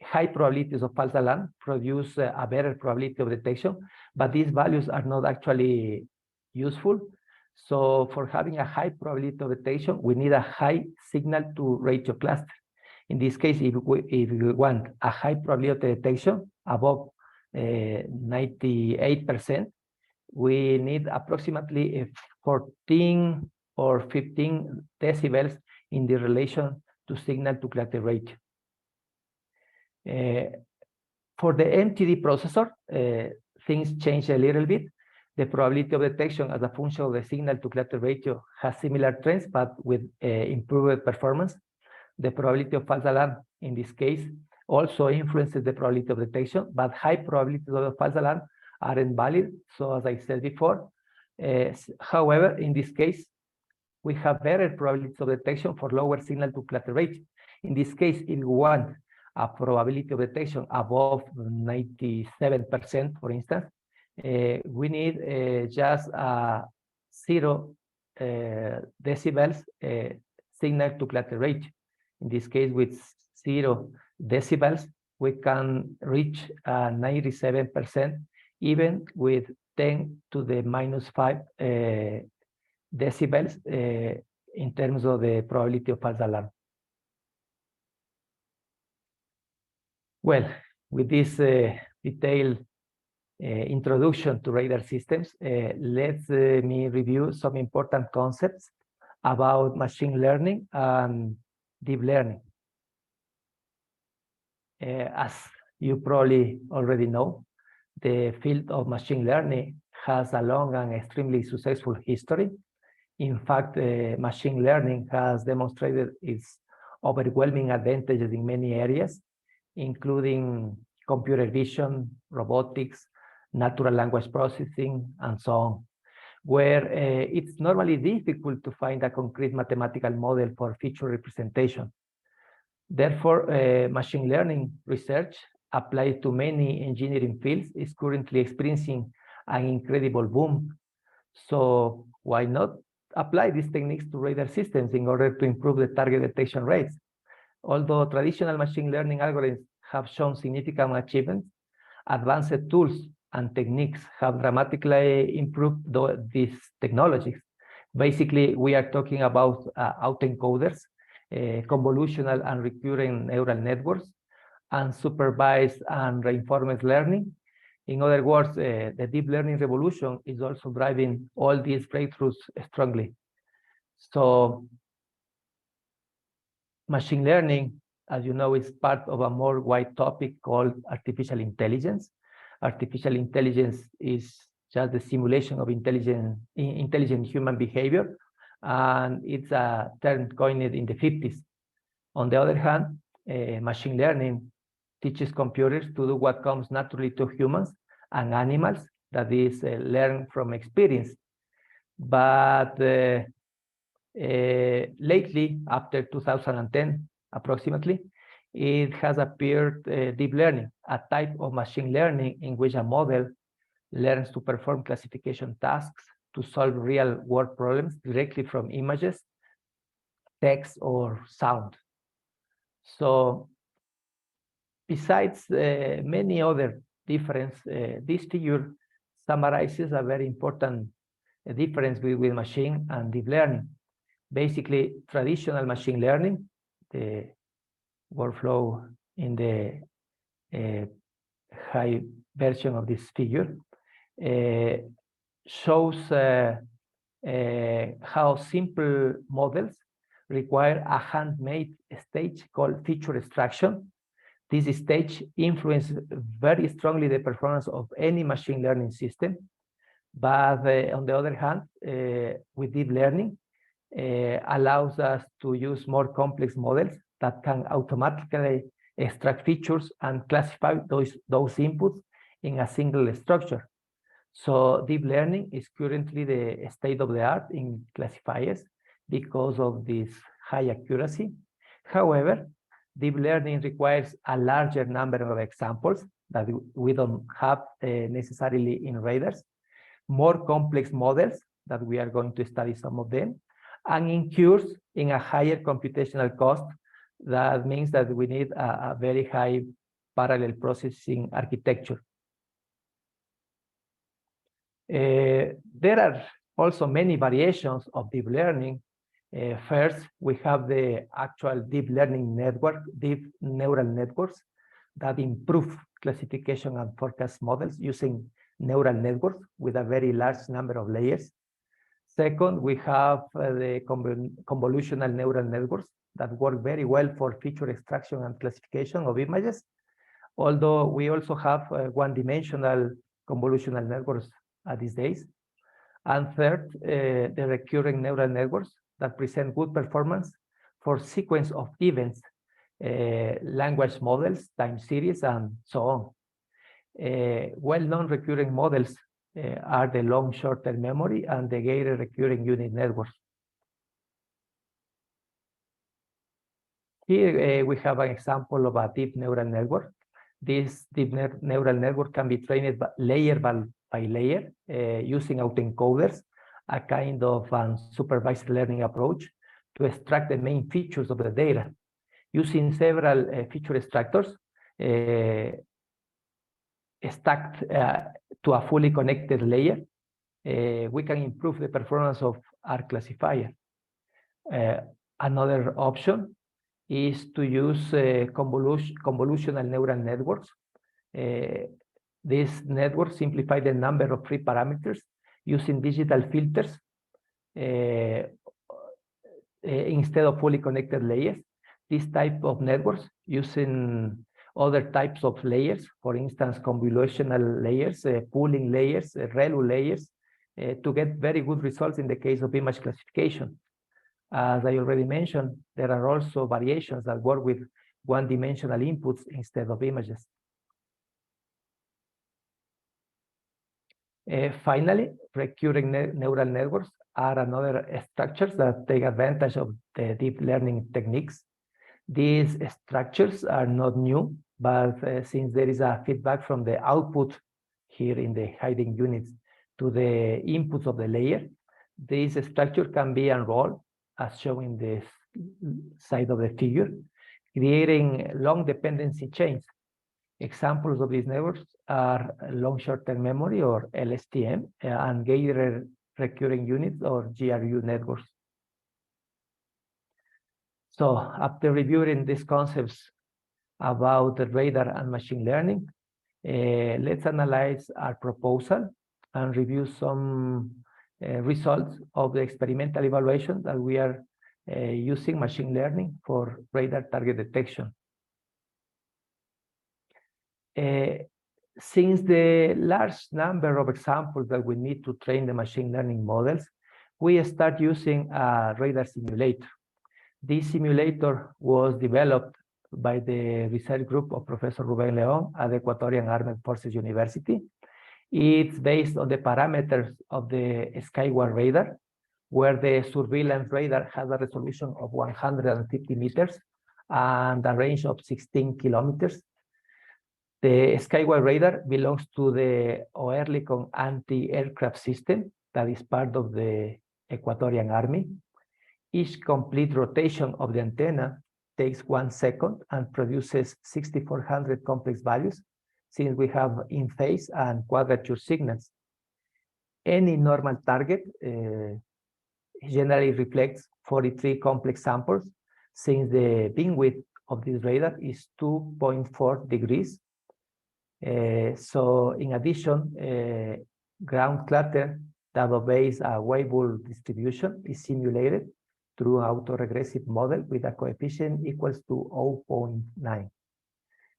High probabilities of false alarm produce a better probability of detection, but these values are not actually useful. So for having a high probability of detection, we need a high signal to ratio cluster. In this case, if we want a high probability of detection above 98%, we need approximately 14 or 15 decibels in the relation to signal to cluster ratio. For the MTD processor, things change a little bit. The probability of detection as a function of the signal to cluster ratio has similar trends, but with improved performance. The probability of false alarm in this case also influences the probability of detection, but high probabilities of false alarm aren't valid. So as I said before, however, in this case, we have better probabilities of detection for lower signal to cluster ratio. In this case, if we want a probability of detection above 97%, for instance, we need just 0 decibels signal to cluster ratio. In this case, with 0 decibels, we can reach 97%, even with 10 to the -5 decibels in terms of the probability of false alarm. Well, with this detailed introduction to radar systems, let me review some important concepts about machine learning and deep learning. As you probably already know, the field of machine learning has a long and extremely successful history. In fact, machine learning has demonstrated its overwhelming advantages in many areas, including computer vision, robotics, natural language processing, and so on, where it's normally difficult to find a concrete mathematical model for feature representation. Therefore, machine learning research applied to many engineering fields is currently experiencing an incredible boom. So why not apply these techniques to radar systems in order to improve the target detection rates? Although traditional machine learning algorithms have shown significant achievements, advanced tools and techniques have dramatically improved these technologies. Basically, we are talking about autoencoders, convolutional and recurrent neural networks, and supervised and reinforcement learning. In other words, the deep learning revolution is also driving all these breakthroughs strongly. So machine learning, as you know, is part of a more wide topic called artificial intelligence. Artificial intelligence is just the simulation of intelligent human behavior, and it's a term coined in the 50s. On the other hand, machine learning teaches computers to do what comes naturally to humans and animals, that is, learn from experience. But lately, after 2010, approximately, it has appeared deep learning, a type of machine learning in which a model learns to perform classification tasks to solve real-world problems directly from images, text, or sound. So besides many other differences, this figure summarizes a very important difference between machine and deep learning. Basically, traditional machine learning, the workflow in the high version of this figure, shows how simple models require a handmade stage called feature extraction. This stage influences very strongly the performance of any machine learning system. But on the other hand, with deep learning, allows us to use more complex models that can automatically extract features and classify those inputs in a single structure. So deep learning is currently the state of the art in classifiers because of this high accuracy. However, deep learning requires a larger number of examples that we don't have necessarily in radars, more complex models that we are going to study some of them, and incurs in a higher computational cost. That means that we need a very high parallel processing architecture. There are also many variations of deep learning. First, we have the actual deep learning network, deep neural networks that improve classification and forecast models using neural networks with a very large number of layers. Second, we have the convolutional neural networks that work very well for feature extraction and classification of images, although we also have one-dimensional convolutional networks these days. And third, the recurring neural networks that present good performance for sequence of events, language models, time series, and so on. Well-known recurring models are the long short-term memory and the gated recurring unit networks. Here we have an example of a deep neural network. This deep neural network can be trained layer by layer using autoencoders, a kind of supervised learning approach to extract the main features of the data. Using several feature extractors stacked to a fully connected layer, we can improve the performance of our classifier. Another option is to use convolutional neural networks. These networks simplify the number of free parameters using digital filters instead of fully connected layers. This type of networks using other types of layers, for instance, convolutional layers, pooling layers, ReLU layers, to get very good results in the case of image classification. As I already mentioned, there are also variations that work with one-dimensional inputs instead of images. Finally, recurring neural networks are another structures that take advantage of the deep learning techniques. These structures are not new, but since there is a feedback from the output here in the hiding units to the inputs of the layer, this structure can be unrolled as shown in the side of the figure, creating long dependency chains. Examples of these networks are long short-term memory or LSTM and gated recurring units or GRU networks. So after reviewing these concepts about the radar and machine learning, let's analyze our proposal and review some results of the experimental evaluation that we are using machine learning for radar target detection. Since the large number of examples that we need to train the machine learning models, we start using a radar simulator. This simulator was developed by the research group of Professor Rubén León at the Ecuadorian Armed Forces University. It's based on the parameters of the Skyward radar, where the surveillance radar has a resolution of 150 meters and a range of 16 kilometers. The Skyward radar belongs to the Oerlikon anti-aircraft system that is part of the Ecuadorian Army. Each complete rotation of the antenna takes 1 second and produces 6,400 complex values, since we have in-phase and quadrature signals. Any normal target generally reflects 43 complex samples, since the beamwidth of this radar is 2.4 degrees. So in addition, ground clutter that obeys a variable distribution is simulated through an autoregressive model with a coefficient equals to 0.9.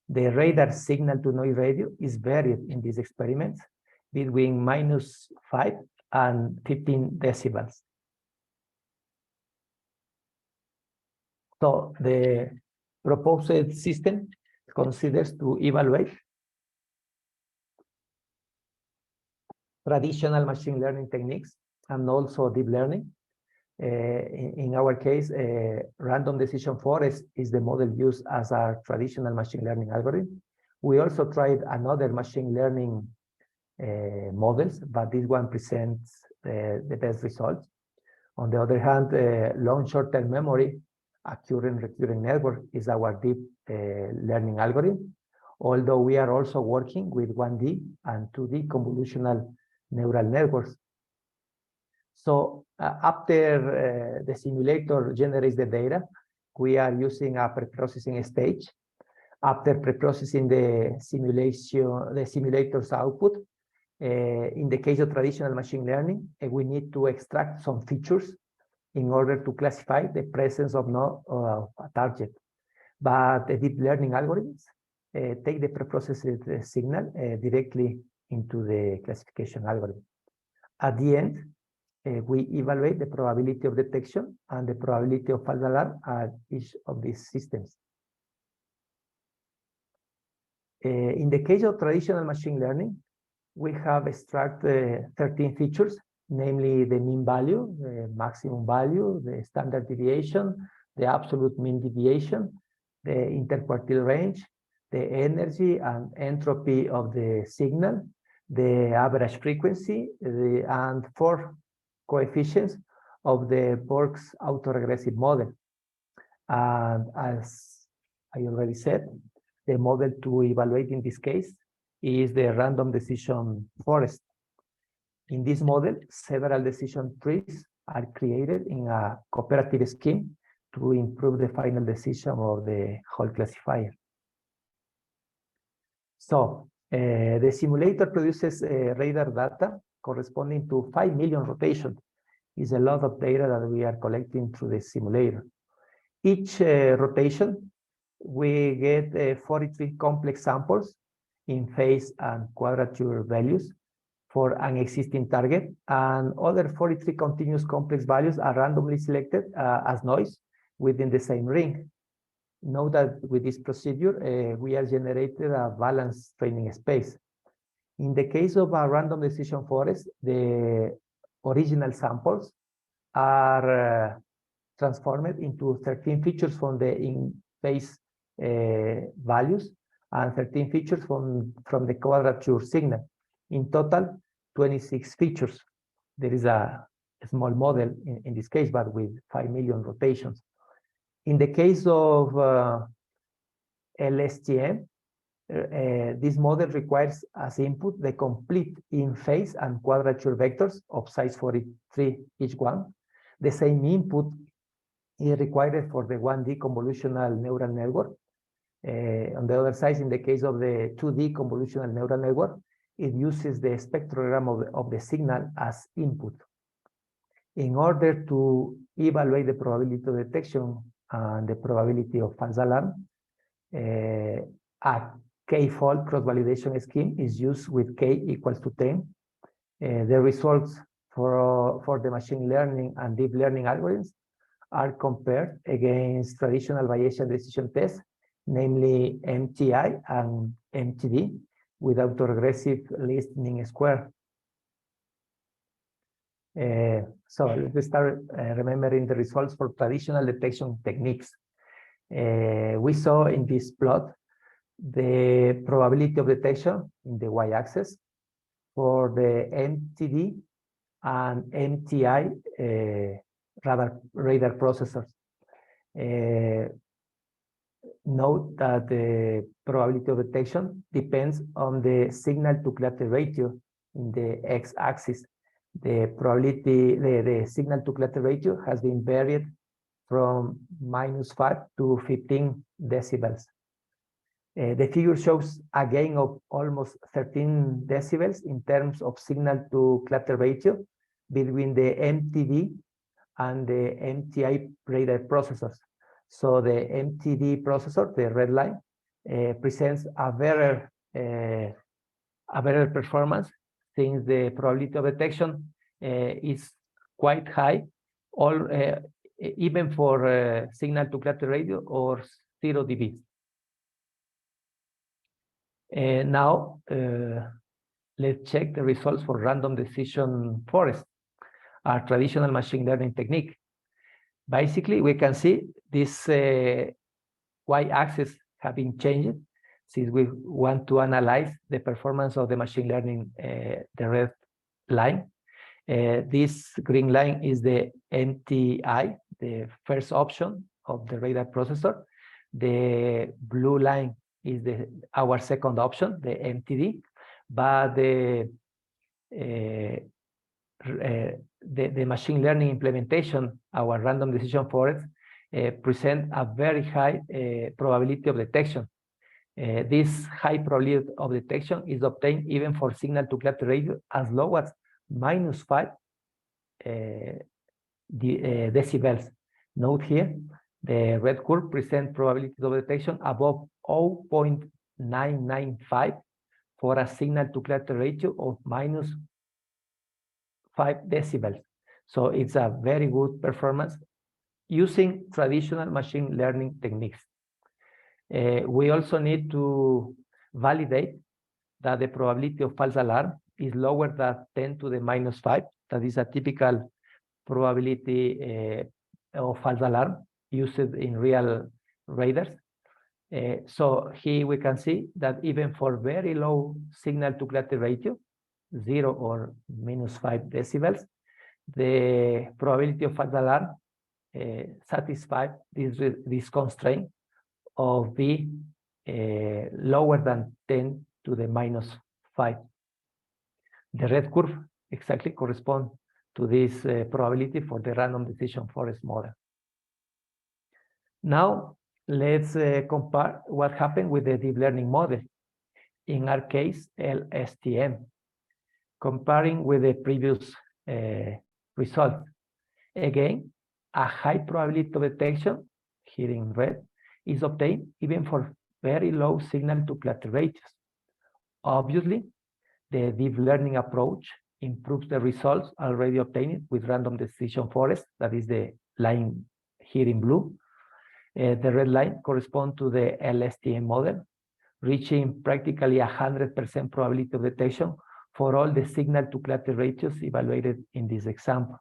The radar signal-to-noise ratio is varied in these experiments between -5 and 15 decibels. So the proposed system considers to evaluate traditional machine learning techniques and also deep learning. In our case, random decision forest is the model used as a traditional machine learning algorithm. We also tried another machine learning models, but this one presents the best results. On the other hand, long short-term memory, a current recurrent network is our deep learning algorithm, although we are also working with 1D and 2D convolutional neural networks. So after the simulator generates the data, we are using a preprocessing stage. After preprocessing the simulator's output, in the case of traditional machine learning, we need to extract some features in order to classify the presence of a target. But the deep learning algorithms take the preprocessed signal directly into the classification algorithm. At the end, we evaluate the probability of detection and the probability of false alarm at each of these systems. In the case of traditional machine learning, we have extracted 13 features, namely the mean value, the maximum value, the standard deviation, the absolute mean deviation, the interquartile range, the energy and entropy of the signal, the average frequency, and 4 coefficients of the Borg's autoregressive model. And as I already said, the model to evaluate in this case is the random decision forest. In this model, several decision trees are created in a cooperative scheme to improve the final decision of the whole classifier. So the simulator produces radar data corresponding to 5 million rotations. It's a lot of data that we are collecting through the simulator. Each rotation, we get 43 complex samples in phase and quadrature values for an existing target, and other 43 continuous complex values are randomly selected as noise within the same ring. Note that with this procedure, we are generating a balanced training space. In the case of a random decision forest, the original samples are transformed into 13 features from the in-phase values and 13 features from the quadrature signal. In total, 26 features. There is a small model in this case, but with 5 million rotations. In the case of LSTM, this model requires as input the complete in-phase and quadrature vectors of size 43 each one. The same input is required for the 1D convolutional neural network. On the other side, in the case of the 2D convolutional neural network, it uses the spectrogram of the signal as input. In order to evaluate the probability of detection and the probability of false alarm, a k-fold cross-validation scheme is used with k equals to 10. The results for the machine learning and deep learning algorithms are compared against traditional Bayesian decision tests, namely MTI and MTD, with autoregressive least mean square. So let's start remembering the results for traditional detection techniques. We saw in this plot the probability of detection in the y-axis for the MTD and MTI radar processors. Note that the probability of detection depends on the signal-to-clutter ratio in the x-axis. The probability, the signal-to-clutter ratio has been varied from -5 to 15 decibels. The figure shows a gain of almost 13 decibels in terms of signal-to-clutter ratio between the MTD and the MTI radar processors. So the MTD processor, the red line, presents a better performance since the probability of detection is quite high, even for signal to cluster radio or 0 dB. Now, let's check the results for random decision forest, our traditional machine learning technique. Basically, we can see this y-axis have been changed since we want to analyze the performance of the machine learning, the red line. This green line is the MTI, the first option of the radar processor. The blue line is our second option, the MTD, but the machine learning implementation, our random decision forest, present a very high probability of detection. This high probability of detection is obtained even for signal to cluster radio as low as -5 decibels. Note here, the red curve presents probability of detection above 0.995 for a signal to cluster ratio of -5 decibels. So it's a very good performance using traditional machine learning techniques. We also need to validate that the probability of false alarm is lower than 10 to the -5. That is a typical probability of false alarm used in real radars. So here we can see that even for very low signal to cluster ratio, 0 or -5 decibels, the probability of false alarm satisfies this constraint of be lower than 10 to the -5. The red curve exactly corresponds to this probability for the random decision forest model. Now, let's compare what happened with the deep learning model. In our case, LSTM, comparing with the previous result. Again, a high probability of detection, here in red, is obtained even for very low signal to cluster ratios. Obviously, the deep learning approach improves the results already obtained with random decision forest, that is the line here in blue. The red line corresponds to the LSTM model, reaching practically 100% probability of detection for all the signal to cluster ratios evaluated in this example.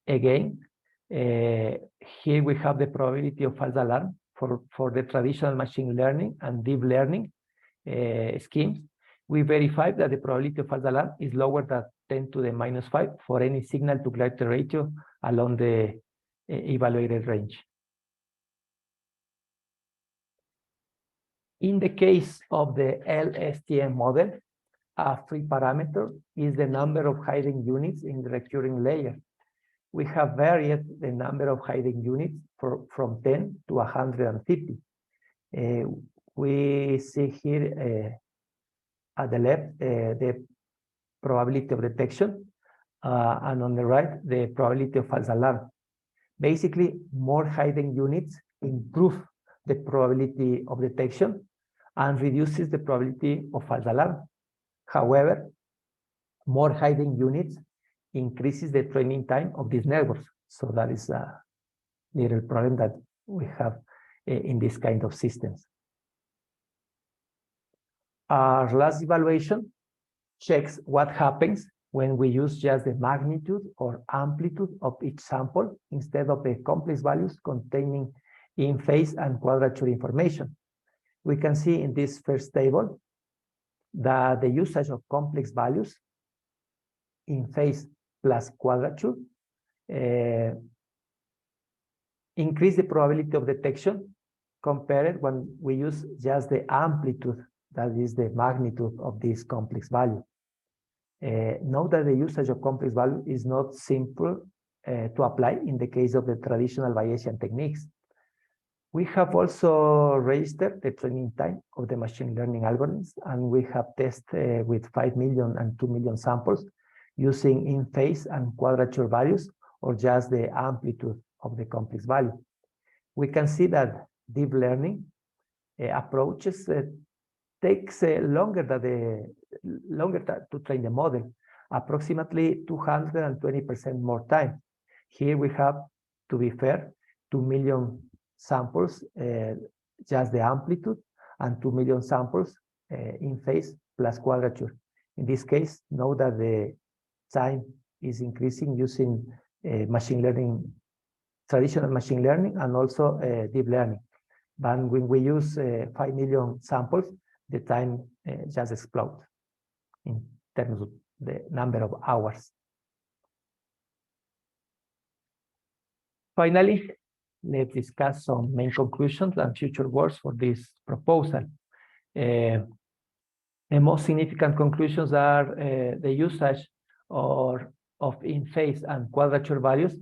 Again, here we have the probability of false alarm for the traditional machine learning and deep learning schemes. We verify that the probability of false alarm is lower than 10 to the -5 for any signal to cluster ratio along the evaluated range. In the case of the LSTM model, a free parameter is the number of hiding units in the recurring layer. We have varied the number of hiding units from 10 to 150. We see here at the left the probability of detection, and on the right, the probability of false alarm. Basically, more hiding units improve the probability of detection and reduces the probability of false alarm. However, more hiding units increases the training time of these networks. So that is a little problem that we have in this kind of systems. Our last evaluation checks what happens when we use just the magnitude or amplitude of each sample instead of the complex values containing in phase and quadrature information. We can see in this first table that the usage of complex values in phase plus quadrature increase the probability of detection compared when we use just the amplitude, that is the magnitude of this complex value. Note that the usage of complex value is not simple to apply in the case of the traditional Bayesian techniques. We have also registered the training time of the machine learning algorithms, and we have tested with 5 million and 2 million samples using in-phase and quadrature values, or just the amplitude of the complex value. We can see that deep learning approaches takes longer to train the model, approximately 220% more time. Here we have, to be fair, 2 million samples, just the amplitude, and 2 million samples in phase plus quadrature. In this case, know that the time is increasing using machine learning, traditional machine learning, and also deep learning. But when we use 5 million samples, the time just explodes in terms of the number of hours. Finally, let's discuss some main conclusions and future works for this proposal. The most significant conclusions are the usage of in-phase and quadrature values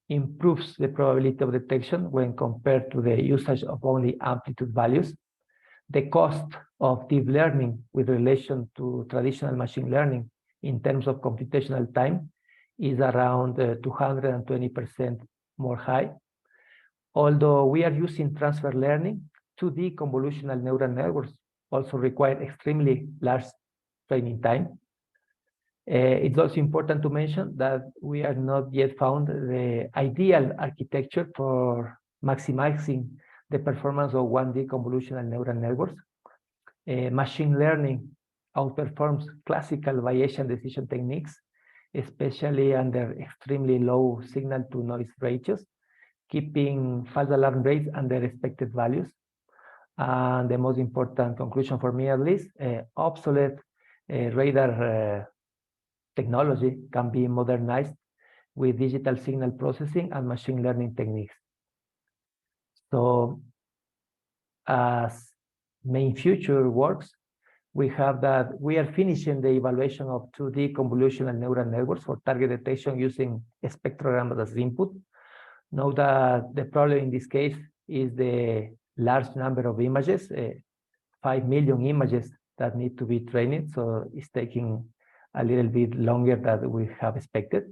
improves the probability of detection when compared to the usage of only amplitude values. The cost of deep learning with relation to traditional machine learning in terms of computational time is around 220% more high. Although we are using transfer learning, 2D convolutional neural networks also require extremely large training time. It's also important to mention that we are not yet found the ideal architecture for maximizing the performance of 1D convolutional neural networks. Machine learning outperforms classical Bayesian decision techniques, especially under extremely low signal-to-noise ratios, keeping false alarm rates under expected values. And the most important conclusion for me, at least, obsolete radar technology can be modernized with digital signal processing and machine learning techniques. So as main future works, we have that we are finishing the evaluation of 2D convolutional neural networks for target detection using spectrograms as input. Know that the problem in this case is the large number of images, 5 million images that need to be trained, so it's taking a little bit longer than we have expected.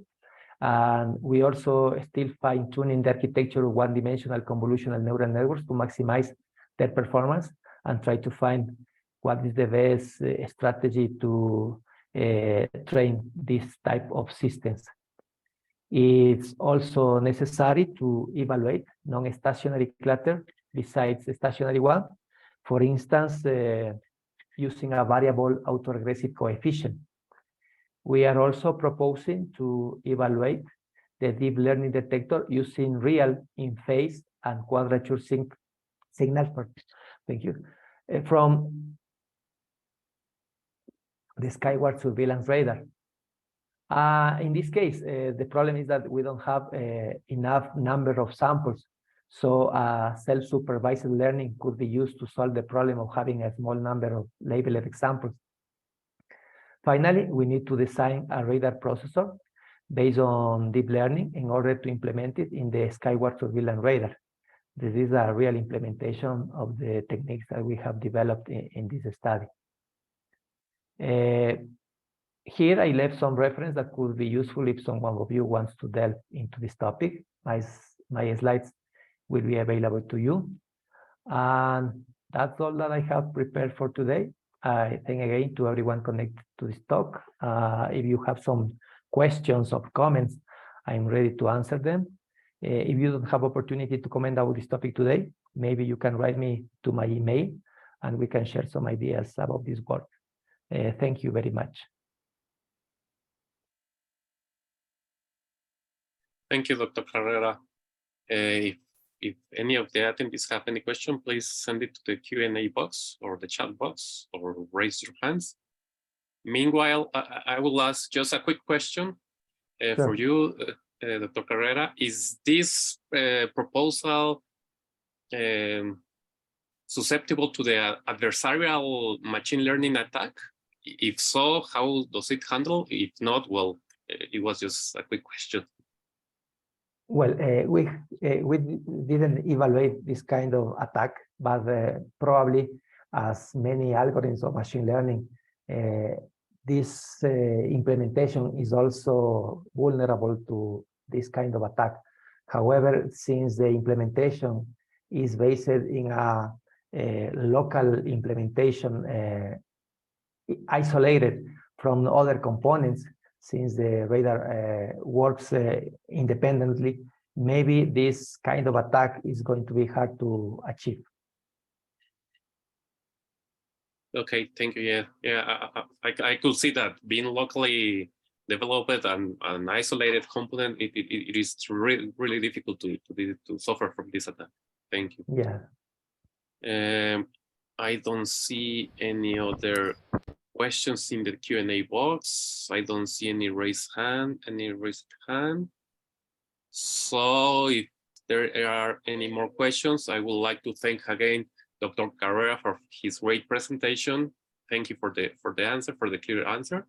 And we also still fine-tuning the architecture of one-dimensional convolutional neural networks to maximize their performance and try to find what is the best strategy to train this type of systems. It's also necessary to evaluate non-stationary clutter besides the stationary one. For instance, using a variable autoregressive coefficient. We are also proposing to evaluate the deep learning detector using real in-phase and quadrature signals from the skyward surveillance radar. In this case, the problem is that we don't have enough number of samples, so self-supervised learning could be used to solve the problem of having a small number of labeled examples. Finally, we need to design a radar processor based on deep learning in order to implement it in the skyward surveillance radar. This is a real implementation of the techniques that we have developed in this study. Here I left some reference that could be useful if someone of you wants to delve into this topic. My slides will be available to you. And that's all that I have prepared for today. I thank again to everyone connected to this talk. If you have some questions or comments, I'm ready to answer them. If you don't have opportunity to comment about this topic today, maybe you can write me to my email and we can share some ideas about this work. Thank you very much. Thank you, Dr. Carrera. If any of the attendees have any question, please send it to the Q&A box or the chat box or raise your hands. Meanwhile, I will ask just a quick question for you, Dr. Carrera. Is this proposal susceptible to the adversarial machine learning attack? If so, how does it handle? If not, well, it was just a quick question. Well, we didn't evaluate this kind of attack, but probably as many algorithms of machine learning, this implementation is also vulnerable to this kind of attack. However, since the implementation is based in a local implementation isolated from other components, since the radar works independently, maybe this kind of attack is going to be hard to achieve. Okay, thank you. Yeah, I could see that being locally developed and an isolated component, it is really, really difficult to suffer from this attack. Thank you. Yeah. I don't see any other questions in the Q&A box. I don't see any raised hand. So if there are any more questions, I would like to thank again Dr. Carrera for his great presentation. Thank you for the answer, for the clear answer.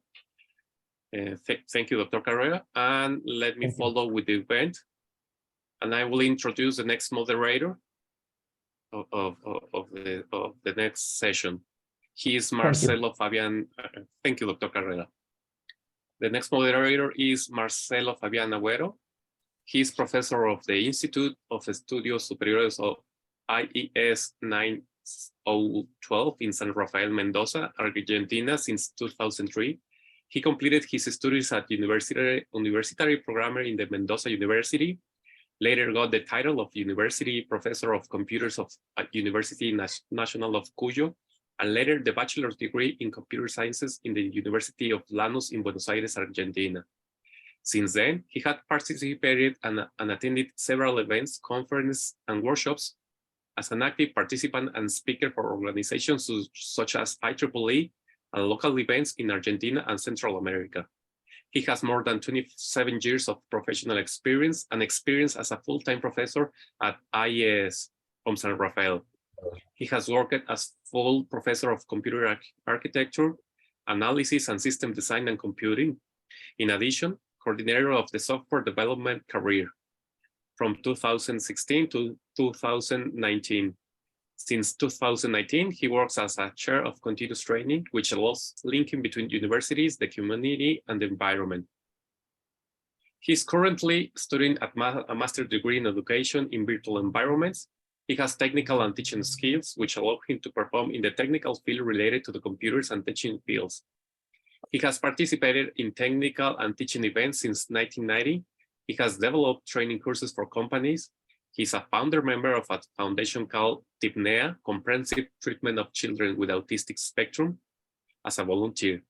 Thank you, Dr. Carrera. And let me follow with the event. And I will introduce the next moderator of the next session. He is Marcelo Fabian. Thank you, Dr. Carrera. The next moderator is Marcelo Fabian Agüero. He is professor of the Institute of Estudios Superiores of IES 9012 in San Rafael, Mendoza, Argentina since 2003. He completed his studies at Universitary Programmer in the Mendoza University, later got the title of University Professor of Computers at University Nacional of Cuyo, and later the bachelor's degree in Computer Sciences in the University of Lanús in Buenos Aires, Argentina. Since then, he had participated and attended several events, conferences, and workshops as an active participant and speaker for organizations such as IEEE and local events in Argentina and Central America. He has more than 27 years of professional experience and experience as a full-time professor at IES from San Rafael. He has worked as full professor of computer architecture, analysis and system design and computing. In addition, coordinator of the software development career from 2016 to 2019. Since 2019, he works as a chair of continuous training, which allows linking between universities, the community, and the environment. He's currently studying a master's degree in education in virtual environments. He has technical and teaching skills, which allow him to perform in the technical field related to the computers and teaching fields. He has participated in technical and teaching events since 1990. He has developed training courses for companies. He's a founder member of a foundation called TIPNEA, Comprehensive Treatment of Children with Autistic Spectrum, as a volunteer.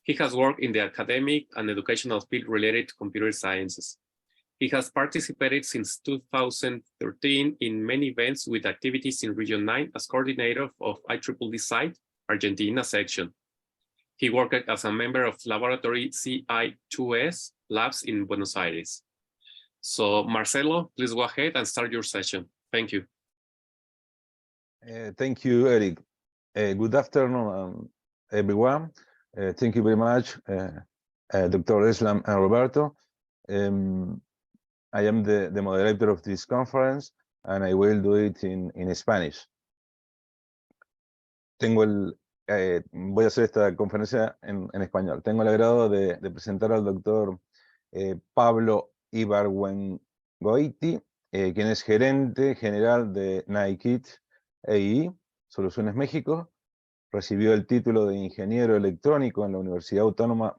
He has worked in the academic and educational field related to computer sciences. He has participated since 2013 in many events with activities in Region 9 as coordinator of IEEE Site, Argentina section. He worked as a member of Laboratory CI2S labs in Buenos Aires. So Marcelo, please go ahead and start your session. Thank you. Thank you, Eric. Good afternoon, everyone. Thank you very much, Dr. Islam and Roberto. I am the moderator of this conference, and I will do it in Spanish. Voy a hacer esta conferencia en español. Tengo el agrado de presentar al doctor Pablo Ibargüengoiti, quien es gerente general de NIKIT EI, Soluciones México. Recibió el título de ingeniero electrónico en la Universidad Autónoma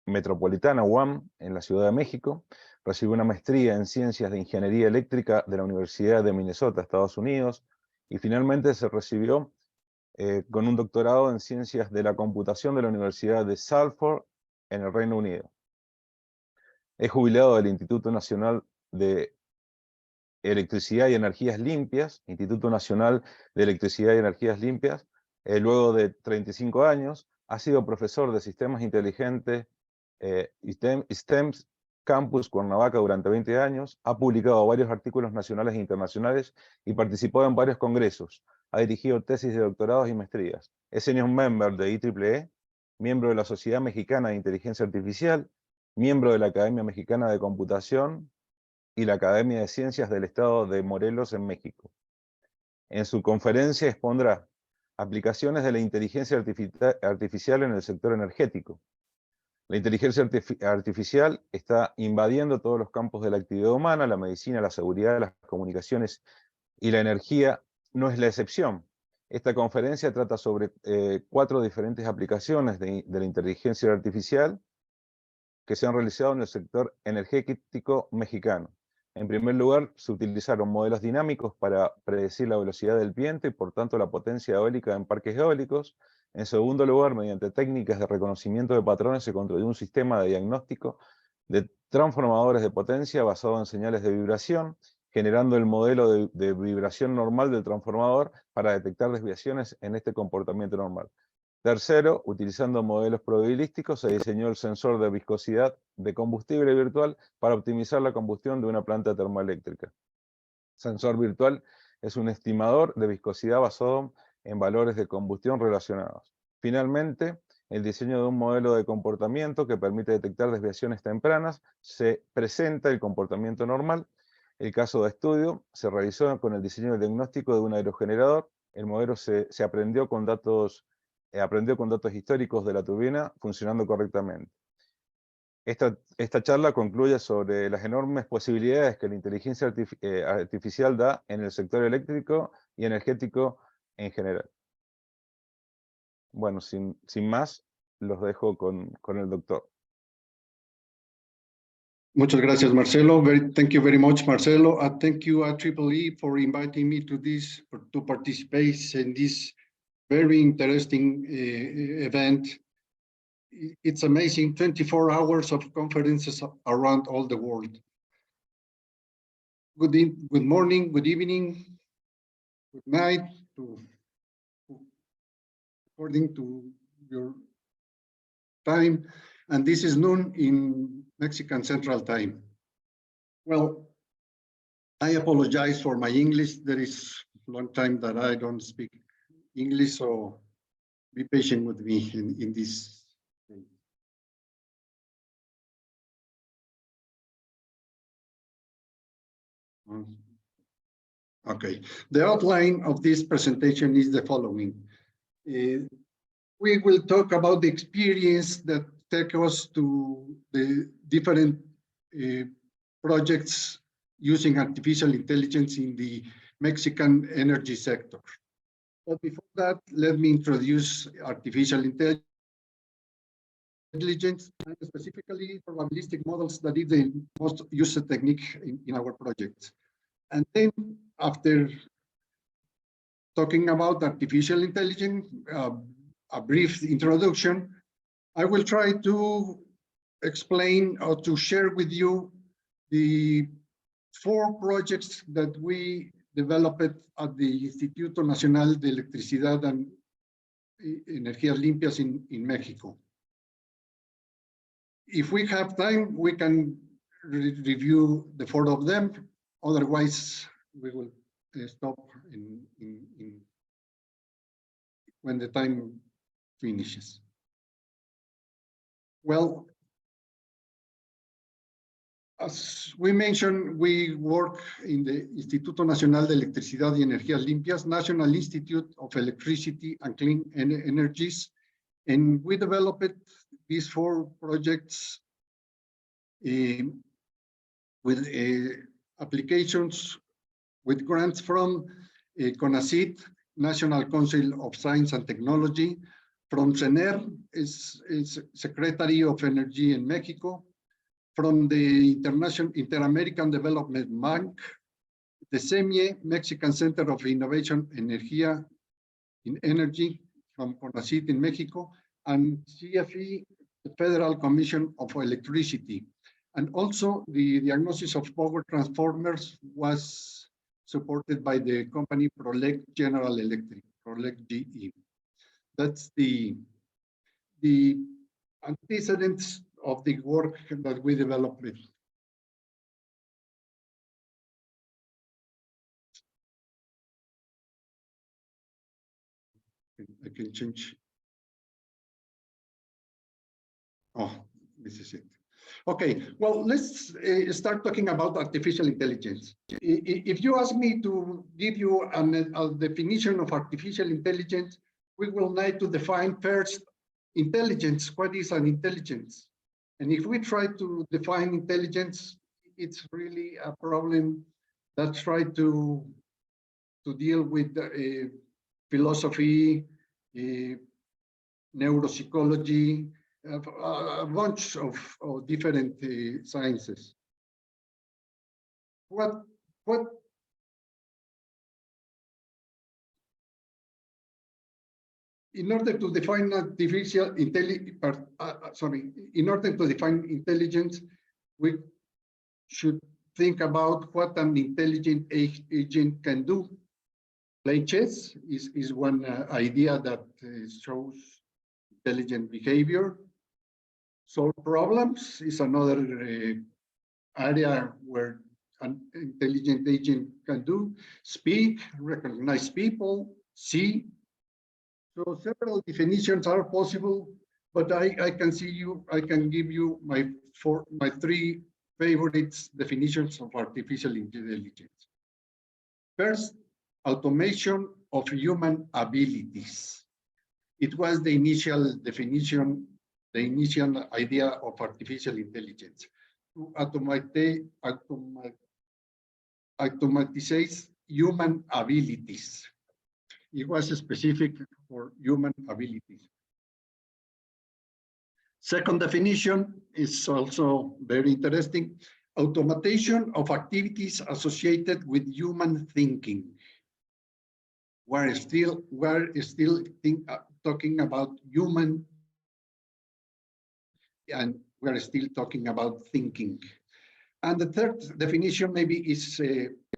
Metropolitana, UAM, en la Ciudad de México. Recibió una maestría en Ciencias de Ingeniería Eléctrica de la Universidad de Minnesota, Estados Unidos. Y finalmente se recibió con un doctorado en Ciencias de la Computación de la Universidad de Salford, en el Reino Unido. Es jubilado del Instituto Nacional de Electricidad y Energías Limpias, Instituto Nacional de Electricidad y Energías Limpias. Luego de 35 años, ha sido profesor de Sistemas Inteligentes STEMS Campus Cuernavaca durante 20 años, ha publicado varios artículos nacionales e internacionales y participado en varios congresos. Ha dirigido tesis de doctorados y maestrías. Es senior member de IEEE, miembro de la Sociedad Mexicana de Inteligencia Artificial, miembro de la Academia Mexicana de Computación y la Academia de Ciencias del Estado de Morelos en México. En su conferencia expondrá aplicaciones de la inteligencia artificial en el sector energético. La inteligencia artificial está invadiendo todos los campos de la actividad humana, la medicina, la seguridad, las comunicaciones y la energía no es la excepción. Esta conferencia trata sobre 4 diferentes aplicaciones de la inteligencia artificial que se han realizado en el sector energético mexicano. En primer lugar, se utilizaron modelos dinámicos para predecir la velocidad del viento y por tanto la potencia eólica en parques eólicos. En segundo lugar, mediante técnicas de reconocimiento de patrones se construyó un sistema de diagnóstico de transformadores de potencia basado en señales de vibración, generando el modelo de vibración normal del transformador para detectar desviaciones en este comportamiento normal. Tercero, utilizando modelos probabilísticos, se diseñó el sensor de viscosidad de combustible virtual para optimizar la combustión de una planta termoeléctrica. Sensor virtual es un estimador de viscosidad basado en valores de combustión relacionados. Finalmente, el diseño de un modelo de comportamiento que permite detectar desviaciones tempranas. Se presenta el comportamiento normal. El caso de estudio se realizó con el diseño del diagnóstico de un aerogenerador. El modelo se aprendió con datos históricos de la turbina funcionando correctamente. Esta charla concluye sobre las enormes posibilidades que la inteligencia artificial da en el sector eléctrico y energético en general. Bueno, sin más, los dejo con el doctor. Muchas gracias, Marcelo. Thank you very much, Marcelo. Thank you, IEEE, for inviting me to participate in this very interesting event. It's amazing, 24 hours of conferences around all the world. Good morning, good evening, good night, according to your time. And this is noon in Mexican Central Time. Well, I apologize for my English. There is a long time that I don't speak English, so be patient with me in this. Okay, the outline of this presentation is the following. We will talk about the experience that take us to the different projects using artificial intelligence in the Mexican energy sector. But before that, let me introduce artificial intelligence and specifically probabilistic models that is the most used technique in our projects. And then after talking about artificial intelligence, a brief introduction, I will try to explain or to share with you the 4 projects that we developed at the Instituto Nacional de Electricidad and Energías Limpias in Mexico. If we have time, we can review the 4 of them. Otherwise, we will stop when the time finishes. Well, as we mentioned, we work in the Instituto Nacional de Electricidad y Energías Limpias, National Institute of Electricity and Clean Energies, and we developed these 4 projects with applications with grants from CONACYT, National Council of Science and Technology, from CENER, is Secretary of Energy in Mexico, from the Inter-American Development Bank, the CEMIE, Mexican Center of Innovation Energía in Energy, from CONACYT in Mexico, and CFE, the Federal Commission of Electricity. And also the diagnosis of power transformers was supported by the company Prolec General Electric, Prolec GE. That's the antecedents of the work that we developed. I can change. Oh, this is it. Okay, well, let's start talking about artificial intelligence. If you ask me to give you a definition of artificial intelligence, we will need to define first intelligence. What is an intelligence? And if we try to define intelligence, it's really a problem that try to deal with philosophy, neuropsychology, a bunch of different sciences. In order to define artificial intelligence, in order to define intelligence, we should think about what an intelligent agent can do. Play chess is one idea that shows intelligent behavior. Solve problems is another area where an intelligent agent can do. Speak, recognize people, see. So several definitions are possible, but I can give you my three favorite definitions of artificial intelligence. First, automation of human abilities. It was the initial definition, the initial idea of artificial intelligence. To automatize human abilities. It was specific for human abilities. Second definition is also very interesting. Automation of activities associated with human thinking. We're still talking about human, and we're still talking about thinking. And the third definition maybe is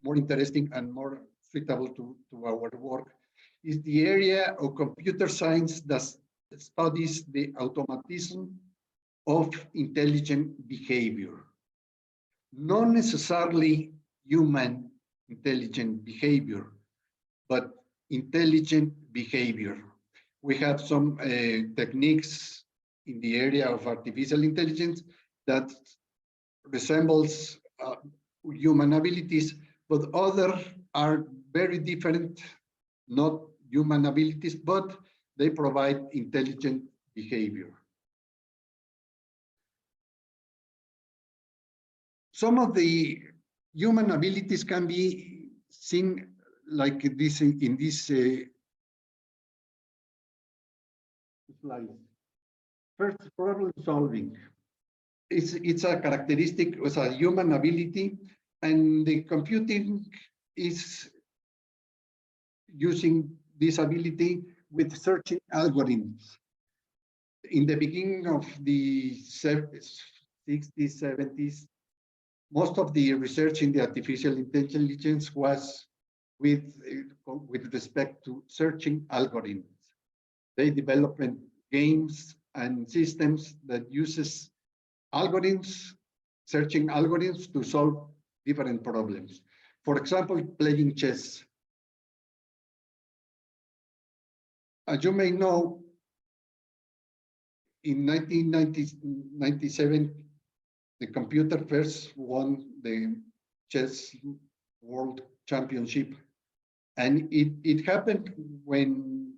more interesting and more suitable to our work, is the area of computer science that studies the automatism of intelligent behavior. Not necessarily human intelligent behavior, but intelligent behavior. We have some techniques in the area of artificial intelligence that resembles human abilities, but others are very different, not human abilities, but they provide intelligent behavior. Some of the human abilities can be seen like this in this slide. First, problem solving. It's a characteristic, it's a human ability, and the computing is using this ability with searching algorithms. In the beginning of the 60s, 70s, most of the research in the artificial intelligence was with respect to searching algorithms. They developed games and systems that uses algorithms, searching algorithms to solve different problems. For example, playing chess. As you may know, in 1997, the computer first won the chess world championship. And it happened when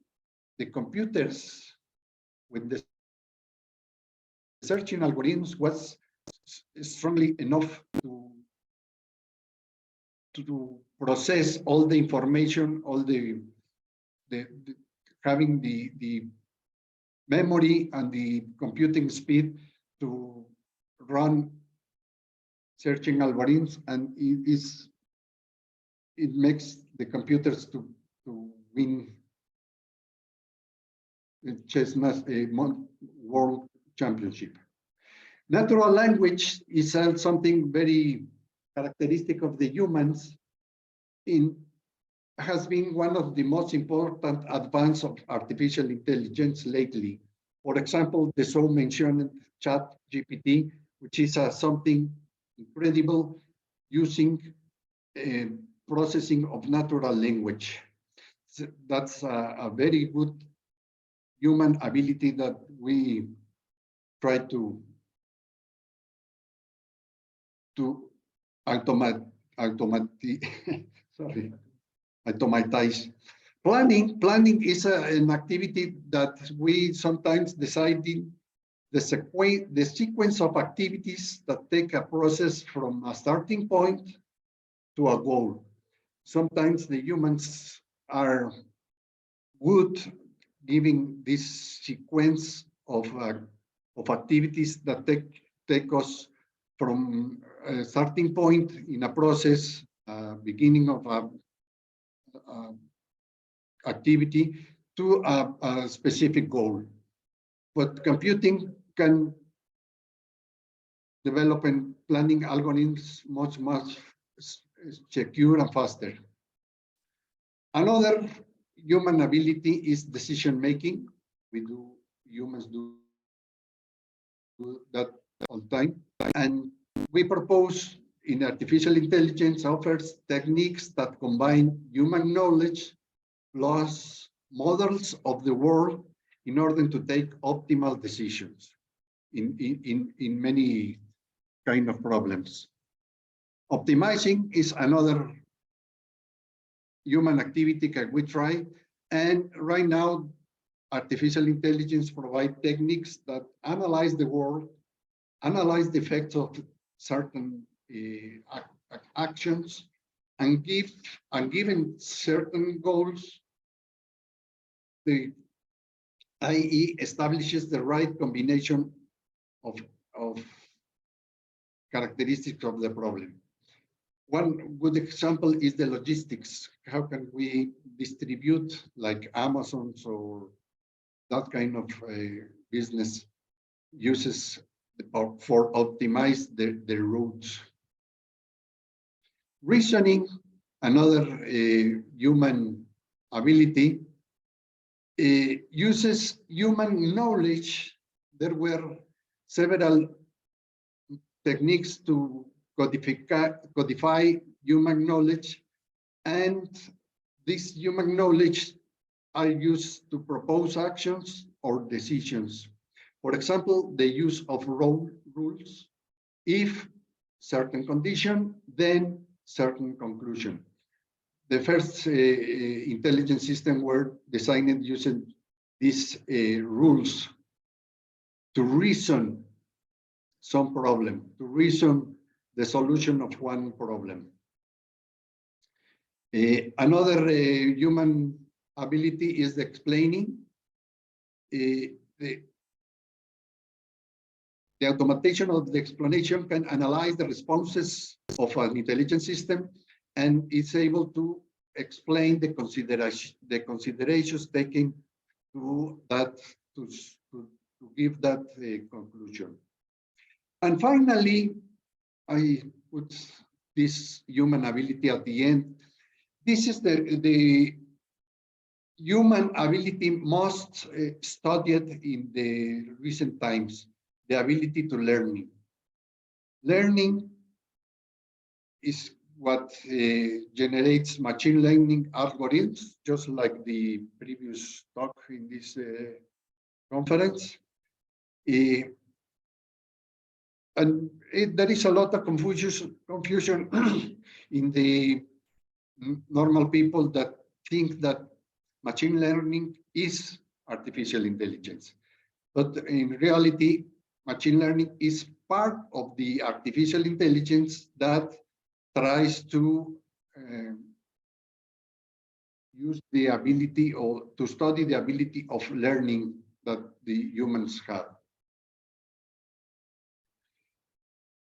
the computers with the searching algorithms was strongly enough to process all the information, all the having the memory and the computing speed to run searching algorithms, and it makes the computers to win the chess world championship. Natural language is something very characteristic of the humans. Has been one of the most important advances of artificial intelligence lately. For example, the so mentioned ChatGPT, which is something incredible using processing of natural language. So that's a very good human ability that we try to to automatize. Planning is an activity that we sometimes decide in the sequence of activities that take a process from a starting point to a goal. Sometimes the humans are good giving this sequence of activities that take us from a starting point in a process, beginning of a activity to a specific goal. But computing can develop and planning algorithms much secure and faster. Another human ability is decision making. Humans do that all the time. And we propose in artificial intelligence offers techniques that combine human knowledge plus models of the world in order to take optimal decisions in many kind of problems. Optimizing is another human activity that we try, and right now artificial intelligence provide techniques that analyze the world, analyze the effects of certain actions, and given certain goals, the IE establishes the right combination of characteristics of the problem. One good example is the logistics. How can we distribute, like Amazon or that kind of business uses for optimize the routes. Reasoning, another human ability, uses human knowledge. There were several techniques to codify human knowledge, and this human knowledge are used to propose actions or decisions. For example, the use of rules. If certain condition, then certain conclusion. The first intelligent system were designed using these rules to reason some problem, to reason the solution of one problem. Another human ability is the explaining. The automation of the explanation can analyze the responses of an intelligent system and is able to explain the considerations taken to that to give that conclusion. And finally, I put this human ability at the end. This is the human ability most studied in the recent times, the ability to learning. Learning is what generates machine learning algorithms, just like the previous talk in this conference. And there is a lot of confusion in the normal people that think that machine learning is artificial intelligence. But in reality, machine learning is part of the artificial intelligence that tries to use the ability or to study the ability of learning that the humans have.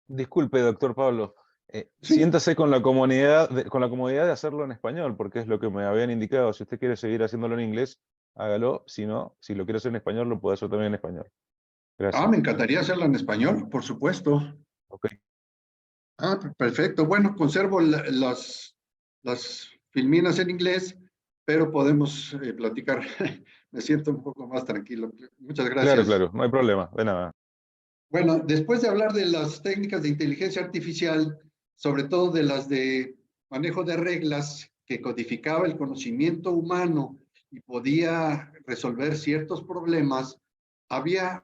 Disculpe, doctor Pablo. Siéntase con la comodidad de hacerlo en español, porque es lo que me habían indicado. Si usted quiere seguir haciéndolo en inglés, hágalo. Si no, si lo quiere hacer en español, lo puede hacer también en español. Gracias. Me encantaría hacerlo en español, por supuesto. Ok. Perfecto. Bueno, conservo las filminas en inglés, pero podemos platicar. Me siento un poco más tranquilo. Muchas gracias. Claro, no hay problema, de nada. Bueno, después de hablar de las técnicas de inteligencia artificial, sobre todo de las de manejo de reglas que codificaba el conocimiento humano y podía resolver ciertos problemas, había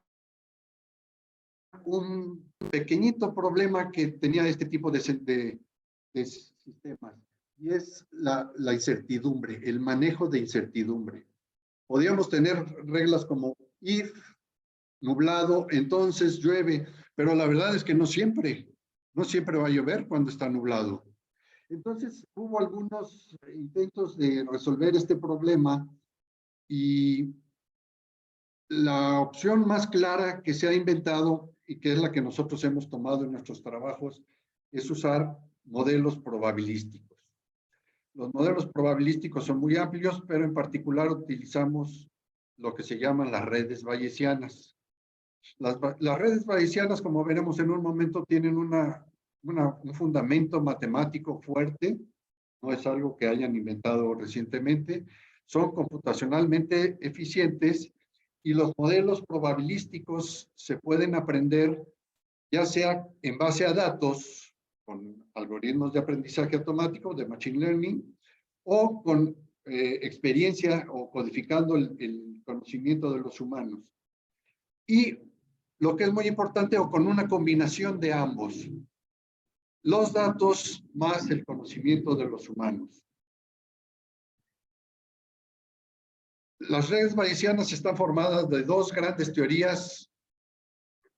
un pequeñito problema que tenía este tipo de sistemas, y es la incertidumbre, el manejo de incertidumbre. Podríamos tener reglas como if, nublado, entonces llueve, pero la verdad es que no siempre va a llover cuando está nublado. Entonces hubo algunos intentos de resolver este problema y la opción más clara que se ha inventado y que es la que nosotros hemos tomado en nuestros trabajos es usar modelos probabilísticos. Los modelos probabilísticos son muy amplios, pero en particular utilizamos lo que se llaman las redes bayesianas. Las redes bayesianas, como veremos en un momento, tienen un fundamento matemático fuerte, no es algo que hayan inventado recientemente, son computacionalmente eficientes y los modelos probabilísticos se pueden aprender ya sea en base a datos, con algoritmos de aprendizaje automático, de Machine Learning, o con experiencia o codificando el conocimiento de los humanos. Y lo que es muy importante, o con una combinación de ambos, los datos más el conocimiento de los humanos. Las redes bayesianas están formadas de dos grandes teorías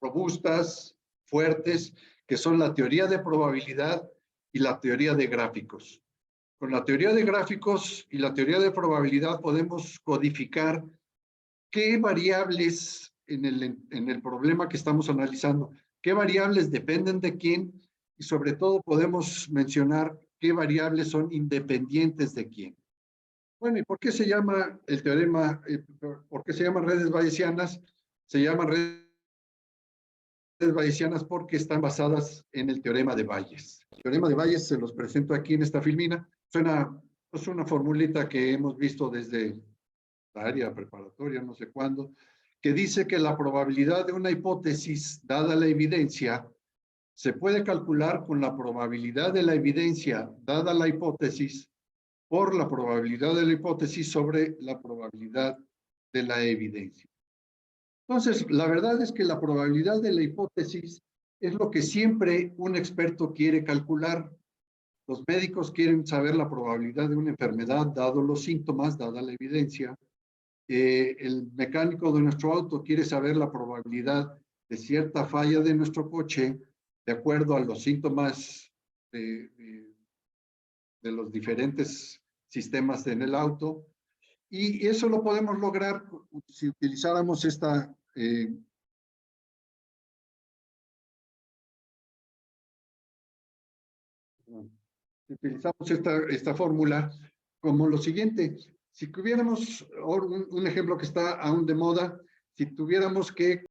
robustas, fuertes, que son la teoría de probabilidad y la teoría de gráficos. Con la teoría de gráficos y la teoría de probabilidad podemos codificar qué variables en el problema que estamos analizando, qué variables dependen de quién y sobre todo podemos mencionar qué variables son independientes de quién. Bueno, ¿y por qué se llama el teorema, por qué se llaman redes bayesianas? Se llaman redes bayesianas porque están basadas en el teorema de Bayes. El teorema de Bayes se los presento aquí en esta filmina. Es una formulita que hemos visto desde la área preparatoria, no sé cuándo, que dice que la probabilidad de una hipótesis dada la evidencia se puede calcular con la probabilidad de la evidencia dada la hipótesis por la probabilidad de la hipótesis sobre la probabilidad de la evidencia. Entonces, la verdad es que la probabilidad de la hipótesis es lo que siempre un experto quiere calcular. Los médicos quieren saber la probabilidad de una enfermedad dado los síntomas, dada la evidencia. El mecánico de nuestro auto quiere saber la probabilidad de cierta falla de nuestro coche de acuerdo a los síntomas de los diferentes sistemas en el auto. Y eso lo podemos lograr si utilizáramos esta si utilizamos esta fórmula como lo siguiente. Si tuviéramos un ejemplo que está aún de moda, si tuviéramos que